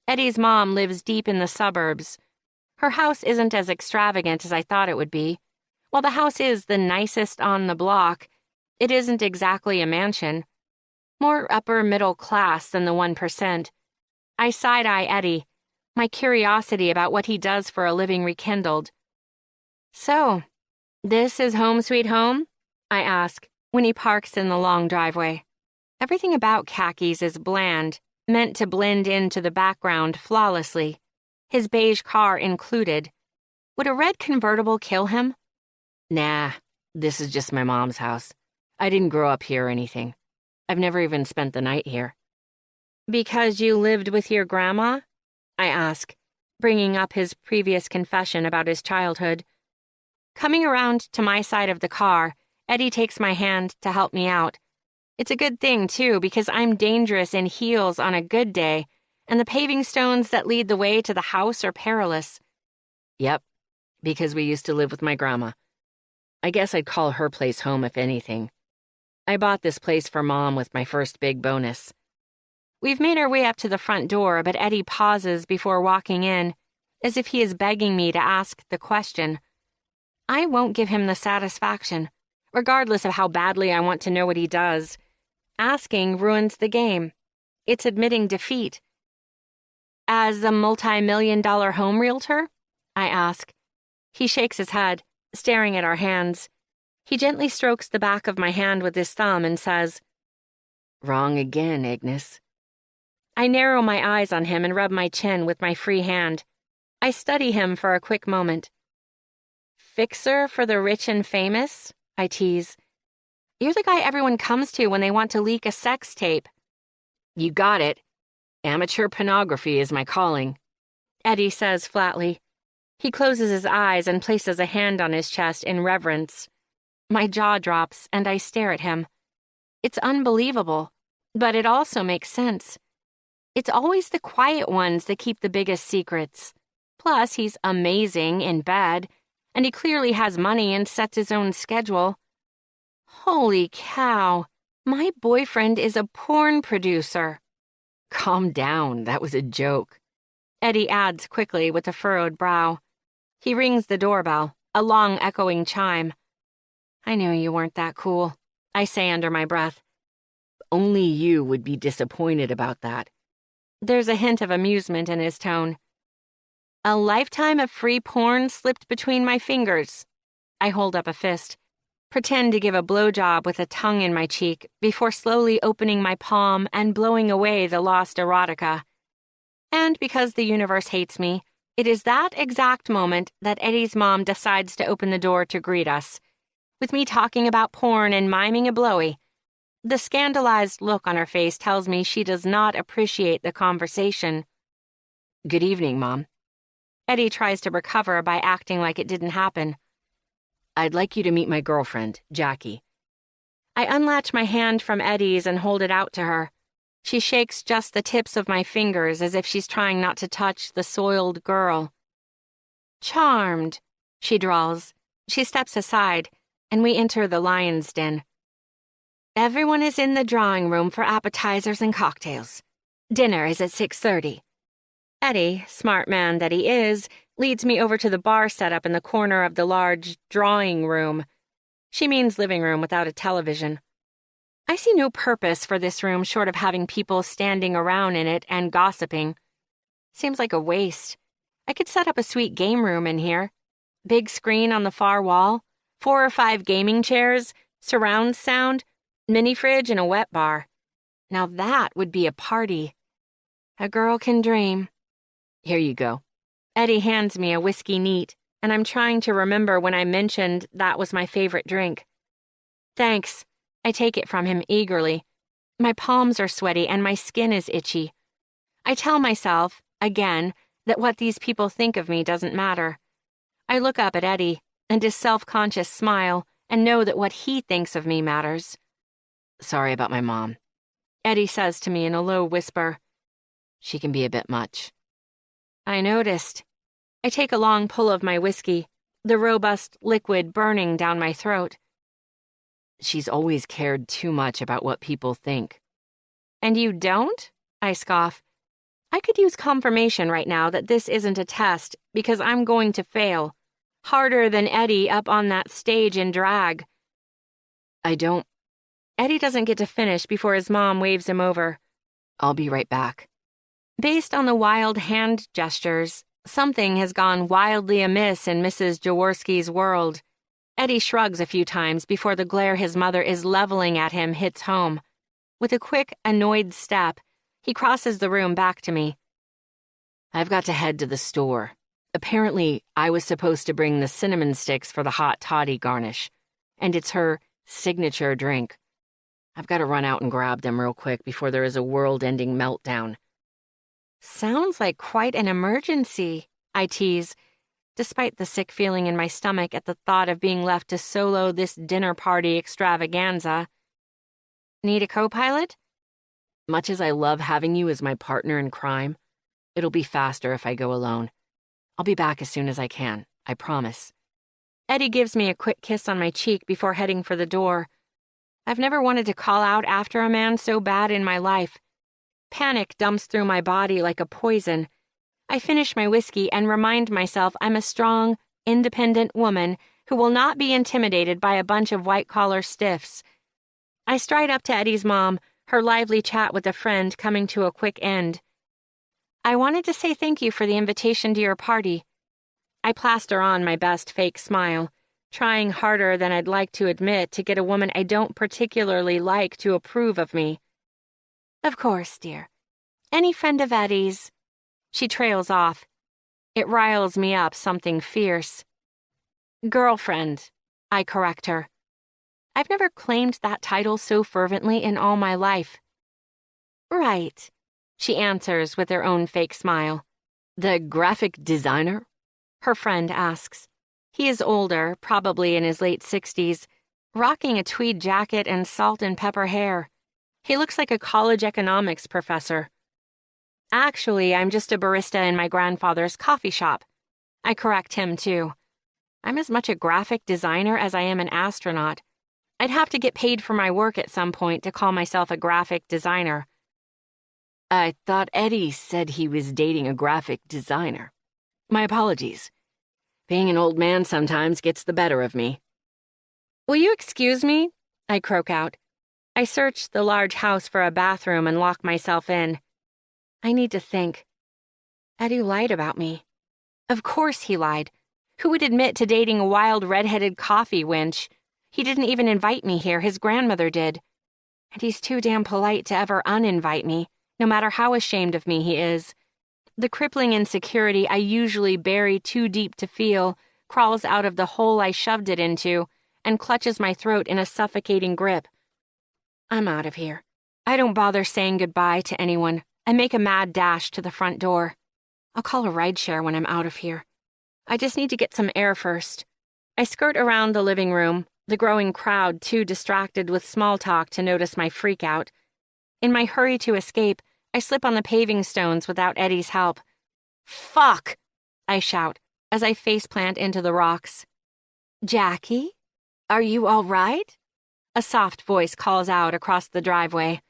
Eddie's mom lives deep in the suburbs. Her house isn't as extravagant as I thought it would be. While the house is the nicest on the block, it isn't exactly a mansion. More upper middle class than the 1%. I side-eye Eddie, my curiosity about what he does for a living rekindled. So, this is home sweet home? I ask, when he parks in the long driveway. Everything about Khakis is bland, meant to blend into the background flawlessly, his beige car included. Would a red convertible kill him? Nah, this is just my mom's house. I didn't grow up here or anything. I've never even spent the night here. Because you lived with your grandma? I ask, bringing up his previous confession about his childhood. Coming around to my side of the car, Eddie takes my hand to help me out. It's a good thing, too, because I'm dangerous in heels on a good day, and the paving stones that lead the way to the house are perilous. Yep, because we used to live with my grandma. I guess I'd call her place home if anything. I bought this place for Mom with my first big bonus. We've made our way up to the front door, but Eddie pauses before walking in, as if he is begging me to ask the question. I won't give him the satisfaction, regardless of how badly I want to know what he does. Asking ruins the game. It's admitting defeat. As a multi-million-dollar home realtor? I ask. He shakes his head, staring at our hands. He gently strokes the back of my hand with his thumb and says, Wrong again, Ignis. I narrow my eyes on him and rub my chin with my free hand. I study him for a quick moment. Fixer for the rich and famous? I tease. You're the guy everyone comes to when they want to leak a sex tape. You got it. Amateur pornography is my calling, Eddie says flatly. He closes his eyes and places a hand on his chest in reverence. My jaw drops and I stare at him. It's unbelievable, but it also makes sense. It's always the quiet ones that keep the biggest secrets. Plus, he's amazing in bed, and he clearly has money and sets his own schedule. Holy cow, my boyfriend is a porn producer. Calm down, that was a joke, Eddie adds quickly with a furrowed brow. He rings the doorbell, a long echoing chime. I knew you weren't that cool, I say under my breath. Only you would be disappointed about that. There's a hint of amusement in his tone. A lifetime of free porn slipped between my fingers. I hold up a fist, pretend to give a blowjob with a tongue in my cheek before slowly opening my palm and blowing away the lost erotica. And because the universe hates me, it is that exact moment that Eddie's mom decides to open the door to greet us, with me talking about porn and miming a blowy. The scandalized look on her face tells me she does not appreciate the conversation. Good evening, Mom. Eddie tries to recover by acting like it didn't happen. I'd like you to meet my girlfriend, Jackie. I unlatch my hand from Eddie's and hold it out to her. She shakes just the tips of my fingers as if she's trying not to touch the soiled girl. Charmed, she drawls. She steps aside, and we enter the lion's den. Everyone is in the drawing room for appetizers and cocktails. Dinner is at 6:30. Eddie, smart man that he is, leads me over to the bar set up in the corner of the large drawing room. She means living room without a television. I see no purpose for this room short of having people standing around in it and gossiping. Seems like a waste. I could set up a sweet game room in here. Big screen on the far wall, 4 or 5 gaming chairs, surround sound, mini fridge, and a wet bar. Now that would be a party. A girl can dream. Here you go. Eddie hands me a whiskey neat, and I'm trying to remember when I mentioned that was my favorite drink. Thanks. I take it from him eagerly. My palms are sweaty and my skin is itchy. I tell myself, again, that what these people think of me doesn't matter. I look up at Eddie and his self-conscious smile and know that what he thinks of me matters. Sorry about my mom. Eddie says to me in a low whisper. She can be a bit much. I noticed. I take a long pull of my whiskey, the robust liquid burning down my throat. She's always cared too much about what people think. And you don't? I scoff. I could use confirmation right now that this isn't a test because I'm going to fail. Harder than Eddie up on that stage in drag. I don't. Eddie doesn't get to finish before his mom waves him over. I'll be right back. Based on the wild hand gestures, something has gone wildly amiss in Mrs. Jaworski's world. Eddie shrugs a few times before the glare his mother is leveling at him hits home. With a quick, annoyed step, he crosses the room back to me. I've got to head to the store. Apparently, I was supposed to bring the cinnamon sticks for the hot toddy garnish, and it's her signature drink. I've got to run out and grab them real quick before there is a world-ending meltdown. Sounds like quite an emergency, I tease, despite the sick feeling in my stomach at the thought of being left to solo this dinner party extravaganza. Need a co-pilot? Much as I love having you as my partner in crime, it'll be faster if I go alone. I'll be back as soon as I can, I promise. Eddie gives me a quick kiss on my cheek before heading for the door. I've never wanted to call out after a man so bad in my life. Panic dumps through my body like a poison. I finish my whiskey and remind myself I'm a strong, independent woman who will not be intimidated by a bunch of white-collar stiffs. I stride up to Eddie's mom, her lively chat with a friend coming to a quick end. I wanted to say thank you for the invitation to your party. I plaster on my best fake smile, trying harder than I'd like to admit to get a woman I don't particularly like to approve of me. Of course, dear. Any friend of Eddie's. She trails off. It riles me up something fierce. Girlfriend, I correct her. I've never claimed that title so fervently in all my life. Right, she answers with her own fake smile. The graphic designer? Her friend asks. He is older, probably in his late 60s, rocking a tweed jacket and salt and pepper hair. He looks like a college economics professor. Actually, I'm just a barista in my grandfather's coffee shop. I correct him, too. I'm as much a graphic designer as I am an astronaut. I'd have to get paid for my work at some point to call myself a graphic designer. I thought Eddie said he was dating a graphic designer. My apologies. Being an old man sometimes gets the better of me. Will you excuse me? I croak out. I search the large house for a bathroom and lock myself in. I need to think. Eddie lied about me. Of course he lied. Who would admit to dating a wild red-headed coffee wench? He didn't even invite me here, his grandmother did. And he's too damn polite to ever uninvite me, no matter how ashamed of me he is. The crippling insecurity I usually bury too deep to feel crawls out of the hole I shoved it into and clutches my throat in a suffocating grip. I'm out of here. I don't bother saying goodbye to anyone. I make a mad dash to the front door. I'll call a rideshare when I'm out of here. I just need to get some air first. I skirt around the living room, the growing crowd too distracted with small talk to notice my freakout. In my hurry to escape, I slip on the paving stones without Eddie's help. "Fuck!" I shout as I faceplant into the rocks. "Jackie? Are you all right?" A soft voice calls out across the driveway.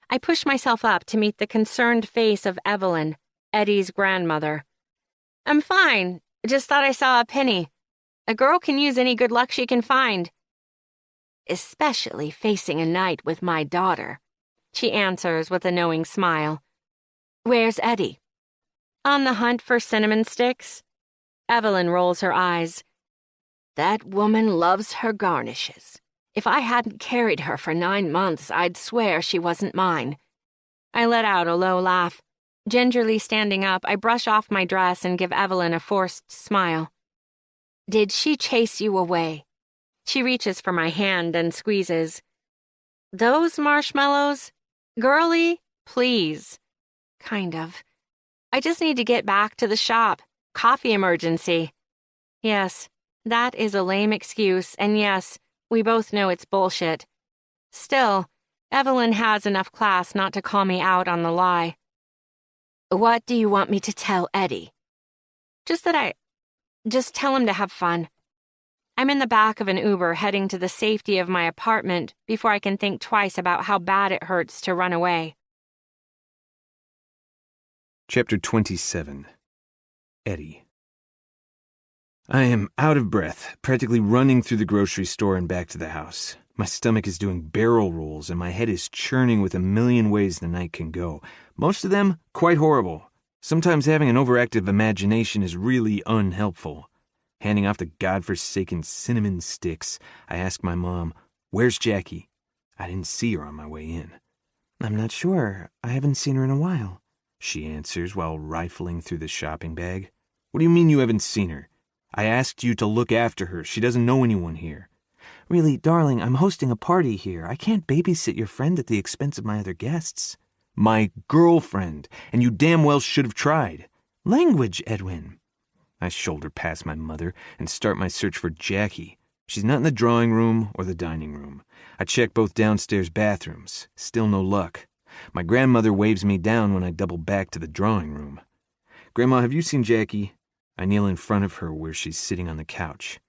I push myself up to meet the concerned face of Evelyn, Eddie's grandmother. "I'm fine. Just thought I saw a penny. A girl can use any good luck she can find." "Especially facing a night with my daughter," she answers with a knowing smile. "Where's Eddie?" "On the hunt for cinnamon sticks." Evelyn rolls her eyes. "That woman loves her garnishes. If I hadn't carried her for 9 months, I'd swear she wasn't mine." I let out a low laugh. Gingerly standing up, I brush off my dress and give Evelyn a forced smile. "Did she chase you away?" She reaches for my hand and squeezes. "Those marshmallows? Girlie, please." "Kind of. I just need to get back to the shop. Coffee emergency." Yes, that is a lame excuse, and yes, we both know it's bullshit. Still, Evelyn has enough class not to call me out on the lie. "What do you want me to tell Eddie?" Just tell him to have fun. I'm in the back of an Uber heading to the safety of my apartment before I can think twice about how bad it hurts to run away. Chapter 27. Eddie. I am out of breath, practically running through the grocery store and back to the house. My stomach is doing barrel rolls and my head is churning with a million ways the night can go. Most of them quite horrible. Sometimes having an overactive imagination is really unhelpful. Handing off the godforsaken cinnamon sticks, I ask my mom, "Where's Jackie?" I didn't see her on my way in. "I'm not sure. I haven't seen her in a while," she answers while rifling through the shopping bag. "What do you mean you haven't seen her? I asked you to look after her. She doesn't know anyone here." "Really, darling, I'm hosting a party here. I can't babysit your friend at the expense of my other guests." "My girlfriend, and you damn well should have tried." "Language, Edwin." I shoulder past my mother and start my search for Jackie. She's not in the drawing room or the dining room. I check both downstairs bathrooms. Still no luck. My grandmother waves me down when I double back to the drawing room. "Grandma, have you seen Jackie?" I kneel in front of her where she's sitting on the couch.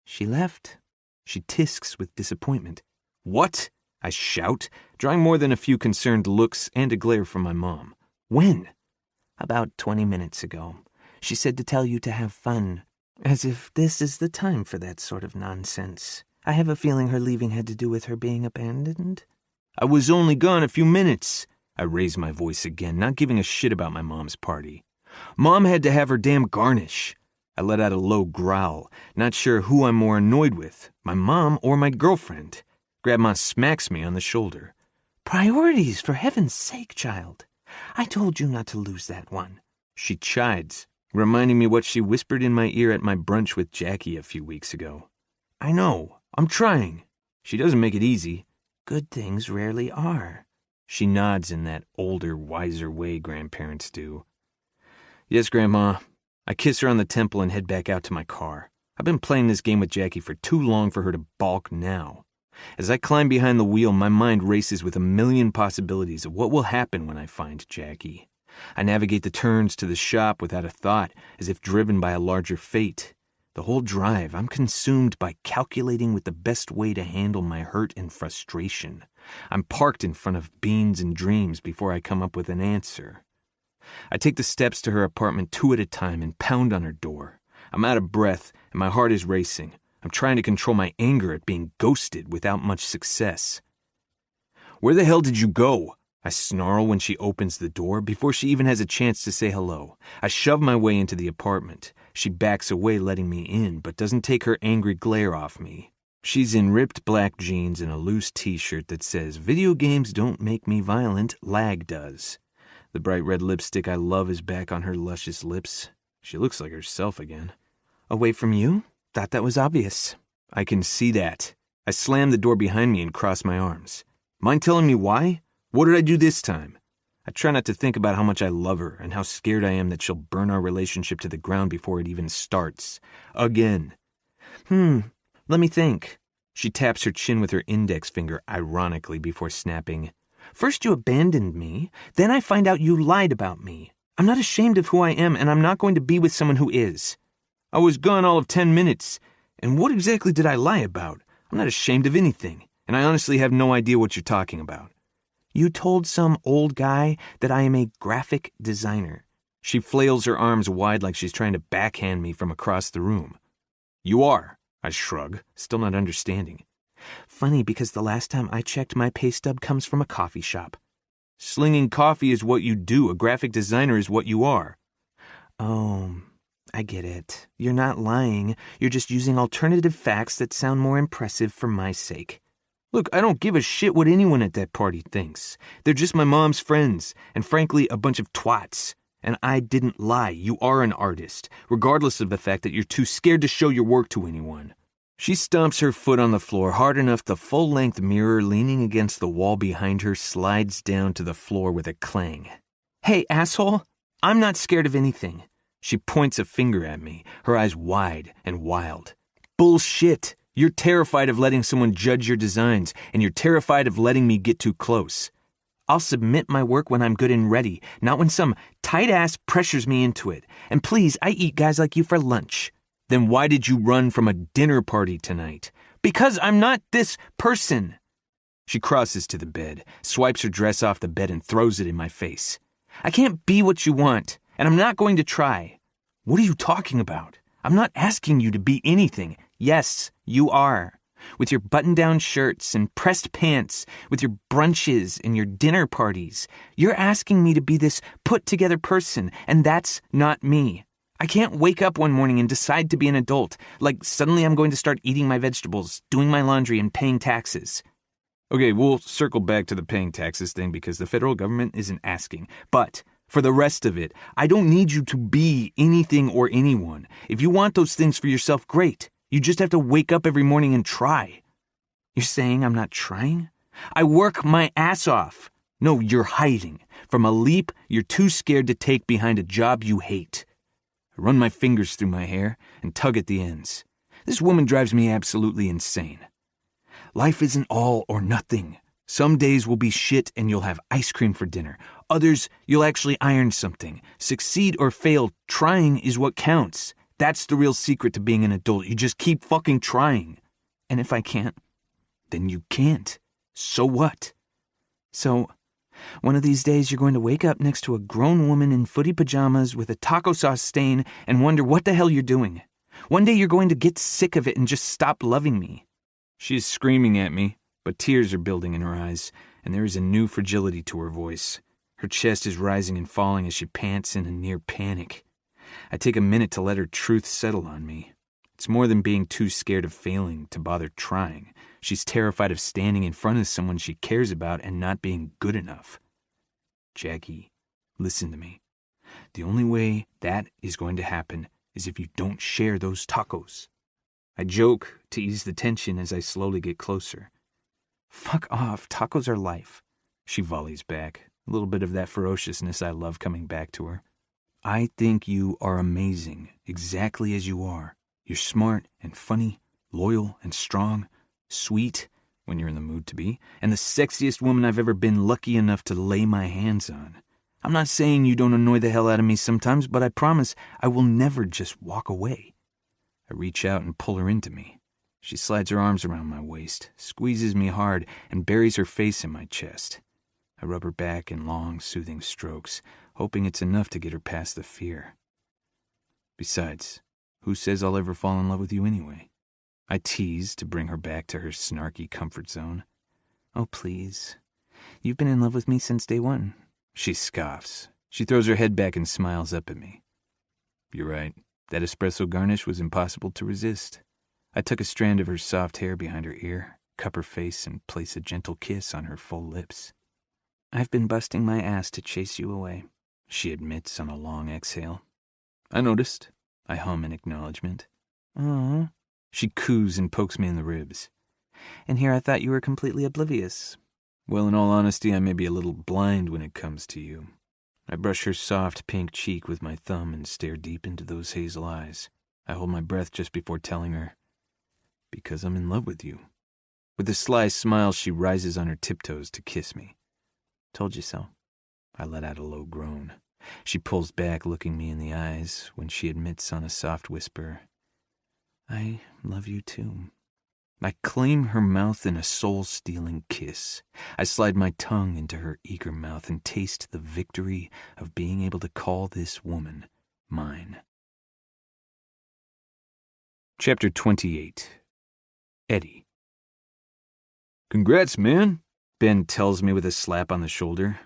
"She left." She tisks with disappointment. "What?" I shout, drawing more than a few concerned looks and a glare from my mom. "When?" "About 20 minutes ago. She said to tell you to have fun. As if this is the time for that sort of nonsense. I have a feeling her leaving had to do with her being abandoned." "I was only gone a few minutes." I raise my voice again, not giving a shit about my mom's party. "Mom had to have her damn garnish." I let out a low growl, not sure who I'm more annoyed with, my mom or my girlfriend. Grandma smacks me on the shoulder. "Priorities, for heaven's sake, child. I told you not to lose that one." She chides, reminding me what she whispered in my ear at my brunch with Jackie a few weeks ago. "I know. I'm trying." She doesn't make it easy. "Good things rarely are." She nods in that older, wiser way grandparents do. "Yes, Grandma." I kiss her on the temple and head back out to my car. I've been playing this game with Jackie for too long for her to balk now. As I climb behind the wheel, my mind races with a million possibilities of what will happen when I find Jackie. I navigate the turns to the shop without a thought, as if driven by a larger fate. The whole drive, I'm consumed by calculating with the best way to handle my hurt and frustration. I'm parked in front of Beans and Dreams before I come up with an answer. I take the steps to her apartment 2 at a time and pound on her door. I'm out of breath and my heart is racing. I'm trying to control my anger at being ghosted without much success. "Where the hell did you go?" I snarl when she opens the door before she even has a chance to say hello. I shove my way into the apartment. She backs away, letting me in, but doesn't take her angry glare off me. She's in ripped black jeans and a loose t-shirt that says, "Video games don't make me violent, lag does." The bright red lipstick I love is back on her luscious lips. She looks like herself again. "Away from you? Thought that was obvious." "I can see that." I slam the door behind me and cross my arms. "Mind telling me why? What did I do this time?" I try not to think about how much I love her and how scared I am that she'll burn our relationship to the ground before it even starts. Again. Let me think. She taps her chin with her index finger ironically before snapping. First you abandoned me, then I find out you lied about me. I'm not ashamed of who I am, and I'm not going to be with someone who is. I was gone all of 10 minutes, and what exactly did I lie about? I'm not ashamed of anything, and I honestly have no idea what you're talking about. You told some old guy that I am a graphic designer. She flails her arms wide like she's trying to backhand me from across the room. You are, I shrug, still not understanding. Funny, because the last time I checked, my pay stub comes from a coffee shop. Slinging coffee is what you do. A graphic designer is what you are. Oh, I get it. You're not lying. You're just using alternative facts that sound more impressive for my sake. Look, I don't give a shit what anyone at that party thinks. They're just my mom's friends, and frankly, a bunch of twats. And I didn't lie. You are an artist, regardless of the fact that you're too scared to show your work to anyone. She stomps her foot on the floor hard enough the full-length mirror leaning against the wall behind her slides down to the floor with a clang. Hey, asshole, I'm not scared of anything. She points a finger at me, her eyes wide and wild. Bullshit. You're terrified of letting someone judge your designs, and you're terrified of letting me get too close. I'll submit my work when I'm good and ready, not when some tight-ass pressures me into it. And please, I eat guys like you for lunch. Then why did you run from a dinner party tonight? Because I'm not this person. She crosses to the bed, swipes her dress off the bed and throws it in my face. I can't be what you want, and I'm not going to try. What are you talking about? I'm not asking you to be anything. Yes, you are. With your button-down shirts and pressed pants, with your brunches and your dinner parties. You're asking me to be this put-together person, and that's not me. I can't wake up one morning and decide to be an adult, like suddenly I'm going to start eating my vegetables, doing my laundry, and paying taxes. Okay, we'll circle back to the paying taxes thing because the federal government isn't asking. But for the rest of it, I don't need you to be anything or anyone. If you want those things for yourself, great. You just have to wake up every morning and try. You're saying I'm not trying? I work my ass off. No, you're hiding from a leap you're too scared to take behind a job you hate. I run my fingers through my hair and tug at the ends. This woman drives me absolutely insane. Life isn't all or nothing. Some days will be shit and you'll have ice cream for dinner. Others, you'll actually iron something. Succeed or fail, trying is what counts. That's the real secret to being an adult. You just keep fucking trying. And if I can't, then you can't. So what? So, one of these days you're going to wake up next to a grown woman in footy pajamas with a taco sauce stain and wonder what the hell you're doing. One day you're going to get sick of it and just stop loving me. She is screaming at me, but tears are building in her eyes, and there is a new fragility to her voice. Her chest is rising and falling as she pants in a near panic. I take a minute to let her truth settle on me. It's more than being too scared of failing to bother trying. She's terrified of standing in front of someone she cares about and not being good enough. Jackie, listen to me. The only way that is going to happen is if you don't share those tacos. I joke to ease the tension as I slowly get closer. Fuck off, tacos are life. She volleys back, a little bit of that ferociousness I love coming back to her. I think you are amazing, exactly as you are. You're smart and funny, loyal and strong, sweet, when you're in the mood to be, and the sexiest woman I've ever been lucky enough to lay my hands on. I'm not saying you don't annoy the hell out of me sometimes, but I promise I will never just walk away. I reach out and pull her into me. She slides her arms around my waist, squeezes me hard, and buries her face in my chest. I rub her back in long, soothing strokes, hoping it's enough to get her past the fear. Besides, who says I'll ever fall in love with you anyway? I tease to bring her back to her snarky comfort zone. Oh, please. You've been in love with me since day one. She scoffs. She throws her head back and smiles up at me. You're right. That espresso garnish was impossible to resist. I took a strand of her soft hair behind her ear, cup her face, and place a gentle kiss on her full lips. I've been busting my ass to chase you away, she admits on a long exhale. I noticed. I hum in acknowledgement. Aw. She coos and pokes me in the ribs. And here I thought you were completely oblivious. Well, in all honesty, I may be a little blind when it comes to you. I brush her soft pink cheek with my thumb and stare deep into those hazel eyes. I hold my breath just before telling her, Because I'm in love with you. With a sly smile, she rises on her tiptoes to kiss me. Told you so. I let out a low groan. She pulls back, looking me in the eyes, when she admits on a soft whisper, I love you too. I claim her mouth in a soul-stealing kiss. I slide my tongue into her eager mouth and taste the victory of being able to call this woman mine. Chapter 28. Eddie. Congrats, man, Ben tells me with a slap on the shoulder.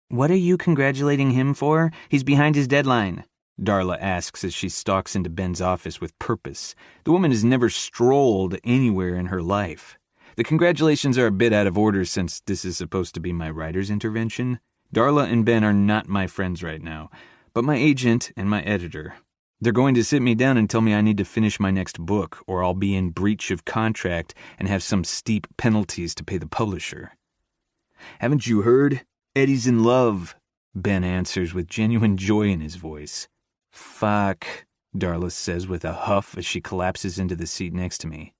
What are you congratulating him for? He's behind his deadline, Darla asks as she stalks into Ben's office with purpose. The woman has never strolled anywhere in her life. The congratulations are a bit out of order since this is supposed to be my writer's intervention. Darla and Ben are not my friends right now, but my agent and my editor. They're going to sit me down and tell me I need to finish my next book, or I'll be in breach of contract and have some steep penalties to pay the publisher. Haven't you heard? Eddie's in love, Ben answers with genuine joy in his voice. Fuck, Darla says with a huff as she collapses into the seat next to me.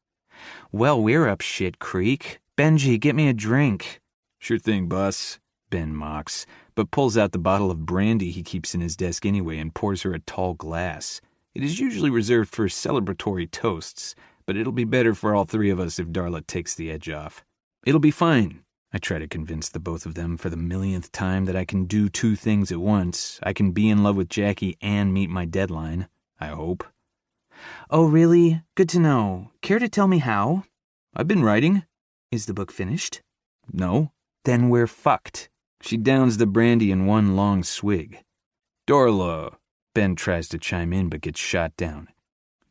Well, we're up shit creek. Benji, get me a drink. Sure thing, boss, Ben mocks, but pulls out the bottle of brandy he keeps in his desk anyway and pours her a tall glass. It is usually reserved for celebratory toasts, but it'll be better for all three of us if Darla takes the edge off. It'll be fine. I try to convince the both of them for the millionth time that I can do two things at once. I can be in love with Jackie and meet my deadline, I hope. Oh, really? Good to know. Care to tell me how? I've been writing. Is the book finished? No. Then we're fucked. She downs the brandy in one long swig. Darla. Ben tries to chime in but gets shot down.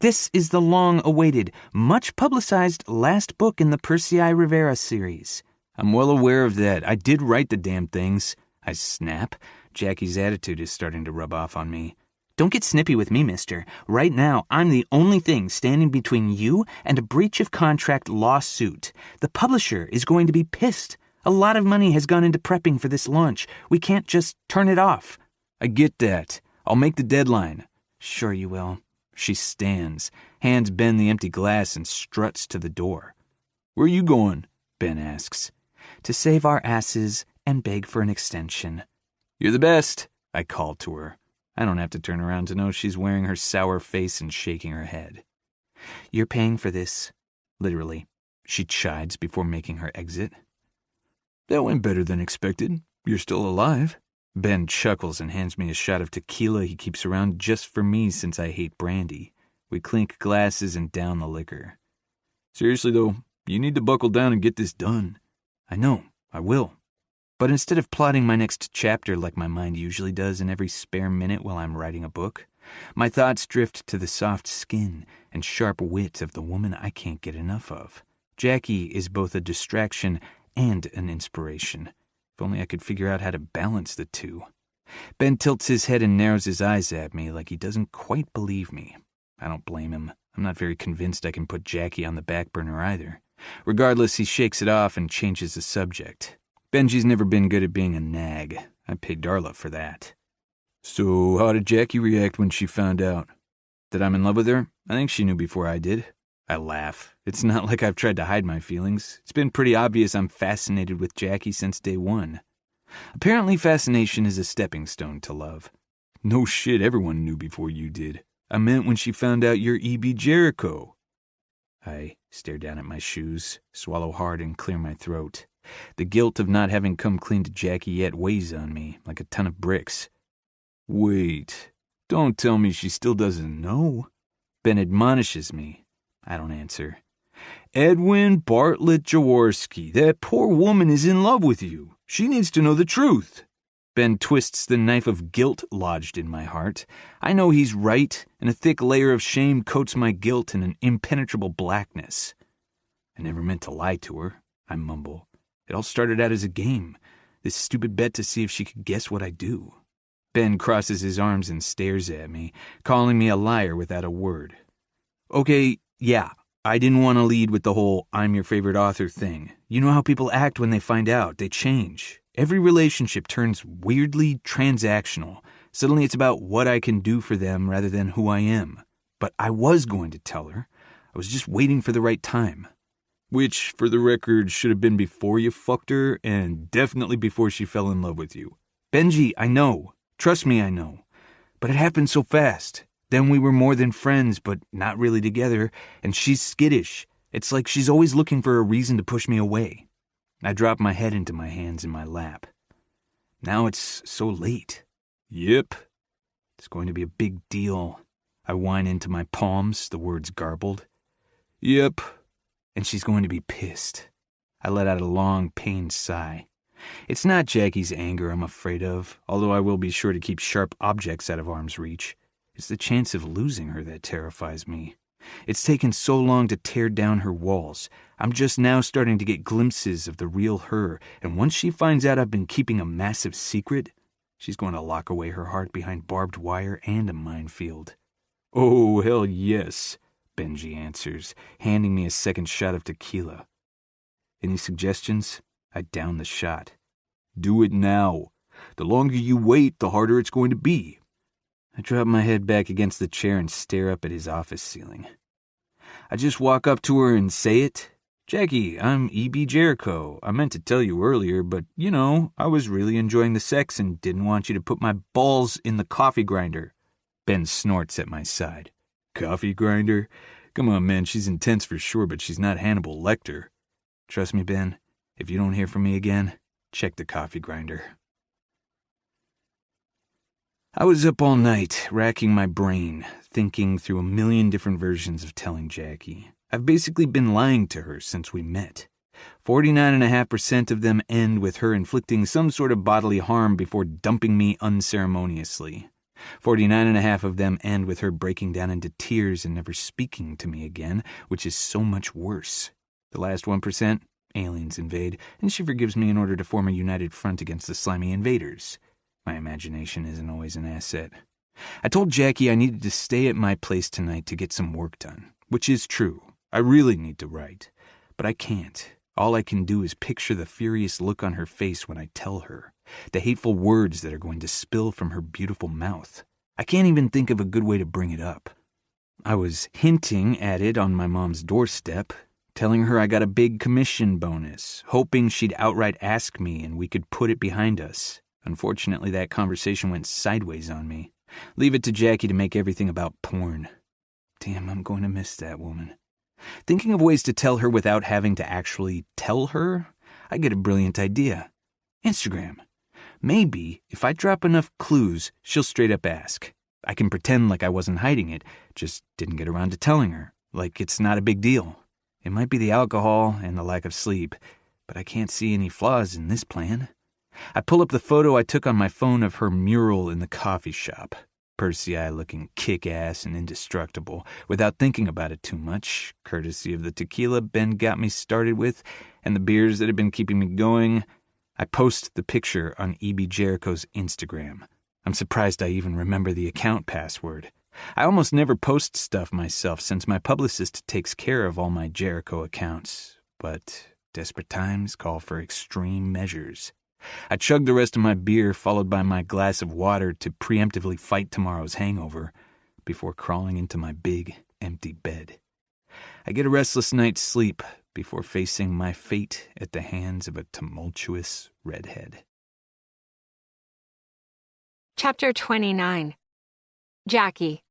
This is the long-awaited, much-publicized last book in the Percy I. Rivera series. I'm well aware of that. I did write the damn things. I snap. Jackie's attitude is starting to rub off on me. Don't get snippy with me, mister. Right now, I'm the only thing standing between you and a breach of contract lawsuit. The publisher is going to be pissed. A lot of money has gone into prepping for this launch. We can't just turn it off. I get that. I'll make the deadline. Sure you will. She stands, hands Ben the empty glass, and struts to the door. Where are you going? Ben asks. To save our asses and beg for an extension. You're the best, I call to her. I don't have to turn around to know she's wearing her sour face and shaking her head. You're paying for this. Literally, she chides before making her exit. That went better than expected. You're still alive. Ben chuckles and hands me a shot of tequila he keeps around just for me since I hate brandy. We clink glasses and down the liquor. Seriously, though, you need to buckle down and get this done. I know, I will. But instead of plotting my next chapter like my mind usually does in every spare minute while I'm writing a book, my thoughts drift to the soft skin and sharp wit of the woman I can't get enough of. Jackie is both a distraction and an inspiration. If only I could figure out how to balance the two. Ben tilts his head and narrows his eyes at me like he doesn't quite believe me. I don't blame him. I'm not very convinced I can put Jackie on the back burner either. Regardless, he shakes it off and changes the subject. Benji's never been good at being a nag. I paid Darla for that. So how did Jackie react when she found out? That I'm in love with her? I think she knew before I did. I laugh. It's not like I've tried to hide my feelings. It's been pretty obvious I'm fascinated with Jackie since day one. Apparently fascination is a stepping stone to love. No shit, everyone knew before you did. I meant when she found out you're E.B. Jericho. I stare down at my shoes, swallow hard, and clear my throat. The guilt of not having come clean to Jackie yet weighs on me like a ton of bricks. Wait, don't tell me she still doesn't know. Ben admonishes me. I don't answer. Edwin Bartlett Jaworski, that poor woman is in love with you. She needs to know the truth. Ben twists the knife of guilt lodged in my heart. I know he's right, and a thick layer of shame coats my guilt in an impenetrable blackness. I never meant to lie to her, I mumble. It all started out as a game, this stupid bet to see if she could guess what I do. Ben crosses his arms and stares at me, calling me a liar without a word. Okay, yeah, I didn't want to lead with the whole I'm your favorite author thing. You know how people act when they find out. They change. Every relationship turns weirdly transactional. Suddenly it's about what I can do for them rather than who I am. But I was going to tell her. I was just waiting for the right time. Which, for the record, should have been before you fucked her and definitely before she fell in love with you. Benji, I know. Trust me, I know. But it happened so fast. Then we were more than friends, but not really together, and she's skittish. It's like she's always looking for a reason to push me away. I drop my head into my hands in my lap. Now it's so late. Yep. It's going to be a big deal. I whine into my palms, the words garbled. Yep. And she's going to be pissed. I let out a long, pained sigh. It's not Jackie's anger I'm afraid of, although I will be sure to keep sharp objects out of arm's reach. It's the chance of losing her that terrifies me. It's taken so long to tear down her walls. I'm just now starting to get glimpses of the real her, and once she finds out I've been keeping a massive secret, she's going to lock away her heart behind barbed wire and a minefield. Oh, hell yes, Benji answers, handing me a second shot of tequila. Any suggestions? I down the shot. Do it now. The longer you wait, the harder it's going to be. I drop my head back against the chair and stare up at his office ceiling. I just walk up to her and say it. Jackie, I'm E.B. Jericho. I meant to tell you earlier, but, I was really enjoying the sex and didn't want you to put my balls in the coffee grinder. Ben snorts at my side. Coffee grinder? Come on, man, she's intense for sure, but she's not Hannibal Lecter. Trust me, Ben, if you don't hear from me again, check the coffee grinder. I was up all night, racking my brain, thinking through a million different versions of telling Jackie. I've basically been lying to her since we met. 49.5% of them end with her inflicting some sort of bodily harm before dumping me unceremoniously. 49.5% of them end with her breaking down into tears and never speaking to me again, which is so much worse. The last 1%, aliens invade, and she forgives me in order to form a united front against the slimy invaders. My imagination isn't always an asset. I told Jackie I needed to stay at my place tonight to get some work done, which is true. I really need to write, but I can't. All I can do is picture the furious look on her face when I tell her, the hateful words that are going to spill from her beautiful mouth. I can't even think of a good way to bring it up. I was hinting at it on my mom's doorstep, telling her I got a big commission bonus, hoping she'd outright ask me and we could put it behind us. Unfortunately, that conversation went sideways on me. Leave it to Jackie to make everything about porn. Damn, I'm going to miss that woman. Thinking of ways to tell her without having to actually tell her, I get a brilliant idea. Instagram. Maybe, if I drop enough clues, she'll straight up ask. I can pretend like I wasn't hiding it, just didn't get around to telling her, like it's not a big deal. It might be the alcohol and the lack of sleep, but I can't see any flaws in this plan. I pull up the photo I took on my phone of her mural in the coffee shop. Persei looking kick-ass and indestructible, without thinking about it too much, courtesy of the tequila Ben got me started with, and the beers that have been keeping me going. I post the picture on E.B. Jericho's Instagram. I'm surprised I even remember the account password. I almost never post stuff myself since my publicist takes care of all my Jericho accounts, but desperate times call for extreme measures. I chugged the rest of my beer, followed by my glass of water to preemptively fight tomorrow's hangover, before crawling into my big, empty bed. I get a restless night's sleep before facing my fate at the hands of a tumultuous redhead. Chapter 29. Jackie.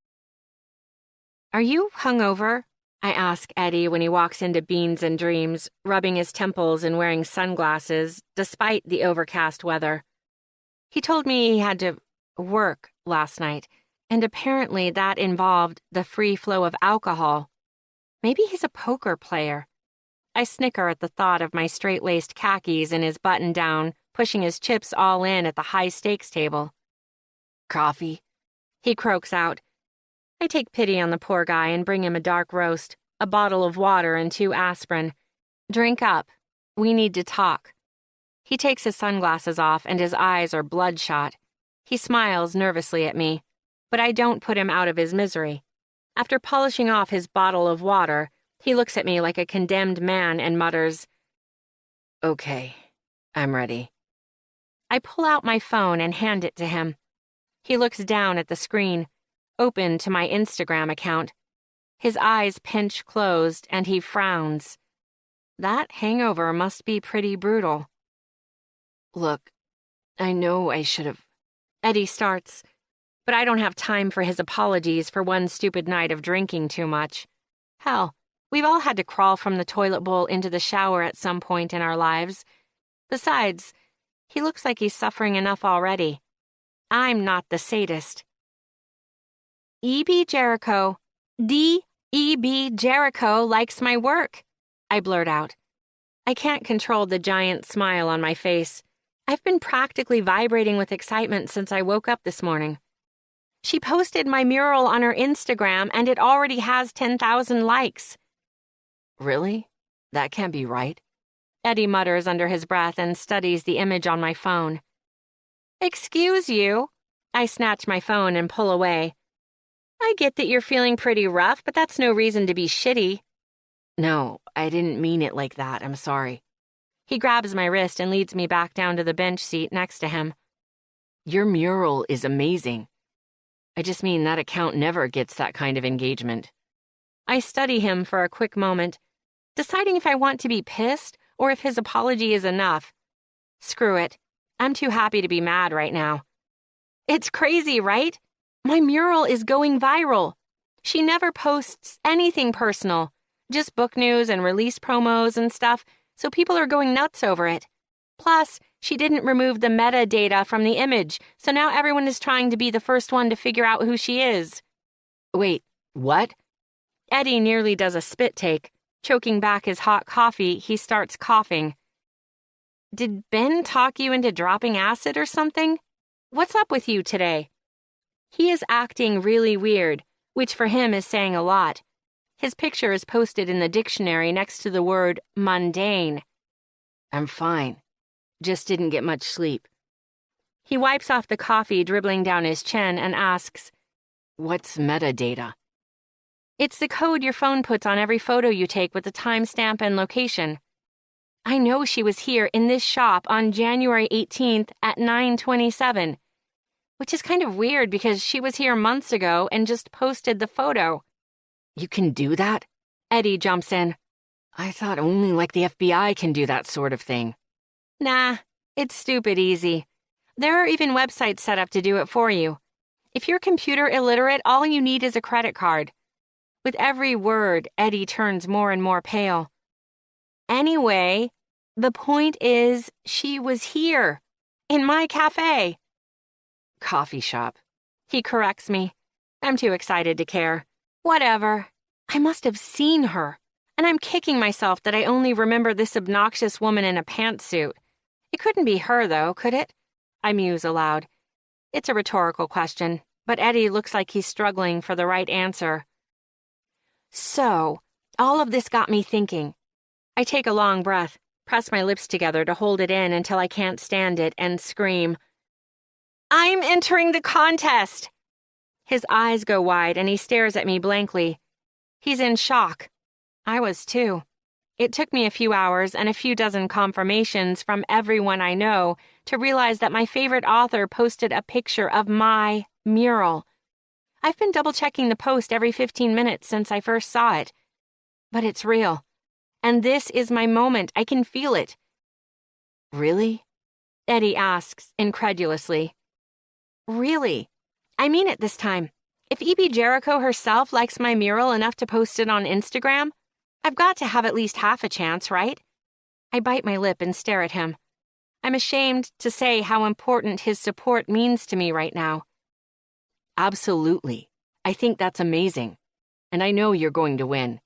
Are you hungover? I ask Eddie when he walks into Beans and Dreams, rubbing his temples and wearing sunglasses, despite the overcast weather. He told me he had to work last night, and apparently that involved the free flow of alcohol. Maybe he's a poker player. I snicker at the thought of my straight-laced khakis and his button-down, pushing his chips all in at the high-stakes table. Coffee, he croaks out. I take pity on the poor guy and bring him a dark roast, a bottle of water, and 2 aspirin. Drink up. We need to talk. He takes his sunglasses off and his eyes are bloodshot. He smiles nervously at me, but I don't put him out of his misery. After polishing off his bottle of water, he looks at me like a condemned man and mutters, "Okay, I'm ready." I pull out my phone and hand it to him. He looks down at the screen, open to my Instagram account. His eyes pinch closed, and he frowns. That hangover must be pretty brutal. Look, I know I should have. Eddie starts, but I don't have time for his apologies for one stupid night of drinking too much. Hell, we've all had to crawl from the toilet bowl into the shower at some point in our lives. Besides, he looks like he's suffering enough already. I'm not the sadist. E.B. Jericho, D.E.B. Jericho likes my work, I blurt out. I can't control the giant smile on my face. I've been practically vibrating with excitement since I woke up this morning. She posted my mural on her Instagram, and it already has 10,000 likes. Really? That can't be right. Eddie mutters under his breath and studies the image on my phone. Excuse you. I snatch my phone and pull away. I get that you're feeling pretty rough, but that's no reason to be shitty. No, I didn't mean it like that. I'm sorry. He grabs my wrist and leads me back down to the bench seat next to him. Your mural is amazing. I just mean that account never gets that kind of engagement. I study him for a quick moment, deciding if I want to be pissed or if his apology is enough. Screw it. I'm too happy to be mad right now. It's crazy, right? My mural is going viral. She never posts anything personal, just book news and release promos and stuff, so people are going nuts over it. Plus, she didn't remove the metadata from the image, so now everyone is trying to be the first one to figure out who she is. Wait, what? Eddie nearly does a spit take. Choking back his hot coffee, he starts coughing. Did Ben talk you into dropping acid or something? What's up with you today? He is acting really weird, which for him is saying a lot. His picture is posted in the dictionary next to the word mundane. I'm fine. Just didn't get much sleep. He wipes off the coffee dribbling down his chin and asks, What's metadata? It's the code your phone puts on every photo you take with the timestamp and location. I know she was here in this shop on January 18th at 9:27, which is kind of weird because she was here months ago and just posted the photo. You can do that? Eddie jumps in. I thought only like the FBI can do that sort of thing. Nah, it's stupid easy. There are even websites set up to do it for you. If you're computer illiterate, all you need is a credit card. With every word, Eddie turns more and more pale. Anyway, the point is, she was here, in my cafe. Coffee shop. He corrects me. I'm too excited to care. Whatever. I must have seen her, and I'm kicking myself that I only remember this obnoxious woman in a pantsuit. It couldn't be her, though, could it? I muse aloud. It's a rhetorical question, but Eddie looks like he's struggling for the right answer. So, all of this got me thinking. I take a long breath, press my lips together to hold it in until I can't stand it, and scream, I'm entering the contest! His eyes go wide and he stares at me blankly. He's in shock. I was too. It took me a few hours and a few dozen confirmations from everyone I know to realize that my favorite author posted a picture of my mural. I've been double-checking the post every 15 minutes since I first saw it. But it's real. And this is my moment. I can feel it. Really? Eddie asks, incredulously. Really? I mean it this time. If E.B. Jericho herself likes my mural enough to post it on Instagram, I've got to have at least half a chance, right? I bite my lip and stare at him. I'm ashamed to say how important his support means to me right now. Absolutely. I think that's amazing. And I know you're going to win.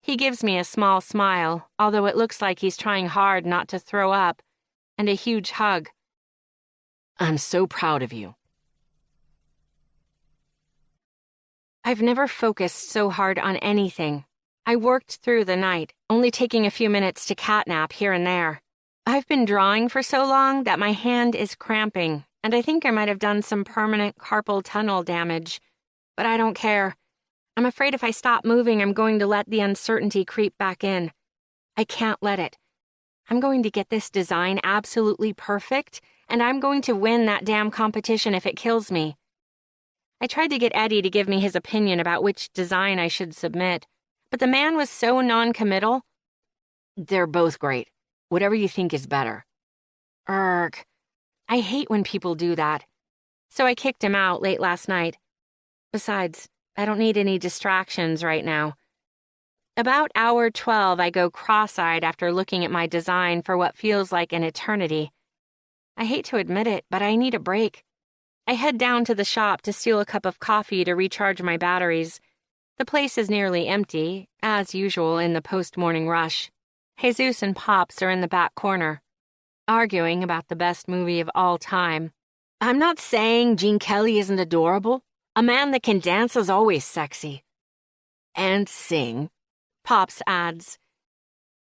He gives me a small smile, although it looks like he's trying hard not to throw up, and a huge hug. I'm so proud of you. I've never focused so hard on anything. I worked through the night, only taking a few minutes to catnap here and there. I've been drawing for so long that my hand is cramping, and I think I might have done some permanent carpal tunnel damage. But I don't care. I'm afraid if I stop moving, I'm going to let the uncertainty creep back in. I can't let it. I'm going to get this design absolutely perfect, and I'm going to win that damn competition if it kills me. I tried to get Eddie to give me his opinion about which design I should submit, but the man was so non-committal. They're both great. Whatever you think is better. Urgh. I hate when people do that. So I kicked him out late last night. Besides, I don't need any distractions right now. About hour 12, I go cross-eyed after looking at my design for what feels like an eternity. I hate to admit it, but I need a break. I head down to the shop to steal a cup of coffee to recharge my batteries. The place is nearly empty, as usual in the post-morning rush. Jesus and Pops are in the back corner, arguing about the best movie of all time. I'm not saying Gene Kelly isn't adorable. A man that can dance is always sexy. And sing, Pops adds.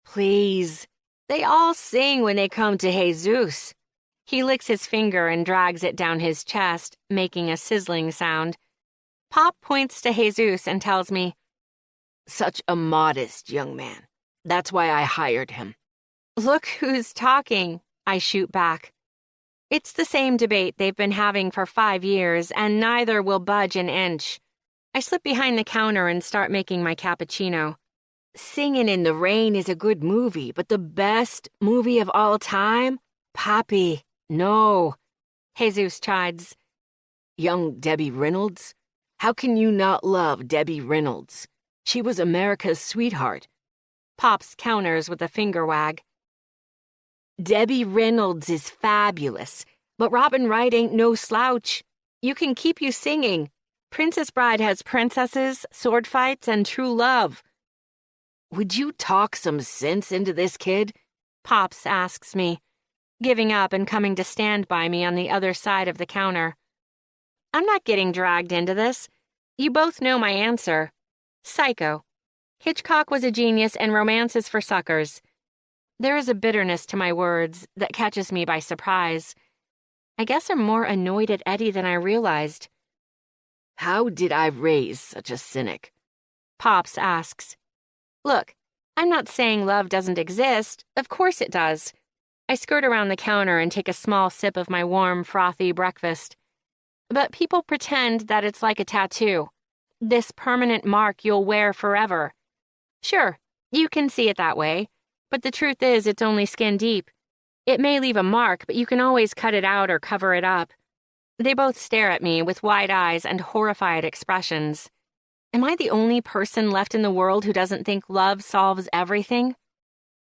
Please. They all sing when they come to Jesus. He licks his finger and drags it down his chest, making a sizzling sound. Pop points to Jesus and tells me, Such a modest young man. That's why I hired him. Look who's talking, I shoot back. It's the same debate they've been having for 5 years, and neither will budge an inch. I slip behind the counter and start making my cappuccino. Singin' in the Rain is a good movie, but the best movie of all time? Papi, no. Jesus chides. Young Debbie Reynolds? How can you not love Debbie Reynolds? She was America's sweetheart. Pops counters with a finger wag. Debbie Reynolds is fabulous, but Robin Wright ain't no slouch. You can keep you singing. Princess Bride has princesses, sword fights, and true love. Would you talk some sense into this kid? Pops asks me, giving up and coming to stand by me on the other side of the counter. I'm not getting dragged into this. You both know my answer. Psycho. Hitchcock was a genius and romance is for suckers. There is a bitterness to my words that catches me by surprise. I guess I'm more annoyed at Eddie than I realized. How did I raise such a cynic? Pops asks. Look, I'm not saying love doesn't exist. Of course it does. I skirt around the counter and take a small sip of my warm, frothy breakfast. But people pretend that it's like a tattoo. This permanent mark you'll wear forever. Sure, you can see it that way, but the truth is it's only skin deep. It may leave a mark, but you can always cut it out or cover it up. They both stare at me with wide eyes and horrified expressions. Am I the only person left in the world who doesn't think love solves everything?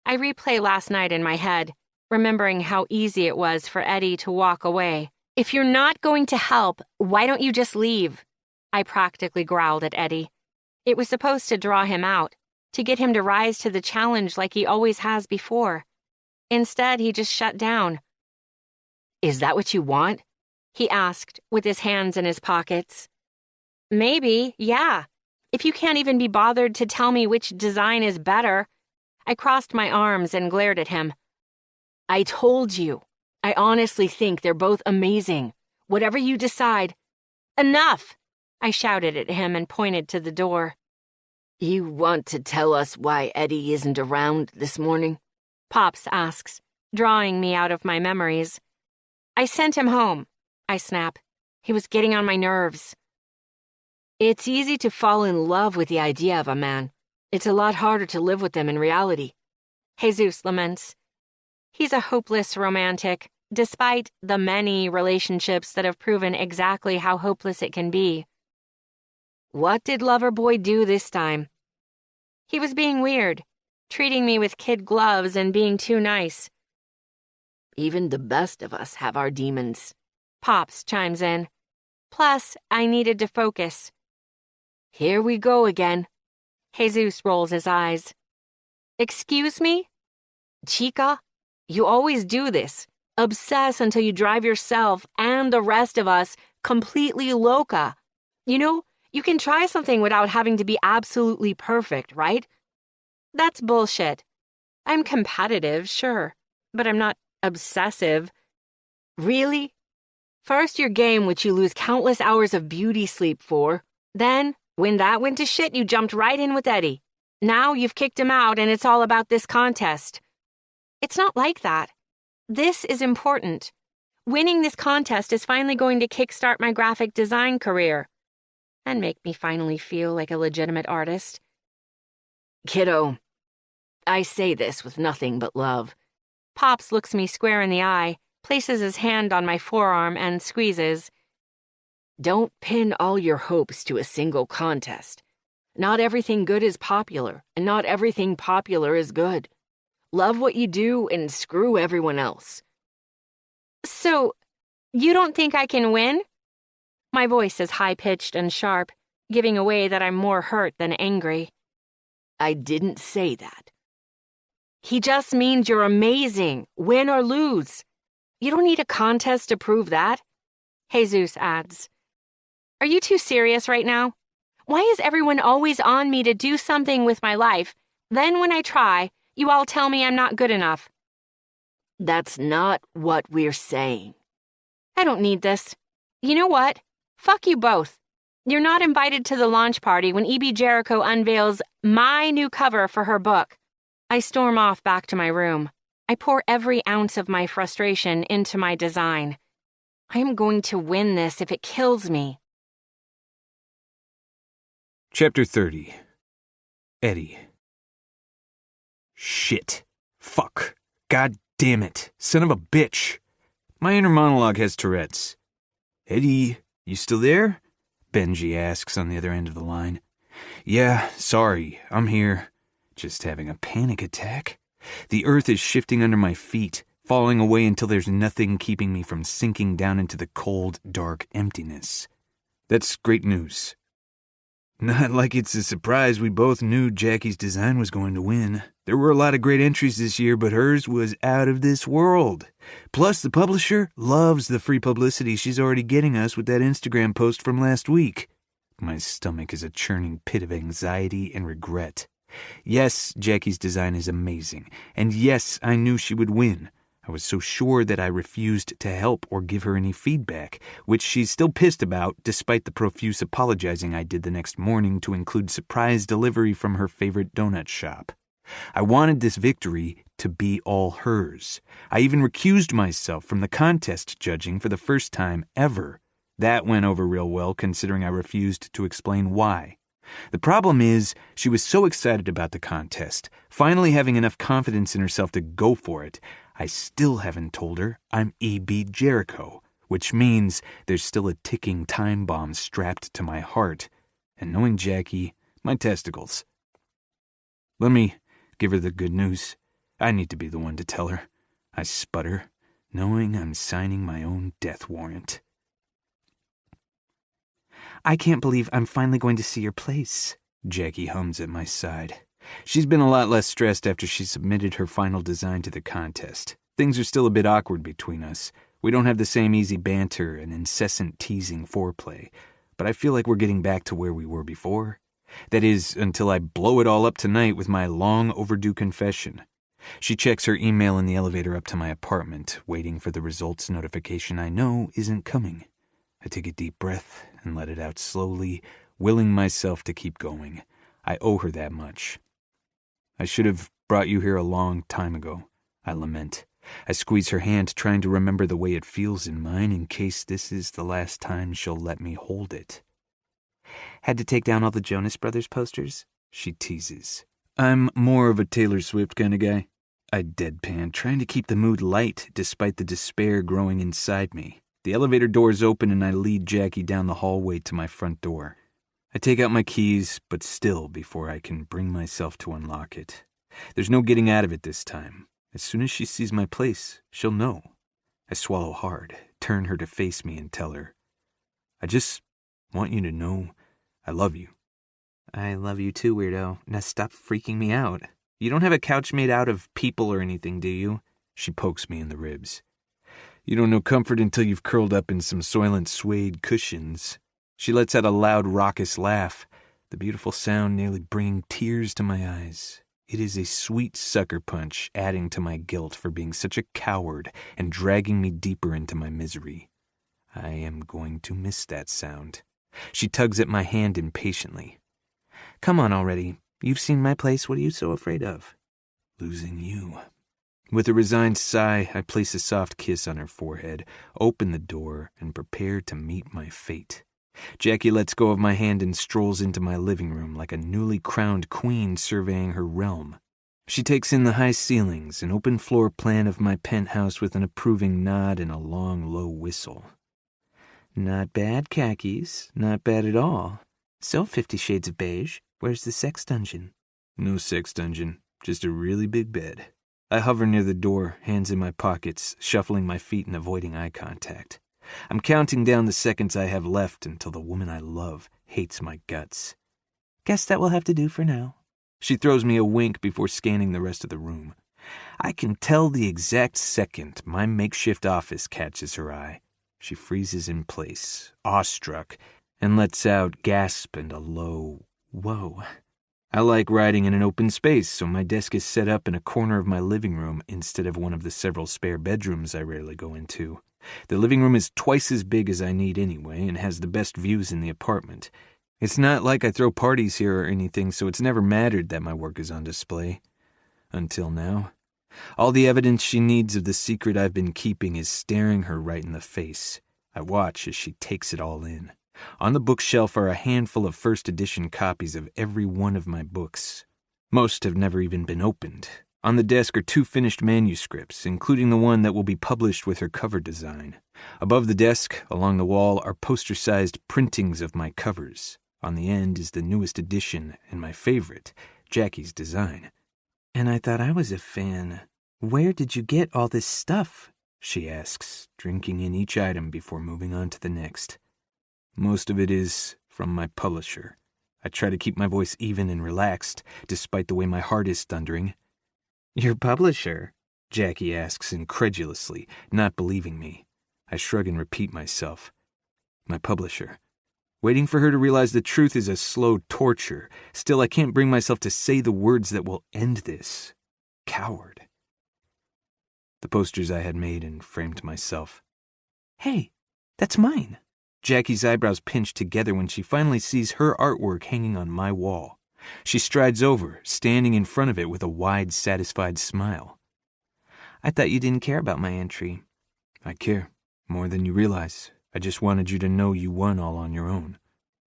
I replay last night in my head, remembering how easy it was for Eddie to walk away. If you're not going to help, why don't you just leave? I practically growled at Eddie. It was supposed to draw him out, to get him to rise to the challenge like he always has before. Instead, he just shut down. Is that what you want? He asked, with his hands in his pockets. Maybe, yeah. If you can't even be bothered to tell me which design is better. I crossed my arms and glared at him. I told you. I honestly think they're both amazing. Whatever you decide. Enough! I shouted at him and pointed to the door. You want to tell us why Eddie isn't around this morning? Pops asks, drawing me out of my memories. I sent him home, I snap. He was getting on my nerves. It's easy to fall in love with the idea of a man. It's a lot harder to live with them in reality. Jesus laments. He's a hopeless romantic, despite the many relationships that have proven exactly how hopeless it can be. What did Loverboy do this time? He was being weird, treating me with kid gloves and being too nice. Even the best of us have our demons. Pops chimes in. Plus, I needed to focus. Here we go again. Jesus rolls his eyes. Excuse me? Chica, you always do this. Obsess until you drive yourself and the rest of us completely loca. You know, you can try something without having to be absolutely perfect, right? That's bullshit. I'm competitive, sure, but I'm not obsessive. Really? First your game, which you lose countless hours of beauty sleep for. Then, when that went to shit, you jumped right in with Eddie. Now you've kicked him out and it's all about this contest. It's not like that. This is important. Winning this contest is finally going to kickstart my graphic design career. and make me finally feel like a legitimate artist. Kiddo, I say this with nothing but love. Pops looks me square in the eye, places his hand on my forearm, and squeezes. Don't pin all your hopes to a single contest. Not everything good is popular, and not everything popular is good. Love what you do and screw everyone else. So, you don't think I can win? My voice is high-pitched and sharp, giving away that I'm more hurt than angry. I didn't say that. He just means you're amazing, win or lose. You don't need a contest to prove that. Jesus adds. Are you too serious right now? Why is everyone always on me to do something with my life? Then when I try, you all tell me I'm not good enough. That's not what we're saying. I don't need this. You know what? Fuck you both. You're not invited to the launch party when E.B. Jericho unveils my new cover for her book. I storm off back to my room. I pour every ounce of my frustration into my design. I am going to win this if it kills me. Chapter 30. Eddie. Shit. Fuck. God damn it. Son of a bitch. My inner monologue has Tourette's. Eddie, you still there? Benji asks on the other end of the line. Yeah, sorry, I'm here. Just having a panic attack. The earth is shifting under my feet, falling away until there's nothing keeping me from sinking down into the cold, dark emptiness. That's great news. Not like it's a surprise we both knew Jackie's design was going to win. There were a lot of great entries this year, but hers was out of this world. Plus, the publisher loves the free publicity she's already getting us with that Instagram post from last week. My stomach is a churning pit of anxiety and regret. Yes, Jackie's design is amazing, and yes, I knew she would win. I was so sure that I refused to help or give her any feedback, which she's still pissed about despite the profuse apologizing I did the next morning to include surprise delivery from her favorite donut shop. I wanted this victory to be all hers. I even recused myself from the contest judging for the first time ever. That went over real well considering I refused to explain why. The problem is, she was so excited about the contest, finally having enough confidence in herself to go for it. I still haven't told her I'm E.B. Jericho, which means there's still a ticking time bomb strapped to my heart. And knowing Jackie, my testicles. Let me give her the good news. I need to be the one to tell her. I sputter, knowing I'm signing my own death warrant. I can't believe I'm finally going to see your place, Jackie hums at my side. She's been a lot less stressed after she submitted her final design to the contest. Things are still a bit awkward between us. We don't have the same easy banter and incessant teasing foreplay, but I feel like we're getting back to where we were before. That is, until I blow it all up tonight with my long overdue confession. She checks her email in the elevator up to my apartment, waiting for the results notification I know isn't coming. I take a deep breath and let it out slowly, willing myself to keep going. I owe her that much. I should have brought you here a long time ago, I lament. I squeeze her hand, trying to remember the way it feels in mine in case this is the last time she'll let me hold it. Had to take down all the Jonas Brothers posters? She teases. I'm more of a Taylor Swift kind of guy. I deadpan, trying to keep the mood light despite the despair growing inside me. The elevator doors open and I lead Jackie down the hallway to my front door. I take out my keys, but still before I can bring myself to unlock it. There's no getting out of it this time. As soon as she sees my place, she'll know. I swallow hard, turn her to face me and tell her, I just want you to know I love you. I love you too, weirdo. Now stop freaking me out. You don't have a couch made out of people or anything, do you? She pokes me in the ribs. You don't know comfort until you've curled up in some Soylent suede cushions. She lets out a loud, raucous laugh, the beautiful sound nearly bringing tears to my eyes. It is a sweet sucker punch, adding to my guilt for being such a coward and dragging me deeper into my misery. I am going to miss that sound. She tugs at my hand impatiently. Come on already. You've seen my place. What are you so afraid of? Losing you. With a resigned sigh, I place a soft kiss on her forehead, open the door, and prepare to meet my fate. Jackie lets go of my hand and strolls into my living room like a newly crowned queen surveying her realm. She takes in the high ceilings, an open floor plan of my penthouse with an approving nod and a long, low whistle. Not bad, khakis. Not bad at all. So, 50 Shades of Beige, where's the sex dungeon? No sex dungeon, just a really big bed. I hover near the door, hands in my pockets, shuffling my feet and avoiding eye contact. I'm counting down the seconds I have left until the woman I love hates my guts. Guess that will have to do for now. She throws me a wink before scanning the rest of the room. I can tell the exact second my makeshift office catches her eye. She freezes in place, awestruck, and lets out gasp and a low, whoa. I like writing in an open space, so my desk is set up in a corner of my living room instead of one of the several spare bedrooms I rarely go into. The living room is twice as big as I need anyway and has the best views in the apartment. It's not like I throw parties here or anything, so it's never mattered that my work is on display. Until now. All the evidence she needs of the secret I've been keeping is staring her right in the face. I watch as she takes it all in. On the bookshelf are a handful of first edition copies of every one of my books. Most have never even been opened. On the desk are 2 finished manuscripts, including the one that will be published with her cover design. Above the desk, along the wall, are poster-sized printings of my covers. On the end is the newest edition and my favorite, Jackie's design. And I thought I was a fan. Where did you get all this stuff? She asks, drinking in each item before moving on to the next. Most of it is from my publisher. I try to keep my voice even and relaxed, despite the way my heart is thundering. Your publisher? Jackie asks incredulously, not believing me. I shrug and repeat myself. My publisher. Waiting for her to realize the truth is a slow torture. Still, I can't bring myself to say the words that will end this. Coward. The posters I had made and framed myself. Hey, that's mine. Jackie's eyebrows pinch together when she finally sees her artwork hanging on my wall. She strides over, standing in front of it with a wide, satisfied smile. I thought you didn't care about my entry. I care, more than you realize. I just wanted you to know you won all on your own.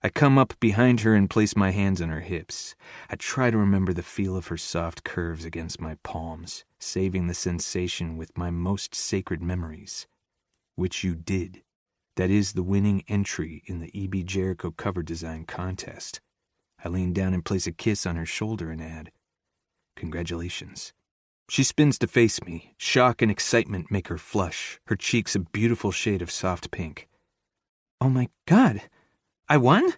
I come up behind her and place my hands on her hips. I try to remember the feel of her soft curves against my palms, saving the sensation with my most sacred memories. Which you did. That is the winning entry in the E.B. Jericho cover design contest. I lean down and place a kiss on her shoulder and add, Congratulations. She spins to face me. Shock and excitement make her flush, her cheeks a beautiful shade of soft pink. Oh my God, I won?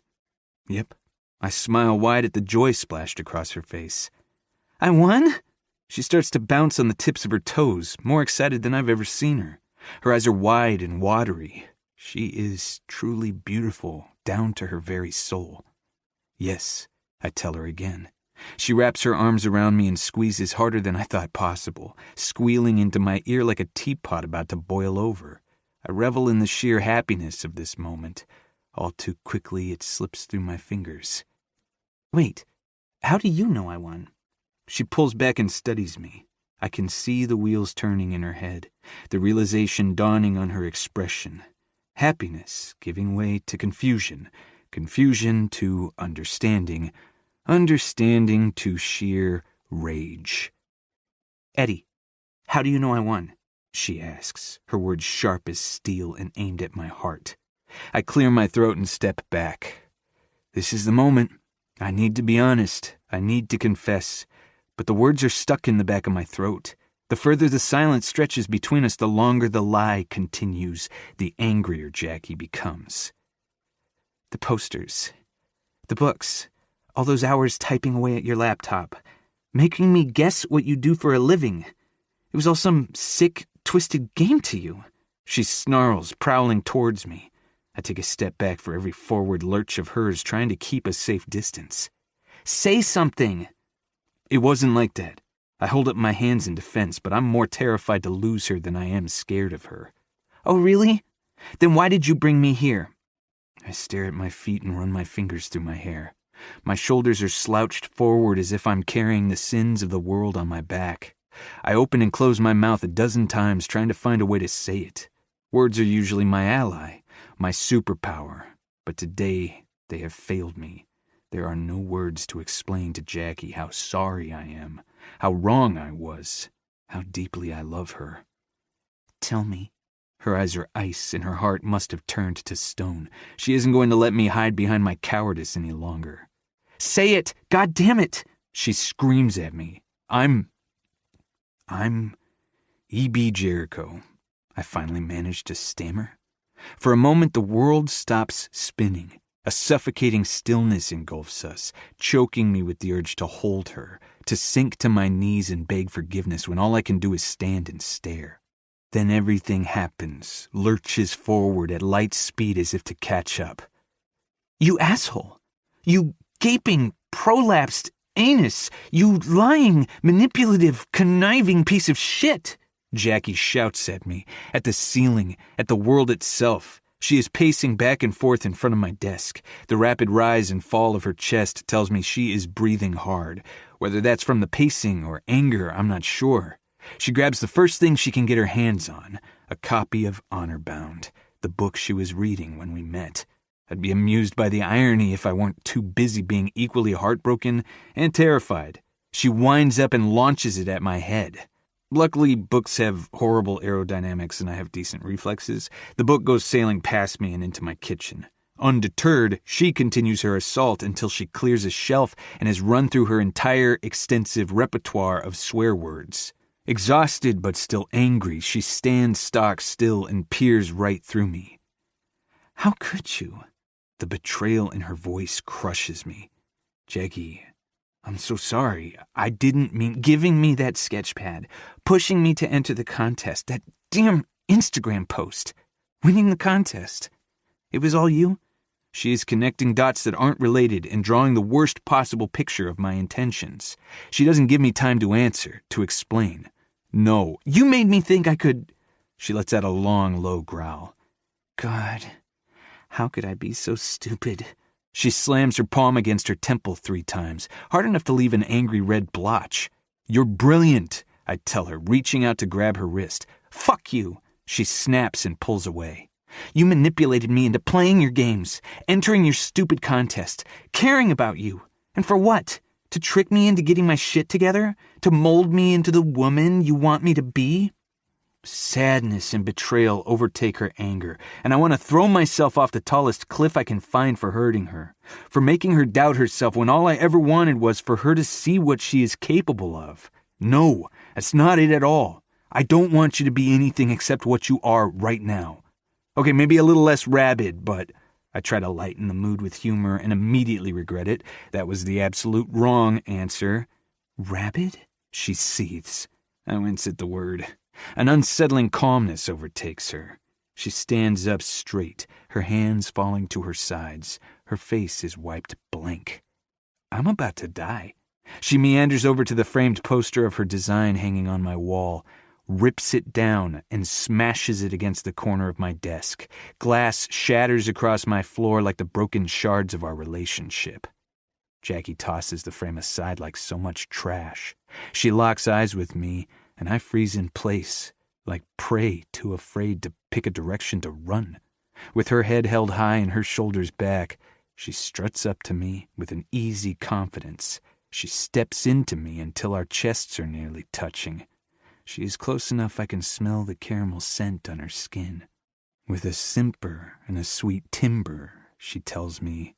Yep. I smile wide at the joy splashed across her face. I won? She starts to bounce on the tips of her toes, more excited than I've ever seen her. Her eyes are wide and watery. She is truly beautiful, down to her very soul. Yes, I tell her again. She wraps her arms around me and squeezes harder than I thought possible, squealing into my ear like a teapot about to boil over. I revel in the sheer happiness of this moment. All too quickly it slips through my fingers. Wait, how do you know I won? She pulls back and studies me. I can see the wheels turning in her head, the realization dawning on her expression. Happiness giving way to confusion, confusion to understanding, understanding to sheer rage. Eddie, how do you know I won? She asks, her words sharp as steel and aimed at my heart. I clear my throat and step back. This is the moment. I need to be honest. I need to confess. But the words are stuck in the back of my throat. The further the silence stretches between us, the longer the lie continues, the angrier Jackie becomes. The posters, the books, all those hours typing away at your laptop, making me guess what you do for a living. It was all some sick, twisted game to you. She snarls, prowling towards me. I take a step back for every forward lurch of hers, trying to keep a safe distance. Say something! It wasn't like that. I hold up my hands in defense, but I'm more terrified to lose her than I am scared of her. Oh, really? Then why did you bring me here? I stare at my feet and run my fingers through my hair. My shoulders are slouched forward as if I'm carrying the sins of the world on my back. I open and close my mouth a dozen times trying to find a way to say it. Words are usually my ally, my superpower. But today they have failed me. There are no words to explain to Jackie how sorry I am, how wrong I was, how deeply I love her. Tell me. Her eyes are ice and her heart must have turned to stone. She isn't going to let me hide behind my cowardice any longer. Say it! God damn it! She screams at me. I'm E.B. Jericho. I finally managed to stammer. For a moment the world stops spinning. A suffocating stillness engulfs us, choking me with the urge to hold her, to sink to my knees and beg forgiveness when all I can do is stand and stare. Then everything happens, lurches forward at light speed as if to catch up. You asshole! You gaping, prolapsed anus! You lying, manipulative, conniving piece of shit! Jackie shouts at me, at the ceiling, at the world itself. She is pacing back and forth in front of my desk. The rapid rise and fall of her chest tells me she is breathing hard. Whether that's from the pacing or anger, I'm not sure. She grabs the first thing she can get her hands on, a copy of Honor Bound, the book she was reading when we met. I'd be amused by the irony if I weren't too busy being equally heartbroken and terrified. She winds up and launches it at my head. Luckily, books have horrible aerodynamics and I have decent reflexes. The book goes sailing past me and into my kitchen. Undeterred, she continues her assault until she clears a shelf and has run through her entire extensive repertoire of swear words. Exhausted but still angry, she stands stock still and peers right through me. How could you? The betrayal in her voice crushes me. Jackie, I'm so sorry. I didn't mean giving me that sketch pad, pushing me to enter the contest, that damn Instagram post, winning the contest. It was all you? She is connecting dots that aren't related and drawing the worst possible picture of my intentions. She doesn't give me time to answer, to explain. No, you made me think I could... She lets out a long, low growl. God, how could I be so stupid? She slams her palm against her temple 3 times, hard enough to leave an angry red blotch. You're brilliant, I tell her, reaching out to grab her wrist. Fuck you! She snaps and pulls away. You manipulated me into playing your games, entering your stupid contest, caring about you. And for what? To trick me into getting my shit together? To mold me into the woman you want me to be? Sadness and betrayal overtake her anger, and I want to throw myself off the tallest cliff I can find for hurting her, for making her doubt herself when all I ever wanted was for her to see what she is capable of. No, that's not it at all. I don't want you to be anything except what you are right now. Okay, maybe a little less rabid, but I try to lighten the mood with humor and immediately regret it. That was the absolute wrong answer. Rabid? She seethes. I wince at the word. An unsettling calmness overtakes her. She stands up straight, her hands falling to her sides. Her face is wiped blank. I'm about to die. She meanders over to the framed poster of her design hanging on my wall, rips it down, and smashes it against the corner of my desk. Glass shatters across my floor like the broken shards of our relationship. Jackie tosses the frame aside like so much trash. She locks eyes with me, and I freeze in place, like prey too afraid to pick a direction to run. With her head held high and her shoulders back, she struts up to me with an easy confidence. She steps into me until our chests are nearly touching. She is close enough I can smell the caramel scent on her skin. With a simper and a sweet timbre, she tells me,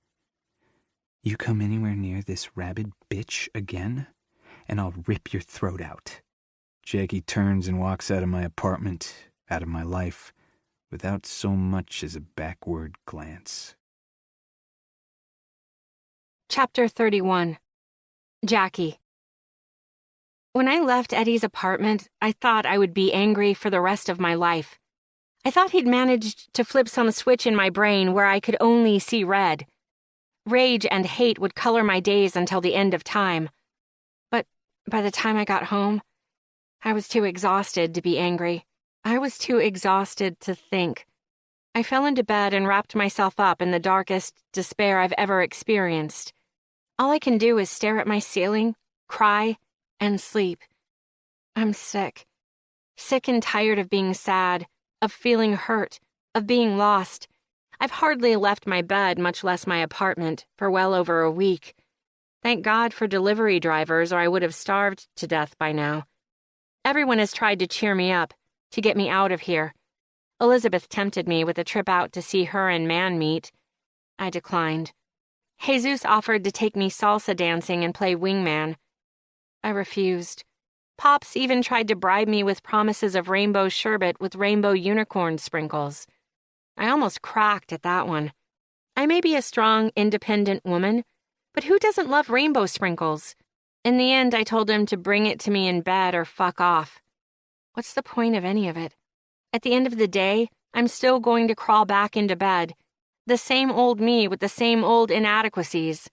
You come anywhere near this rabid bitch again, and I'll rip your throat out. Jackie turns and walks out of my apartment, out of my life, without so much as a backward glance. Chapter 31. Jackie. When I left Eddie's apartment, I thought I would be angry for the rest of my life. I thought he'd managed to flip some switch in my brain where I could only see red. Rage and hate would color my days until the end of time. But by the time I got home, I was too exhausted to be angry. I was too exhausted to think. I fell into bed and wrapped myself up in the darkest despair I've ever experienced. All I can do is stare at my ceiling, cry, and sleep. I'm sick. Sick and tired of being sad, of feeling hurt, of being lost. I've hardly left my bed, much less my apartment, for well over a week. Thank God for delivery drivers, or I would have starved to death by now. Everyone has tried to cheer me up, to get me out of here. Elizabeth tempted me with a trip out to see her and Man meet. I declined. Jesus offered to take me salsa dancing and play wingman. I refused. Pops even tried to bribe me with promises of rainbow sherbet with rainbow unicorn sprinkles. I almost cracked at that one. I may be a strong, independent woman, but who doesn't love rainbow sprinkles? In the end, I told him to bring it to me in bed or fuck off. What's the point of any of it? At the end of the day, I'm still going to crawl back into bed. The same old me with the same old inadequacies.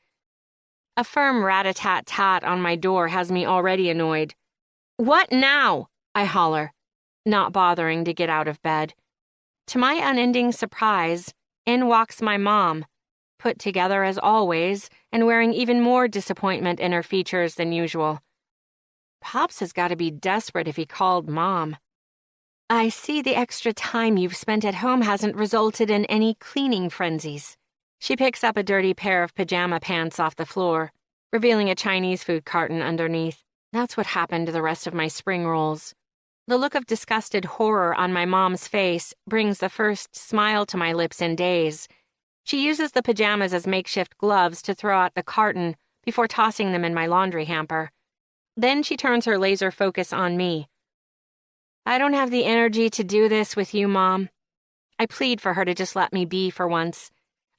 A firm rat-a-tat-tat on my door has me already annoyed. "What now?" I holler, not bothering to get out of bed. To my unending surprise, in walks my mom, put together as always and wearing even more disappointment in her features than usual. Pops has got to be desperate if he called Mom. "I see the extra time you've spent at home hasn't resulted in any cleaning frenzies." She picks up a dirty pair of pajama pants off the floor, revealing a Chinese food carton underneath. That's what happened to the rest of my spring rolls. The look of disgusted horror on my mom's face brings the first smile to my lips in days. She uses the pajamas as makeshift gloves to throw out the carton before tossing them in my laundry hamper. Then she turns her laser focus on me. "I don't have the energy to do this with you, Mom." I plead for her to just let me be for once.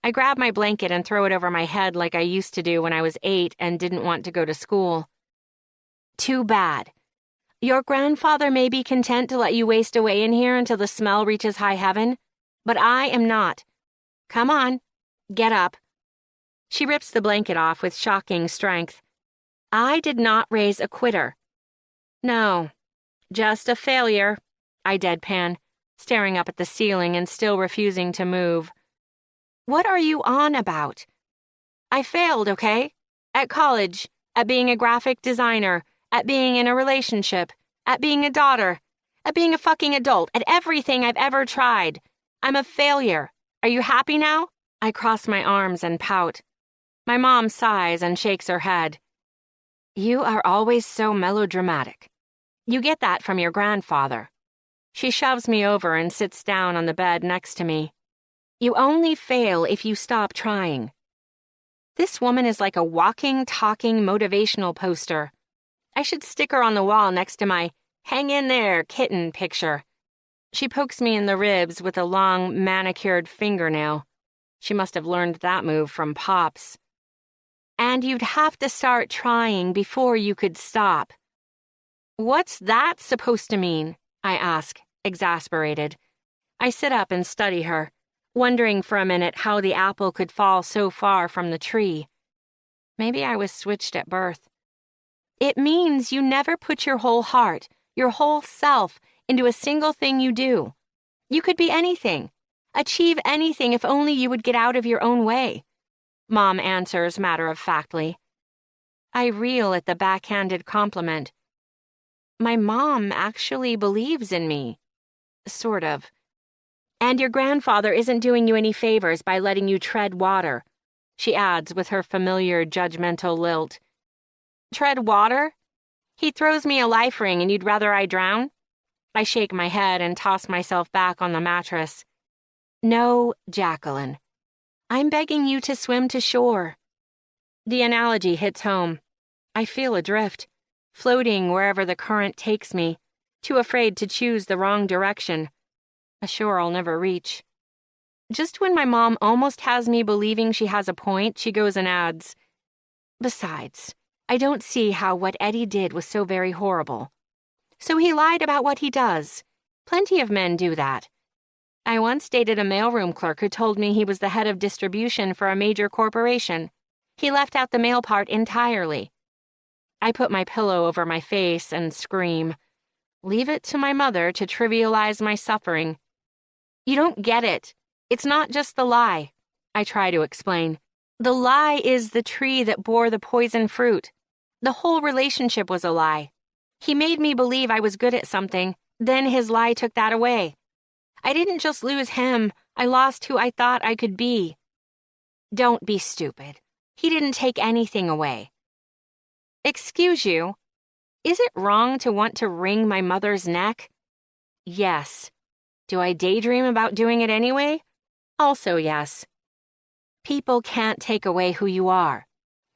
I grab my blanket and throw it over my head like I used to do when I was 8 and didn't want to go to school. "Too bad. Your grandfather may be content to let you waste away in here until the smell reaches high heaven, but I am not. Come on, get up." She rips the blanket off with shocking strength. I did not raise a quitter. "No, just a failure," I deadpan, staring up at the ceiling and still refusing to move. "What are you on about?" "I failed, okay? At college, at being a graphic designer, at being in a relationship, at being a daughter, at being a fucking adult, at everything I've ever tried. I'm a failure. Are you happy now?" I cross my arms and pout. My mom sighs and shakes her head. "You are always so melodramatic. You get that from your grandfather." She shoves me over and sits down on the bed next to me. "You only fail if you stop trying." This woman is like a walking, talking motivational poster. I should stick her on the wall next to my "hang in there, kitten" picture. She pokes me in the ribs with a long, manicured fingernail. She must have learned that move from Pops. "And you'd have to start trying before you could stop." "What's that supposed to mean?" I ask, exasperated. I sit up and study her, wondering for a minute how the apple could fall so far from the tree. Maybe I was switched at birth. "It means you never put your whole heart, your whole self, into a single thing you do. You could be anything, achieve anything if only you would get out of your own way," Mom answers matter-of-factly. I reel at the backhanded compliment. My mom actually believes in me. Sort of. "And your grandfather isn't doing you any favors by letting you tread water," she adds with her familiar judgmental lilt. "Tread water? He throws me a life ring and you'd rather I drown?" I shake my head and toss myself back on the mattress. "No, Jacqueline. I'm begging you to swim to shore." The analogy hits home. I feel adrift, floating wherever the current takes me, too afraid to choose the wrong direction. A shore I'll never reach. Just when my mom almost has me believing she has a point, she goes and adds, "Besides, I don't see how what Eddie did was so very horrible. So he lied about what he does. Plenty of men do that. I once dated a mailroom clerk who told me he was the head of distribution for a major corporation. He left out the mail part entirely." I put my pillow over my face and scream. Leave it to my mother to trivialize my suffering. "You don't get it. It's not just the lie," I try to explain. "The lie is the tree that bore the poison fruit. The whole relationship was a lie. He made me believe I was good at something, then his lie took that away. I didn't just lose him, I lost who I thought I could be. Don't be stupid. He didn't take anything away. Excuse you, is it wrong to want to wring my mother's neck? Yes. Do I daydream about doing it anyway? Also yes. People can't take away who you are.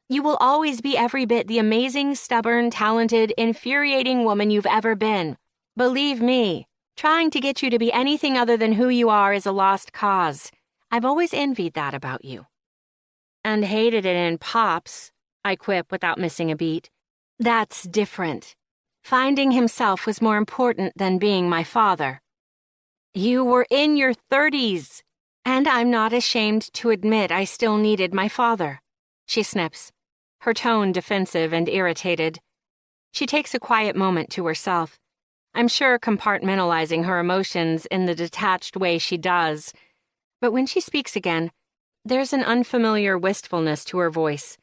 You will always be every bit the amazing, stubborn, talented, infuriating woman you've ever been. Believe me, trying to get you to be anything other than who you are is a lost cause. I've always envied that about you. And hated it in Pops, I quip without missing a beat. That's different. Finding himself was more important than being my father. You were in your 30s, and I'm not ashamed to admit I still needed my father. She snips, her tone defensive and irritated. She takes a quiet moment to herself, I'm sure compartmentalizing her emotions in the detached way she does. But when she speaks again, there's an unfamiliar wistfulness to her voice.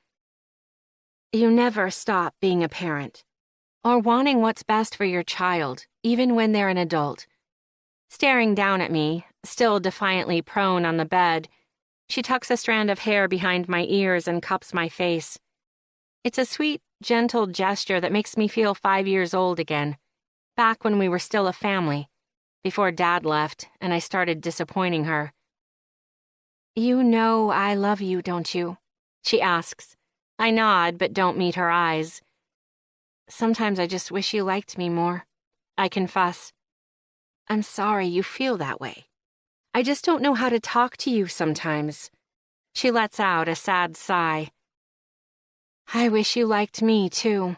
You never stop being a parent, or wanting what's best for your child, even when they're an adult. Staring down at me, still defiantly prone on the bed, she tucks a strand of hair behind my ears and cups my face. It's a sweet, gentle gesture that makes me feel 5 years old again, back when we were still a family, before Dad left and I started disappointing her. You know I love you, don't you? She asks. I nod, but don't meet her eyes. Sometimes I just wish you liked me more, I confess. I'm sorry you feel that way. I just don't know how to talk to you sometimes. She lets out a sad sigh. I wish you liked me, too.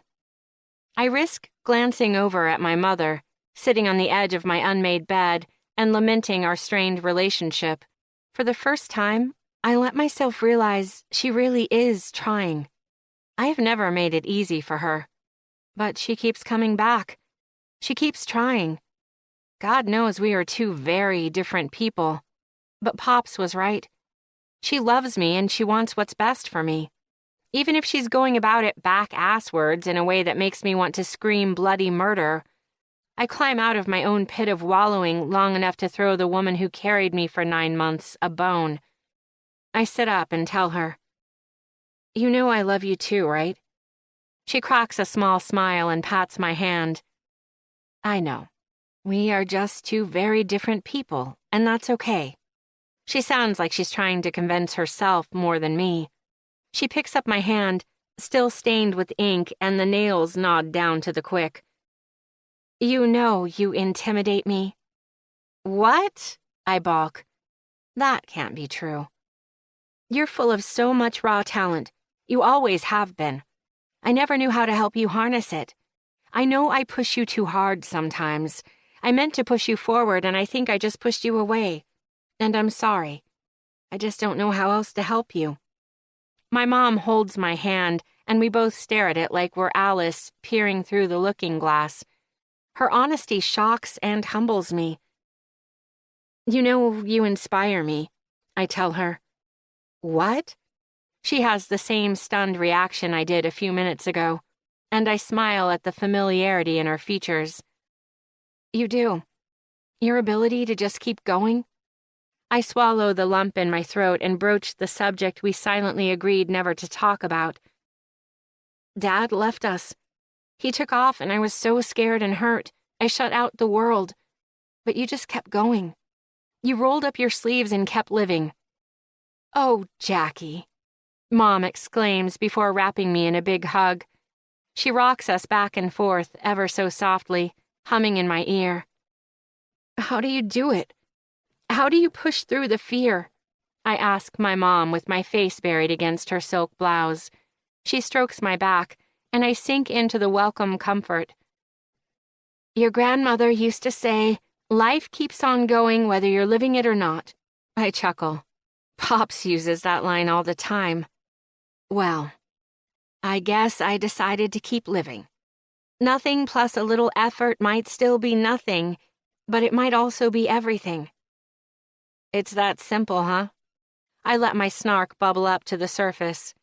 I risk glancing over at my mother, sitting on the edge of my unmade bed and lamenting our strained relationship. For the first time, I let myself realize she really is trying. I have never made it easy for her. But she keeps coming back. She keeps trying. God knows we are two very different people. But Pops was right. She loves me and she wants what's best for me. Even if she's going about it back-asswards in a way that makes me want to scream bloody murder, I climb out of my own pit of wallowing long enough to throw the woman who carried me for 9 months a bone. I sit up and tell her, You know I love you too, right? She cracks a small smile and pats my hand. I know. We are just two very different people, and that's okay. She sounds like she's trying to convince herself more than me. She picks up my hand, still stained with ink, and the nails gnawed down to the quick. You know you intimidate me. What? I balk. That can't be true. You're full of so much raw talent. You always have been. I never knew how to help you harness it. I know I push you too hard sometimes. I meant to push you forward, and I think I just pushed you away. And I'm sorry. I just don't know how else to help you. My mom holds my hand, and we both stare at it like we're Alice peering through the looking glass. Her honesty shocks and humbles me. You know, you inspire me, I tell her. What? She has the same stunned reaction I did a few minutes ago, and I smile at the familiarity in her features. You do. Your ability to just keep going? I swallow the lump in my throat and broach the subject we silently agreed never to talk about. Dad left us. He took off and I was so scared and hurt, I shut out the world. But you just kept going. You rolled up your sleeves and kept living. Oh, Jackie, Mom exclaims before wrapping me in a big hug. She rocks us back and forth ever so softly, humming in my ear. How do you do it? How do you push through the fear? I ask my mom with my face buried against her silk blouse. She strokes my back, and I sink into the welcome comfort. Your grandmother used to say, life keeps on going whether you're living it or not. I chuckle. Pops uses that line all the time. Well, I guess I decided to keep living. Nothing plus a little effort might still be nothing, but it might also be everything. It's that simple, huh? I let my snark bubble up to the surface.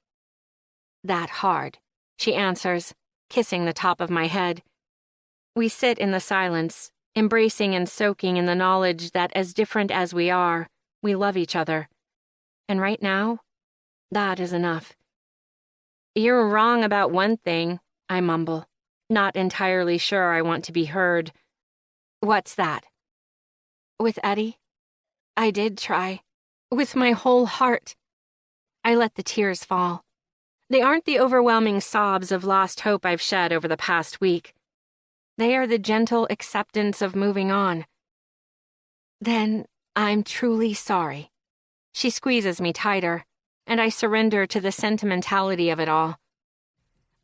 That hard, she answers, kissing the top of my head. We sit in the silence, embracing and soaking in the knowledge that as different as we are, We love each other. And right now, that is enough. You're wrong about one thing, I mumble, not entirely sure I want to be heard. What's that? With Eddie, I did try. With my whole heart. I let the tears fall. They aren't the overwhelming sobs of lost hope I've shed over the past week. They are the gentle acceptance of moving on. Then I'm truly sorry. She squeezes me tighter, and I surrender to the sentimentality of it all.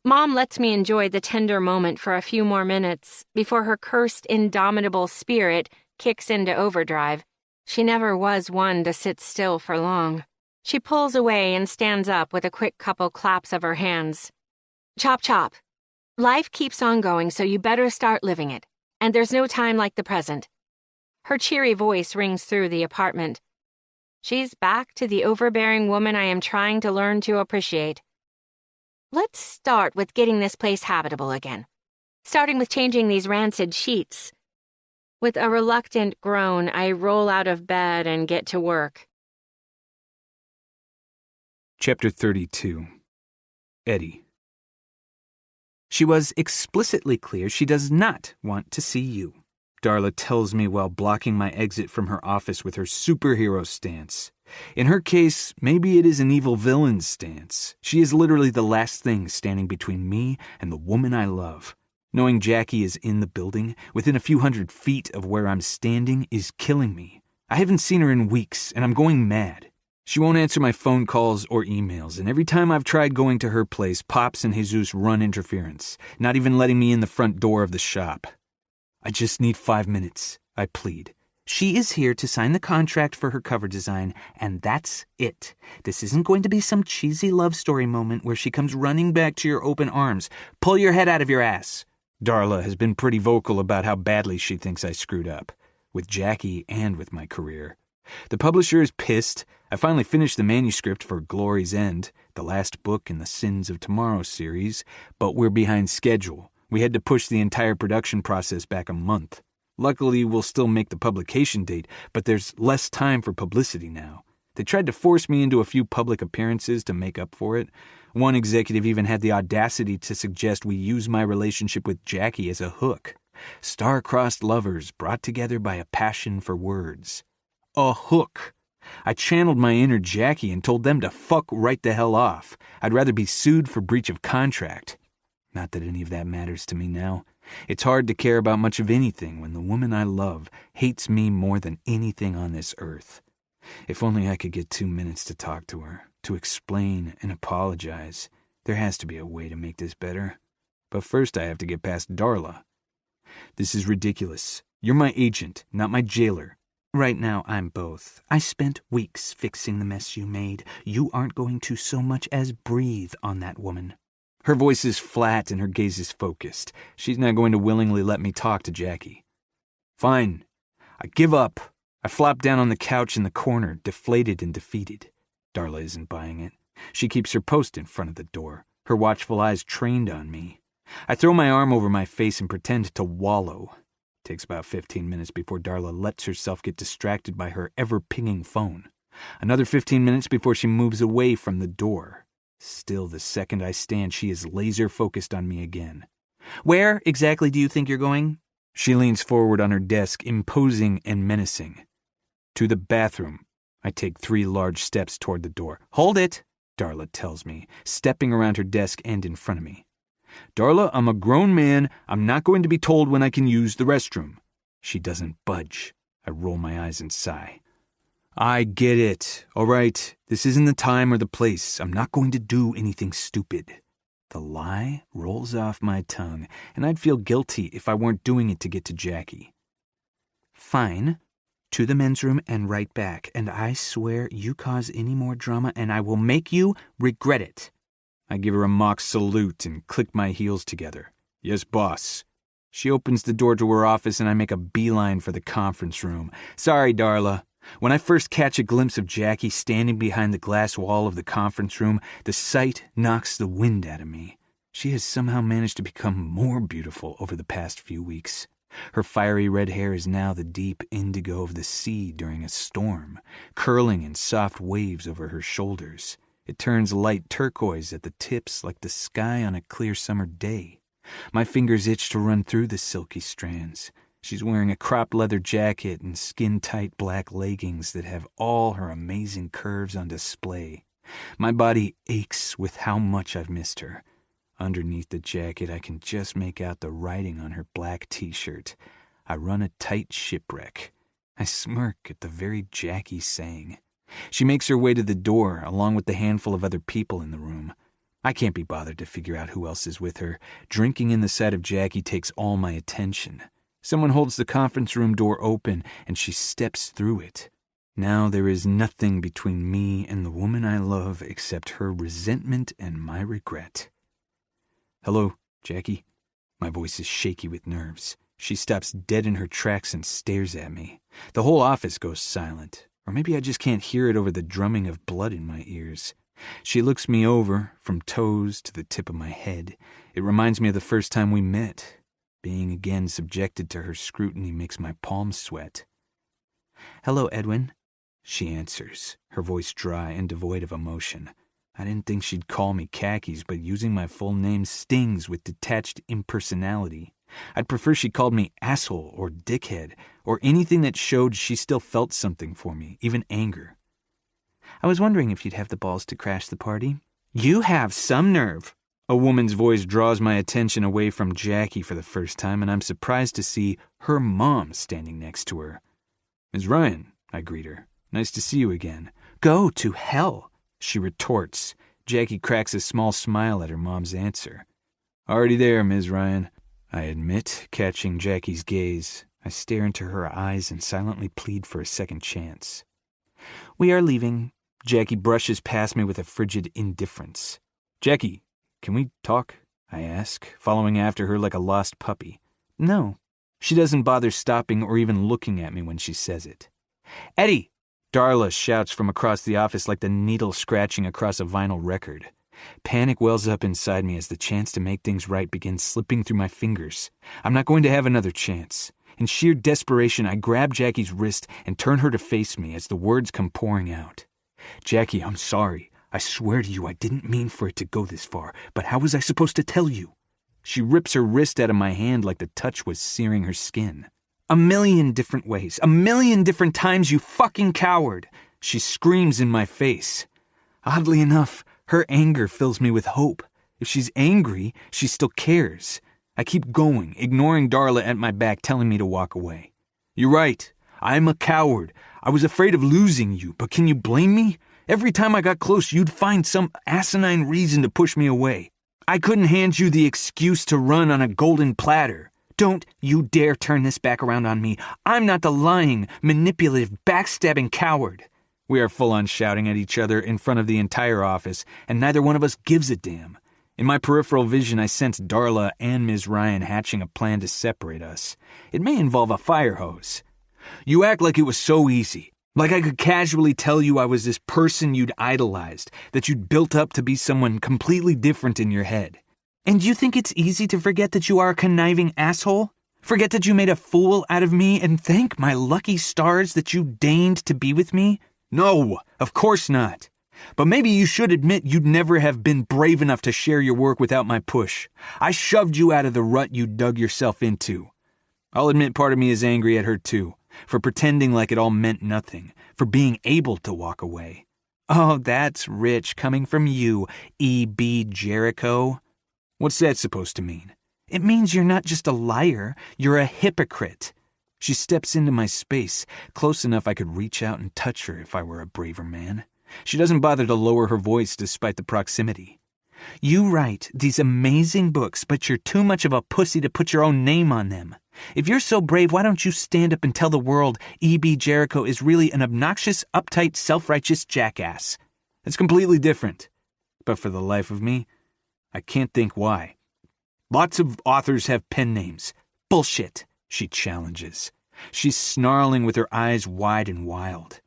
Mom lets me enjoy the tender moment for a few more minutes before her cursed, indomitable spirit kicks into overdrive. She never was one to sit still for long. She pulls away and stands up with a quick couple claps of her hands. Chop chop. Life keeps on going, so you better start living it. And there's no time like the present. Her cheery voice rings through the apartment. She's back to the overbearing woman I am trying to learn to appreciate. Let's start with getting this place habitable again. Starting with changing these rancid sheets. With a reluctant groan, I roll out of bed and get to work. Chapter 32. Eddie. She was explicitly clear she does not want to see you, Darla tells me while blocking my exit from her office with her superhero stance. In her case, maybe it is an evil villain's stance. She is literally the last thing standing between me and the woman I love. Knowing Jackie is in the building, within a few hundred feet of where I'm standing, is killing me. I haven't seen her in weeks, and I'm going mad. She won't answer my phone calls or emails, and every time I've tried going to her place, Pops and Jesus run interference, not even letting me in the front door of the shop. I just need 5 minutes, I plead. She is here to sign the contract for her cover design, and that's it. This isn't going to be some cheesy love story moment where she comes running back to your open arms. Pull your head out of your ass. Darla has been pretty vocal about how badly she thinks I screwed up, with Jackie and with my career. The publisher is pissed. I finally finished the manuscript for Glory's End, the last book in the Sins of Tomorrow series, but we're behind schedule. We had to push the entire production process back a month. Luckily, we'll still make the publication date, but there's less time for publicity now. They tried to force me into a few public appearances to make up for it. One executive even had the audacity to suggest we use my relationship with Jackie as a hook. Star-crossed lovers brought together by a passion for words. A hook. I channeled my inner Jackie and told them to fuck right the hell off. I'd rather be sued for breach of contract. Not that any of that matters to me now. It's hard to care about much of anything when the woman I love hates me more than anything on this earth. If only I could get 2 minutes to talk to her, to explain and apologize. There has to be a way to make this better. But first I have to get past Darla. This is ridiculous. You're my agent, not my jailer. Right now, I'm both. I spent weeks fixing the mess you made. You aren't going to so much as breathe on that woman. Her voice is flat and her gaze is focused. She's not going to willingly let me talk to Jackie. Fine. I give up. I flop down on the couch in the corner, deflated and defeated. Darla isn't buying it. She keeps her post in front of the door, her watchful eyes trained on me. I throw my arm over my face and pretend to wallow. Takes about 15 minutes before Darla lets herself get distracted by her ever-pinging phone. Another 15 minutes before she moves away from the door. Still, the second I stand, she is laser-focused on me again. Where exactly do you think you're going? She leans forward on her desk, imposing and menacing. To the bathroom. I take 3 large steps toward the door. Hold it, Darla tells me, stepping around her desk and in front of me. Darla, I'm a grown man. I'm not going to be told when I can use the restroom. She doesn't budge. I roll my eyes and sigh. I get it. All right. This isn't the time or the place. I'm not going to do anything stupid. The lie rolls off my tongue, and I'd feel guilty if I weren't doing it to get to Jackie. Fine. To the men's room and right back, and I swear you cause any more drama and I will make you regret it. I give her a mock salute and click my heels together. Yes, boss. She opens the door to her office and I make a beeline for the conference room. Sorry, Darla. When I first catch a glimpse of Jackie standing behind the glass wall of the conference room, the sight knocks the wind out of me. She has somehow managed to become more beautiful over the past few weeks. Her fiery red hair is now the deep indigo of the sea during a storm, curling in soft waves over her shoulders. It turns light turquoise at the tips like the sky on a clear summer day. My fingers itch to run through the silky strands. She's wearing a cropped leather jacket and skin-tight black leggings that have all her amazing curves on display. My body aches with how much I've missed her. Underneath the jacket, I can just make out the writing on her black t-shirt. I run a tight shipwreck. I smirk at the very Jackie saying. She makes her way to the door, along with the handful of other people in the room. I can't be bothered to figure out who else is with her. Drinking in the sight of Jackie takes all my attention. Someone holds the conference room door open, and she steps through it. Now there is nothing between me and the woman I love except her resentment and my regret. "Hello, Jackie." My voice is shaky with nerves. She stops dead in her tracks and stares at me. The whole office goes silent. Or maybe I just can't hear it over the drumming of blood in my ears. She looks me over, from toes to the tip of my head. It reminds me of the first time we met. Being again subjected to her scrutiny makes my palms sweat. "Hello, Edwin," she answers, her voice dry and devoid of emotion. I didn't think she'd call me khakis, but using my full name stings with detached impersonality. I'd prefer she called me asshole or dickhead, or anything that showed she still felt something for me, even anger. "I was wondering if you'd have the balls to crash the party." "You have some nerve." A woman's voice draws my attention away from Jackie for the first time, and I'm surprised to see her mom standing next to her. "Ms. Ryan," I greet her. "Nice to see you again." "Go to hell," she retorts. Jackie cracks a small smile at her mom's answer. "Already there, Ms. Ryan," I admit, catching Jackie's gaze. I stare into her eyes and silently plead for a second chance. "We are leaving." Jackie brushes past me with a frigid indifference. "Jackie, can we talk?" I ask, following after her like a lost puppy. "No." She doesn't bother stopping or even looking at me when she says it. "Eddie!" Darla shouts from across the office like the needle scratching across a vinyl record. Panic wells up inside me as the chance to make things right begins slipping through my fingers. I'm not going to have another chance. In sheer desperation, I grab Jackie's wrist and turn her to face me as the words come pouring out. "Jackie, I'm sorry. I swear to you I didn't mean for it to go this far, but how was I supposed to tell you?" She rips her wrist out of my hand like the touch was searing her skin. "A million different ways. A million different times, you fucking coward!" She screams in my face. Oddly enough, her anger fills me with hope. If she's angry, she still cares. I keep going, ignoring Darla at my back telling me to walk away. "You're right. I'm a coward. I was afraid of losing you, but can you blame me? Every time I got close, you'd find some asinine reason to push me away. I couldn't hand you the excuse to run on a golden platter. Don't you dare turn this back around on me. I'm not the lying, manipulative, backstabbing coward." We are full-on shouting at each other in front of the entire office, and neither one of us gives a damn. In my peripheral vision, I sense Darla and Ms. Ryan hatching a plan to separate us. It may involve a fire hose. "You act like it was so easy. Like I could casually tell you I was this person you'd idolized, that you'd built up to be someone completely different in your head. And you think it's easy to forget that you are a conniving asshole? Forget that you made a fool out of me and thank my lucky stars that you deigned to be with me? No, of course not. But maybe you should admit you'd never have been brave enough to share your work without my push. I shoved you out of the rut you dug yourself into." I'll admit part of me is angry at her too, for pretending like it all meant nothing, for being able to walk away. "Oh, that's rich coming from you, E.B. Jericho." What's that supposed to mean? "It means you're not just a liar, you're a hypocrite." She steps into my space, close enough I could reach out and touch her if I were a braver man. She doesn't bother to lower her voice despite the proximity. "You write these amazing books, but you're too much of a pussy to put your own name on them. If you're so brave, why don't you stand up and tell the world E.B. Jericho is really an obnoxious, uptight, self-righteous jackass?" It's completely different. But for the life of me, I can't think why. "Lots of authors have pen names." "Bullshit," she challenges. She's snarling with her eyes wide and wild.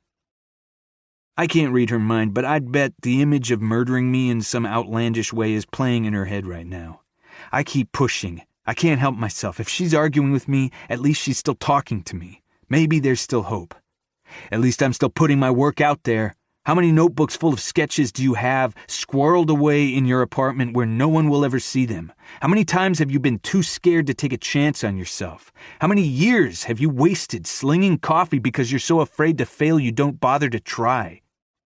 I can't read her mind, but I'd bet the image of murdering me in some outlandish way is playing in her head right now. I keep pushing. I can't help myself. If she's arguing with me, at least she's still talking to me. Maybe there's still hope. At least I'm still putting my work out there. How many notebooks full of sketches do you have squirreled away in your apartment where no one will ever see them? How many times have you been too scared to take a chance on yourself? How many years have you wasted slinging coffee because you're so afraid to fail you don't bother to try?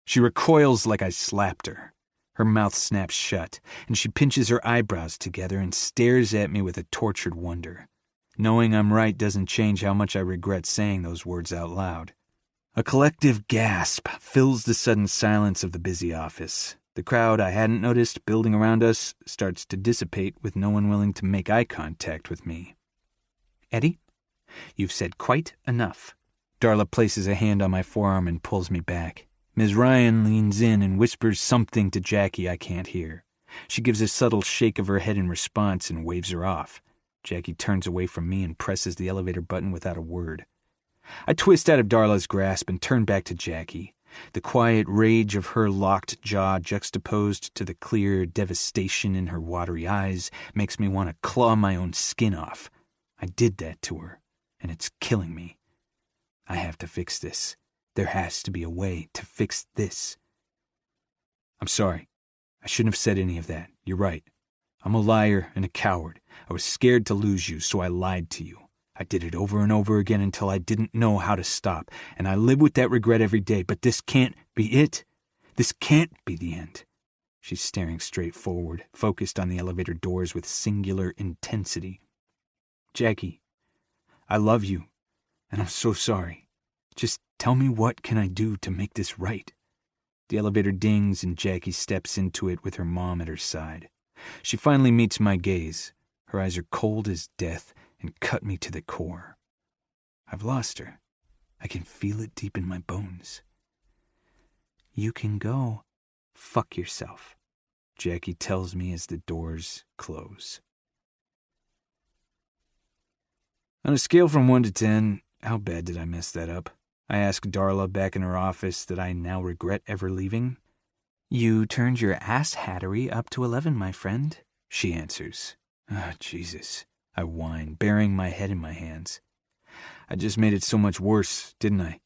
She recoils like I slapped her. Her mouth snaps shut, and she pinches her eyebrows together and stares at me with a tortured wonder. Knowing I'm right doesn't change how much I regret saying those words out loud. A collective gasp fills the sudden silence of the busy office. The crowd I hadn't noticed building around us starts to dissipate with no one willing to make eye contact with me. Eddie, you've said quite enough. Darla places a hand on my forearm and pulls me back. Ms. Ryan leans in and whispers something to Jackie I can't hear. She gives a subtle shake of her head in response and waves her off. Jackie turns away from me and presses the elevator button without a word. I twist out of Darla's grasp and turn back to Jackie. The quiet rage of her locked jaw juxtaposed to the clear devastation in her watery eyes makes me want to claw my own skin off. I did that to her, and it's killing me. I have to fix this. There has to be a way to fix this. I'm sorry. I shouldn't have said any of that. You're right. I'm a liar and a coward. I was scared to lose you, so I lied to you. I did it over and over again until I didn't know how to stop, and I live with that regret every day, but this can't be it. This can't be the end. She's staring straight forward, focused on the elevator doors with singular intensity. Jackie, I love you, and I'm so sorry. Just tell me, what can I do to make this right? The elevator dings and Jackie steps into it with her mom at her side. She finally meets my gaze. Her eyes are cold as death and cut me to the core. I've lost her. I can feel it deep in my bones. You can go fuck yourself, Jackie tells me as the doors close. On a scale from 1 to 10, how bad did I mess that up? I ask Darla back in her office that I now regret ever leaving. You turned your ass-hattery up to 11, my friend, she answers. Ah, Jesus, I whine, burying my head in my hands. I just made it so much worse, didn't I?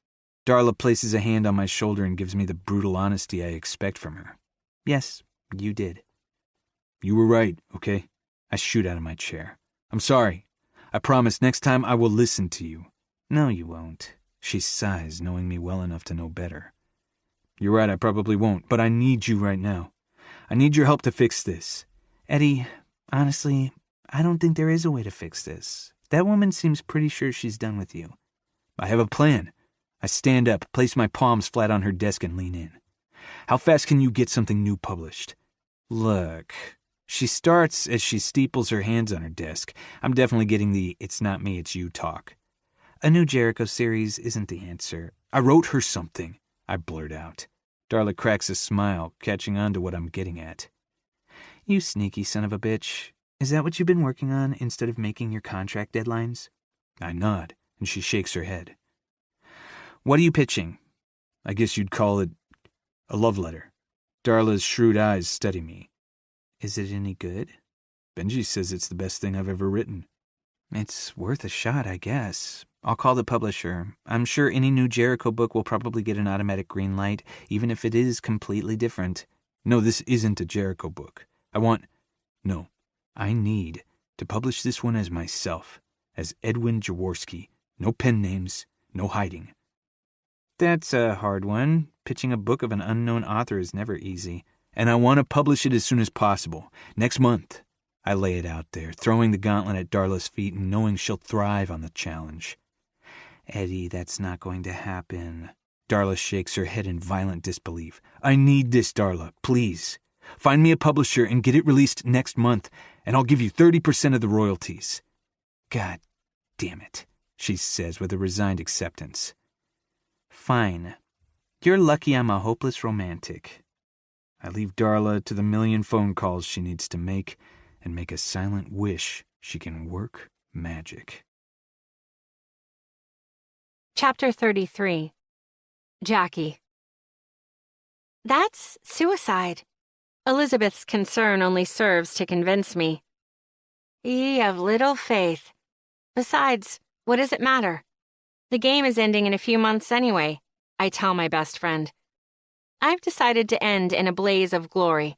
Darla places a hand on my shoulder and gives me the brutal honesty I expect from her. Yes, you did. You were right, okay? I shoot out of my chair. I'm sorry. I promise next time I will listen to you. No, you won't. She sighs, knowing me well enough to know better. You're right, I probably won't, but I need you right now. I need your help to fix this. Eddie, honestly, I don't think there is a way to fix this. That woman seems pretty sure she's done with you. I have a plan. I stand up, place my palms flat on her desk and lean in. How fast can you get something new published? Look. She starts as she steeples her hands on her desk. I'm definitely getting the "it's not me, it's you" talk. A new Jericho series isn't the answer. I wrote her something, I blurt out. Darla cracks a smile, catching on to what I'm getting at. You sneaky son of a bitch. Is that what you've been working on instead of making your contract deadlines? I nod, and she shakes her head. What are you pitching? I guess you'd call it a love letter. Darla's shrewd eyes study me. Is it any good? Benji says it's the best thing I've ever written. It's worth a shot, I guess. I'll call the publisher. I'm sure any new Jericho book will probably get an automatic green light, even if it is completely different. No, this isn't a Jericho book. I need to publish this one as myself, as Edwin Jaworski. No pen names, no hiding. That's a hard one. Pitching a book of an unknown author is never easy. And I want to publish it as soon as possible. Next month. I lay it out there, throwing the gauntlet at Darla's feet and knowing she'll thrive on the challenge. Eddie, that's not going to happen. Darla shakes her head in violent disbelief. I need this, Darla, please. Find me a publisher and get it released next month, and I'll give you 30% of the royalties. God damn it, she says with a resigned acceptance. Fine. You're lucky I'm a hopeless romantic. I leave Darla to the million phone calls she needs to make and make a silent wish she can work magic. Chapter 33. Jackie. That's suicide. Elizabeth's concern only serves to convince me. Ye of little faith. Besides, what does it matter? The game is ending in a few months anyway, I tell my best friend. I've decided to end in a blaze of glory.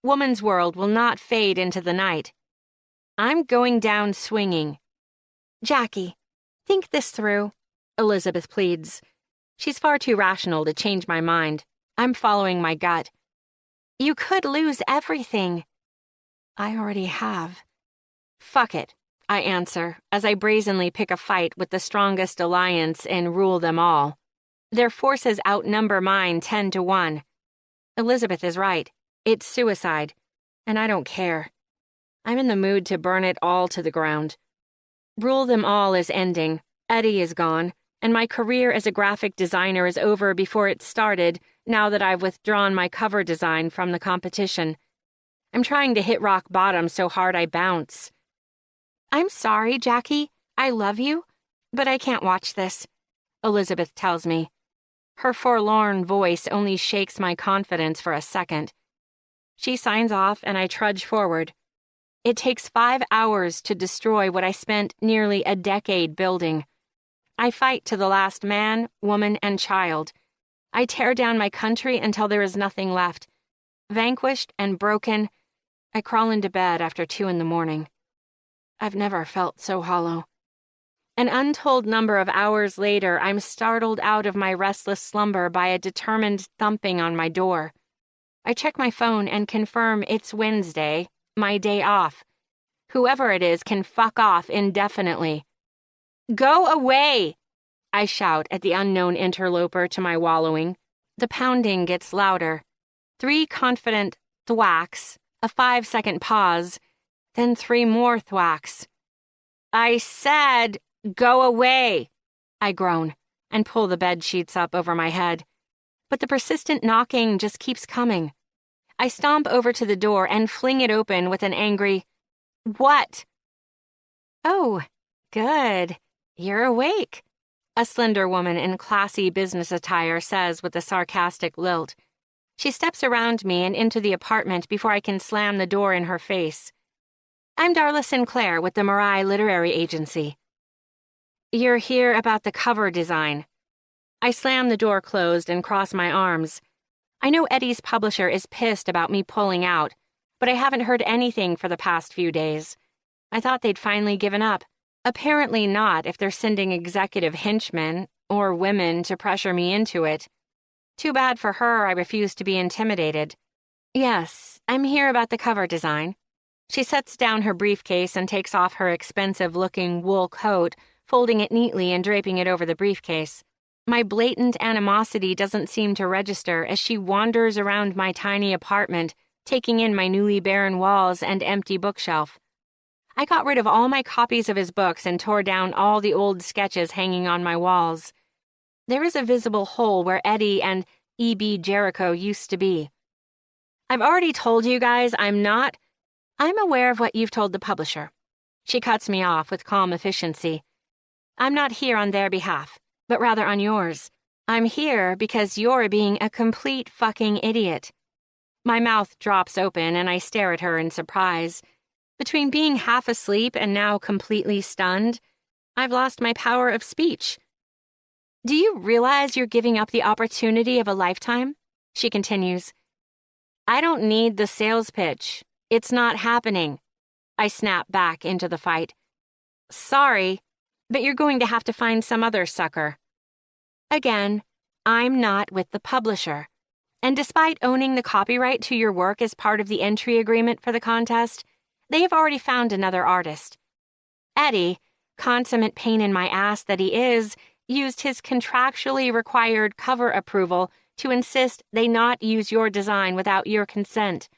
Woman's world will not fade into the night. I'm going down swinging. Jackie, think this through, Elizabeth pleads. She's far too rational to change my mind. I'm following my gut. You could lose everything. I already have. Fuck it, I answer as I brazenly pick a fight with the strongest alliance and rule them all. Their forces outnumber mine 10-1. Elizabeth is right. It's suicide, and I don't care. I'm in the mood to burn it all to the ground. Rule them all is ending. Eddie is gone, and my career as a graphic designer is over before it started now that I've withdrawn my cover design from the competition. I'm trying to hit rock bottom so hard I bounce. I'm sorry, Jackie. I love you, but I can't watch this, Elizabeth tells me. Her forlorn voice only shakes my confidence for a second. She signs off and I trudge forward. It takes 5 hours to destroy what I spent nearly a decade building. I fight to the last man, woman, and child. I tear down my country until there is nothing left. Vanquished and broken, I crawl into bed after 2 a.m. I've never felt so hollow. An untold number of hours later, I'm startled out of my restless slumber by a determined thumping on my door. I check my phone and confirm it's Wednesday, my day off. Whoever it is can fuck off indefinitely. Go away! I shout at the unknown interloper to my wallowing. The pounding gets louder. 3 confident thwacks, a 5-second pause, then 3 more thwacks. I said, go away, I groan and pull the bed sheets up over my head. But the persistent knocking just keeps coming. I stomp over to the door and fling it open with an angry, "What?" "Oh, good. You're awake," a slender woman in classy business attire says with a sarcastic lilt. She steps around me and into the apartment before I can slam the door in her face. I'm Darla Sinclair with the Marai Literary Agency. You're here about the cover design. I slam the door closed and cross my arms. I know Eddie's publisher is pissed about me pulling out, but I haven't heard anything for the past few days. I thought they'd finally given up. Apparently not if they're sending executive henchmen or women to pressure me into it. Too bad for her I refuse to be intimidated. Yes, I'm here about the cover design. She sets down her briefcase and takes off her expensive-looking wool coat, folding it neatly and draping it over the briefcase. My blatant animosity doesn't seem to register as she wanders around my tiny apartment, taking in my newly barren walls and empty bookshelf. I got rid of all my copies of his books and tore down all the old sketches hanging on my walls. There is a visible hole where Eddie and E.B. Jericho used to be. I've already told you guys I'm aware of what you've told the publisher. She cuts me off with calm efficiency. I'm not here on their behalf, but rather on yours. I'm here because you're being a complete fucking idiot. My mouth drops open and I stare at her in surprise. Between being half asleep and now completely stunned, I've lost my power of speech. Do you realize you're giving up the opportunity of a lifetime? She continues. I don't need the sales pitch. It's not happening. I snap back into the fight. Sorry, but you're going to have to find some other sucker. Again, I'm not with the publisher. And despite owning the copyright to your work as part of the entry agreement for the contest, they have already found another artist. Eddie, consummate pain in my ass that he is, used his contractually required cover approval to insist they not use your design without your consent.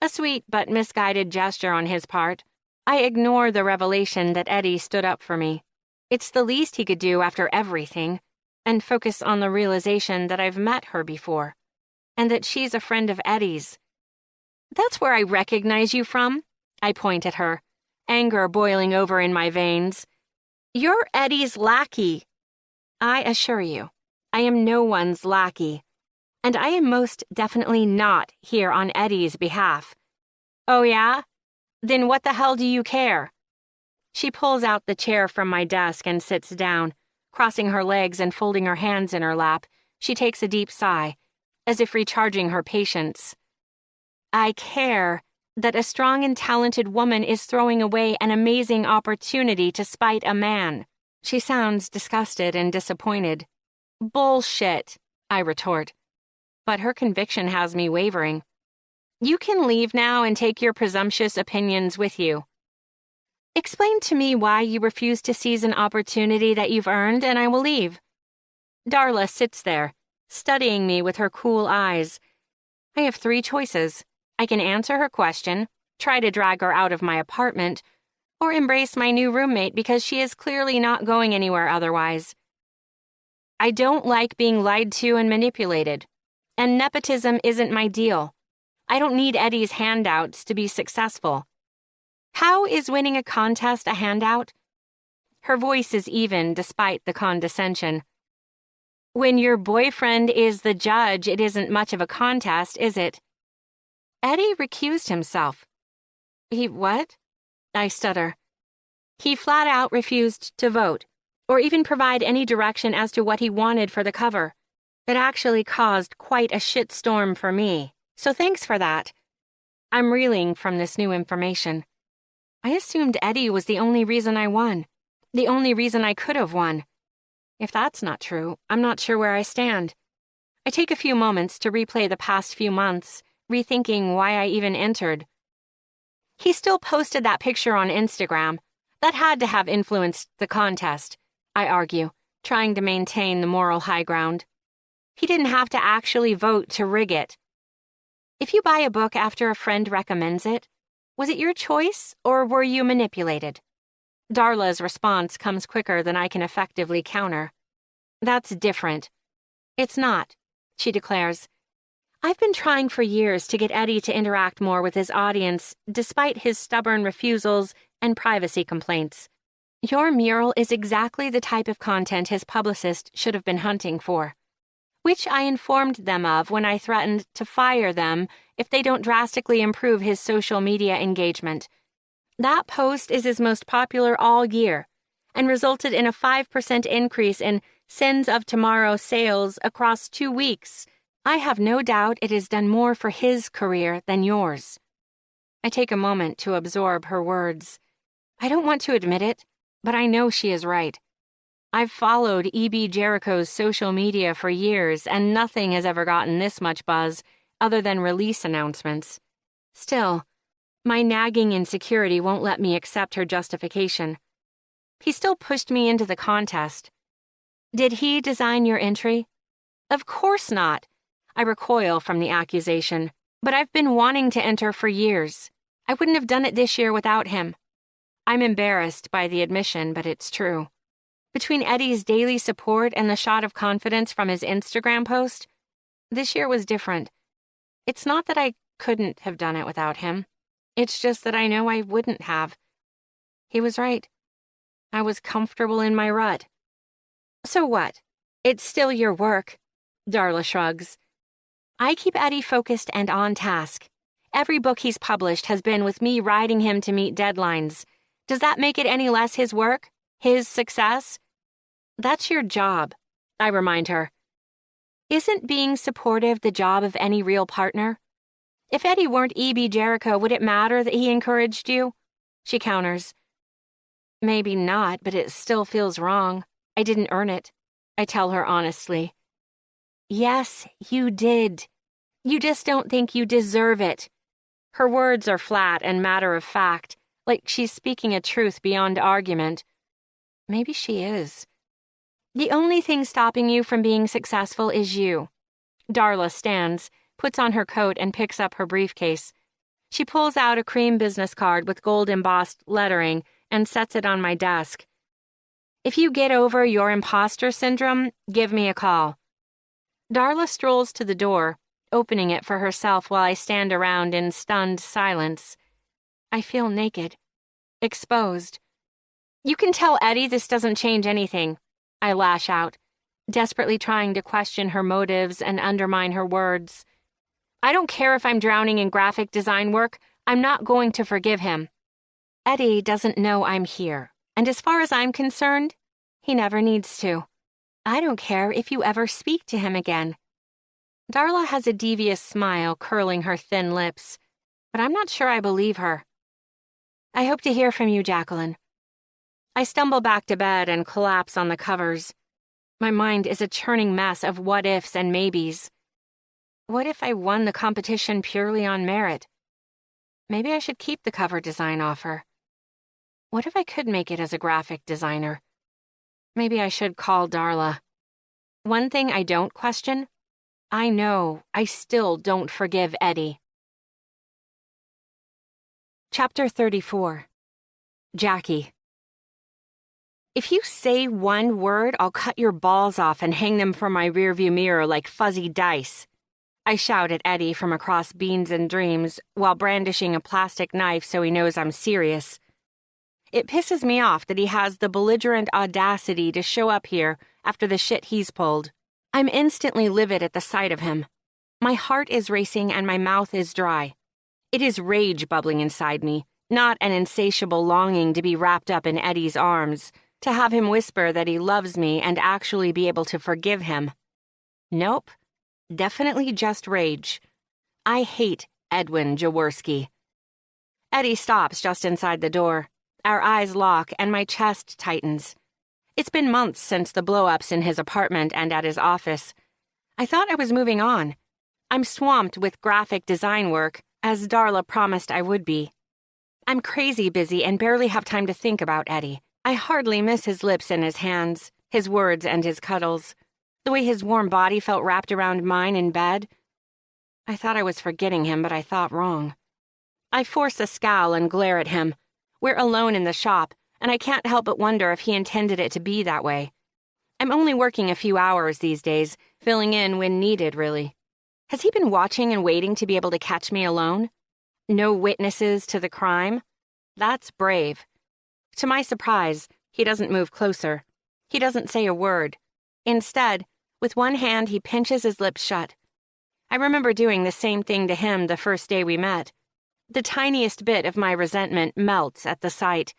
A sweet but misguided gesture on his part. I ignore the revelation that Eddie stood up for me. It's the least he could do after everything, and focus on the realization that I've met her before, and that she's a friend of Eddie's. That's where I recognize you from, I point at her, anger boiling over in my veins. You're Eddie's lackey. I assure you, I am no one's lackey, and I am most definitely not here on Eddie's behalf. Oh yeah? Then what the hell do you care? She pulls out the chair from my desk and sits down. Crossing her legs and folding her hands in her lap, she takes a deep sigh, as if recharging her patience. I care that a strong and talented woman is throwing away an amazing opportunity to spite a man. She sounds disgusted and disappointed. Bullshit, I retort. But her conviction has me wavering. You can leave now and take your presumptuous opinions with you. Explain to me why you refuse to seize an opportunity that you've earned, and I will leave. Darla sits there, studying me with her cool eyes. I have 3 choices. I can answer her question, try to drag her out of my apartment, or embrace my new roommate because she is clearly not going anywhere otherwise. I don't like being lied to and manipulated, and nepotism isn't my deal. I don't need Eddie's handouts to be successful. How is winning a contest a handout? Her voice is even despite the condescension. When your boyfriend is the judge, it isn't much of a contest, is it? Eddie recused himself. He what? I stutter. He flat out refused to vote, or even provide any direction as to what he wanted for the cover. It actually caused quite a shitstorm for me, so thanks for that. I'm reeling from this new information. I assumed Eddie was the only reason I won, the only reason I could have won. If that's not true, I'm not sure where I stand. I take a few moments to replay the past few months, rethinking why I even entered. He still posted that picture on Instagram. That had to have influenced the contest, I argue, trying to maintain the moral high ground. He didn't have to actually vote to rig it. If you buy a book after a friend recommends it, was it your choice, or were you manipulated? Darla's response comes quicker than I can effectively counter. That's different. It's not, she declares. I've been trying for years to get Eddie to interact more with his audience, despite his stubborn refusals and privacy complaints. Your mural is exactly the type of content his publicist should have been hunting for, which I informed them of when I threatened to fire them if they don't drastically improve his social media engagement. That post is his most popular all year and resulted in a 5% increase in Sins of Tomorrow sales across 2 weeks. I have no doubt it has done more for his career than yours. I take a moment to absorb her words. I don't want to admit it, but I know she is right. I've followed E.B. Jericho's social media for years, and nothing has ever gotten this much buzz other than release announcements. Still, my nagging insecurity won't let me accept her justification. He still pushed me into the contest. Did he design your entry? Of course not. I recoil from the accusation, but I've been wanting to enter for years. I wouldn't have done it this year without him. I'm embarrassed by the admission, but it's true. Between Eddie's daily support and the shot of confidence from his Instagram post, this year was different. It's not that I couldn't have done it without him. It's just that I know I wouldn't have. He was right. I was comfortable in my rut. So what? It's still your work, Darla shrugs. I keep Eddie focused and on task. Every book he's published has been with me riding him to meet deadlines. Does that make it any less his work? His success? That's your job, I remind her. Isn't being supportive the job of any real partner? If Eddie weren't E.B. Jericho, would it matter that he encouraged you? She counters. Maybe not, but it still feels wrong. I didn't earn it, I tell her honestly. Yes, you did. You just don't think you deserve it. Her words are flat and matter of fact, like she's speaking a truth beyond argument. Maybe she is. The only thing stopping you from being successful is you. Darla stands, puts on her coat, and picks up her briefcase. She pulls out a cream business card with gold-embossed lettering and sets it on my desk. If you get over your imposter syndrome, give me a call. Darla strolls to the door, opening it for herself while I stand around in stunned silence. I feel naked, exposed. You can tell Eddie this doesn't change anything, I lash out, desperately trying to question her motives and undermine her words. I don't care if I'm drowning in graphic design work. I'm not going to forgive him. Eddie doesn't know I'm here, and as far as I'm concerned, he never needs to. I don't care if you ever speak to him again. Darla has a devious smile curling her thin lips, but I'm not sure I believe her. I hope to hear from you, Jacqueline. I stumble back to bed and collapse on the covers. My mind is a churning mess of what-ifs and maybes. What if I won the competition purely on merit? Maybe I should keep the cover design offer. What if I could make it as a graphic designer? Maybe I should call Darla. One thing I don't question, I know I still don't forgive Eddie. Chapter 34. Jackie. If you say one word, I'll cut your balls off and hang them from my rearview mirror like fuzzy dice. I shout at Eddie from across Beans and Dreams while brandishing a plastic knife so he knows I'm serious. It pisses me off that he has the belligerent audacity to show up here after the shit he's pulled. I'm instantly livid at the sight of him. My heart is racing and my mouth is dry. It is rage bubbling inside me, not an insatiable longing to be wrapped up in Eddie's arms, to have him whisper that he loves me and actually be able to forgive him. Nope, definitely just rage. I hate Edwin Jaworski. Eddie stops just inside the door. Our eyes lock and my chest tightens. It's been months since the blow-ups in his apartment and at his office. I thought I was moving on. I'm swamped with graphic design work, as Darla promised I would be. I'm crazy busy and barely have time to think about Eddie. I hardly miss his lips and his hands, his words and his cuddles, the way his warm body felt wrapped around mine in bed. I thought I was forgetting him, but I thought wrong. I force a scowl and glare at him. We're alone in the shop, and I can't help but wonder if he intended it to be that way. I'm only working a few hours these days, filling in when needed, really. Has he been watching and waiting to be able to catch me alone? No witnesses to the crime? That's brave. To my surprise, he doesn't move closer. He doesn't say a word. Instead, with one hand, he pinches his lips shut. I remember doing the same thing to him the first day we met. The tiniest bit of my resentment melts at the sight.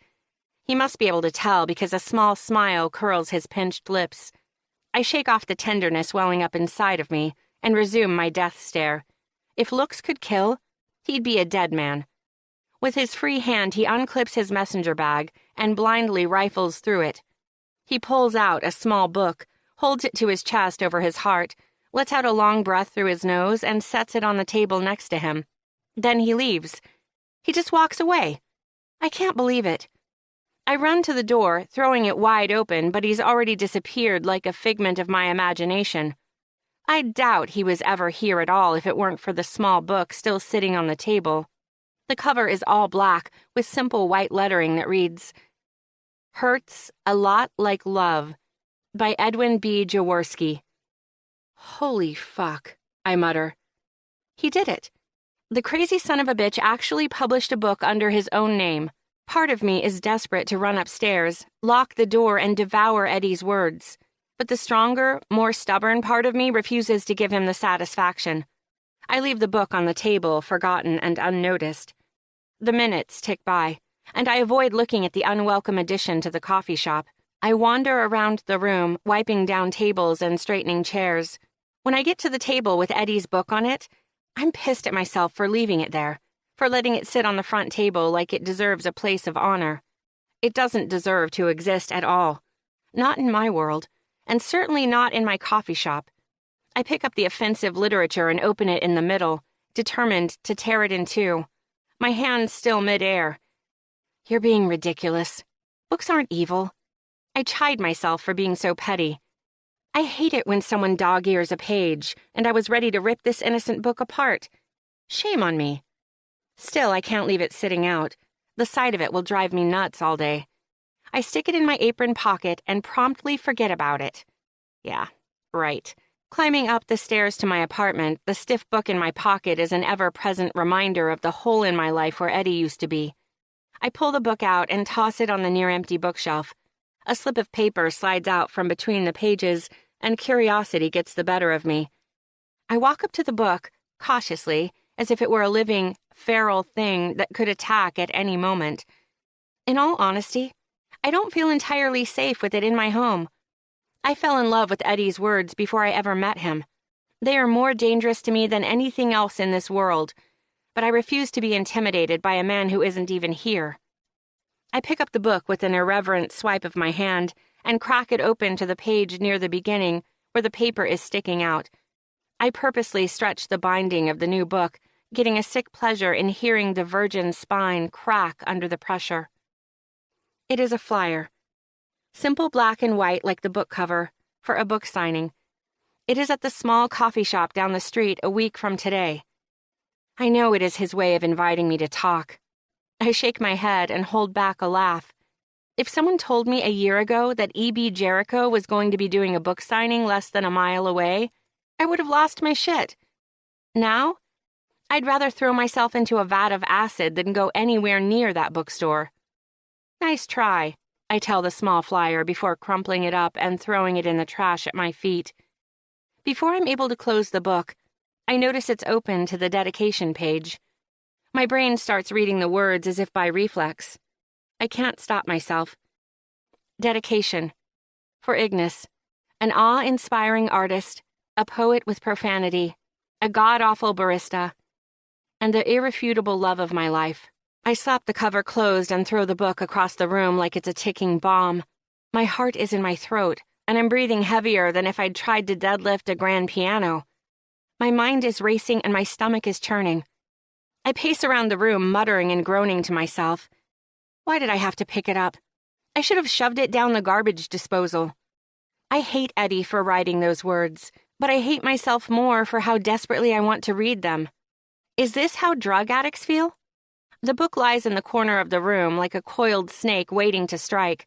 He must be able to tell because a small smile curls his pinched lips. I shake off the tenderness welling up inside of me and resume my death stare. If looks could kill, he'd be a dead man. With his free hand, he unclips his messenger bag and blindly rifles through it. He pulls out a small book, holds it to his chest over his heart, lets out a long breath through his nose, and sets it on the table next to him. Then he leaves. He just walks away. I can't believe it. I run to the door, throwing it wide open, but he's already disappeared like a figment of my imagination. I doubt he was ever here at all if it weren't for the small book still sitting on the table. The cover is all black, with simple white lettering that reads, Hurts a Lot Like Love, by Edwin B. Jaworski. Holy fuck, I mutter. He did it. The crazy son of a bitch actually published a book under his own name. Part of me is desperate to run upstairs, lock the door, and devour Eddie's words. But the stronger, more stubborn part of me refuses to give him the satisfaction. I leave the book on the table, forgotten and unnoticed. The minutes tick by, and I avoid looking at the unwelcome addition to the coffee shop. I wander around the room, wiping down tables and straightening chairs. When I get to the table with Eddie's book on it, I'm pissed at myself for leaving it there, for letting it sit on the front table like it deserves a place of honor. It doesn't deserve to exist at all. Not in my world, and certainly not in my coffee shop. I pick up the offensive literature and open it in the middle, determined to tear it in two. My hand still mid-air. You're being ridiculous. Books aren't evil. I chide myself for being so petty. I hate it when someone dog-ears a page, and I was ready to rip this innocent book apart. Shame on me. Still, I can't leave it sitting out. The sight of it will drive me nuts all day. I stick it in my apron pocket and promptly forget about it. Yeah, right. Climbing up the stairs to my apartment, the stiff book in my pocket is an ever-present reminder of the hole in my life where Eddie used to be. I pull the book out and toss it on the near-empty bookshelf. A slip of paper slides out from between the pages, and curiosity gets the better of me. I walk up to the book, cautiously, as if it were a living, feral thing that could attack at any moment. In all honesty, I don't feel entirely safe with it in my home. I fell in love with Eddie's words before I ever met him. They are more dangerous to me than anything else in this world, but I refuse to be intimidated by a man who isn't even here. I pick up the book with an irreverent swipe of my hand and crack it open to the page near the beginning where the paper is sticking out. I purposely stretch the binding of the new book, getting a sick pleasure in hearing the virgin spine crack under the pressure. It is a flyer. Simple black and white like the book cover, for a book signing. It is at the small coffee shop down the street a week from today. I know it is his way of inviting me to talk. I shake my head and hold back a laugh. If someone told me a year ago that E.B. Jericho was going to be doing a book signing less than a mile away, I would have lost my shit. Now, I'd rather throw myself into a vat of acid than go anywhere near that bookstore. Nice try, I tell the small flyer before crumpling it up and throwing it in the trash at my feet. Before I'm able to close the book, I notice it's open to the dedication page. My brain starts reading the words as if by reflex. I can't stop myself. Dedication. For Ignis, an awe-inspiring artist, a poet with profanity, a god-awful barista, and the irrefutable love of my life. I slap the cover closed and throw the book across the room like it's a ticking bomb. My heart is in my throat, and I'm breathing heavier than if I'd tried to deadlift a grand piano. My mind is racing and my stomach is churning. I pace around the room, muttering and groaning to myself. Why did I have to pick it up? I should have shoved it down the garbage disposal. I hate Eddie for writing those words, but I hate myself more for how desperately I want to read them. Is this how drug addicts feel? The book lies in the corner of the room like a coiled snake waiting to strike.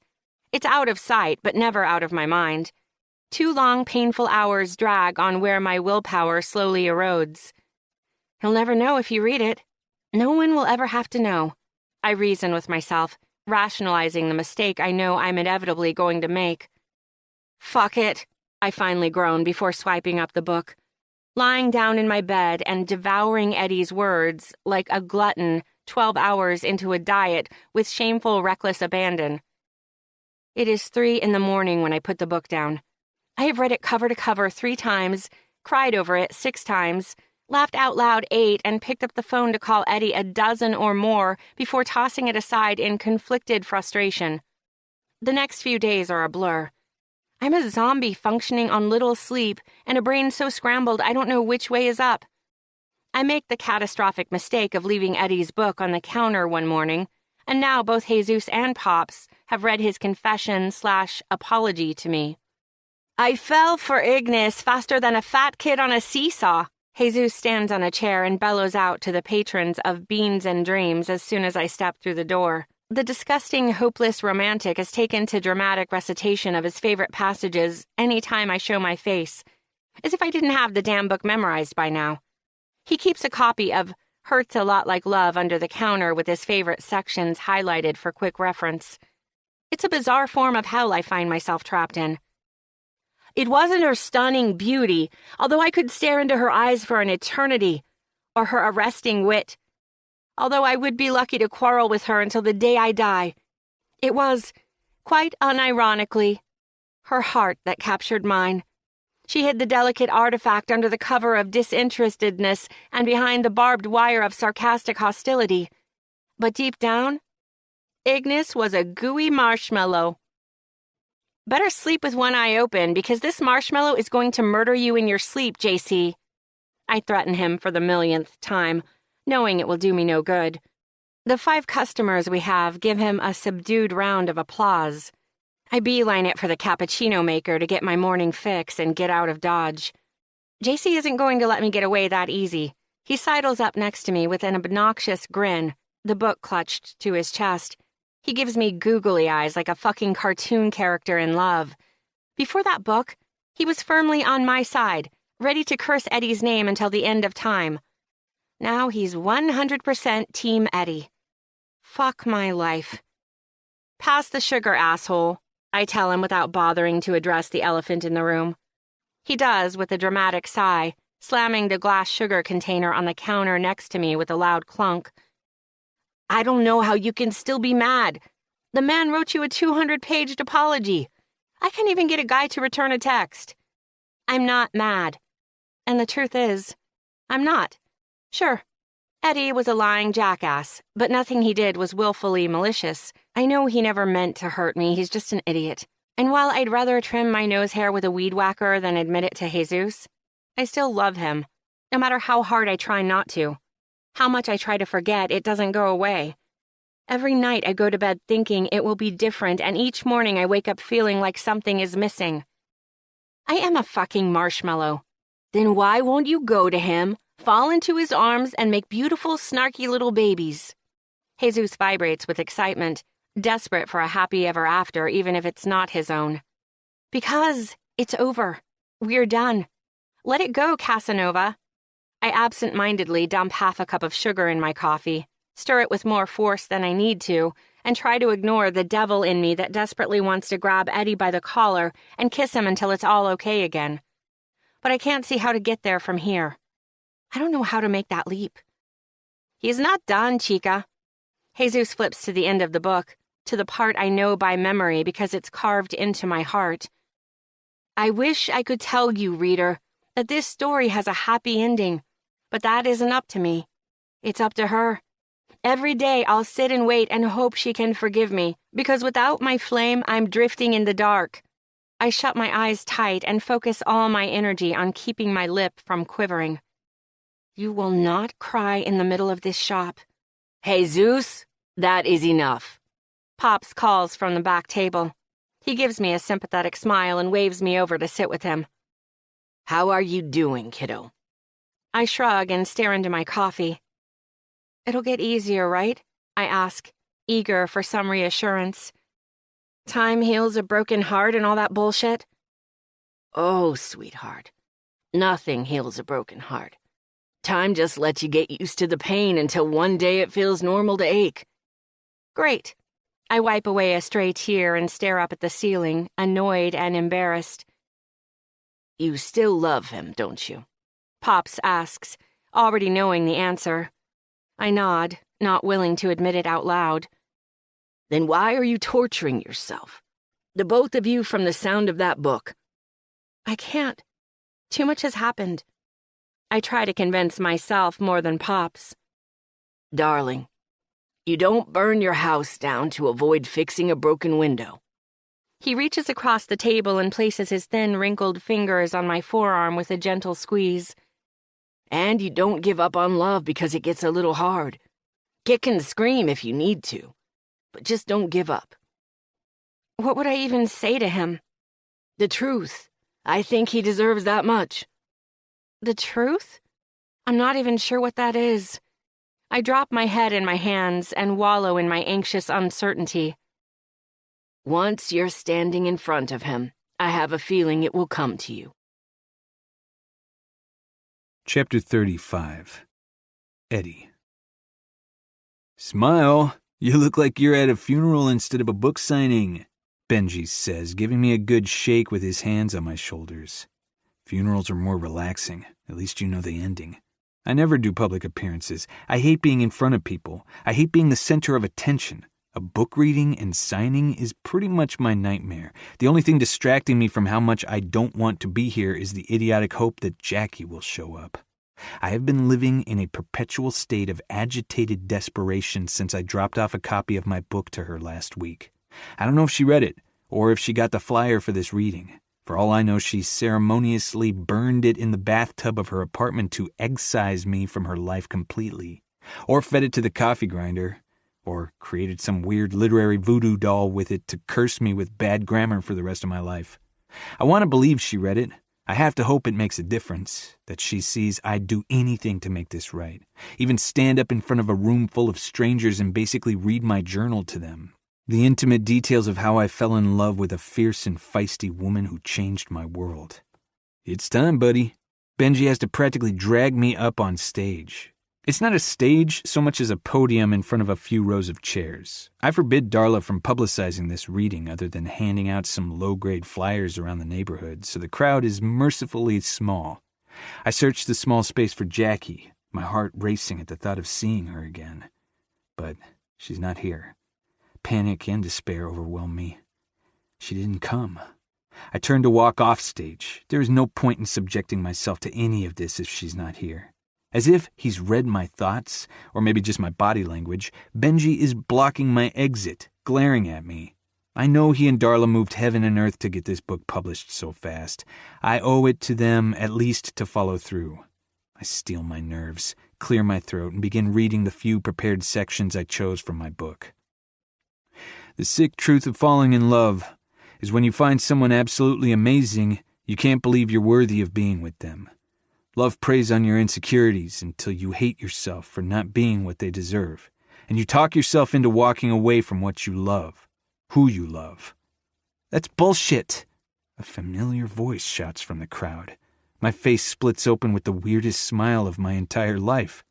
It's out of sight, but never out of my mind. 2 long, painful hours drag on where my willpower slowly erodes. He'll never know if you read it. No one will ever have to know. I reason with myself, rationalizing the mistake I know I'm inevitably going to make. Fuck it, I finally groan before swiping up the book. Lying down in my bed and devouring Eddie's words like a glutton 12 hours into a diet with shameful, reckless abandon. It is 3 a.m. when I put the book down. I have read it cover to cover 3 times, cried over it 6 times, laughed out loud 8, and picked up the phone to call Eddie a dozen or more before tossing it aside in conflicted frustration. The next few days are a blur. I'm a zombie functioning on little sleep and a brain so scrambled I don't know which way is up. I make the catastrophic mistake of leaving Eddie's book on the counter one morning, and now both Jesus and Pops have read his confession/apology to me. I fell for Ignis faster than a fat kid on a seesaw. Jesus stands on a chair and bellows out to the patrons of Beans and Dreams as soon as I step through the door. The disgusting, hopeless romantic is taken to dramatic recitation of his favorite passages any time I show my face, as if I didn't have the damn book memorized by now. He keeps a copy of Hurts a Lot Like Love under the counter with his favorite sections highlighted for quick reference. It's a bizarre form of hell I find myself trapped in. It wasn't her stunning beauty, although I could stare into her eyes for an eternity, or her arresting wit, although I would be lucky to quarrel with her until the day I die. It was, quite unironically, her heart that captured mine. She hid the delicate artifact under the cover of disinterestedness and behind the barbed wire of sarcastic hostility. But deep down, Ignis was a gooey marshmallow. Better sleep with one eye open, because this marshmallow is going to murder you in your sleep, JC. I threaten him for the millionth time, knowing it will do me no good. The 5 customers we have give him a subdued round of applause. I beeline it for the cappuccino maker to get my morning fix and get out of Dodge. JC isn't going to let me get away that easy. He sidles up next to me with an obnoxious grin, the book clutched to his chest. He gives me googly eyes like a fucking cartoon character in love. Before that book, he was firmly on my side, ready to curse Eddie's name until the end of time. Now he's 100% Team Eddie. Fuck my life. Pass the sugar, asshole, I tell him without bothering to address the elephant in the room. He does with a dramatic sigh, slamming the glass sugar container on the counter next to me with a loud clunk. I don't know how you can still be mad. The man wrote you a 200-page apology. I can't even get a guy to return a text. I'm not mad. And the truth is, I'm not. Sure, Eddie was a lying jackass, but nothing he did was willfully malicious. I know he never meant to hurt me, he's just an idiot. And while I'd rather trim my nose hair with a weed whacker than admit it to Jesus, I still love him, no matter how hard I try not to. How much I try to forget, it doesn't go away. Every night I go to bed thinking it will be different, and each morning I wake up feeling like something is missing. I am a fucking marshmallow. Then why won't you go to him, fall into his arms, and make beautiful, snarky little babies? Jesus vibrates with excitement, desperate for a happy ever after, even if it's not his own. Because it's over. We're done. Let it go, Casanova. I absent-mindedly dump half a cup of sugar in my coffee, stir it with more force than I need to, and try to ignore the devil in me that desperately wants to grab Eddie by the collar and kiss him until it's all okay again. But I can't see how to get there from here. I don't know how to make that leap. He's not done, chica. Jesus flips to the end of the book, to the part I know by memory because it's carved into my heart. I wish I could tell you, reader, that this story has a happy ending, but that isn't up to me. It's up to her. Every day I'll sit and wait and hope she can forgive me, because without my flame, I'm drifting in the dark. I shut my eyes tight and focus all my energy on keeping my lip from quivering. You will not cry in the middle of this shop. Jesus, that is enough. Pops calls from the back table. He gives me a sympathetic smile and waves me over to sit with him. How are you doing, kiddo? I shrug and stare into my coffee. It'll get easier, right? I ask, eager for some reassurance. Time heals a broken heart and all that bullshit? Oh, sweetheart. Nothing heals a broken heart. Time just lets you get used to the pain until one day it feels normal to ache. Great. I wipe away a stray tear and stare up at the ceiling, annoyed and embarrassed. You still love him, don't you? Pops asks, already knowing the answer. I nod, not willing to admit it out loud. Then why are you torturing yourself? The both of you from the sound of that book. I can't. Too much has happened. I try to convince myself more than Pops. Darling, you don't burn your house down to avoid fixing a broken window. He reaches across the table and places his thin, wrinkled fingers on my forearm with a gentle squeeze. And you don't give up on love because it gets a little hard. Kick and scream if you need to, but just don't give up. What would I even say to him? The truth. I think he deserves that much. The truth? I'm not even sure what that is. I drop my head in my hands and wallow in my anxious uncertainty. Once you're standing in front of him, I have a feeling it will come to you. Chapter 35. Eddie. Smile. You look like you're at a funeral instead of a book signing, Benji says, giving me a good shake with his hands on my shoulders. Funerals are more relaxing. At least you know the ending. I never do public appearances. I hate being in front of people. I hate being the center of attention. A book reading and signing is pretty much my nightmare. The only thing distracting me from how much I don't want to be here is the idiotic hope that Jackie will show up. I have been living in a perpetual state of agitated desperation since I dropped off a copy of my book to her last week. I don't know if she read it, or if she got the flyer for this reading. For all I know, she ceremoniously burned it in the bathtub of her apartment to excise me from her life completely, or fed it to the coffee grinder, or created some weird literary voodoo doll with it to curse me with bad grammar for the rest of my life. I want to believe she read it. I have to hope it makes a difference, that she sees I'd do anything to make this right, even stand up in front of a room full of strangers and basically read my journal to them. The intimate details of how I fell in love with a fierce and feisty woman who changed my world. It's time, buddy. Benji has to practically drag me up on stage. It's not a stage so much as a podium in front of a few rows of chairs. I forbid Darla from publicizing this reading other than handing out some low-grade flyers around the neighborhood, so the crowd is mercifully small. I searched the small space for Jackie, my heart racing at the thought of seeing her again. But she's not here. Panic and despair overwhelm me. She didn't come. I turned to walk off stage. There is no point in subjecting myself to any of this if she's not here. As if he's read my thoughts, or maybe just my body language, Benji is blocking my exit, glaring at me. I know he and Darla moved heaven and earth to get this book published so fast. I owe it to them at least to follow through. I steel my nerves, clear my throat, and begin reading the few prepared sections I chose from my book. The sick truth of falling in love is when you find someone absolutely amazing, you can't believe you're worthy of being with them. Love preys on your insecurities until you hate yourself for not being what they deserve, and you talk yourself into walking away from what you love, who you love. That's bullshit, a familiar voice shouts from the crowd. My face splits open with the weirdest smile of my entire life.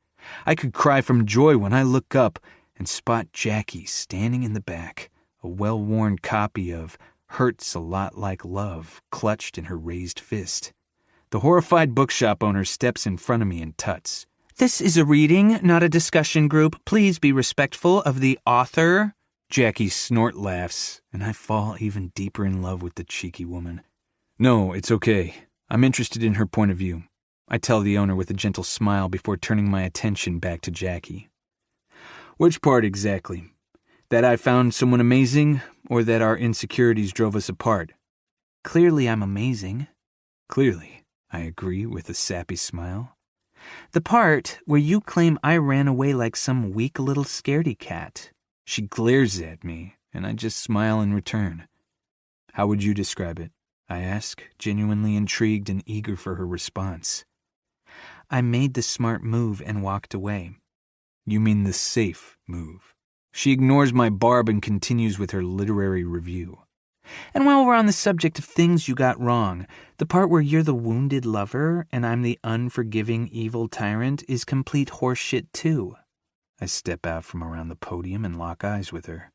I could cry from joy when I look up and spot Jackie standing in the back, a well-worn copy of Hurts a Lot Like Love clutched in her raised fist. The horrified bookshop owner steps in front of me and tuts. "This is a reading, not a discussion group. Please be respectful of the author." Jackie snort laughs, and I fall even deeper in love with the cheeky woman. "No, it's okay. I'm interested in her point of view," I tell the owner with a gentle smile before turning my attention back to Jackie. "Which part exactly? That I found someone amazing, or that our insecurities drove us apart?" "Clearly I'm amazing." "Clearly," I agree with a sappy smile. "The part where you claim I ran away like some weak little scaredy cat." She glares at me, and I just smile in return. "How would you describe it?" I ask, genuinely intrigued and eager for her response. "I made the smart move and walked away." "You mean the safe move." She ignores my barb and continues with her literary review. "And while we're on the subject of things you got wrong, the part where you're the wounded lover and I'm the unforgiving evil tyrant is complete horseshit too." I step out from around the podium and lock eyes with her.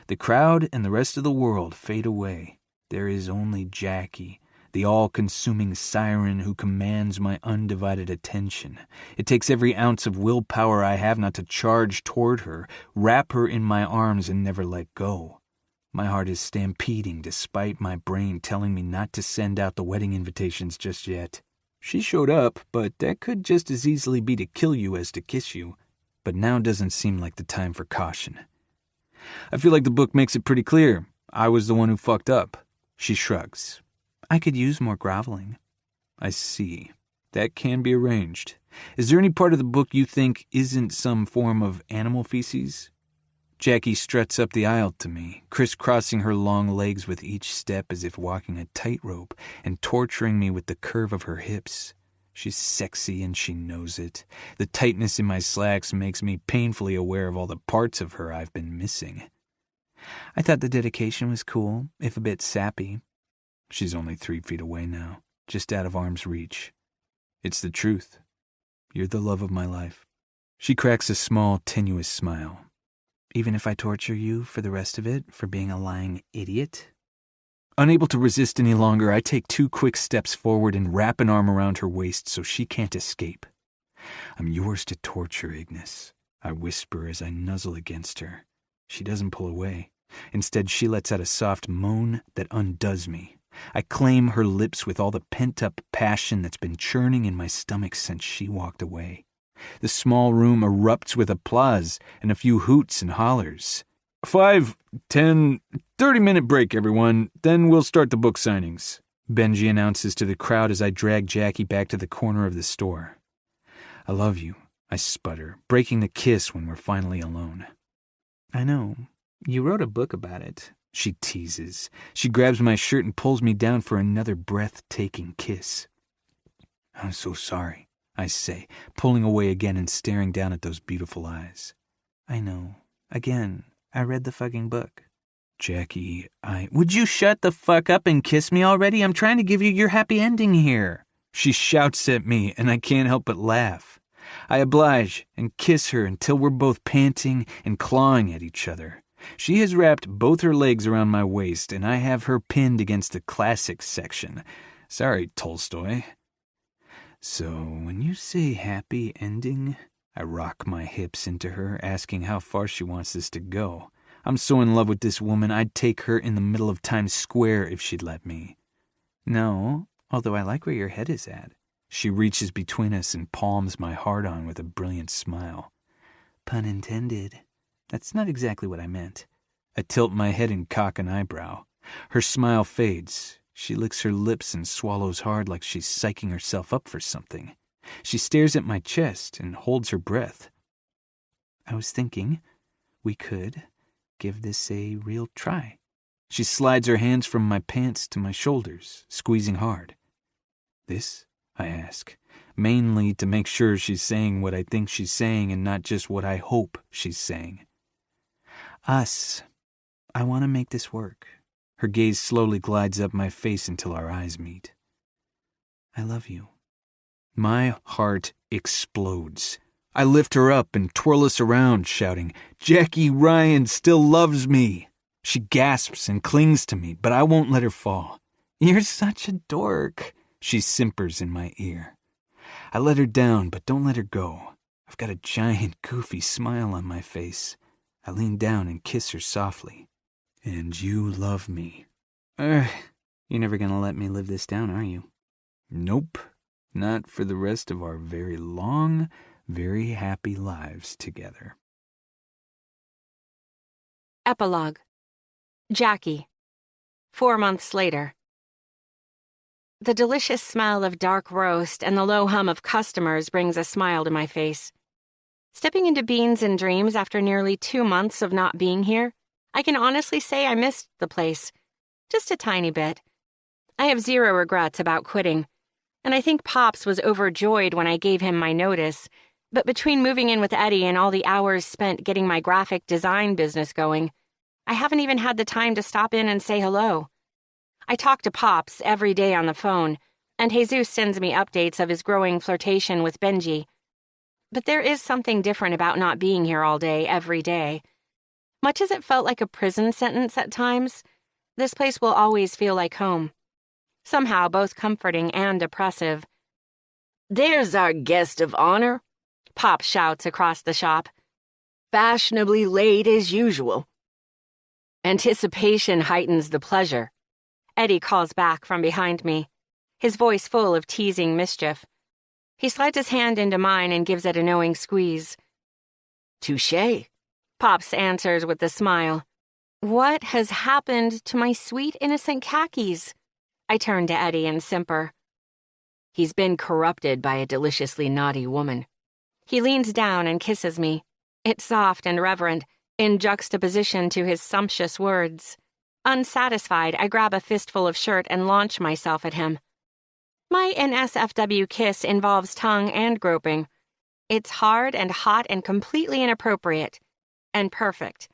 The crowd and the rest of the world fade away. There is only Jackie, the all-consuming siren who commands my undivided attention. It takes every ounce of willpower I have not to charge toward her, wrap her in my arms, and never let go. My heart is stampeding despite my brain telling me not to send out the wedding invitations just yet. She showed up, but that could just as easily be to kill you as to kiss you. But now doesn't seem like the time for caution. I feel like the book makes it pretty clear. I was the one who fucked up. She shrugs. "I could use more groveling." "I see. That can be arranged. Is there any part of the book you think isn't some form of animal feces?" Jackie struts up the aisle to me, crisscrossing her long legs with each step as if walking a tightrope and torturing me with the curve of her hips. She's sexy and she knows it. The tightness in my slacks makes me painfully aware of all the parts of her I've been missing. "I thought the dedication was cool, if a bit sappy." She's only 3 feet away now, just out of arm's reach. "It's the truth. You're the love of my life." She cracks a small, tenuous smile. "Even if I torture you for the rest of it, for being a lying idiot?" Unable to resist any longer, I take 2 quick steps forward and wrap an arm around her waist so she can't escape. "I'm yours to torture, Ignis," I whisper as I nuzzle against her. She doesn't pull away. Instead, she lets out a soft moan that undoes me. I claim her lips with all the pent-up passion that's been churning in my stomach since she walked away. The small room erupts with applause and a few hoots and hollers. 5, 10, 30-minute break, everyone. Then we'll start the book signings," Benji announces to the crowd as I drag Jackie back to the corner of the store. "I love you," I sputter, breaking the kiss when we're finally alone. "I know. You wrote a book about it," she teases. She grabs my shirt and pulls me down for another breathtaking kiss. "I'm so sorry," I say, pulling away again and staring down at those beautiful eyes. "I know. Again, I read the fucking book." "Jackie, Would you shut the fuck up and kiss me already? I'm trying to give you your happy ending here." She shouts at me, and I can't help but laugh. I oblige and kiss her until we're both panting and clawing at each other. She has wrapped both her legs around my waist, and I have her pinned against the classics section. Sorry, Tolstoy. So when you say happy ending, I rock my hips into her, asking how far she wants this to go. I'm so in love with this woman, I'd take her in the middle of Times Square if she'd let me. No, although I like where your head is at. She reaches between us and palms my heart on with a brilliant smile. Pun intended. That's not exactly what I meant. I tilt my head and cock an eyebrow. Her smile fades. She licks her lips and swallows hard like she's psyching herself up for something. She stares at my chest and holds her breath. I was thinking we could give this a real try. She slides her hands from my pants to my shoulders, squeezing hard. This? I ask, mainly to make sure she's saying what I think she's saying and not just what I hope she's saying. Us. I want to make this work. Her gaze slowly glides up my face until our eyes meet. I love you. My heart explodes. I lift her up and twirl us around, shouting, Jackie Ryan still loves me. She gasps and clings to me, but I won't let her fall. You're such a dork, she simpers in my ear. I let her down, but don't let her go. I've got a giant, goofy smile on my face. I lean down and kiss her softly. And you love me. You're never gonna let me live this down, are you? Nope. Not for the rest of our very long, very happy lives together. Epilogue. Jackie. 4 months later. The delicious smell of dark roast and the low hum of customers brings a smile to my face. Stepping into Beans and Dreams after nearly 2 months of not being here, I can honestly say I missed the place. Just a tiny bit. I have zero regrets about quitting, and I think Pops was overjoyed when I gave him my notice, but between moving in with Eddie and all the hours spent getting my graphic design business going, I haven't even had the time to stop in and say hello. I talk to Pops every day on the phone, and Jesus sends me updates of his growing flirtation with Benji. But there is something different about not being here all day, every day. Much as it felt like a prison sentence at times, this place will always feel like home. Somehow both comforting and oppressive. There's our guest of honor, Pop shouts across the shop. Fashionably late as usual. Anticipation heightens the pleasure. Eddie calls back from behind me, his voice full of teasing mischief. He slides his hand into mine and gives it a knowing squeeze. Touché, Pops answers with a smile. What has happened to my sweet, innocent khakis? I turn to Eddie and simper. He's been corrupted by a deliciously naughty woman. He leans down and kisses me. It's soft and reverent, in juxtaposition to his sumptuous words. Unsatisfied, I grab a fistful of shirt and launch myself at him. My NSFW kiss involves tongue and groping. It's hard and hot and completely inappropriate. And perfect.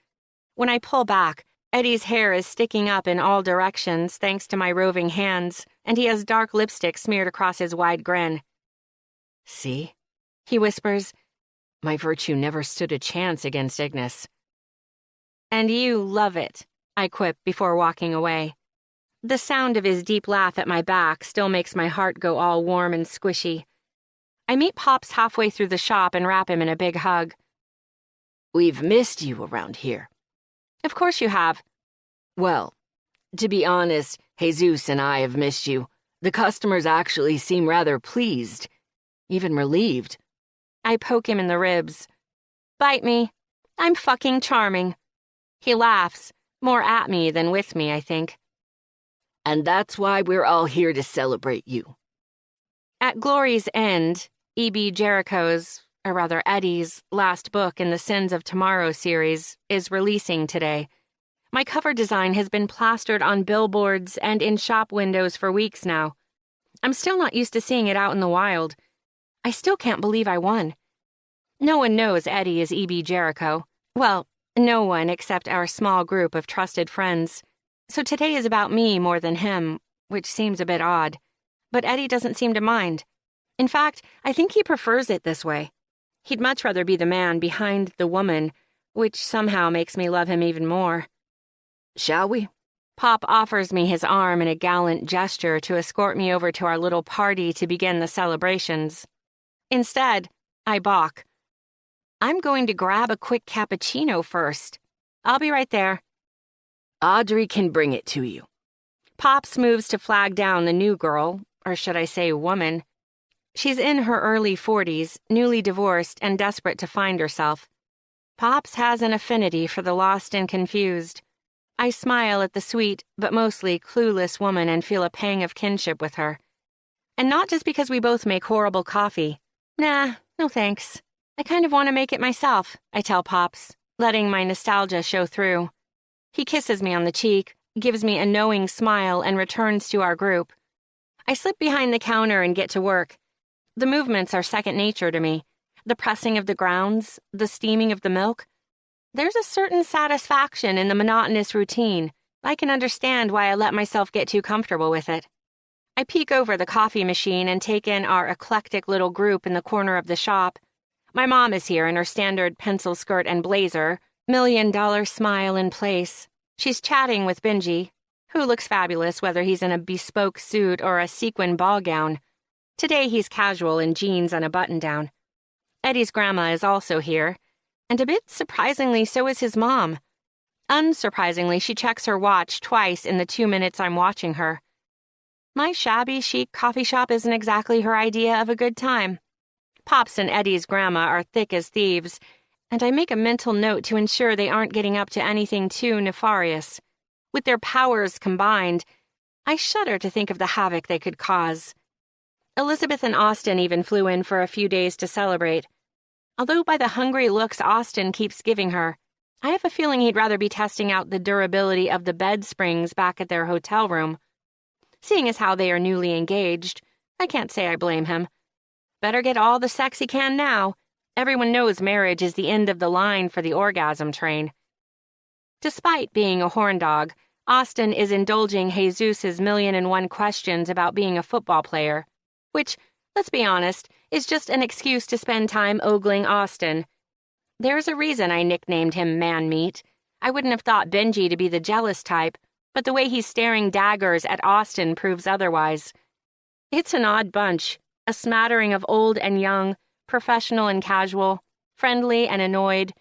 When I pull back, Eddie's hair is sticking up in all directions thanks to my roving hands, and he has dark lipstick smeared across his wide grin. See? He whispers. My virtue never stood a chance against Ignis. And you love it, I quip before walking away. The sound of his deep laugh at my back still makes my heart go all warm and squishy. I meet Pops halfway through the shop and wrap him in a big hug. We've missed you around here. Of course you have. Well, to be honest, Jesus and I have missed you. The customers actually seem rather pleased, even relieved. I poke him in the ribs. Bite me. I'm fucking charming. He laughs, more at me than with me, I think. And that's why we're all here to celebrate you. At Glory's End, E.B. Jericho's, or rather Eddie's, last book in the Sins of Tomorrow series is releasing today. My cover design has been plastered on billboards and in shop windows for weeks now. I'm still not used to seeing it out in the wild. I still can't believe I won. No one knows Eddie is E.B. Jericho. Well, no one except our small group of trusted friends. So today is about me more than him, which seems a bit odd. But Eddie doesn't seem to mind. In fact, I think he prefers it this way. He'd much rather be the man behind the woman, which somehow makes me love him even more. Shall we? Pop offers me his arm in a gallant gesture to escort me over to our little party to begin the celebrations. Instead, I balk. I'm going to grab a quick cappuccino first. I'll be right there. Audrey can bring it to you. Pops moves to flag down the new girl, or should I say woman. She's in her early 40s, newly divorced and desperate to find herself. Pops has an affinity for the lost and confused. I smile at the sweet, but mostly clueless woman and feel a pang of kinship with her. And not just because we both make horrible coffee. Nah, no thanks. I kind of want to make it myself, I tell Pops, letting my nostalgia show through. He kisses me on the cheek, gives me a knowing smile, and returns to our group. I slip behind the counter and get to work. The movements are second nature to me. The pressing of the grounds, the steaming of the milk. There's a certain satisfaction in the monotonous routine. I can understand why I let myself get too comfortable with it. I peek over the coffee machine and take in our eclectic little group in the corner of the shop. My mom is here in her standard pencil skirt and blazer, $1,000,000 smile in place. She's chatting with Benji, who looks fabulous whether he's in a bespoke suit or a sequin ball gown. Today he's casual in jeans and a button-down. Eddie's grandma is also here, and a bit surprisingly so is his mom. Unsurprisingly, she checks her watch twice in the 2 minutes I'm watching her. My shabby chic coffee shop isn't exactly her idea of a good time. Pops and Eddie's grandma are thick as thieves, and I make a mental note to ensure they aren't getting up to anything too nefarious. With their powers combined, I shudder to think of the havoc they could cause. Elizabeth and Austin even flew in for a few days to celebrate. Although by the hungry looks Austin keeps giving her, I have a feeling he'd rather be testing out the durability of the bed springs back at their hotel room. Seeing as how they are newly engaged, I can't say I blame him. Better get all the sex he can now. Everyone knows marriage is the end of the line for the orgasm train. Despite being a horn dog, Austin is indulging Jesus' 1,000,001 questions about being a football player, which, let's be honest, is just an excuse to spend time ogling Austin. There's a reason I nicknamed him Man-Meat. I wouldn't have thought Benji to be the jealous type, but the way he's staring daggers at Austin proves otherwise. It's an odd bunch, a smattering of old and young, professional and casual, friendly and annoyed,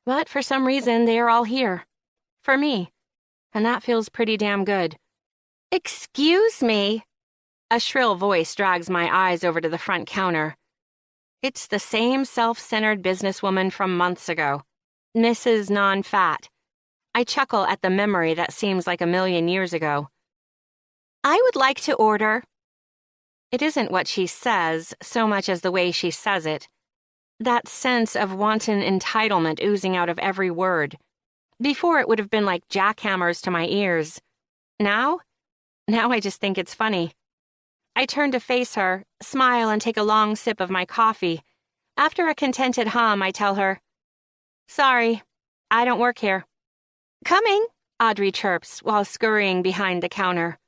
but for some reason they are all here. For me. And that feels pretty damn good. Excuse me. A shrill voice drags my eyes over to the front counter. It's the same self-centered businesswoman from months ago, Mrs. Non-Fat. I chuckle at the memory that seems like 1,000,000 years ago. I would like to order. It isn't what she says so much as the way she says it. That sense of wanton entitlement oozing out of every word. Before it would have been like jackhammers to my ears. Now I just think it's funny. I turn to face her, smile, and take a long sip of my coffee. After a contented hum, I tell her, "Sorry, I don't work here." "Coming," Audrey chirps while scurrying behind the counter.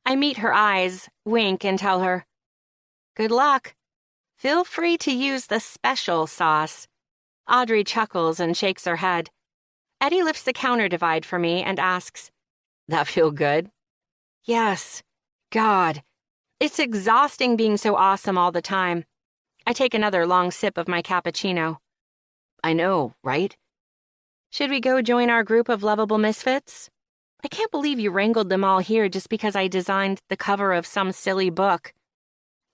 I meet her eyes, wink, and tell her, "Good luck. Feel free to use the special sauce." Audrey chuckles and shakes her head. Eddie lifts the counter divide for me and asks, "That feel good?" Yes. God. It's exhausting being so awesome all the time. I take another long sip of my cappuccino. I know, right? Should we go join our group of lovable misfits? I can't believe you wrangled them all here just because I designed the cover of some silly book.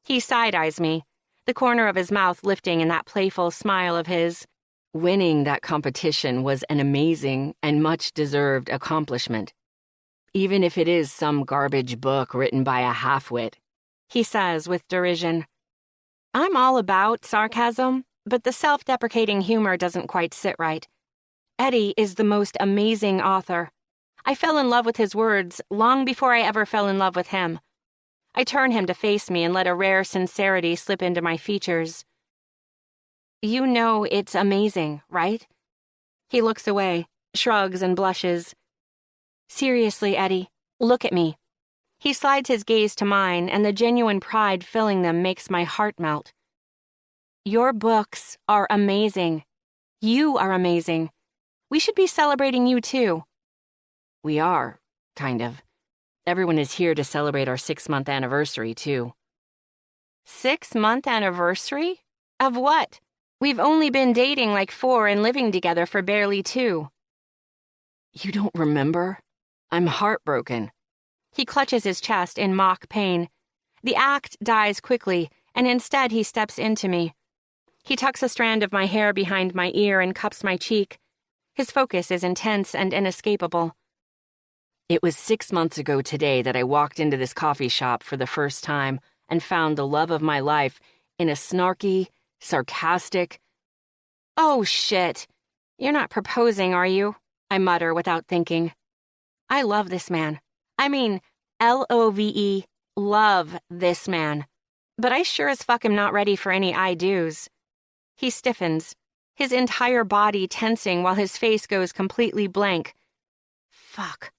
He side-eyes me, the corner of his mouth lifting in that playful smile of his. Winning that competition was an amazing and much-deserved accomplishment. Even if it is some garbage book written by a half-wit, he says with derision. I'm all about sarcasm, but the self-deprecating humor doesn't quite sit right. Eddie is the most amazing author. I fell in love with his words long before I ever fell in love with him. I turn him to face me and let a rare sincerity slip into my features. You know it's amazing, right? He looks away, shrugs and blushes. Seriously, Eddie, look at me. He slides his gaze to mine, and the genuine pride filling them makes my heart melt. Your books are amazing. You are amazing. We should be celebrating you too. We are. kind of. Everyone is here to celebrate our 6-month anniversary, too. 6-month anniversary? Of what? We've only been dating like 4 and living together for barely 2. You don't remember? I'm heartbroken. He clutches his chest in mock pain. The act dies quickly, and instead he steps into me. He tucks a strand of my hair behind my ear and cups my cheek. His focus is intense and inescapable. It was 6 months ago today that I walked into this coffee shop for the first time and found the love of my life in a snarky, sarcastic... "Oh, shit. You're not proposing, are you?" I mutter without thinking. I love this man. I mean, L-O-V-E, love this man. But I sure as fuck am not ready for any I-dos. He stiffens, his entire body tensing while his face goes completely blank. Fuck.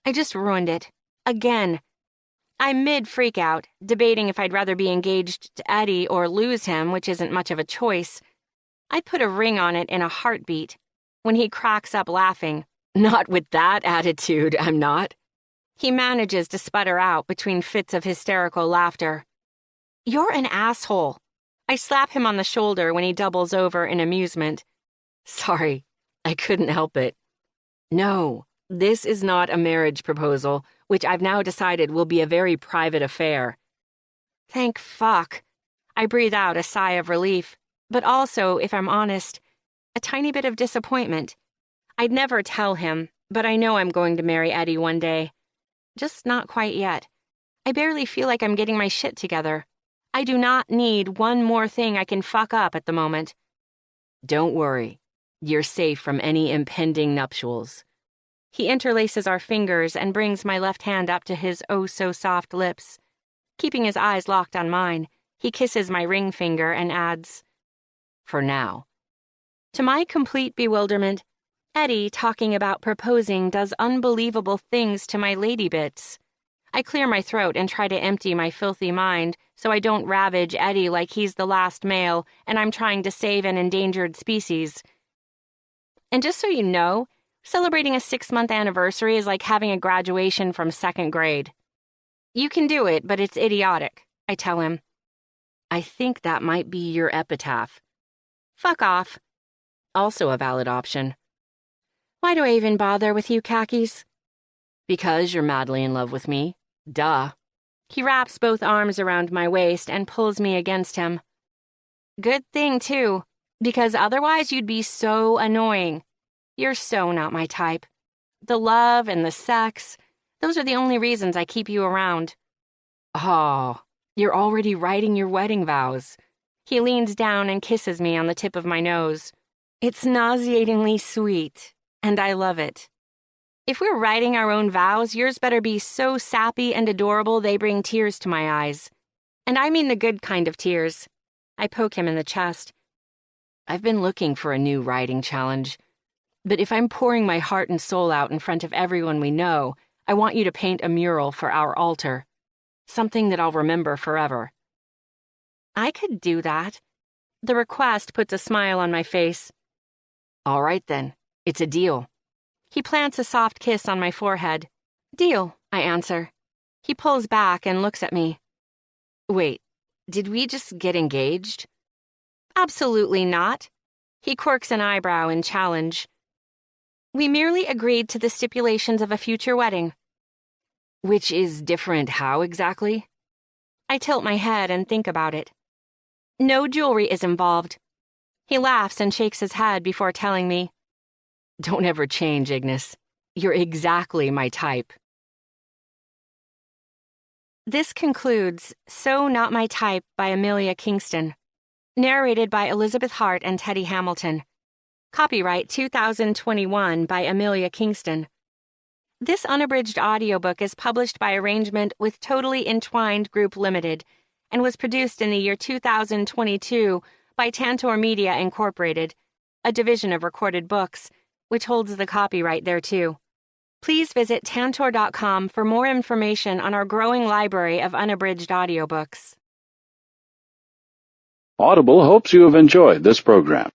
I just ruined it. Again. I'm mid-freak-out, debating if I'd rather be engaged to Eddie or lose him, which isn't much of a choice. I'd put a ring on it in a heartbeat. When he cracks up laughing. Not with that attitude, I'm not. He manages to sputter out between fits of hysterical laughter. You're an asshole. I slap him on the shoulder when he doubles over in amusement. Sorry, I couldn't help it. No, this is not a marriage proposal, which I've now decided will be a very private affair. Thank fuck. I breathe out a sigh of relief, but also, if I'm honest, a tiny bit of disappointment. I'd never tell him, but I know I'm going to marry Eddie one day. Just not quite yet. I barely feel like I'm getting my shit together. I do not need one more thing I can fuck up at the moment. Don't worry. You're safe from any impending nuptials. He interlaces our fingers and brings my left hand up to his oh-so-soft lips. Keeping his eyes locked on mine, he kisses my ring finger and adds, "For now." To my complete bewilderment, Eddie talking about proposing does unbelievable things to my lady bits. I clear my throat and try to empty my filthy mind so I don't ravage Eddie like he's the last male and I'm trying to save an endangered species. And just so you know, celebrating a 6-month anniversary is like having a graduation from 2nd grade. You can do it, but it's idiotic, I tell him. I think that might be your epitaph. Fuck off. Also a valid option. Why do I even bother with you, khakis? Because you're madly in love with me. Duh. He wraps both arms around my waist and pulls me against him. Good thing, too, because otherwise you'd be so annoying. You're so not my type. The love and the sex, those are the only reasons I keep you around. Oh, you're already writing your wedding vows. He leans down and kisses me on the tip of my nose. It's nauseatingly sweet, and I love it. If we're writing our own vows, yours better be so sappy and adorable they bring tears to my eyes. And I mean the good kind of tears. I poke him in the chest. I've been looking for a new writing challenge. But if I'm pouring my heart and soul out in front of everyone we know, I want you to paint a mural for our altar. Something that I'll remember forever. I could do that. The request puts a smile on my face. All right then, it's a deal. He plants a soft kiss on my forehead. Deal, I answer. He pulls back and looks at me. Wait, did we just get engaged? Absolutely not. He quirks an eyebrow in challenge. We merely agreed to the stipulations of a future wedding. Which is different how exactly? I tilt my head and think about it. No jewelry is involved. He laughs and shakes his head before telling me, Don't ever change, Ignis. You're exactly my type. This concludes So Not My Type by Amelia Kingston. Narrated by Elizabeth Hart and Teddy Hamilton. Copyright 2021 by Amelia Kingston. This unabridged audiobook is published by arrangement with Totally Entwined Group Limited and was produced in the year 2022 by Tantor Media Incorporated, a division of Recorded Books, which holds the copyright thereto. Please visit tantor.com for more information on our growing library of unabridged audiobooks. Audible hopes you have enjoyed this program.